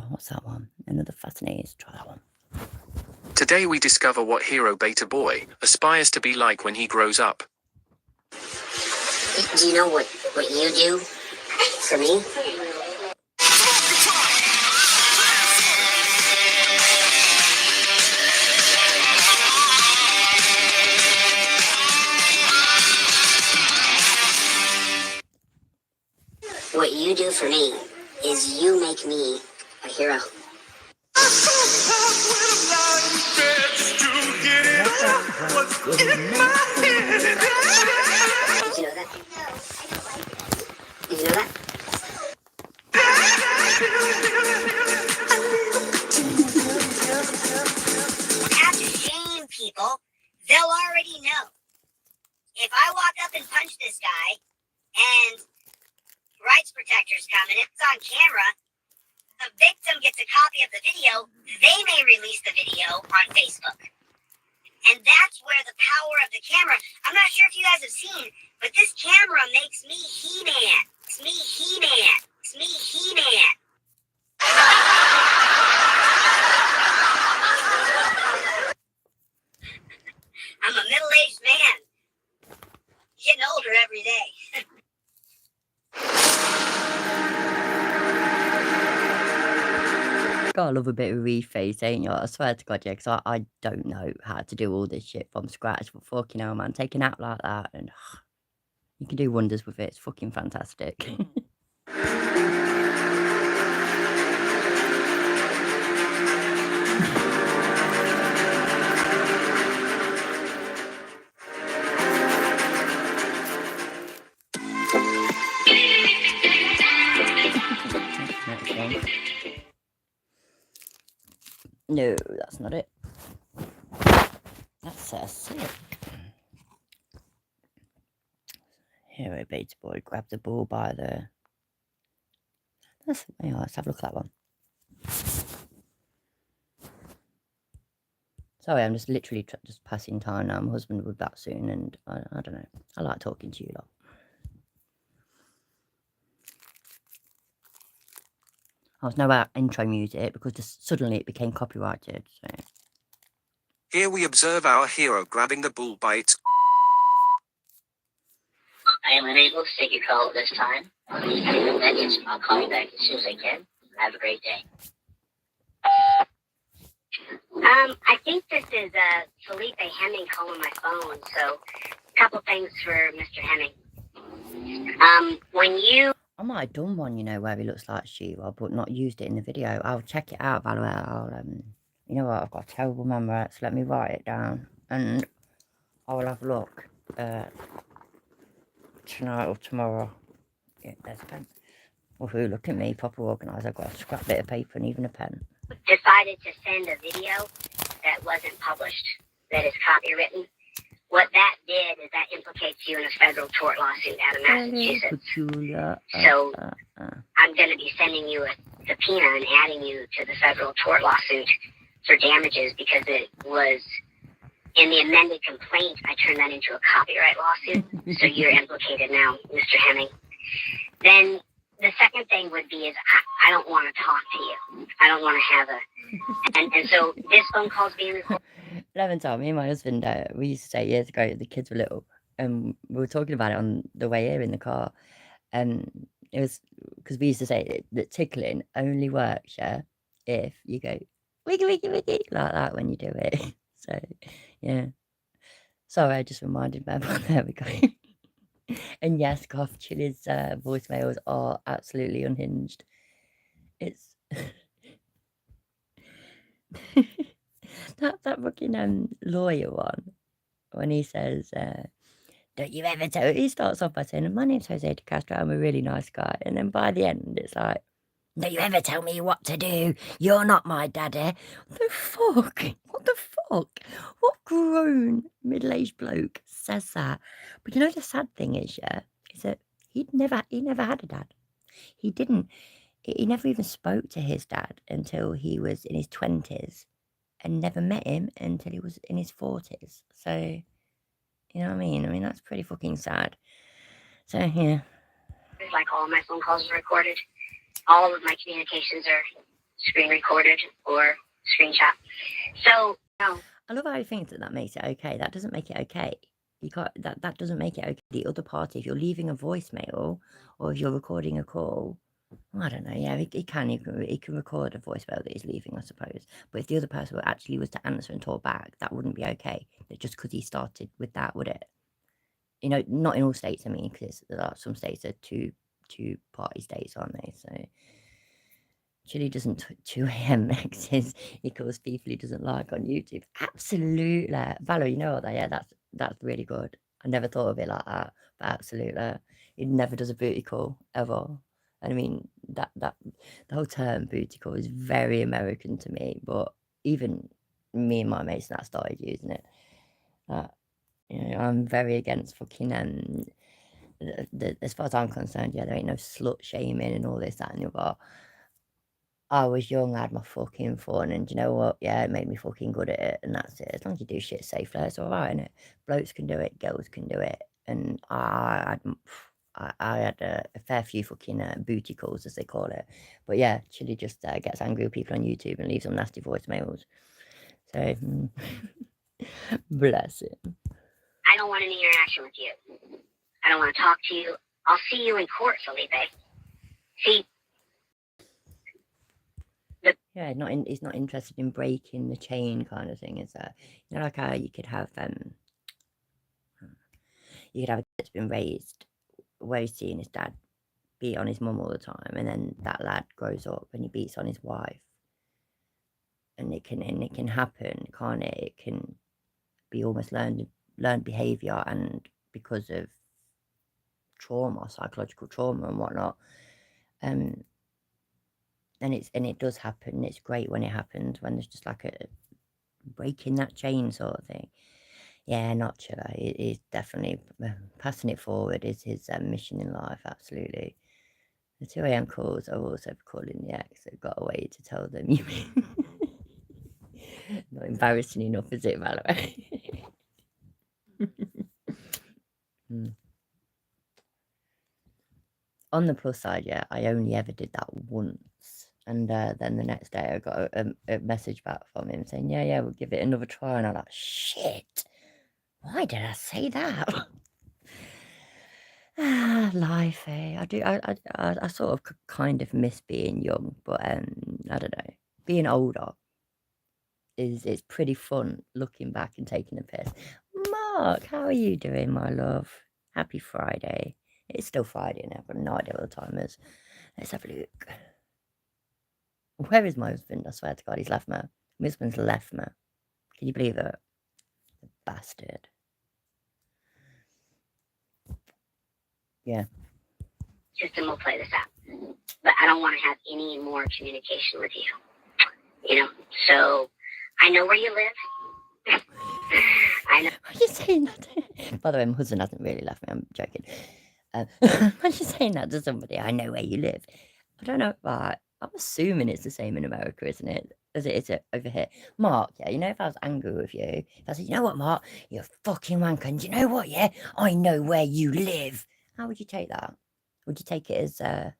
What's that one? Another fascinating. Try that one. Today we discover what hero Beta Boy aspires to be like when he grows up. Do you know what you do for me? What you do for me is you make me a hero. Did you know that? Did you know that? Have to shame people. They'll already know. If I walk up and punch this guy and rights protectors come and it's on camera, the victim gets a copy of the video, they may release the video on Facebook. And that's where the power of the camera, I'm not sure if you guys have seen, but this camera makes me He-Man. It's me He-Man. It's me He-Man. I'm a middle-aged man. Getting older every day. Gotta love a bit of reface, ain't you? I swear to God, yeah, because I don't know how to do all this shit from scratch, but fucking hell, man, take an app like that and you can do wonders with it. It's fucking fantastic. Next one. No, that's not it. That's sick. Hero Beta Boy, grab the ball by the... Yeah, let's have a look at that one. Sorry, I'm just literally just passing time now. My husband will be back soon, and I don't know. I like talking to you lot. I was no intro music because just suddenly it became copyrighted. So. Here we observe our hero grabbing the bull by its... I am unable to take your call at this time. Please leave a message. I'll call you back as soon as I can. Have a great day. I think this is Felipe Hemming calling my phone. So, a couple things for Mr. Hemming. When you... I might have done one, you know, where he looks like She-Ra, but not used it in the video. I'll check it out, by the way. You know what? I've got a terrible memory, so let me write it down, and I will have a look tonight or tomorrow. Yeah, there's a pen. Woohoo, look at me, proper organised. I've got a scrap bit of paper and even a pen. Decided to send a video that wasn't published, that is copywritten. What that did is that implicates you in a federal tort lawsuit out of Massachusetts. So I'm going to be sending you a subpoena and adding you to the federal tort lawsuit for damages because it was in the amended complaint. I turned that into a copyright lawsuit. So you're implicated now, Mr. Hemming. Then the second thing would be is I don't want to talk to you. I don't want to have and so this phone call's being recorded. Leventhal, me and my husband, we used to say years ago, the kids were little, and we were talking about it on the way here in the car. And it was because we used to say that tickling only works, yeah, if you go wiggy, wiggy, wiggy, like that when you do it. So, yeah. Sorry, I just reminded me, but there we go. And yes, Goth Chili's voicemails are absolutely unhinged. It's that fucking lawyer one when he says, "Don't you ever tell?" He starts off by saying, "My name's Jose de Castro. I'm a really nice guy," and then by the end, it's like, "Don't you ever tell me what to do? You're not my daddy." What the fuck? What the fuck? What grown middle-aged bloke says that? But you know the sad thing is, yeah, is that he never had a dad. He didn't. He never even spoke to his dad until he was in his 20s, and never met him until he was in his 40s. So, you know what I mean? I mean, that's pretty fucking sad. So, yeah. Like all my phone calls are recorded. All of my communications are screen recorded or screenshot. So, no. I love how he thinks that makes it okay. That doesn't make it okay. You can't. That doesn't make it okay. The other party, if you're leaving a voicemail or if you're recording a call, I don't know. Yeah, he can record a voicemail that he's leaving, I suppose. But if the other person actually was to answer and talk back, that wouldn't be okay. Just because he started with that, would it? You know, not in all states. I mean, because there are some states that are two-party states, aren't they? So Chili doesn't 2 a.m. exes. He calls people he doesn't like on YouTube. Absolutely, Valerie. You know what? Yeah, that's really good. I never thought of it like that, but absolutely, he never does a booty call ever. And I mean that the whole term booty call is very American to me. But even me and my mates that started using it. You know, I'm very against fucking as far as I'm concerned, yeah, there ain't no slut shaming and all this, that, and the other. I was young, I had my fucking fun, and you know what? Yeah, it made me fucking good at it, and that's it. As long as you do shit safely, it's alright, innit? Blokes can do it, girls can do it, and I had a fair few fucking booty calls, as they call it. But yeah, Chili just gets angry with people on YouTube and leaves them nasty voicemails. So, bless him. I don't want any interaction with you. I don't want to talk to you. I'll see you in court, Felipe. See? Yeah, he's not interested in breaking the chain kind of thing, is that? You know, like how you could have a kid that's been raised where he's seeing his dad beat on his mum all the time, and then that lad grows up and he beats on his wife. And it can happen, can't it? It can be almost learned behaviour, and because of trauma, psychological trauma and whatnot. And it does happen. It's great when it happens, when there's just like a breaking that chain sort of thing. Yeah, not Chiller. It is definitely passing it forward is his mission in life. Absolutely. The 2 a.m. calls are also for calling the ex that got away to tell them you. Not embarrassing enough, is it, Valerie? On the plus side, yeah, I only ever did that once. And then the next day I got a message back from him saying, yeah, we'll give it another try. And I'm like, shit, why did I say that? Life, eh? I sort of kind of miss being young, but I don't know. Being older is pretty fun, looking back and taking a piss. Mark, how are you doing, my love? Happy Friday. It's still Friday and I've got no idea what the time is. Let's have a look. Where is my husband? I swear to God, he's left me. My husband's left me. Can you believe it? The bastard. Yeah. System will play this out. But I don't want to have any more communication with you. You know? So, I know where you live. I know. Why are you saying that? By the way, my husband hasn't really left me. I'm joking. Why are you saying that to somebody? I know where you live. I don't know. Right. I'm assuming it's the same in America, isn't it? As it is over here. Mark, yeah, you know, if I was angry with you, if I said, you know what, Mark, you're fucking wanker, and you know what, yeah, I know where you live. How would you take that? Would you take it as a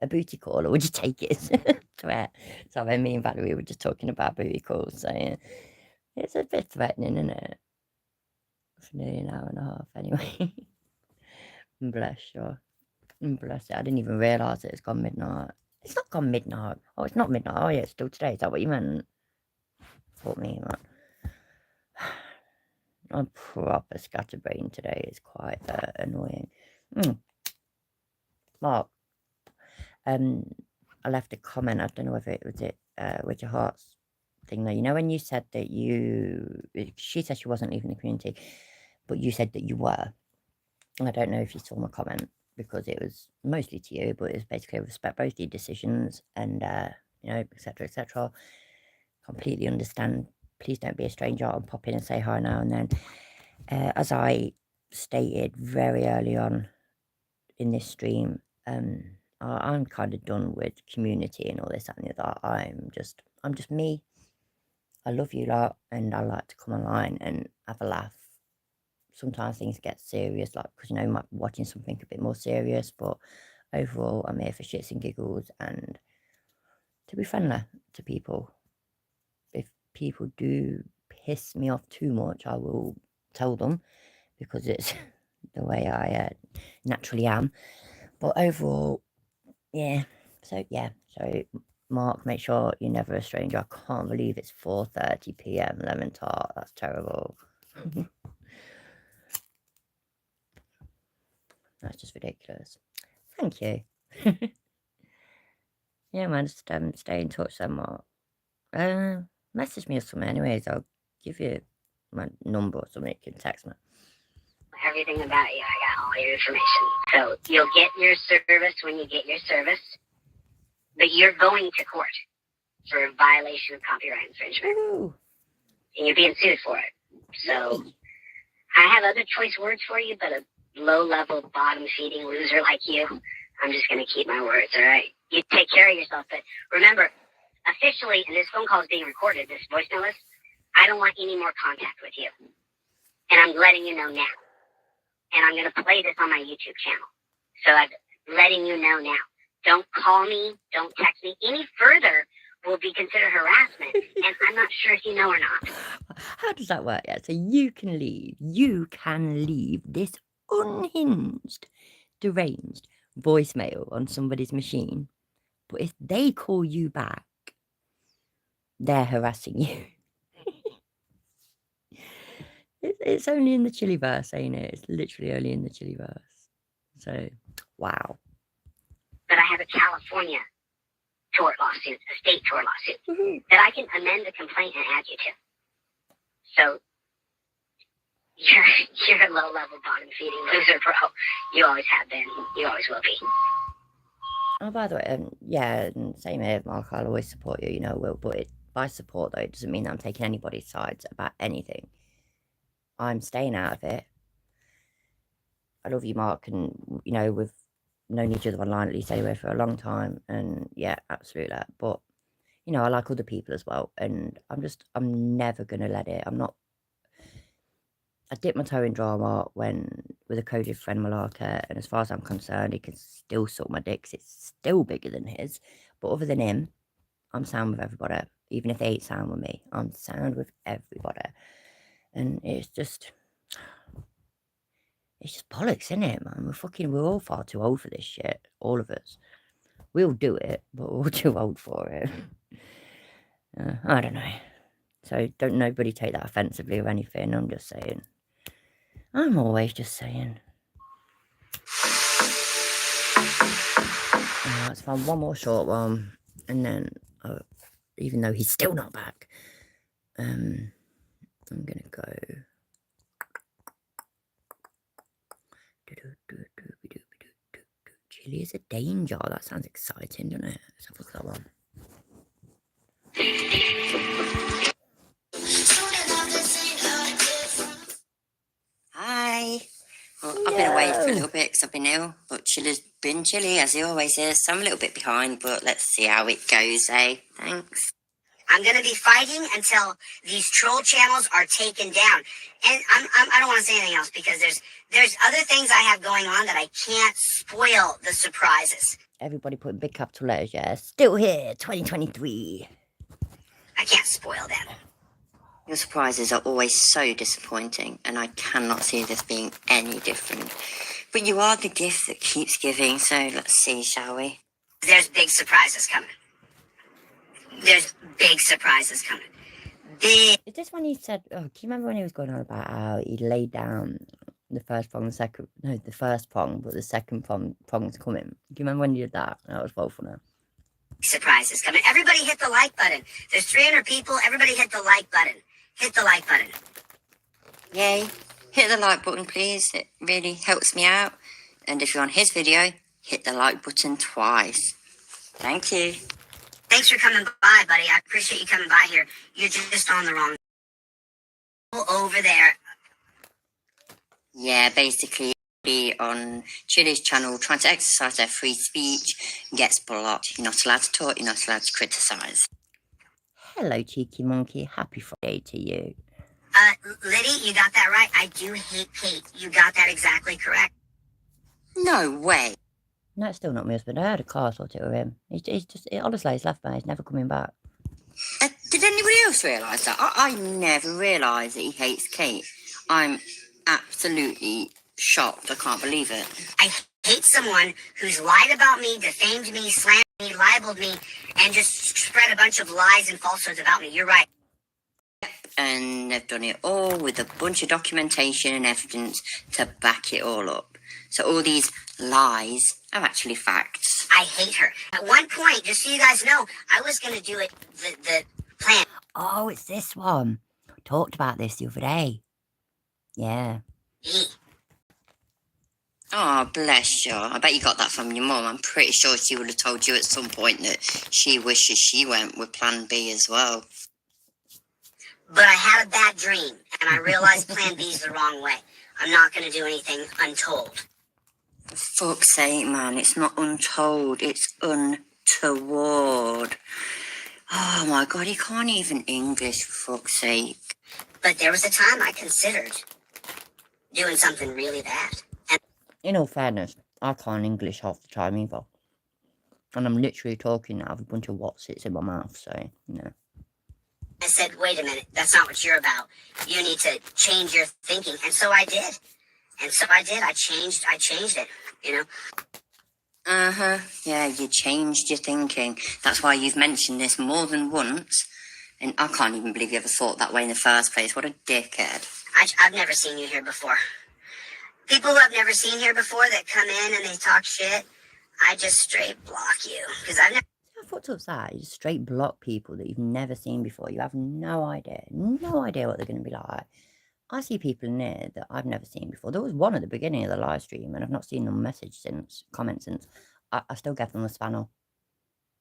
booty call, or would you take it as a threat? Sorry, me and Valerie were just talking about booty calls, so yeah, it's a bit threatening, isn't it? For nearly an hour and a half, anyway. Bless you. Bless it. I didn't even realise it's gone midnight. It's not gone midnight. Oh, it's not midnight. Oh, yeah, it's still today. Is that what you meant? Thought me, man. I'm proper scatterbrained today. It's quite annoying. Mark, I left a comment. I don't know whether it was with your hearts thing. Though, you know, when you said that she said she wasn't leaving the community, but you said that you were. I don't know if you saw my comment, because it was mostly to you, but it was basically respect both your decisions and, you know, etc., etc. Completely understand. Please don't be a stranger. I'll pop in and say hi now and then. As I stated very early on in this stream, I'm kind of done with community and all this and the other. I'm just me. I love you lot, and I like to come online and have a laugh. Sometimes things get serious, like, because, you know, you might be watching something a bit more serious, but overall, I'm here for shits and giggles and to be friendly to people. If people do piss me off too much, I will tell them, because it's the way I naturally am. But overall, yeah. So, Mark, make sure you're never a stranger. I can't believe it's 4:30 p.m. lemon tart. That's terrible. That's just ridiculous. Thank you. Yeah, man, just stay in touch then, Mark. Message me or something anyways. I'll give you my number or something. You can text me. Everything about you. I got all your information. So you'll get your service when you get your service, but you're going to court for a violation of copyright infringement. Woo. And you're being sued for it. So I have other choice words for you, but a low-level, bottom-feeding loser like you, I'm just going to keep my words, all right? You take care of yourself, but remember, officially, and this phone call is being recorded, this voice note list, I don't want any more contact with you. And I'm letting you know now. And I'm going to play this on my YouTube channel. So I'm letting you know now. Don't call me, don't text me. Any further will be considered harassment, and I'm not sure if you know or not. How does that work? Yeah, so you can leave this unhinged, deranged voicemail on somebody's machine, but if they call you back, they're harassing you. It's only in the Chiliverse, ain't it? It's literally only in the Chiliverse. So, wow. But I have a California tort lawsuit, a state tort lawsuit, that I can amend the complaint and add you to. So, you're a low-level, bottom-feeding loser, bro. You always have been. You always will be. Oh, by the way, yeah, and same here, Mark. I'll always support you, you know, Will. But by support, though, it doesn't mean that I'm taking anybody's sides about anything. I'm staying out of it. I love you, Mark, and, you know, we've known each other online, at least anyway, for a long time, and yeah, absolutely. But, you know, I like other people as well, and I'm never going to let it. I dipped my toe in drama with a coded friend Malaka, and as far as I'm concerned, he can still suck my dick 'cause it's still bigger than his. But other than him, I'm sound with everybody. Even if they ain't sound with me, I'm sound with everybody. And it's just bollocks, isn't it, man? We're all far too old for this shit. All of us. We'll do it, but we're all too old for it. I don't know. So don't nobody take that offensively or anything. I'm just saying. I'm always just saying. Let's find one more short one, and then, even though he's still not back, I'm gonna go. Chili is a danger. That sounds exciting, doesn't it? Let's have a look at that one. Hi. Well, I've been away for a little bit because I've been ill, but Chilly's been chilly as he always is. So I'm a little bit behind, but let's see how it goes, eh? Thanks. I'm going to be fighting until these troll channels are taken down. And I don't want to say anything else because there's other things I have going on that I can't spoil the surprises. Everybody put in big capital letters, yeah. Still here, 2023. I can't spoil them. Your surprises are always so disappointing, and I cannot see this being any different. But you are the gift that keeps giving, so let's see, shall we? There's big surprises coming. There's big surprises coming. Big. Is this when he said, oh, can you remember when he was going on about how he laid down the first prong, the first prong, but the second prong's coming? Do you remember when he did that? That was well funny. Surprises coming. Everybody hit the like button. There's 300 people. Everybody hit the like button. Hit the like button. Yay. Hit the like button, please. It really helps me out. And if you're on his video, hit the like button twice. Thank you. Thanks for coming by, buddy. I appreciate you coming by here. You're just on the wrong over there. Yeah, basically, be on Chili's channel trying to exercise their free speech gets blocked. You're not allowed to talk, you're not allowed to criticise. Hello, cheeky monkey. Happy Friday to you. Liddy, you got that right. I do hate Kate. You got that exactly correct. No way. No, it's still not my husband. I had a car sorted with him. He's just, honestly, he's left me. He's never coming back. Did anybody else realise that? I never realised that he hates Kate. I'm absolutely shocked. I can't believe it. I hate someone who's lied about me, defamed me, slandered me, libeled me, and just spread a bunch of lies and falsehoods about me. You're right. And they've done it all with a bunch of documentation and evidence to back it all up. So all these lies are actually facts. I hate her. At one point, just so you guys know, I was going to do it, the plan. Oh, it's this one. We talked about this the other day. Yeah. Oh, bless you. I bet you got that from your mum. I'm pretty sure she would have told you at some point that she wishes she went with plan B as well. But I had a bad dream, and I realized plan B is the wrong way. I'm not going to do anything untold. For fuck's sake, man. It's not untold. It's untoward. Oh, my God. He can't even English, for fuck's sake. But there was a time I considered doing something really bad. And in all fairness, I can't English half the time either. And I'm literally talking out of a bunch of whatsits in my mouth, so, you know. I said, wait a minute, that's not what you're about. You need to change your thinking. And so I did. I changed it, you know. Uh-huh. Yeah, you changed your thinking. That's why you've mentioned this more than once. And I can't even believe you ever thought that way in the first place. What a dickhead. I've never seen you here before. People who I've never seen here before that come in and they talk shit, I just straight block you. Because I've never... How fucked up's that? You just straight block people that you've never seen before. You have no idea what they're going to be like. I see people in there that I've never seen before. There was one at the beginning of the live stream, and I've not seen them comment since. I still get them the spannel.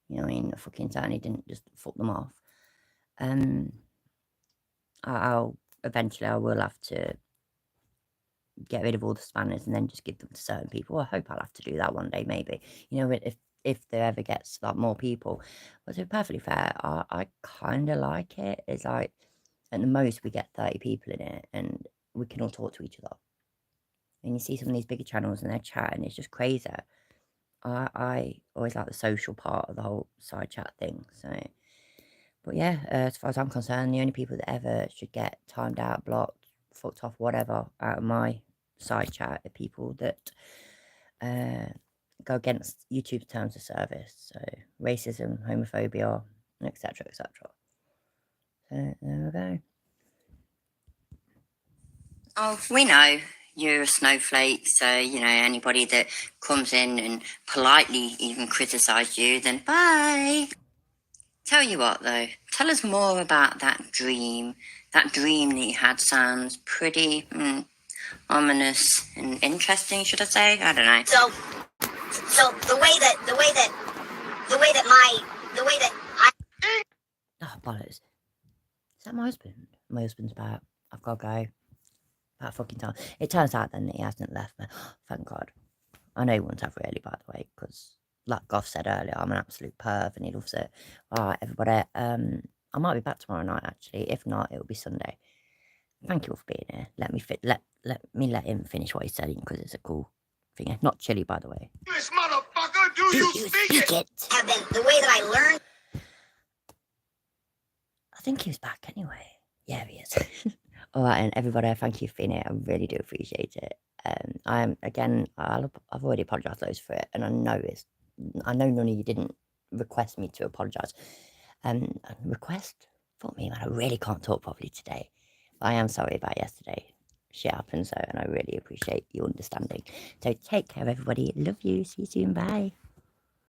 You know what I mean? The fucking Tony didn't just fuck them off. Eventually I will have to get rid of all the spanners and then just give them to certain people. I hope I'll have to do that one day, maybe. You know, if there ever gets like more people. But to be perfectly fair, I kind of like it. It's like, at the most, we get 30 people in it, and we can all talk to each other. And you see some of these bigger channels and they're chatting, it's just crazy. I always like the social part of the whole side chat thing. So, but yeah, as far as I'm concerned, the only people that ever should get timed out, blocked, fucked off, whatever, out of my side chat are people that go against YouTube's terms of service. So, racism, homophobia, etc., etc. So, there we go. Oh, we know you're a snowflake, so, you know, anybody that comes in and politely even criticises you, then bye. Tell you what, though, tell us more about that dream. That dream that you had sounds pretty ominous and interesting, should I say? I don't know. So the way that I... Oh, bollocks. Is that my husband? My husband's back. I've got to go. that fucking time. It turns out then that he hasn't left me. Thank God. I know he wouldn't have really, by the way, because like Goff said earlier, I'm an absolute perv and he loves it. All right, everybody. I might be back tomorrow night, actually. If not, it'll be Sunday. Thank you all for being here. Let me let him finish what he's saying, because it's a cool thing. Not chilly, by the way. This motherfucker, do you speak it? Have been the way that I learned. I think he was back anyway. Yeah, he is. All right, and everybody, thank you for being here. I really do appreciate it. I've already apologised loads for it, and I know none of you didn't request me to apologise. Request? Fuck me, man, I really can't talk properly today. But I am sorry about yesterday. Shit happened, so, and I really appreciate you understanding. So take care, everybody. Love you. See you soon. Bye.